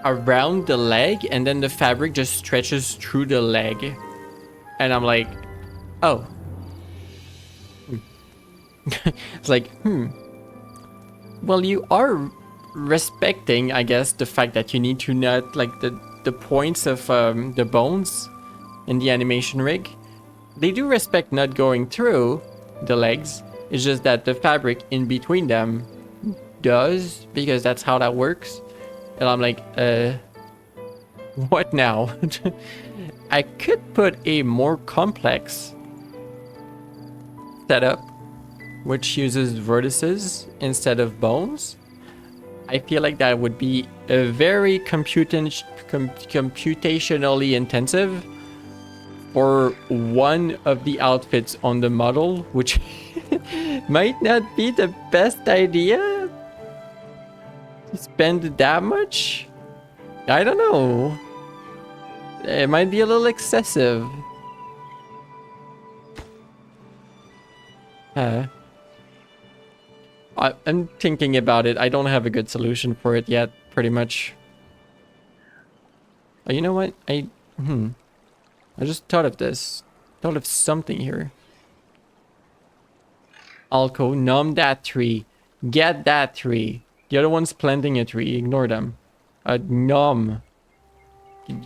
around the leg and then the fabric just stretches through the leg. And I'm like, oh. It's like, well, you are respecting, I guess, the fact that you need to not like the points of the bones in the animation rig. They do respect not going through the legs. It's just that the fabric in between them does, because that's how that works. And I'm like, what now? I could put a more complex setup which uses vertices instead of bones. I feel like that would be a very computationally intensive for one of the outfits on the model, which might not be the best idea to spend that much. I don't know. It might be a little excessive. I'm thinking about it. I don't have a good solution for it yet, pretty much. Oh, you know what? I just thought of this. Thought of something here. Alco, numb that tree. Get that tree. The other one's planting a tree. Ignore them. Numb.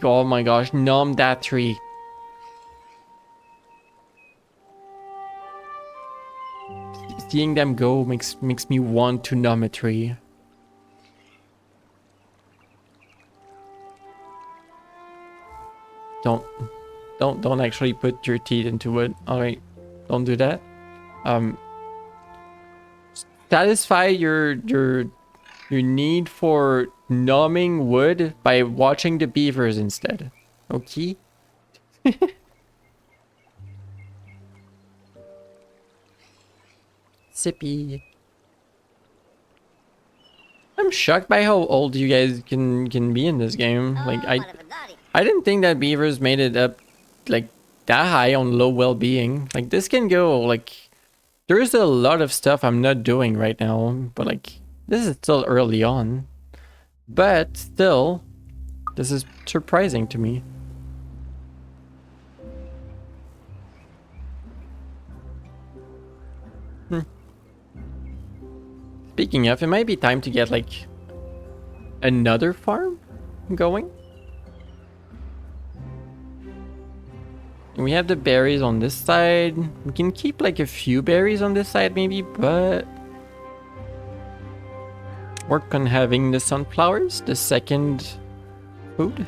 Oh my gosh, numb that tree. Seeing them go makes me want to numb a tree. Don't actually put your teeth into it. Alright, don't do that. Satisfy your need for numbing wood by watching the beavers instead. Okay? Sippy. I'm shocked by how old you guys can be in this game. Like I didn't think that beavers made it up like that high on low well-being. Like this can go like there's a lot of stuff I'm not doing right now, but like this is still early on. But still, this is surprising to me. Speaking of, it might be time to get like another farm going. We have the berries on this side. We can keep like a few berries on this side maybe, but work on having the sunflowers, the second food.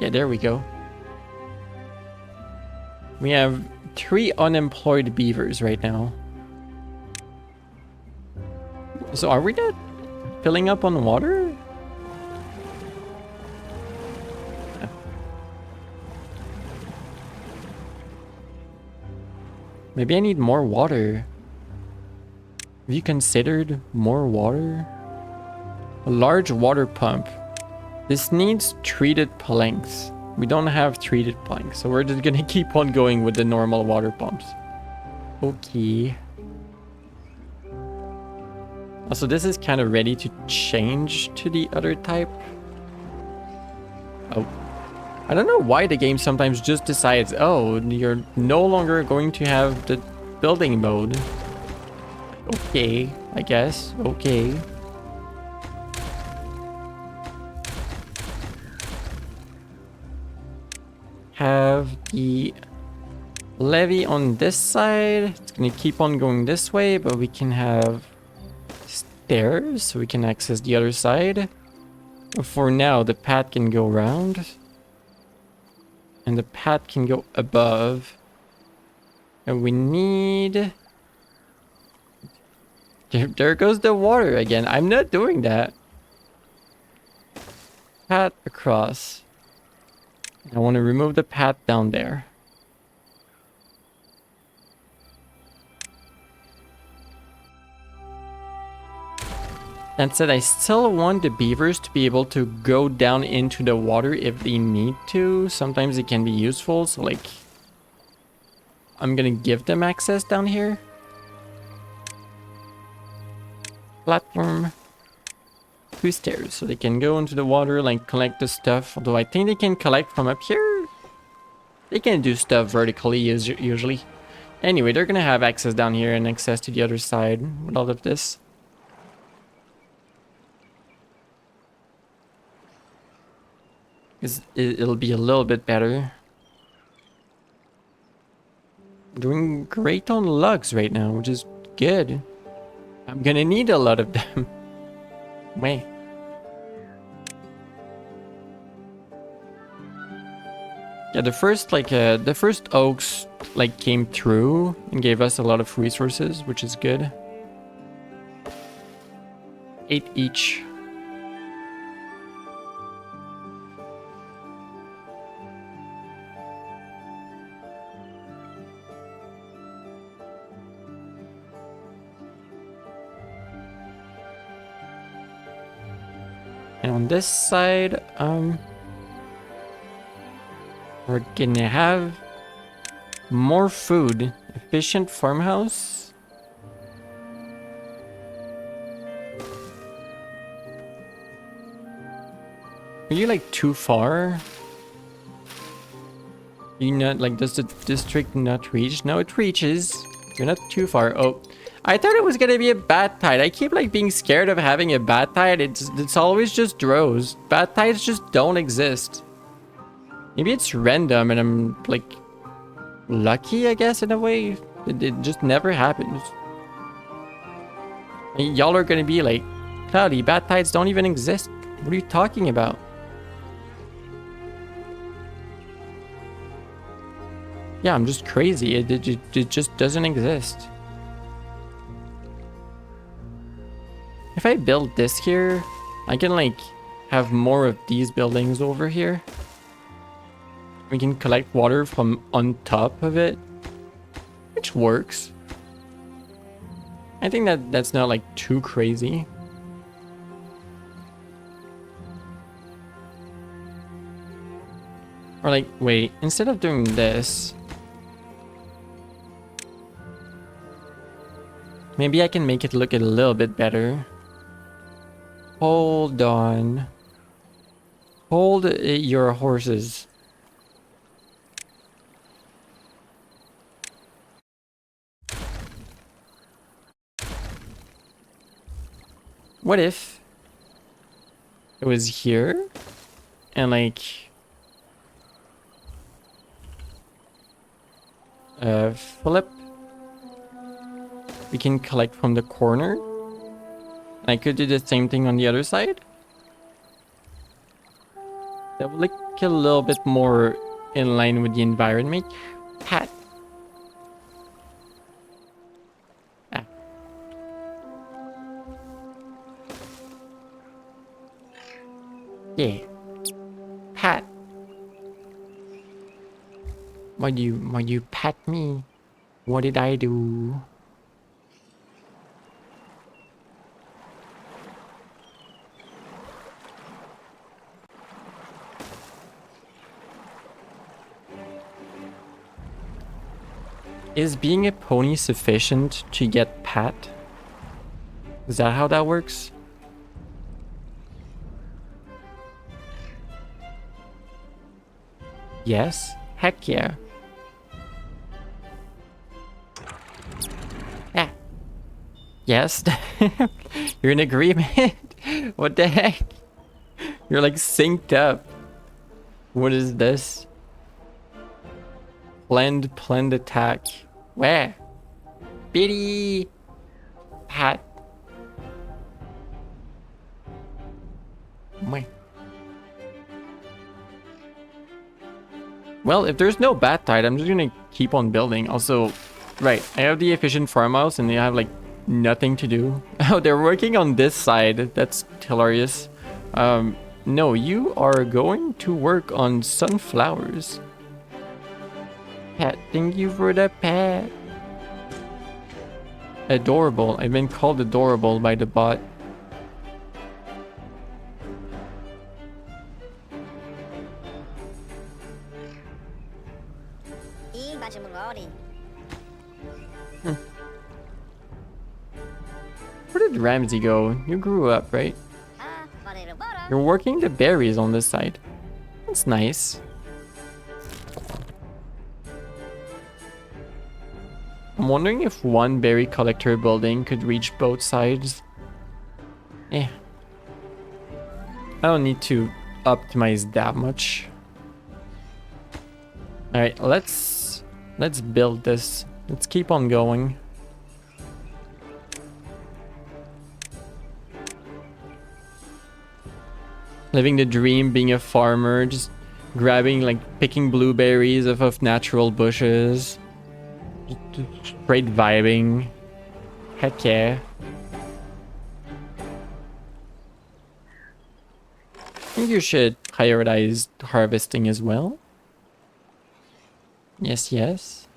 Yeah, there we go. We have 3 unemployed beavers right now. So are we not filling up on water? Maybe I need more water. Have you considered more water? A large water pump. This needs treated planks. We don't have treated planks, so we're just gonna keep on going with the normal water pumps. Okay. Also, this is kind of ready to change to the other type. Oh. I don't know why the game sometimes just decides, oh, you're no longer going to have the building mode. Okay, I guess. Okay. Have the levee on this side. It's gonna keep on going this way, but we can have stairs so we can access the other side. For now, the path can go around. And the path can go above. And we need... There goes the water again. I'm not doing that. Path across. I want to remove the path down there. That said, I still want the beavers to be able to go down into the water if they need to. Sometimes it can be useful, so like... I'm gonna give them access down here. Platform. 2 stairs, so they can go into the water, like collect the stuff. Although I think they can collect from up here. They can do stuff vertically usually. Anyway, they're gonna have access down here and access to the other side with all of this. It'll be a little bit better. Doing great on lugs right now, which is good. I'm gonna need a lot of them. Wait. Yeah, the first oaks like came through and gave us a lot of resources, which is good. 8 each. And on this side, we're gonna have more food. Efficient farmhouse. Are you like too far? You not like, does the district not reach? No, it reaches. You're not too far. Oh, I thought it was gonna be a bad tide. I keep like being scared of having a bad tide. It's always just drows. Bad tides just don't exist. Maybe it's random and I'm like lucky, I guess, in a way. It just never happens. Y'all are gonna be like, Cloudy, bad tides don't even exist. What are you talking about? Yeah, I'm just crazy. It just doesn't exist. If I build this here, I can like have more of these buildings over here. We can collect water from on top of it, which works. I think that's not like too crazy. Or like, wait, instead of doing this, maybe I can make it look a little bit better. Hold on. Hold your horses. What if it was here and like flip, we can collect from the corner. I could do the same thing on the other side. That would look a little bit more in line with the environment. Pat. Ah. Yeah. Pat. Why you pat me? What did I do? Is being a pony sufficient to get pat? Is that how that works? Yes? Heck yeah. Yeah. Yes? You're in agreement? What the heck? You're like synced up. What is this? Planned attack. Where? Biddy! Pat. Well, if there's no bat tide, I'm just gonna keep on building. Also, right, I have the efficient farmhouse and they have like nothing to do. Oh, they're working on this side. That's hilarious. No, you are going to work on sunflowers. Pat, thank you for the pat. Adorable. I've been called adorable by the bot. Where did Ramsey go? You grew up, right? You're working the berries on this side. That's nice. I'm wondering if one berry collector building could reach both sides. I don't need to optimize that much. Alright, let's build this. Let's keep on going. Living the dream, being a farmer, just grabbing, like, picking blueberries off of natural bushes. Just straight vibing. Heck yeah. I think you should prioritize harvesting as well. Yes, yes.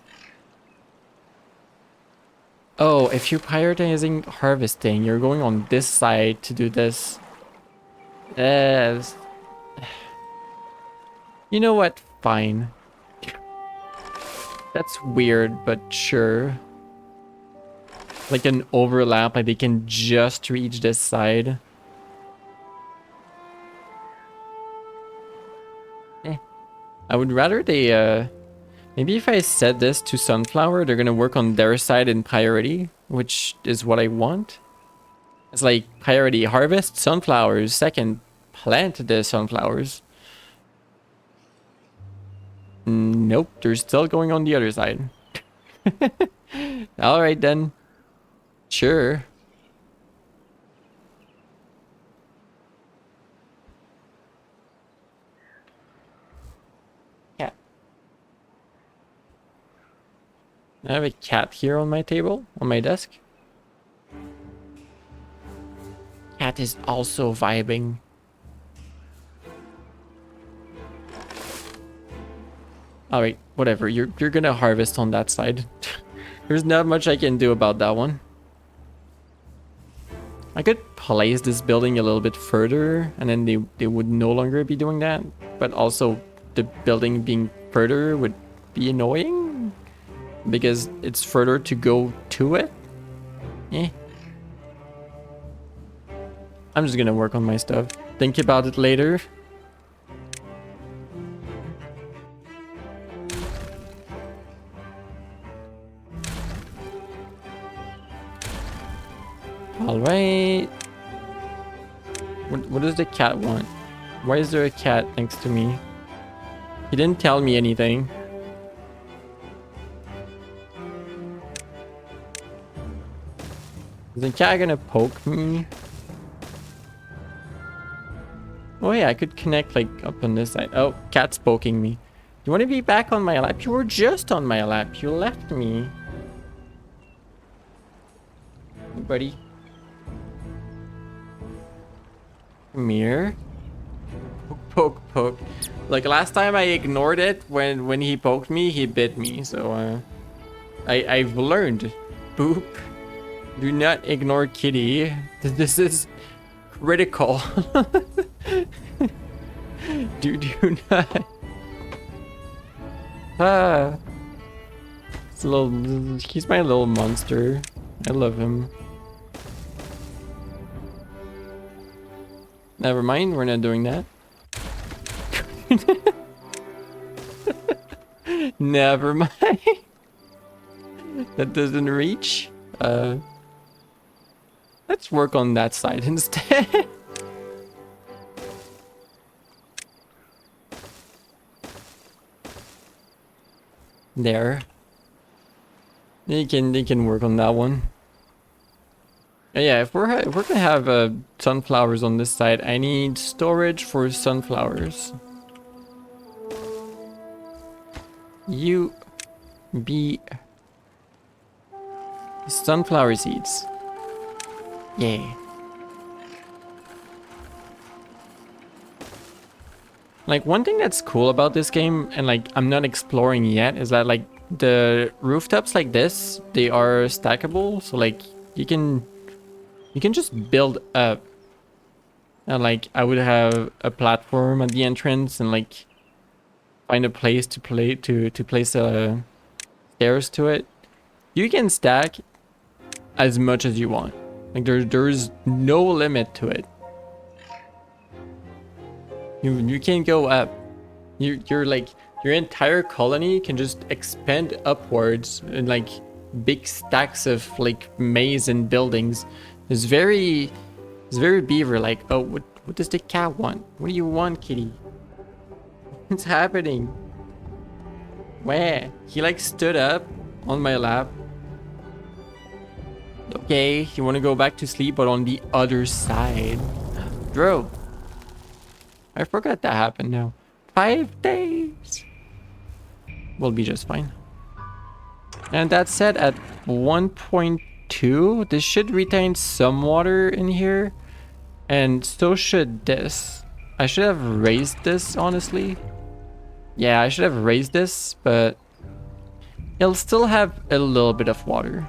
Oh, if you're prioritizing harvesting, you're going on this side to do this. You know what? Fine. That's weird, but sure. Like an overlap, like they can just reach this side. I would rather they, maybe if I set this to sunflower, they're gonna work on their side in priority, which is what I want. It's like priority harvest sunflowers, second plant the sunflowers. Nope, they're still going on the other side. Alright then. Sure. Cat. I have a cat here on my table, on my desk. Cat is also vibing. Alright, whatever. You're gonna harvest on that side. There's not much I can do about that one. I could place this building a little bit further, and then they would no longer be doing that. But also, the building being further would be annoying, because it's further to go to it. I'm just gonna work on my stuff. Think about it later. Alright. What does the cat want? Why is there a cat next to me? He didn't tell me anything. Is the cat gonna poke me? Oh yeah, I could connect like up on this side. Oh, cat's poking me. You want to be back on my lap? You were just on my lap. You left me. Hey, buddy. Come here. Poke, poke, poke. Like last time I ignored it when he poked me, he bit me. So I've learned. Boop. Do not ignore kitty. This is critical. do not. It's a little. He's my little monster. I love him. Never mind, we're not doing that. Never mind. That doesn't reach. Let's work on that side instead. There. They can work on that one. Yeah, if we're gonna have sunflowers on this side, I need storage for sunflowers. you be sunflower seeds. Yeah. Like, one thing that's cool about this game, and like I'm not exploring yet, is that like the rooftops like this, they are stackable. So like you can just build up. And like I would have a platform at the entrance and like find a place to place stairs to it. You can stack as much as you want. Like there's no limit to it. You can go up. You're like your entire colony can just expand upwards in like big stacks of like maze and buildings. It's very beaver like. Oh, what does the cat want? What do you want, kitty? What's happening? Where? He like stood up on my lap. Okay, you want to go back to sleep, but on the other side. Bro. I forgot that happened now. 5 days. We'll be just fine. And that said, at 1.2, this should retain some water in here. And so should this. I should have raised this, honestly. Yeah, I should have raised this, but it'll still have a little bit of water.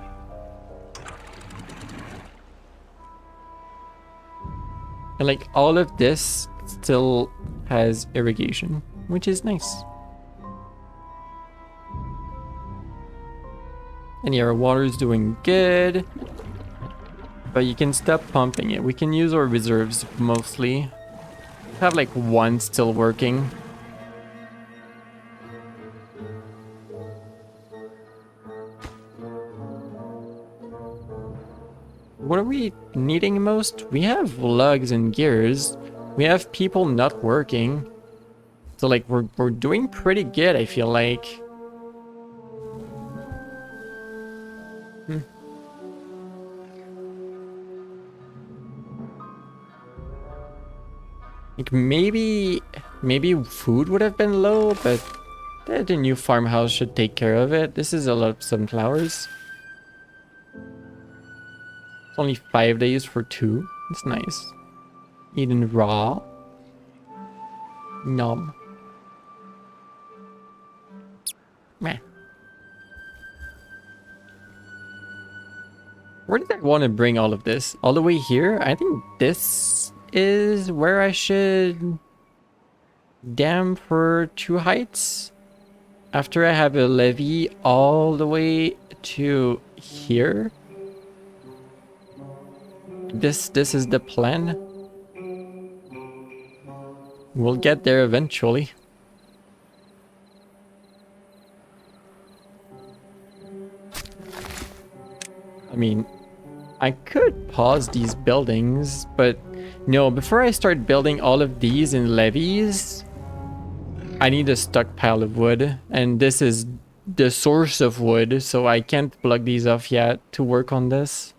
And like all of this still has irrigation, which is nice. And yeah, our water is doing good, but you can stop pumping it. We can use our reserves mostly. Have like one still working. What are we needing most? We have lugs and gears. We have people not working. So like we're doing pretty good, I feel like. Like maybe food would have been low, but the new farmhouse should take care of it. This is a lot of sunflowers. It's only 5 days for 2. It's nice. Eaten raw. Nom. Meh. Where did I want to bring all of this? All the way here? I think this is where I should dam for 2 heights. After I have a levee all the way to here. This is the plan. We'll get there eventually. I mean, I could pause these buildings, but no, before I start building all of these in levees, I need a stockpile of wood, and this is the source of wood, so I can't plug these off yet to work on this.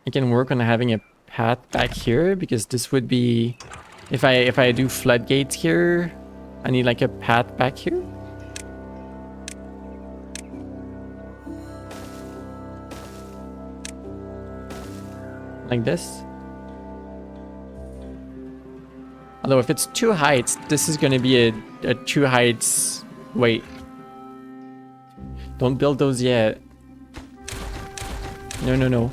I can work on having a path back here, because this would be, if I do floodgates here, I need like a path back here. Like this. Although if it's 2 heights, this is going to be a 2 heights. Wait. Don't build those yet. No.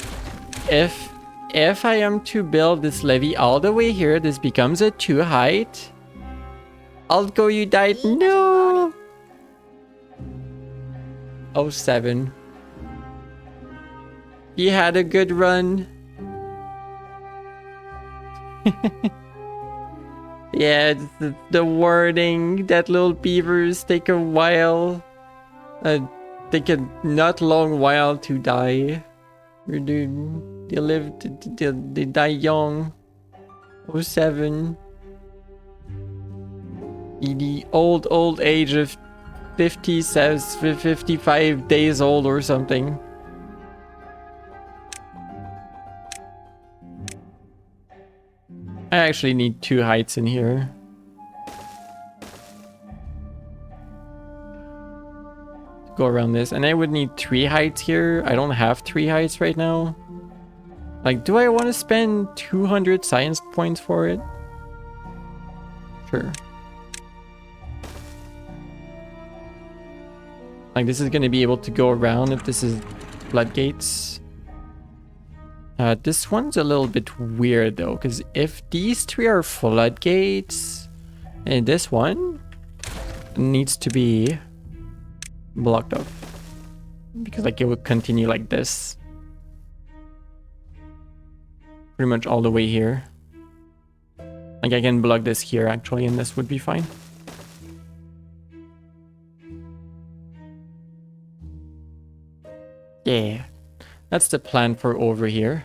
If I am to build this levee all the way here, this becomes a 2 height. I'll go, you died. No. 07. He had a good run. Yeah, the wording, that little beavers take a while. Take a not long while to die. They live, they die young. 07. The old age of 55 days old or something. I actually need 2 heights in here. go around this. And I would need 3 heights here. I don't have 3 heights right now. Like, do I want to spend 200 science points for it? Sure. Like, this is going to be able to go around if this is floodgates. This one's a little bit weird though, because if these 3 are floodgates, and this one needs to be blocked off. Because like it would continue like this. Pretty much all the way here. Like I can block this here actually, and this would be fine. Yeah, that's the plan for over here.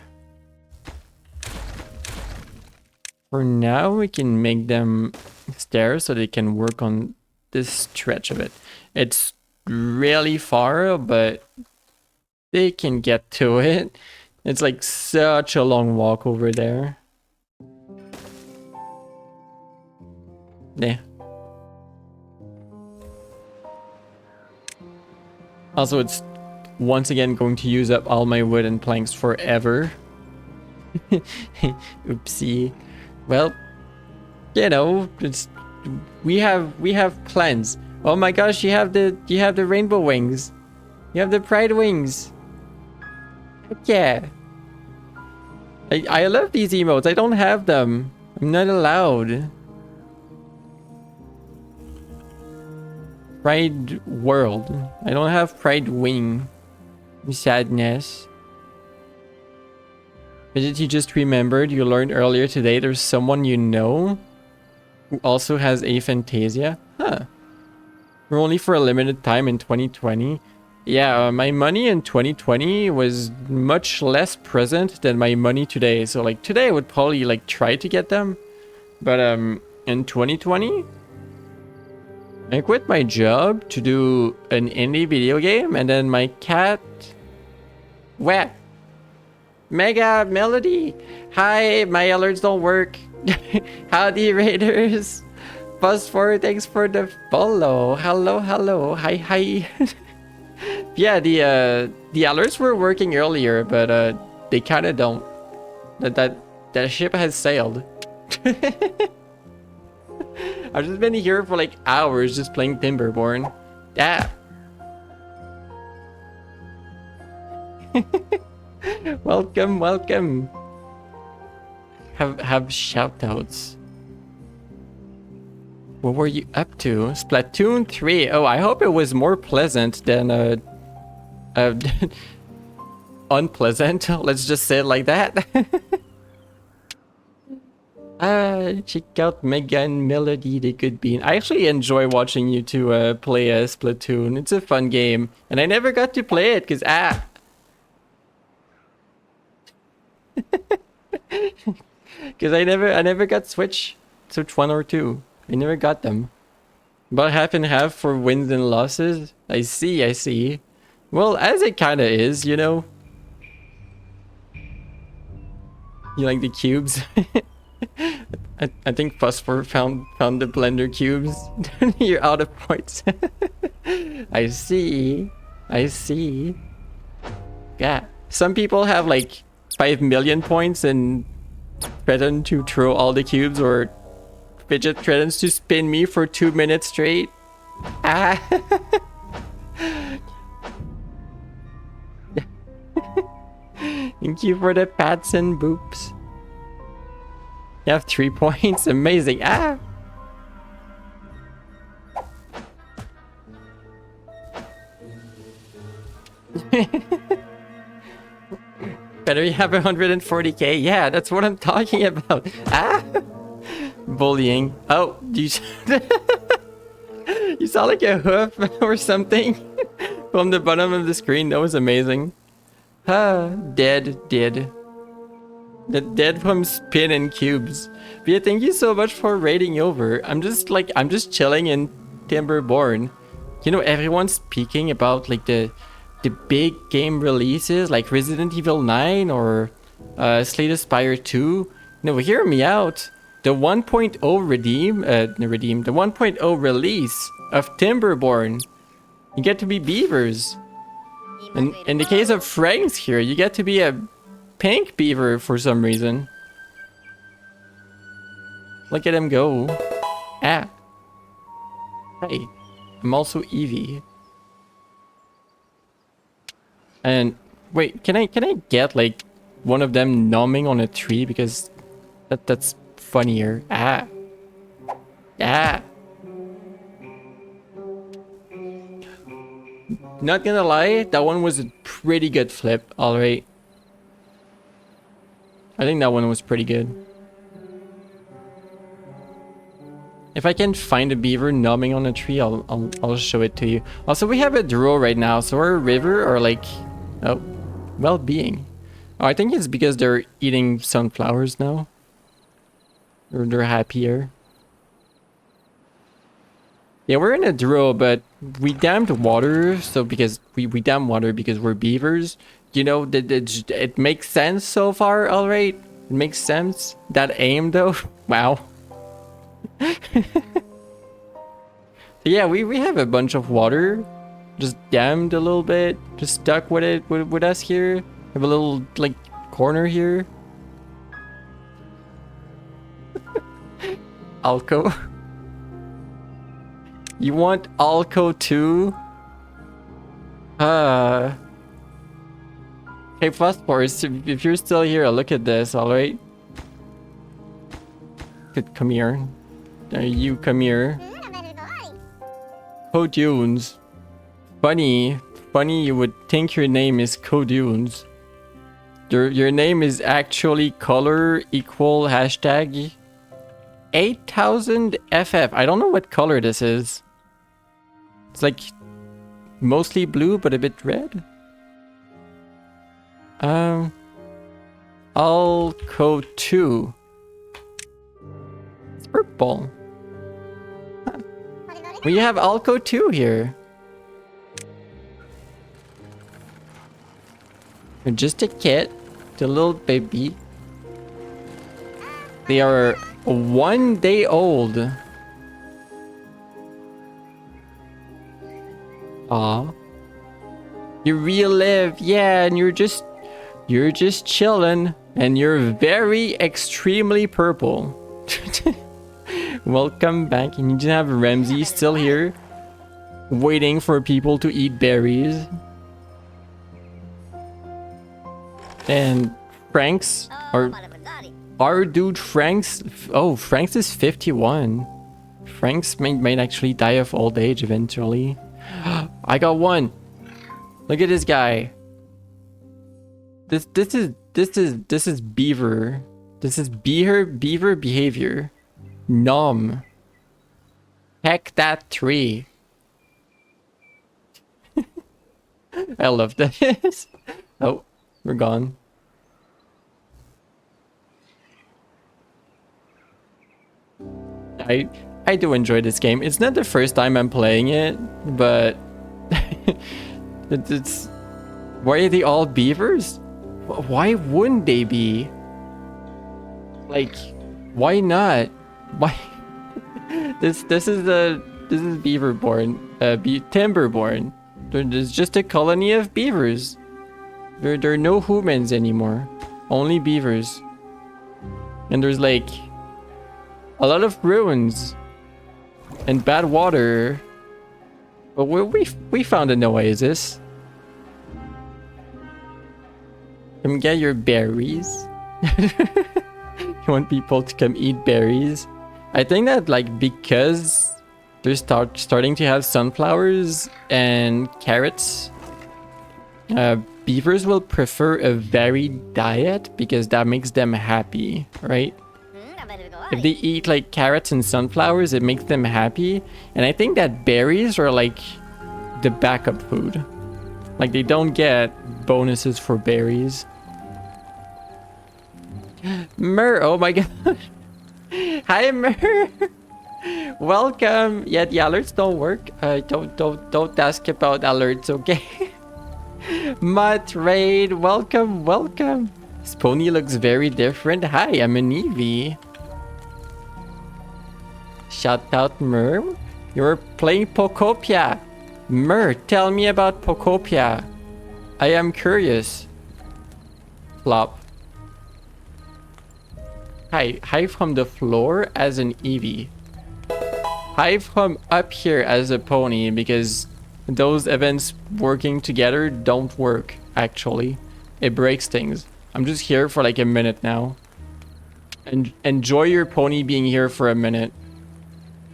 For now, we can make them stairs so they can work on this stretch of it. It's really far, but they can get to it. It's like such a long walk over there. Yeah. Also, it's once again going to use up all my wood and planks forever. Oopsie. Well, you know, it's we have plans. Oh my gosh, you have the rainbow wings. You have the pride wings. Heck yeah. I love these emotes. I don't have them. I'm not allowed. Pride world. I don't have pride wing. Sadness. Did you just remembered you learned earlier today there's someone you know who also has aphantasia? Huh. We're only for a limited time in 2020. Yeah, my money in 2020 was much less present than my money today. So like today I would probably like try to get them. But in 2020 I quit my job to do an indie video game, and then my cat... Where? Mega Melody! Hi, my alerts don't work. Howdy, Raiders! Phosphor, thanks for the follow. Hello, hello. Hi, hi. Yeah, the alerts were working earlier, but they kind of don't. That ship has sailed. I've just been here for like hours just playing Timberborn. Yeah. Welcome, welcome. Have shoutouts. What were you up to? Splatoon 3. Oh, I hope it was more pleasant than unpleasant. Let's just say it like that. Check out Mega and Melody, they could be. I actually enjoy watching you two play Splatoon. It's a fun game, and I never got to play it because because I never got Switch 1 or 2. I never got them. About half and half for wins and losses. I see. Well, as it kind of is, you know. You like the cubes? I think Phosphor found the blender cubes. You're out of points. I see. Yeah. Some people have like 5 million points and threaten to throw all the cubes, or Fidget threatens to spin me for 2 minutes straight. Thank you for the pats and boops. You have 3 points. Amazing. Better you have 140k. Yeah, that's what I'm talking about. Bullying. Oh, you you saw like a hoof or something from the bottom of the screen. That was amazing. Dead. Dead from spin and cubes. But yeah, thank you so much for raiding over. I'm just chilling in Timberborn. You know, everyone's speaking about like the big game releases like Resident Evil 9 or Slay the Spire 2. No, hear me out. The 1.0 the 1.0 release of Timberborn You get to be beavers. And in the case of Frank's here, you get to be a pink beaver for some reason. Look at him go. Ah. Hey, I'm also Eevee. And wait, can I get like one of them numbing on a tree, because that's funnier. Ah. Ah. Not gonna lie, that one was a pretty good flip, alright. I think that one was pretty good. If I can find a beaver numbing on a tree, I'll show it to you. Also, we have a Duro right now, so our river or like well-being. Oh, I think it's because they're eating sunflowers now. Or they're happier. Yeah, we're in a Duro, but we dammed water, so because we dam water because we're beavers. You know, it makes sense so far, alright? It makes sense. That aim though, wow. So yeah, we have a bunch of water. Just dammed a little bit. Just stuck with it with us here. Have a little like corner here. Alco. You want Alco too? Hey, Phosphorus, if you're still here, look at this, alright? Come here. You come here. Codunes. Funny you would think your name is Codunes. Your name is actually color equal hashtag 8000 FF. I don't know what color this is. It's like mostly blue but a bit red. Alco 2. It's purple. Huh. We have Alco 2 here. Just a kit, the little baby. They are 1 day old. Aw. You relive, yeah, and you're just chilling, and you're very extremely purple. Welcome back, and you just have Ramsey still here, waiting for people to eat berries. And Frank's, or our dude Frank's, oh, Frank's is 51. Frank's might actually die of old age eventually. I got one. Look at this guy. This is beaver. This is beaver behavior. Nom. Heck that tree. I love this. Oh, we're gone. I do enjoy this game. It's not the first time I'm playing it, but it's why are they all beavers? Why wouldn't they be? Like, why not? Why? This is Beaverborn, Timberborn. There's just a colony of beavers. There are no humans anymore, only beavers. And there's like a lot of ruins and bad water. But we found an oasis. Come get your berries. You want people to come eat berries? I think that like because they're starting to have sunflowers and carrots, beavers will prefer a varied diet because that makes them happy, right? If they eat like carrots and sunflowers, it makes them happy. And I think that berries are like the backup food. Like they don't get bonuses for berries. Mer, oh my god. Hi Mer. Welcome. Yeah, the alerts don't work. Don't ask about alerts, okay? Mutt Raid, welcome. This pony looks very different. Hi, I'm an Eevee. Shout out Merm. You're playing Pokopia. Mer, tell me about Pokopia. I am curious. Flop. Hi, hi from the floor as an Eevee. Hi from up here as a pony, because those events working together don't work, actually. It breaks things. I'm just here for like a minute now. And enjoy your pony being here for a minute.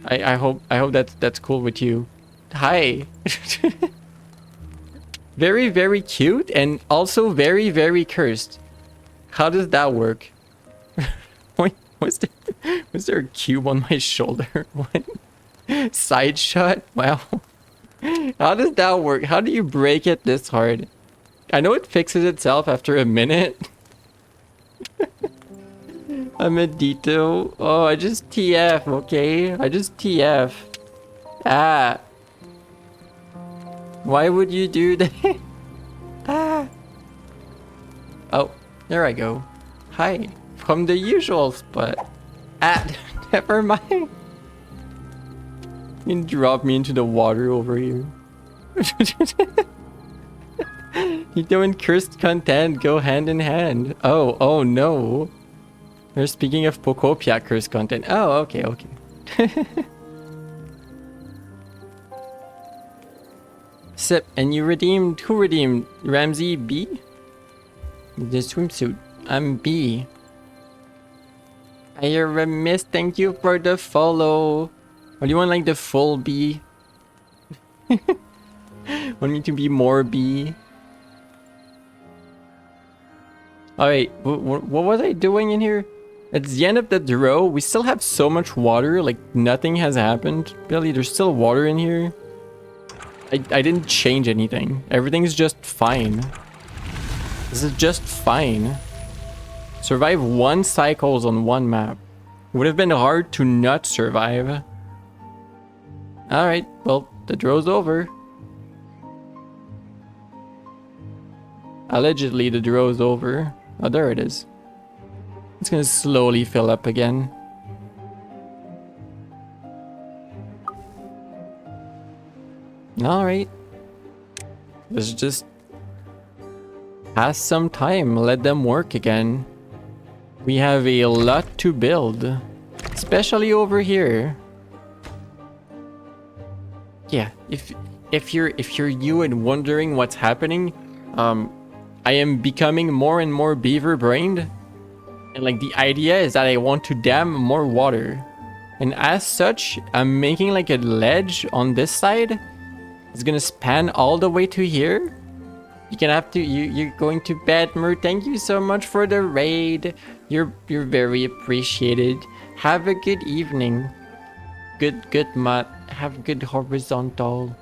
I hope that's cool with you. Hi. Very, very cute and also very, very cursed. How does that work? Wait, was there a cube on my shoulder? What? Side shot? Wow. How does that work? How do you break it this hard? I know it fixes itself after a minute. I'm a Dito. Oh, I just TF, okay? I just TF. Ah. Why would you do that? Ah. Oh, there I go. Hi. From the usual spot. Ah, never mind. You drop me into the water over here. Dito and cursed content go hand in hand. Oh no. We're speaking of Pokopia cursed content. Oh, okay. Sip, and you redeemed... Who redeemed? Ramsey B? The swimsuit. I'm B. I remiss. Thank you for the follow. Or do you want like the full B? Want me to be more B? Alright, what was I doing in here? It's the end of the row. We still have so much water, like nothing has happened. Really, there's still water in here. I didn't change anything. Everything's just fine. This is just fine. Survive 1 cycles on 1 map. Would have been hard to not survive. Alright, well, the draw's over. Allegedly, the draw's over. Oh, there it is. It's gonna slowly fill up again. Alright. Let's just pass some time. Let them work again. We have a lot to build. Especially over here. Yeah, if you're you and wondering what's happening, I am becoming more and more beaver brained. And like the idea is that I want to dam more water. And as such, I'm making like a ledge on this side. It's gonna span all the way to here. You can have to you're going to bed, Mer. Thank you so much for the raid. You're very appreciated. Have a good evening. Good Matt. Have good horizontal.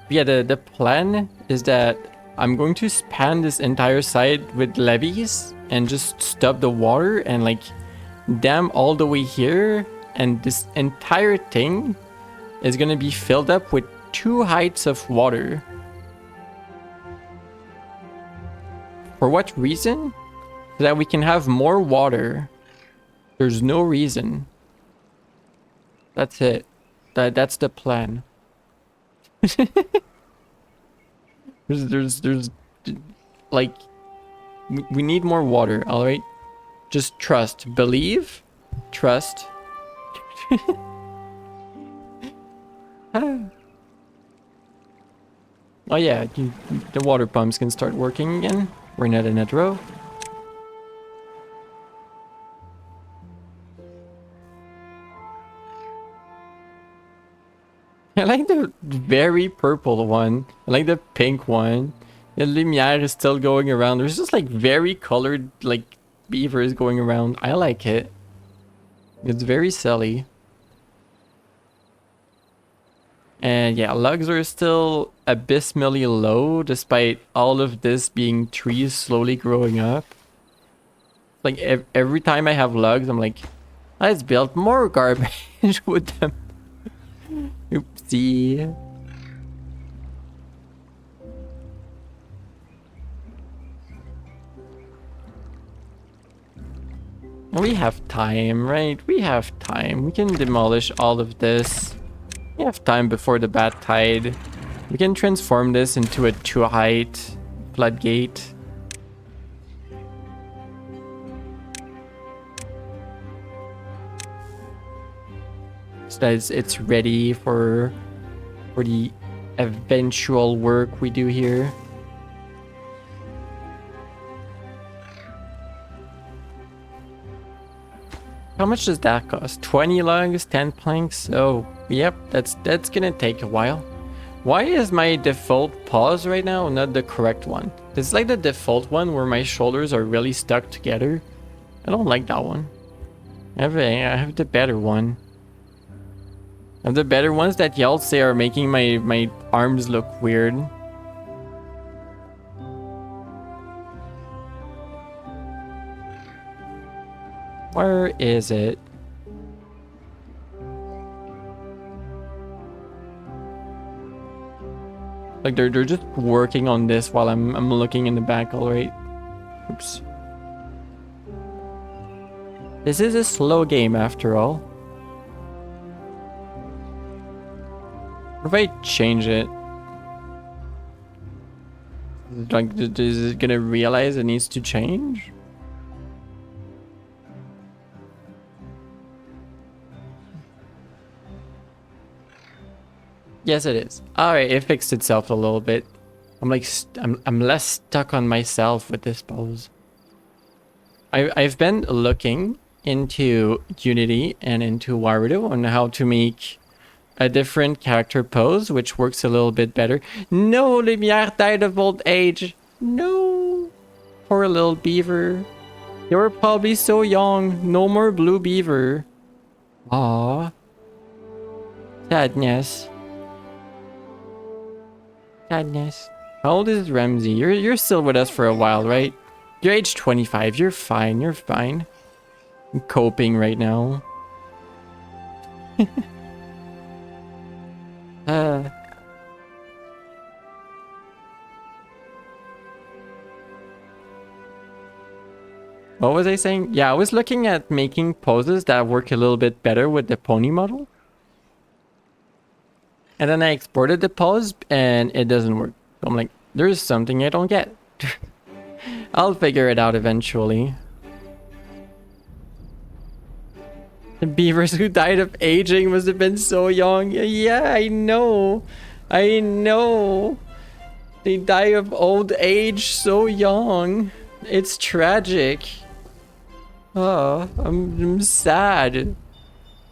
Yeah, the plan is that I'm going to span this entire side with levees and just stop the water and like dam all the way here, and this entire thing is gonna be filled up with 2 heights of water. For what reason? So that we can have more water. There's no reason. That's it. That's the plan. there's like we need more water, all right? Just trust, believe, trust. Oh yeah, the water pumps can start working again. We're not in a row. I like the very purple one. I like the pink one. The Lumiere is still going around. There's just like very colored like beavers going around. I like it. It's very silly. And yeah, lugs are still abysmally low despite all of this being trees slowly growing up. Like every time I have lugs, I'm like, let's build more garbage with them. Oopsie. We have time, right? We have time. We can demolish all of this. We have time before the bad tide. We can transform this into a 2-height floodgate. So that it's ready for the eventual work we do here. How much does that cost? 20 logs, 10 planks? Oh, yep, that's gonna take a while. Why is my default pause right now not the correct one? It's like the default one where my shoulders are really stuck together. I don't like that one. I have the better one. I have the better ones that y'all say are making my arms look weird. Where is it? Like they're just working on this while I'm looking in the back, all right. Oops. This is a slow game after all. What if I change it? Like, is it gonna realize it needs to change? Yes, it is. All right, it fixed itself a little bit. I'm like, I'm less stuck on myself with this pose. I've been looking into Unity and into Warudo on how to make a different character pose, which works a little bit better. No, Lumiere died of old age. No, poor little beaver. They were probably so young. No more blue beaver. Aww. Sadness. Sadness. How old is Ramsey? You're still with us for a while, right? You're age 25. You're fine. You're fine. I'm coping right now. What was I saying? Yeah, I was looking at making poses that work a little bit better with the pony model. And then I exported the pose and it doesn't work. So I'm like, there's something I don't get. I'll figure it out eventually. The beavers who died of aging must have been so young. Yeah, I know. I know. They die of old age so young. It's tragic. Oh, I'm sad.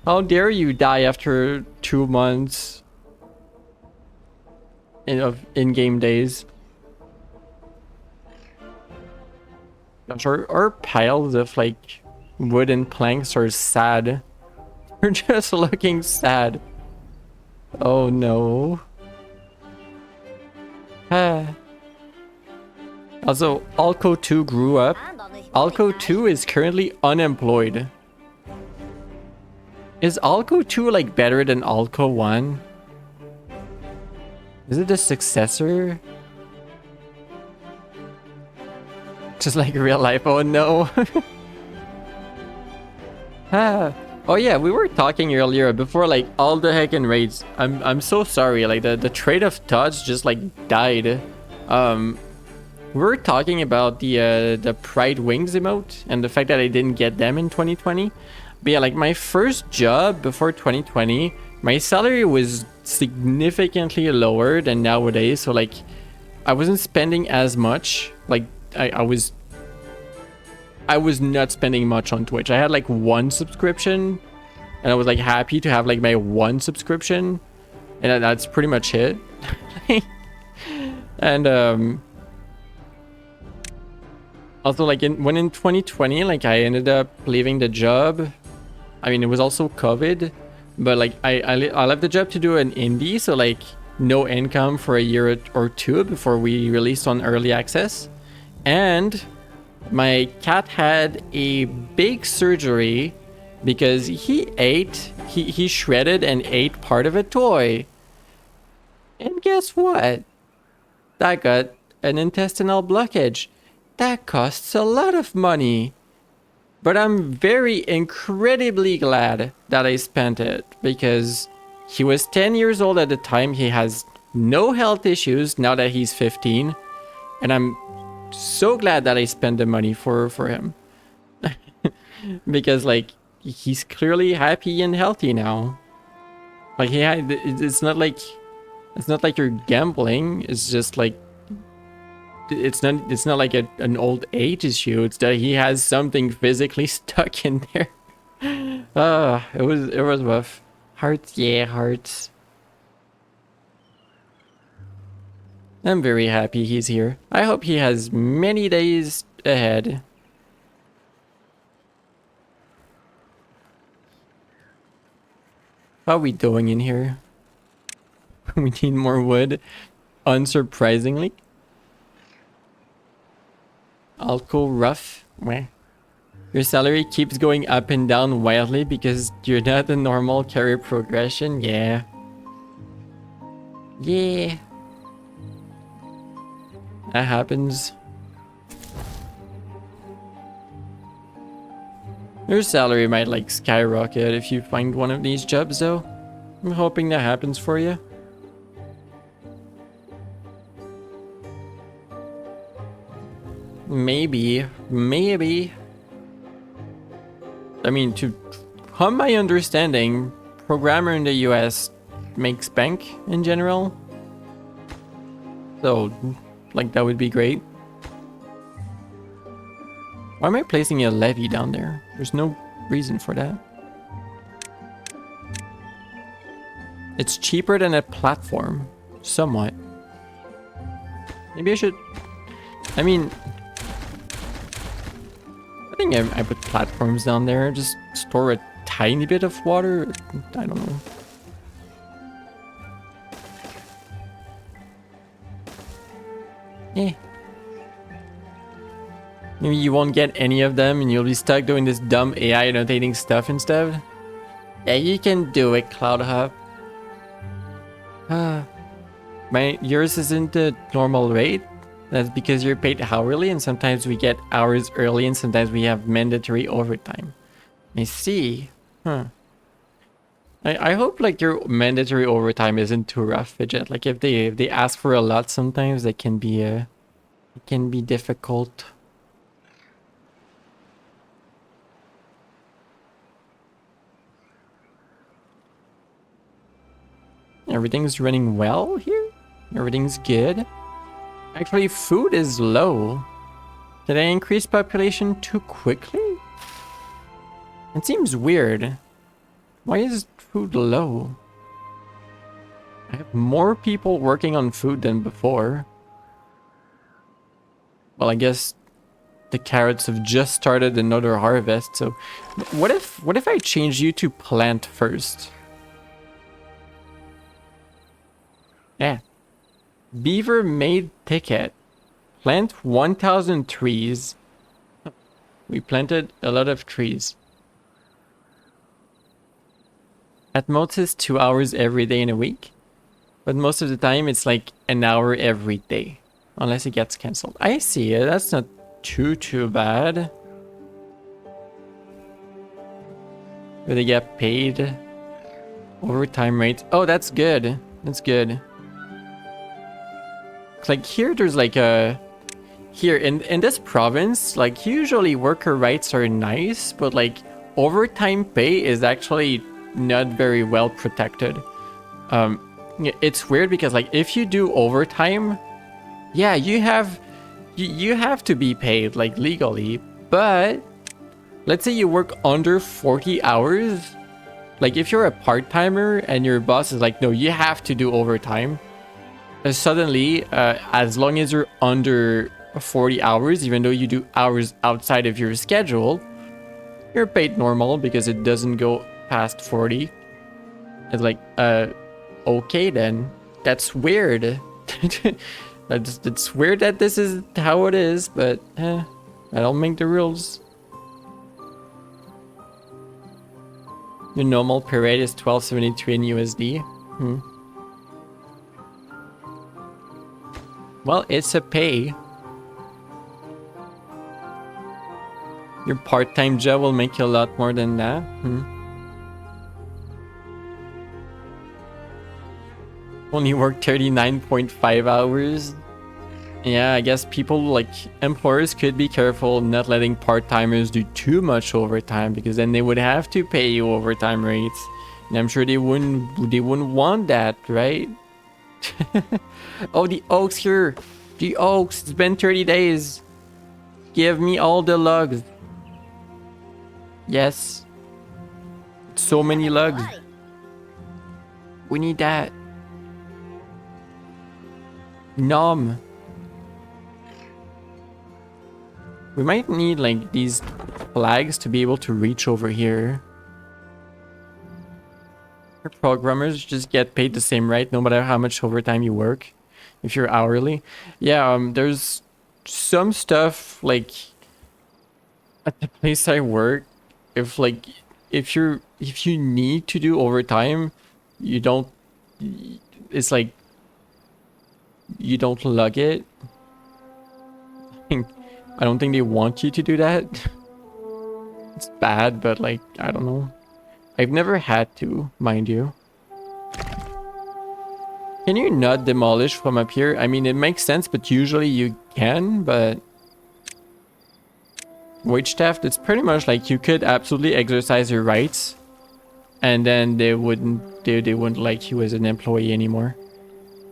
How dare you die after 2 months of in-game days? Our piles of like wooden planks are sad. They're just looking sad. Oh no. Also, Alco 2 grew up. Alco 2 is currently unemployed. Is Alco 2 like better than Alco 1? Is it a successor? Just like real life, oh no. Oh yeah, we were talking earlier before like all the heckin' raids. I'm so sorry, like the trade of thoughts just like died. We were talking about the Pride Wings emote and the fact that I didn't get them in 2020. But yeah, like my first job before 2020, my salary was significantly lower than nowadays. So like I wasn't spending as much. Like I was not spending much on Twitch. I had like 1 subscription and I was like happy to have like my 1 subscription, and that's pretty much it. And also like when in 2020 like I ended up leaving the job. I mean, it was also COVID, but like I left the job to do an indie, so like no income for a year or 2 before we released on early access. And my cat had a big surgery because he shredded and ate part of a toy. And guess what? That got an intestinal blockage. That costs a lot of money. But I'm very incredibly glad that I spent it, because He was 10 years old at the time. He has no health issues now that he's 15. And I'm so glad that I spent the money for him. Because, like, he's clearly happy and healthy now. Like, it's not like you're gambling. It's just like, it's not like an old age issue. It's that he has something physically stuck in there. It was rough. Hearts, yeah, hearts. I'm very happy he's here. I hope he has many days ahead. How are we doing in here? We need more wood, unsurprisingly. Alco rough. Meh. Your salary keeps going up and down wildly because you're not a normal career progression. Yeah. Yeah. That happens. Your salary might like skyrocket if you find one of these jobs though. I'm hoping that happens for you. Maybe. I mean, from my understanding, programmer in the US makes bank in general. So, like, that would be great. Why am I placing a levee down there? There's no reason for that. It's cheaper than a platform. Somewhat. Maybe I should... I mean... I think I put platforms down there. Just store a tiny bit of water. I don't know. Eh. Maybe you won't get any of them and you'll be stuck doing this dumb AI annotating stuff instead. Yeah, you can do it, CloudHub. Yours isn't the normal rate. That's because you're paid hourly and sometimes we get hours early and sometimes we have mandatory overtime. I see. Huh. I hope like your mandatory overtime isn't too rough, Fidget. Like if they ask for a lot sometimes it can be difficult. Everything's running well here? Everything's good? Actually, food is low. Did I increase population too quickly? It seems weird. Why is food low? I have more people working on food than before. Well, I guess the carrots have just started another harvest, so... What if I change you to plant first? Yeah. Beaver made ticket. Plant 1,000 trees. We planted a lot of trees. At most it's 2 hours every day in a week. But most of the time it's like an hour every day. Unless it gets cancelled. I see it. That's not too bad. Do they get paid? Overtime rates. Oh, that's good. That's good. Like here there's like a... Here in this province, like usually worker rights are nice, but like overtime pay is actually not very well protected. It's weird because like if you do overtime, yeah, you have to be paid like legally, but let's say you work under 40 hours, like if you're a part-timer and your boss is like, no, you have to do overtime. Suddenly, as long as you're under 40 hours, even though you do hours outside of your schedule, you're paid normal because it doesn't go past 40. It's like, okay then. That's weird. It's weird that this is how it is, but I don't make the rules. The normal per rate is 12.73 in USD. Well, it's a pay. Your part-time job will make you a lot more than that. Only work 39.5 hours. Yeah, I guess people like employers could be careful not letting part-timers do too much overtime, because then they would have to pay you overtime rates. And I'm sure they wouldn't want that, right? Oh, the oaks here. The oaks. It's been 30 days. Give me all the lugs. Yes. So many lugs. We need that. Nom. We might need like these flags to be able to reach over here. Programmers just get paid the same, right? No matter how much overtime you work, if you're hourly. Yeah, there's some stuff like at the place I work. If you need to do overtime, you don't. It's like you don't lug it. I don't think they want you to do that. It's bad, but like I don't know. I've never had to, mind you. Can you not demolish from up here? I mean, it makes sense, but usually you can, but... Wage theft, it's pretty much like you could absolutely exercise your rights, and then they wouldn't like you as an employee anymore.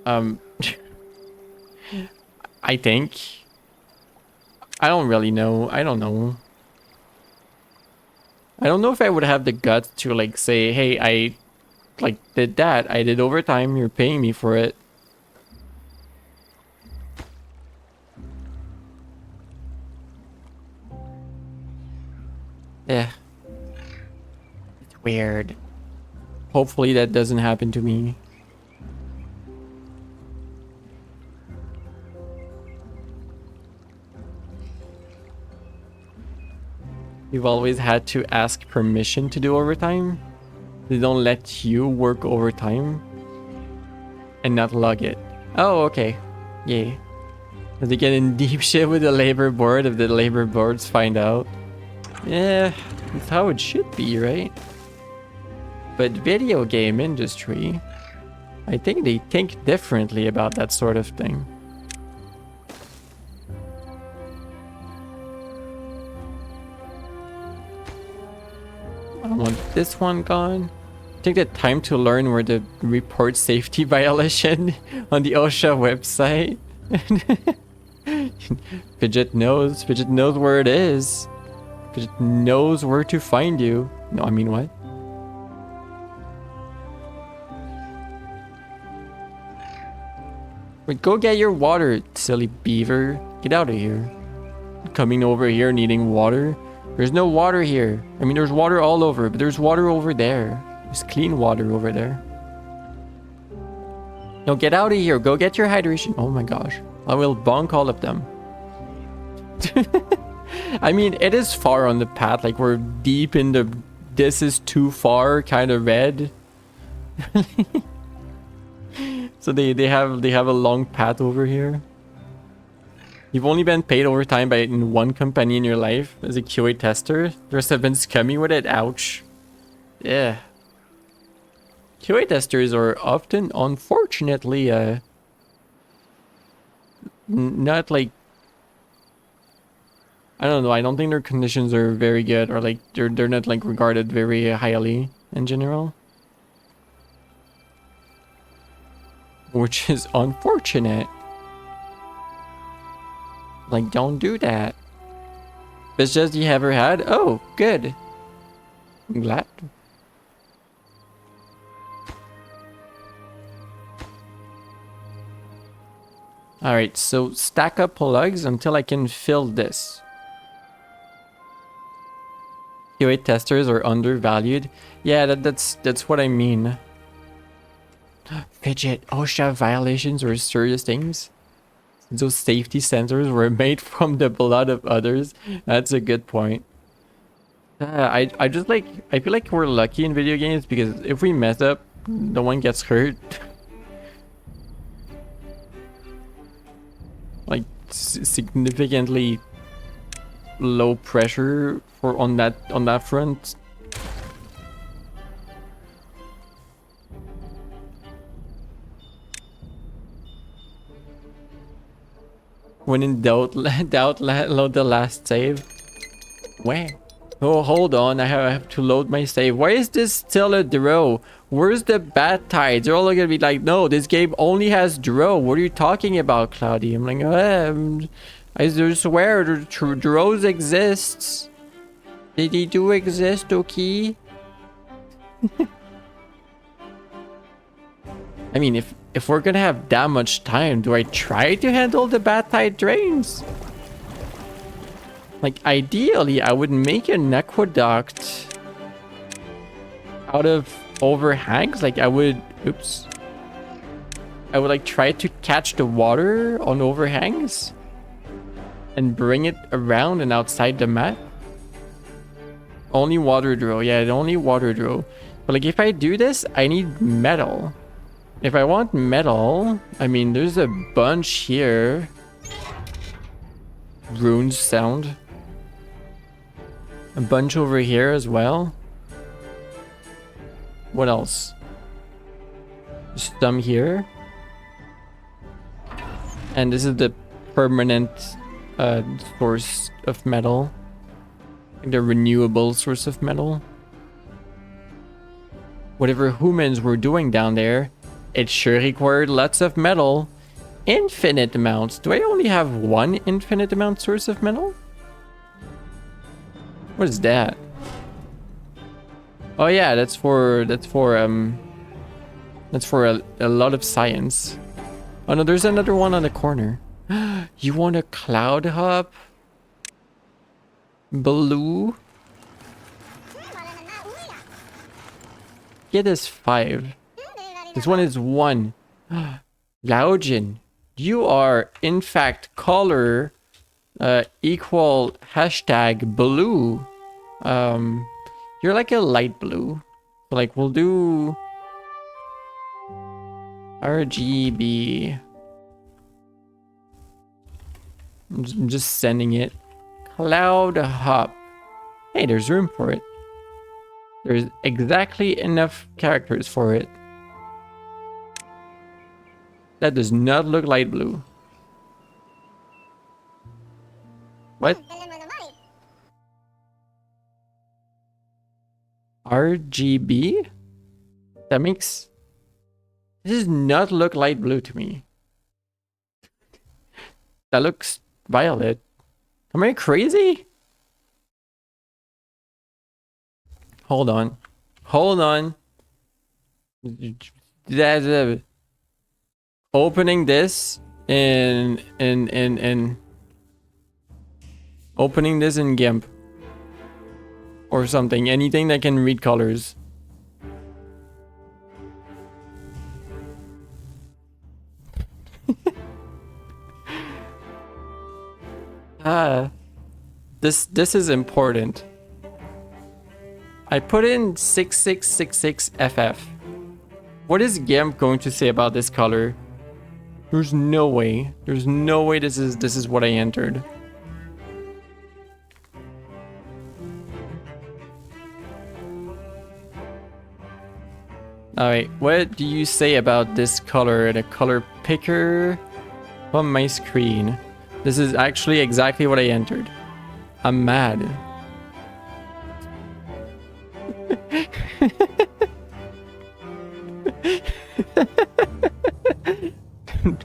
I think. I don't really know. I don't know. I don't know if I would have the guts to like say, hey, I like did that. I did overtime. You're paying me for it. Yeah. It's weird. Hopefully that doesn't happen to me. You've always had to ask permission to do overtime? They don't let you work overtime and not log it. Oh, okay. Yeah. They get in deep shit with the labor board if the labor boards find out. Yeah, that's how it should be, right? But video game industry, I think they think differently about that sort of thing. I want this one gone. Take the time to learn where to report safety violation on the OSHA website. Fidget knows. Fidget knows where it is. Fidget knows where to find you. No, I mean what? Wait, go get your water, silly beaver. Get out of here. Coming over here needing water. There's no water here. I mean, there's water all over, but there's water over there. There's clean water over there. No, get out of here. Go get your hydration. Oh my gosh. I will bonk all of them. I mean, it is far on the path. Like, we're deep in the this is too far kind of red. So they have a long path over here. You've only been paid overtime by in one company in your life as a QA tester. The rest have been scummy with it. Ouch. Yeah. QA testers are often, unfortunately, not like, I don't know. I don't think their conditions are very good, or like they're not like regarded very highly in general, which is unfortunate. Like, don't do that. Best just you ever had? Oh, good. I'm glad. Alright, so stack up plugs until I can fill this. QA testers are undervalued. Yeah, that's what I mean. Fidget, OSHA violations are serious things. Those safety sensors were made from the blood of others. That's a good point. I just like, I feel like we're lucky in video games because if we mess up, no one gets hurt. Like significantly low pressure for on that front. When in doubt, load the last save. Where? Oh, hold on. I have to load my save. Why is this still a draw? Where's the bad tides? They're all gonna be like, no, this game only has draw. What are you talking about, Cloudy? I'm like, I swear, draws exists. They do exist, okay? I mean, if we're gonna have that much time, do I try to handle the bad tide drains? Like, ideally, I would make an aqueduct out of overhangs. Like, I would... Oops. I would, like, try to catch the water on overhangs and bring it around and outside the map. Only water draw. Yeah, only water draw. But, like, if I do this, I need metal. If I want metal, I mean, there's a bunch here. Runes sound. A bunch over here as well. What else? Some here. And this is the permanent source of metal. The renewable source of metal. Whatever humans were doing down there, it sure required lots of metal. Infinite amounts. Do I only have one infinite amount source of metal? What is that? Oh yeah, that's for a lot of science. Oh no, there's another one on the corner. You want a cloud hop? Blue? Get this 5. This one is 1. Laojin, you are in fact color equal hashtag blue. You're like a light blue. So like we'll do RGB. I'm just sending it. Cloud hop. Hey, there's room for it. There's exactly enough characters for it. That does not look light blue. What? RGB? That makes... This does not look light blue to me. That looks violet. Am I crazy? Hold on. Hold on. Opening this in opening this in GIMP or something, anything that can read colors. This is important. I put in 6666FF. What is GIMP going to say about this color? There's no way. There's no way this is what I entered. Alright, what do you say about this color? The color picker on my screen. This is actually exactly what I entered. I'm mad.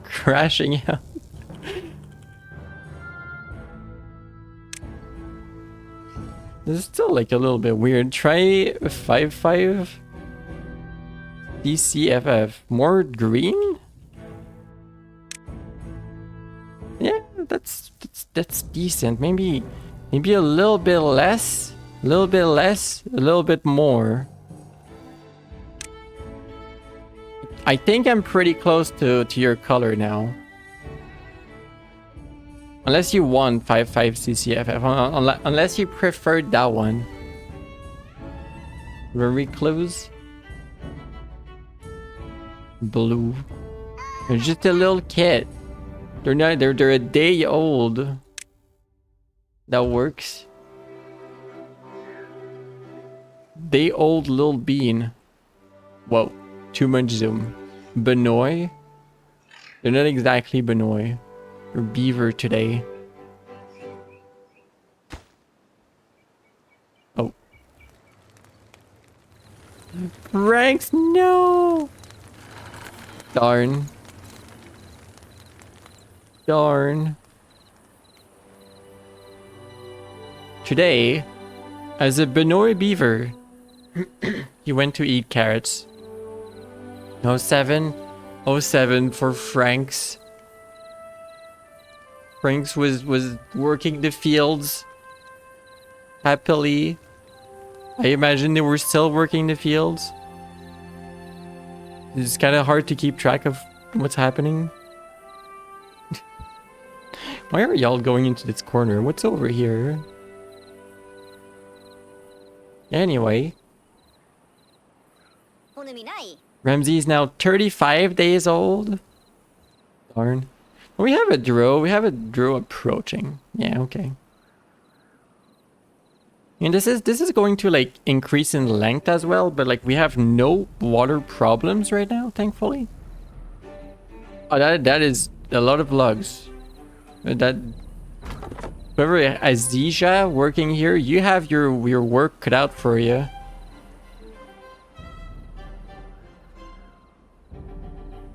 Crashing out. This is still like a little bit weird. Try 55 DCFF. More green? Yeah, that's decent. Maybe a little bit less, a little bit less, a little bit more. I think I'm pretty close to your color now. Unless you want 55 CCFF. Unless you preferred that one. Very close. Blue. They're just a little kid. They're not. They're a day old. That works. Day old little bean. Whoa. Too much zoom. Benoy? They're not exactly Benoy. or beaver today. Oh. Ranks, no! Darn. Darn. Today, as a Benori beaver, he went to eat carrots. 07. 07 for Franks. Franks was working the fields happily. I imagine they were still working the fields. It's kind of hard to keep track of what's happening. Why are y'all going into this corner? What's over here? Anyway. Ramsey is now 35 days old. Darn. We have a drow. We have a drow approaching. Yeah, okay. And this is going to like increase in length as well, but like we have no water problems right now, thankfully. Oh, that is a lot of lugs. That whoever Azija working here, you have your work cut out for you.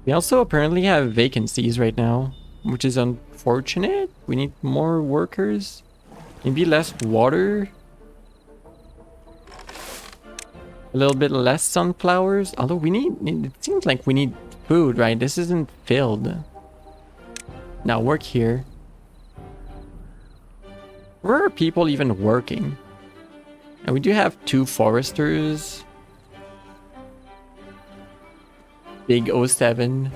We also apparently have vacancies right now, which is unfortunate. We need more workers. Maybe less water. A little bit less sunflowers. Although we need, it seems like we need food, right? This isn't filled. Now work here. Where are people even working? And we do have 2 foresters. Big 07.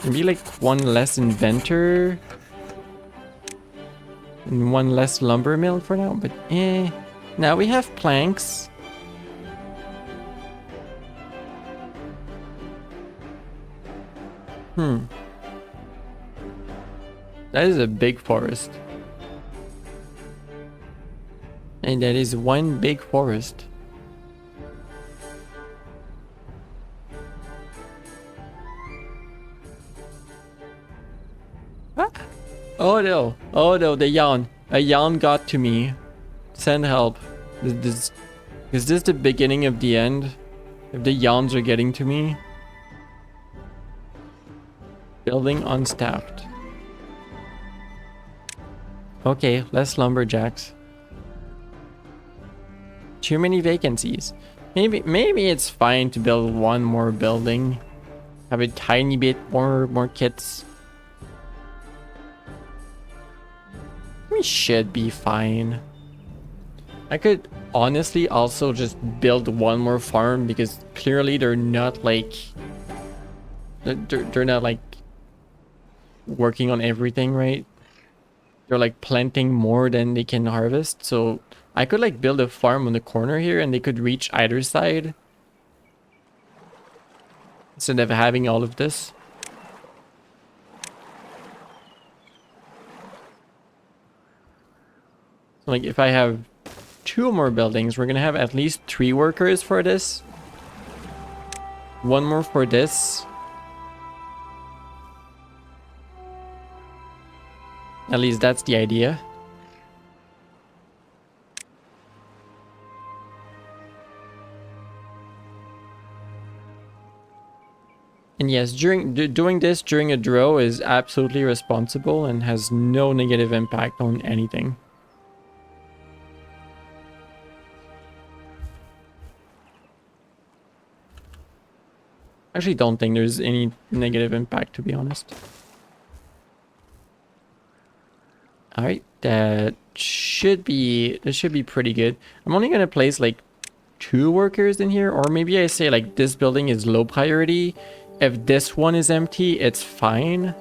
Maybe like 1 less inventor. And 1 less lumber mill for now, but eh. Now we have planks. That is a big forest. And that is 1 big forest. Ah. Oh no. Oh no, the yawn. A yawn got to me. Send help. Is this the beginning of the end? If the yawns are getting to me? Building unstaffed. Okay, less lumberjacks. Too many vacancies. Maybe it's fine to build 1 more building. Have a tiny bit more kits. We should be fine. I could honestly also just build 1 more farm because clearly they're not like they're not like working on everything, right? They're like planting more than they can harvest, so I could like build a farm on the corner here and they could reach either side instead of having all of this. Like if I have 2 more buildings, we're gonna have at least 3 workers for this. 1 more for this. At least that's the idea. And yes, doing this during a drow is absolutely responsible and has no negative impact on anything. I actually don't think there's any negative impact, to be honest. Alright, this should be pretty good. I'm only gonna place like 2 workers in here, or maybe I say like this building is low priority. If this one is empty, it's fine.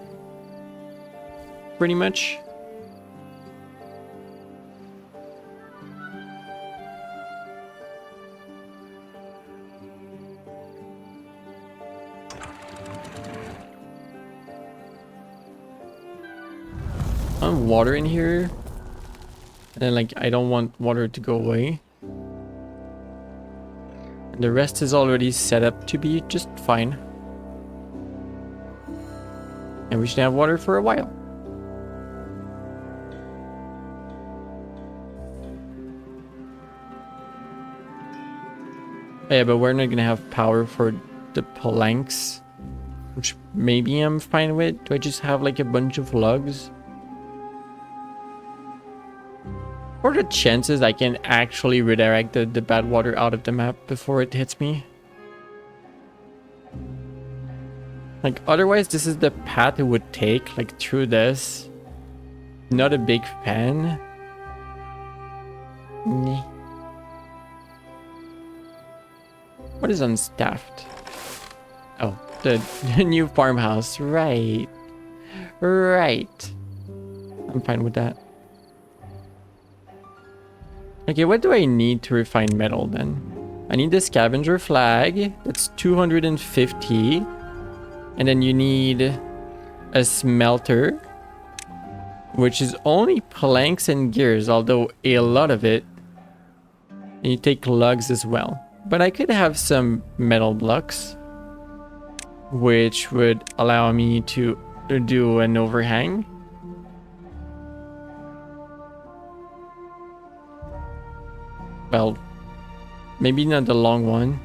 Pretty much. Water in here, and then like I don't want water to go away, and the rest is already set up to be just fine. And we should have water for a while. Yeah, but we're not gonna have power for the planks, which maybe I'm fine with. Do I just have like a bunch of logs? What are the chances I can actually redirect the bad water out of the map before it hits me? Like, otherwise this is the path it would take, like through this. Not a big fan. Meh. What is unstaffed? Oh, the new farmhouse. Right. Right. I'm fine with that. Okay, what do I need to refine metal then? I need the scavenger flag. That's 250. And then you need a smelter, which is only planks and gears, although a lot of it. And you take lugs as well. But I could have some metal blocks, which would allow me to do an overhang. Well, maybe not the long one.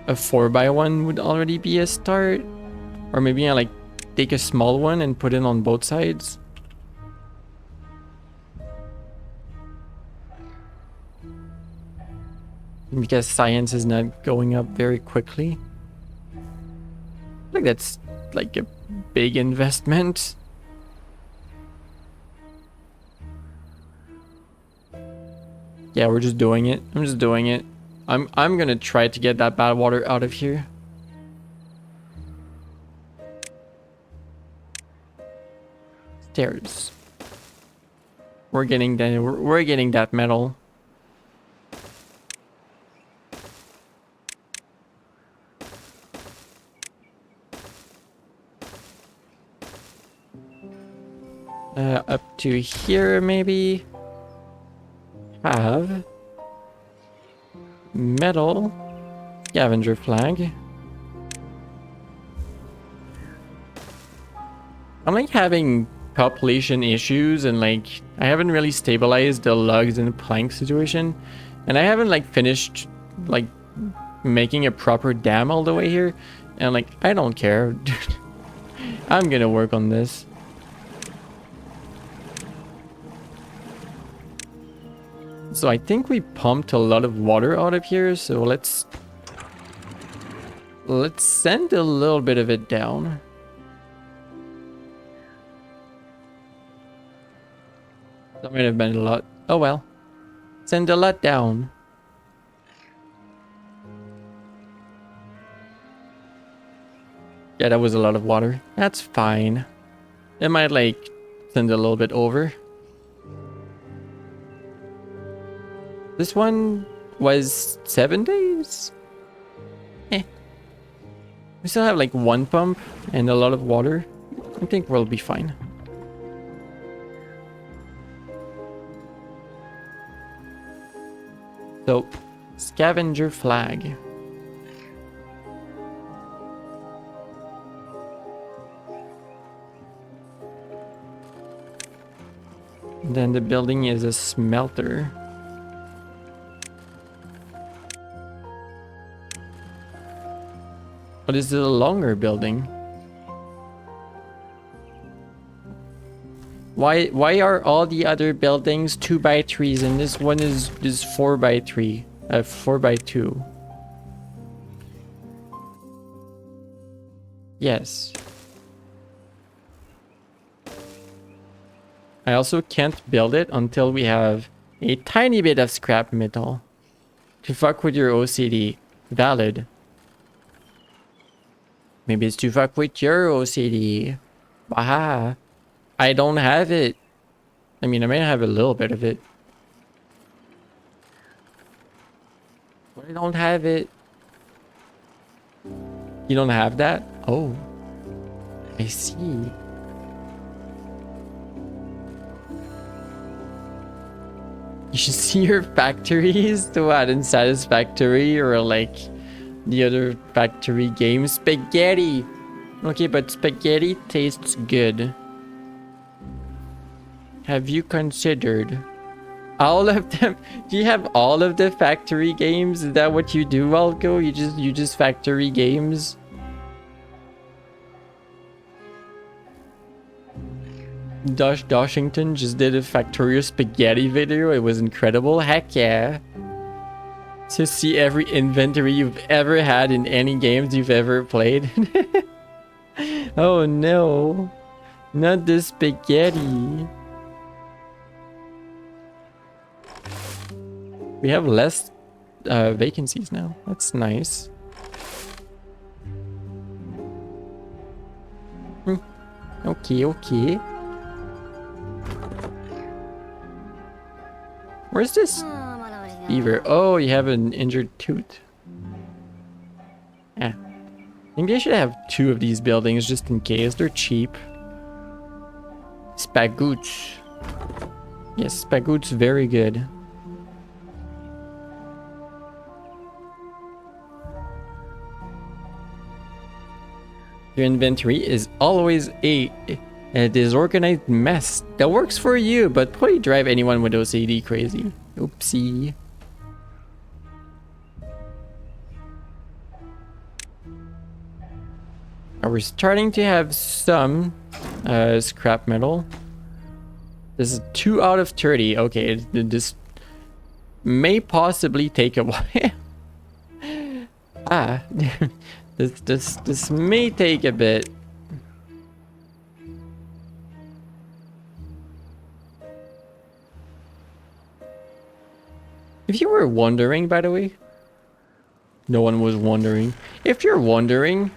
A 4x1 would already be a start. Or maybe I like take a small one and put it on both sides. Because science is not going up very quickly. Like that's like a big investment. Yeah, we're just doing it. I'm just doing it. I'm gonna try to get that bad water out of here. Stairs. We're getting that metal. Up to here maybe. Have metal scavenger flag. I'm like having population issues and like I haven't really stabilized the lugs and the plank situation, and I haven't like finished like making a proper dam all the way here, and like I don't care. I'm gonna work on this. So I think we pumped a lot of water out of here, so let's send a little bit of it down. That might have been a lot. Oh well. Send a lot down. Yeah, that was a lot of water. That's fine. It might like send a little bit over. This one was 7 days? Eh. We still have like one pump and a lot of water. I think we'll be fine. So, scavenger flag. Then the building is a smelter. But is it a longer building? Why are all the other buildings 2x3s and this one is 4x3? 4x2. Yes. I also can't build it until we have a tiny bit of scrap metal. To fuck with your OCD. Valid. Maybe it's to fuck with your OCD. Aha. I don't have it. I mean, I may have a little bit of it. But I don't have it. You don't have that? Oh. I see. You should see your factories to add in Satisfactory or like the other factory game. Spaghetti. Okay, but spaghetti tastes good. Have you considered all of them? Do you have all of the factory games? Is that what you do, Alco? You just factory games? Doshington just did a Factorio spaghetti video. It was incredible. Heck yeah. To see every inventory you've ever had in any games you've ever played. Oh no. Not the spaghetti. We have less vacancies now. That's nice. Okay, okay. Where's this beaver? Oh, you have an injured tooth. Yeah. Maybe I should have 2 of these buildings just in case. They're cheap. Spagoots. Yes, Spagoots very good. Your inventory is always a disorganized mess. That works for you, but probably drive anyone with OCD crazy. Oopsie. We're starting to have some scrap metal. This is 2 out of 30. Okay, this may possibly take a while. This may take a bit. If you were wondering, by the way, no one was wondering. If you're wondering,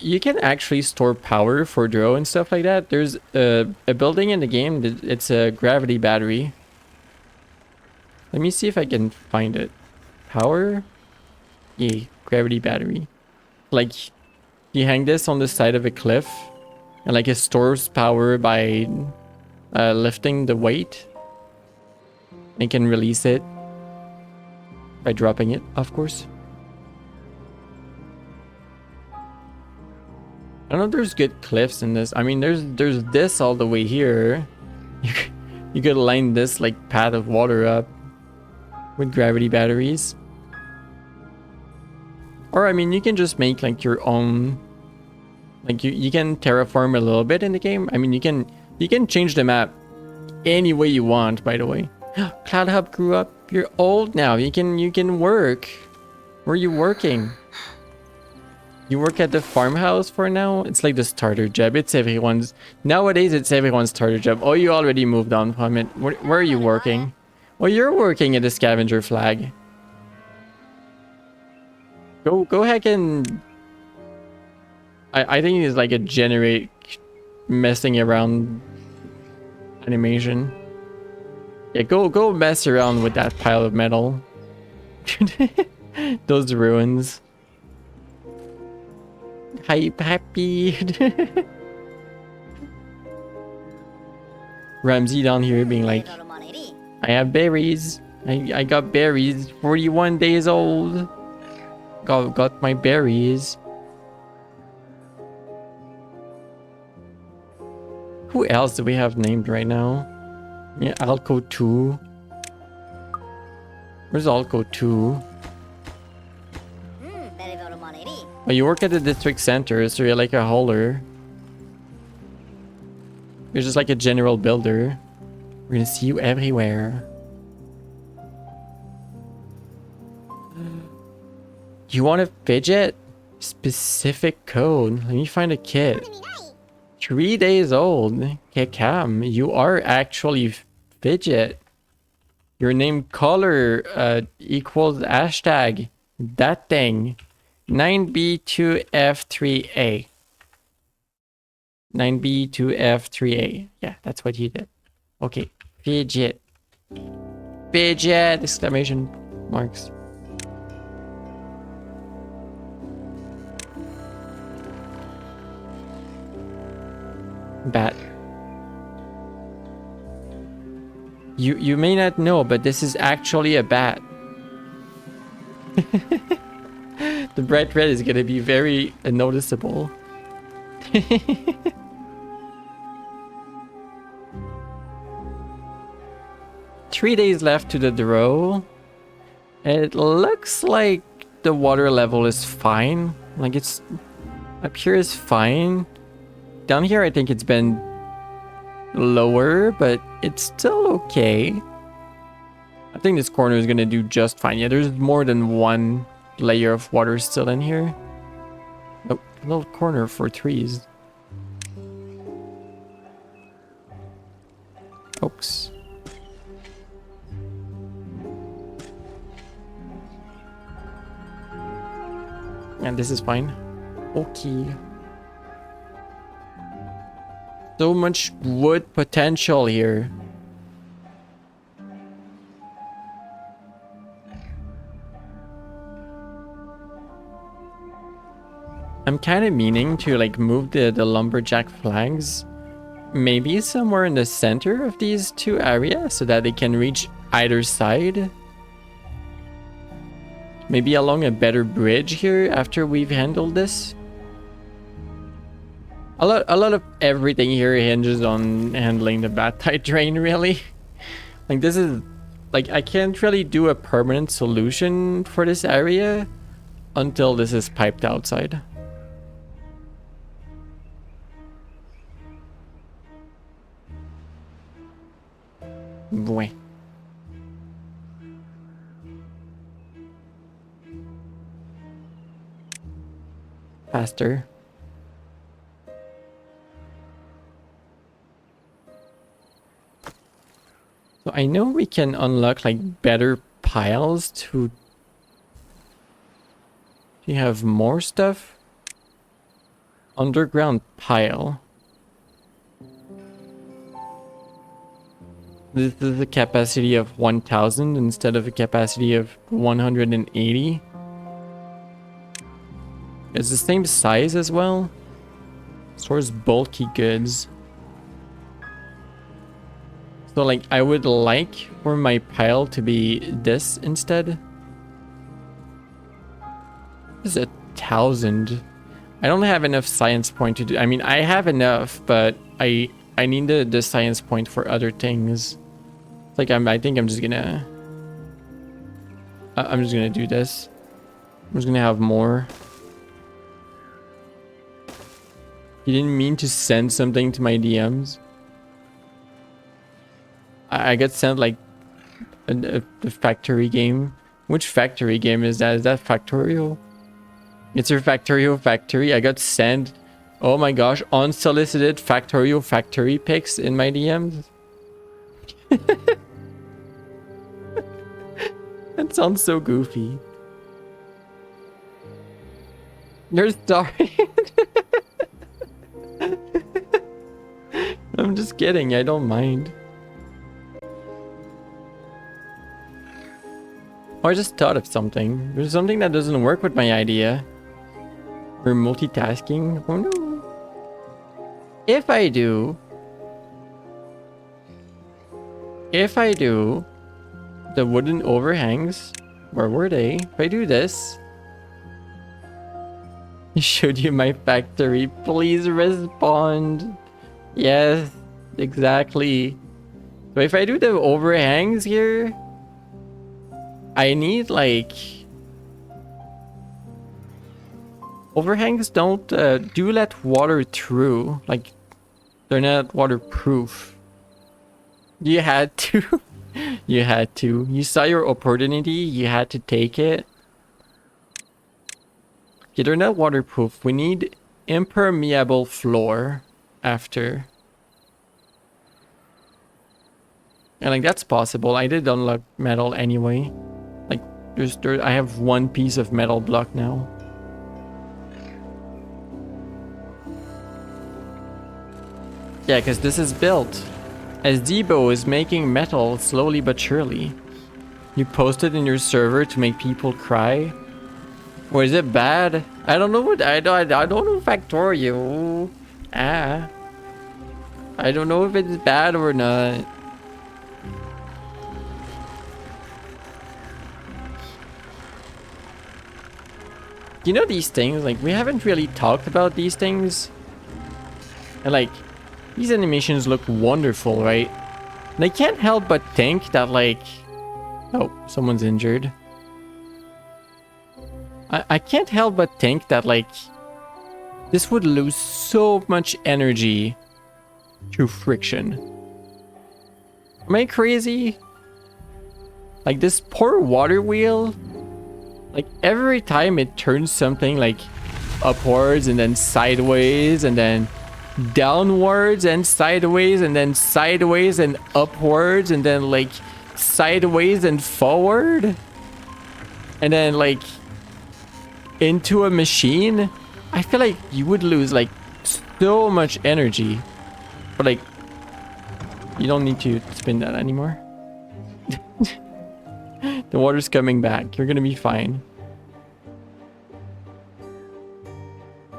you can actually store power for Dro and stuff like that. There's a building in the game. It's a gravity battery. Let me see if I can find it. Power? Yeah, gravity battery. Like, you hang this on the side of a cliff, and like it stores power by lifting the weight. And can release it by dropping it, of course. I don't know if there's good cliffs in this. I mean, there's this all the way here. You could line this like path of water up with gravity batteries. Or I mean, you can just make like your own. Like you can terraform a little bit in the game. I mean, you can change the map any way you want. By the way, Cloud Hub grew up. You're old now. You can work. Where are you working? You work at the farmhouse for now? It's like the starter job. It's everyone's. Nowadays, it's everyone's starter job. Oh, you already moved on from it. Where are you working? Well, you're working at the scavenger flag. Go heck and... I think it's like a generate messing around animation. Yeah, go mess around with that pile of metal. Those ruins. Hype happy. Ramsey down here being like, I have berries. I got berries. 41 days old. Got my berries. Who else do we have named right now? Yeah, Alco 2. Where's Alco 2? Oh, you work at the district center, so you're like a hauler. You're just like a general builder. We're gonna see you everywhere. You want a fidget? Specific code. Let me find a kit. 3 days old. Okay, Cam, you are actually fidget. Your name color equals hashtag that thing. 9B2F3A. 9B2F3A. Yeah, that's what you did. Okay, fidget. Fidget! Exclamation marks. Bat. You may not know, but this is actually a bat. The bright red is gonna be very noticeable. Three days left to the draw. It looks like the water level is fine. Like it's up here is fine. Down here I think it's been lower, but it's still okay. I think this corner is gonna do just fine. Yeah, there's more than one layer of water still in here. Oh, a little corner for trees. Oops. And this is fine. Okay. So much wood potential here. I'm kind of meaning to like move the lumberjack flags maybe somewhere in the center of these two areas so that they can reach either side. Maybe along a better bridge here after we've handled this. A lot of everything here hinges on handling the bad tide drain, really. Like this is like I can't really do a permanent solution for this area until this is piped outside. Boy. Faster. So I know we can unlock like better piles to do you have more stuff? Underground pile. This is a capacity of 1000 instead of a capacity of 180. It's the same size as well. Stores bulky goods. So like I would like for my pile to be this instead. This is 1000. I don't have enough science point to do. I mean, I have enough, but I need the science point for other things. Like I think I'm just gonna do this. I'm just gonna have more. You didn't mean to send something to my DMs. I got sent like the factory game. Which factory game is that? Is that Factorio? It's your Factorio factory. I got sent, oh my gosh, unsolicited Factorio factory pics in my DMs. That sounds so goofy. You're sorry. I'm just kidding, I don't mind. Oh, I just thought of something. There's something that doesn't work with my idea. We're multitasking. Oh no. If I do the wooden overhangs, where were they? If I do this, I showed you my factory. Please respond. Yes, exactly. So if I do the overhangs here, I need like overhangs don't do let water through. Like they're not waterproof. You had to. You had to. You saw your opportunity. You had to take it. Yeah, they're not waterproof. We need impermeable floor after. And like that's possible. I did unlock metal anyway. Like I have one piece of metal block now. Yeah, because this is built. As Debo is making metal slowly but surely. You posted in your server to make people cry. Or is it bad? I don't know what I don't know Factorio. I don't know if it's bad or not. You know these things, like we haven't really talked about these things. And like, these animations look wonderful, right? And I can't help but think that like... Oh, someone's injured. I can't help but think that like... This would lose so much energy through friction. Am I crazy? Like this poor water wheel, like every time it turns something like upwards and then sideways and then downwards and sideways and then sideways and upwards and then like sideways and forward and then like into a machine, I feel like you would lose like so much energy. But like, you don't need to spin that anymore. The water's coming back. You're gonna be fine.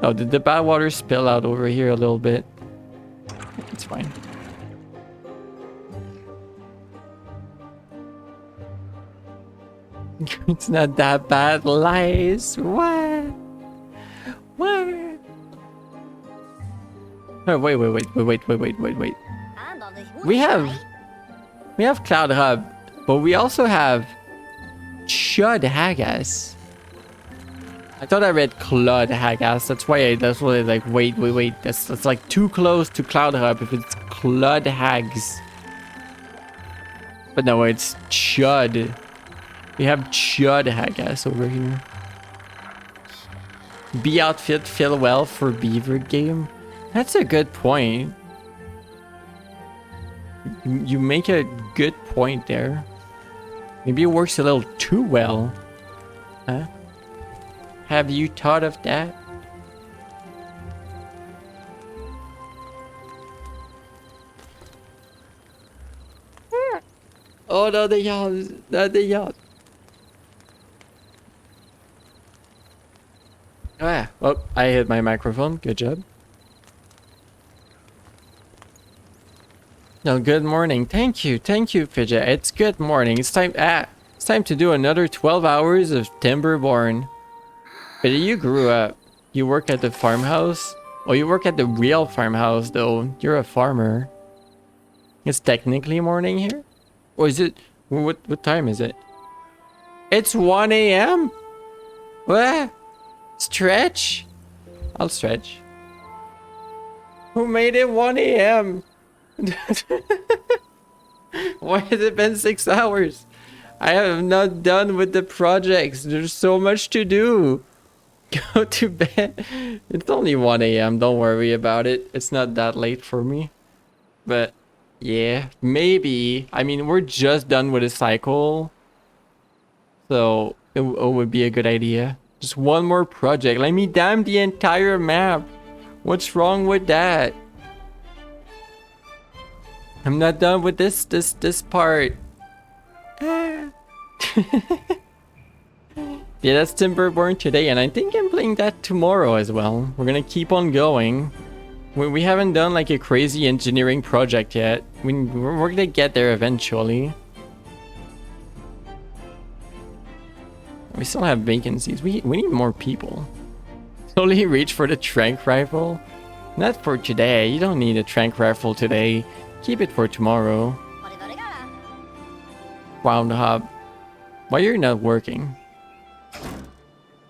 Oh, did the bad water spill out over here a little bit? It's fine. It's not that bad, lies. What? What? Oh, wait. We have Cloud Hub, but we also have Chud Haggis. I thought I read Claude Haggis. That's why I like wait. That's like too close to Cloud Hub if it's Claude Hags. But no, it's Chud. We have Chud Haggis over here. Bee outfit feel well for beaver game. That's a good point. You make a good point there. Maybe it works a little too well. Huh? Have you thought of that? Oh no, the yacht. The yacht. Ah, oh, I hit my microphone. Good job. No, good morning. Thank you, Fidget. It's good morning. It's time. It's time to do another 12 hours of Timberborn. But you grew up. You work at the farmhouse. Oh, you work at the real farmhouse, though. You're a farmer. It's technically morning here, or is it? What time is it? It's 1 a.m. What? Stretch? I'll stretch. Who made it 1 a.m.? Why has it been 6 hours? I am not done with the projects. There's so much to do. Go to bed. It's only 1 a.m. Don't worry about it. It's not that late for me. But yeah, maybe. I mean, we're just done with a cycle. So it would be a good idea. Just one more project. Let me dam the entire map. What's wrong with that? I'm not done with this part. Yeah, that's Timberborn today, and I think I'm playing that tomorrow as well. We're gonna keep on going. We haven't done like a crazy engineering project yet. We're gonna get there eventually. We still have vacancies. We need more people. Slowly reach for the trank rifle. Not for today. You don't need a trank rifle today. Keep it for tomorrow. Cloud Hub. Why you're not working?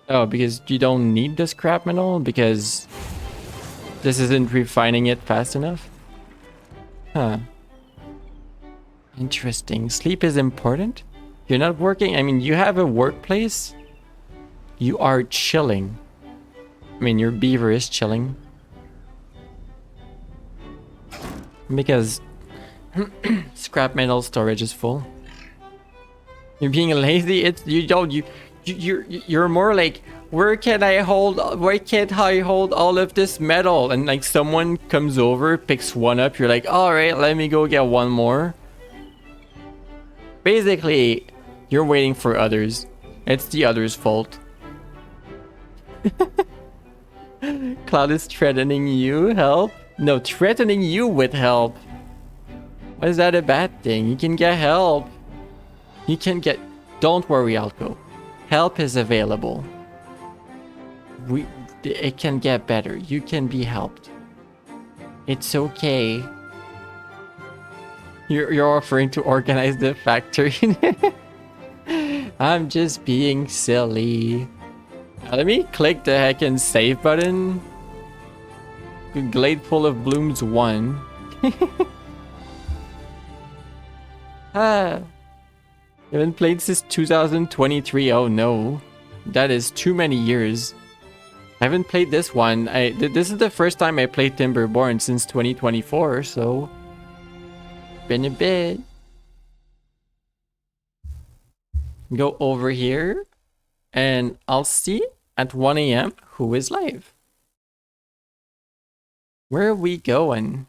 Oh, because you don't need the scrap metal? Because this isn't refining it fast enough? Huh. Interesting. Sleep is important? You're not working? I mean, you have a workplace? You are chilling. I mean, your beaver is chilling. Because scrap metal storage is full. You're being lazy. It's you're more like, where can't I hold all of this metal? And like someone comes over, picks one up, you're like, all right, let me go get one more. Basically, you're waiting for others. It's the others' fault. Cloud is threatening you. Help? No, threatening you with help. Why is that a bad thing? You can get help. You can get... Don't worry, Alco. Help is available. It can get better. You can be helped. It's okay. You're offering to organize the factory. I'm just being silly. Let me click the heckin' save button. Glade Full of Blooms 1. Ah. Haven't played since 2023. Oh no. That is too many years. I haven't played this one. This is the first time I played Timberborn since 2024, so been a bit. Go over here and I'll see at 1 a.m. who is live. Where are we going?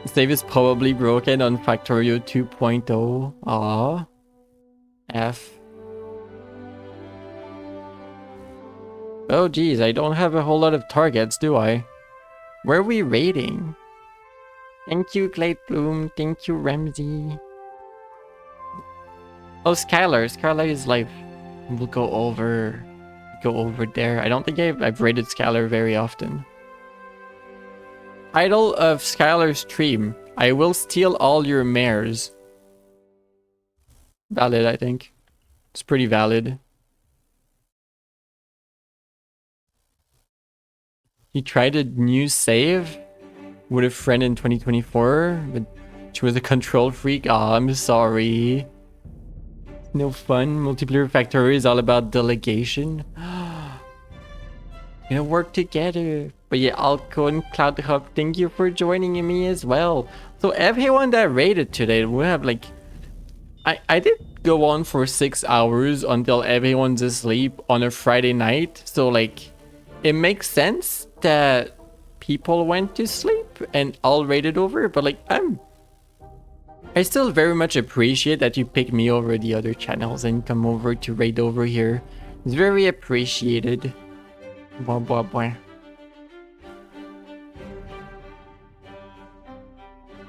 Save is probably broken on Factorio 2.0. Aww. F. Oh geez, I don't have a whole lot of targets, do I? Where are we raiding? Thank you, Glade Bloom. Thank you, Ramsey. Oh, Skylar. Skylar is live. We'll go over there. I don't think I've raided Skylar very often. Idol of Skylar's stream. I will steal all your mares. Valid, I think. It's pretty valid. He tried a new save with a friend in 2024, but she was a control freak. Oh, I'm sorry. No fun. Multiplayer Factory is all about delegation. Gonna work together. But yeah, Alco and Cloud Hub, thank you for joining me as well. So everyone that raided today, we have like... I did go on for 6 hours until everyone's asleep on a Friday night. So like, it makes sense that people went to sleep and all raided over. But like, I still very much appreciate that you pick me over the other channels and come over to raid over here. It's very appreciated. Blah, blah, blah.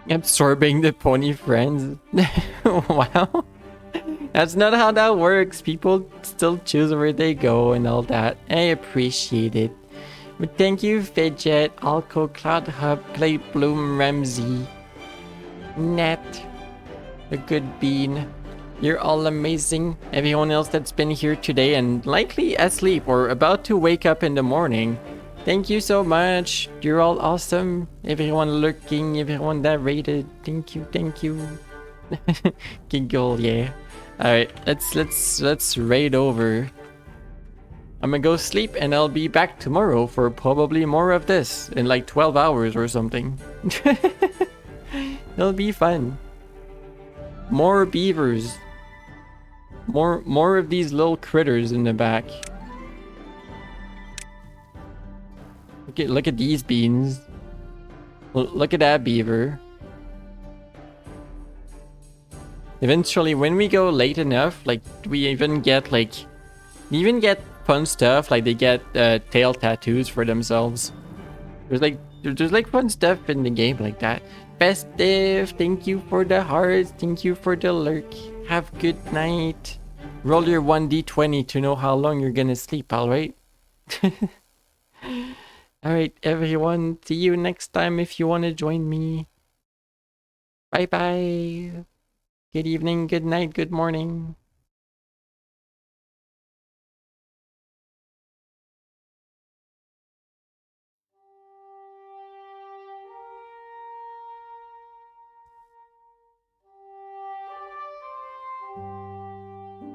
Absorbing the pony friends. Wow. That's not how that works. People still choose where they go and all that. I appreciate it. But thank you, Fidget, Alco, Cloud Hub, Clay Bloom, Ramsey, Nat, the Good Bean. You're all amazing. Everyone else that's been here today and likely asleep or about to wake up in the morning. Thank you so much. You're all awesome. Everyone lurking, everyone that rated. Thank you, thank you. Giggle, yeah. Alright, let's raid over. I'm gonna go sleep and I'll be back tomorrow for probably more of this in like 12 hours or something. It'll be fun. More beavers. More of these little critters in the back. Look at these beans. Look at that beaver. Eventually, when we go late enough, like we even get fun stuff. Like they get tail tattoos for themselves. There's like fun stuff in the game like that. Festive, thank you for the hearts. Thank you for the lurk. Have good night. Roll your 1d20 to know how long you're gonna sleep. All right. Alright, everyone. See you next time if you want to join me. Bye bye. Good evening, good night, good morning.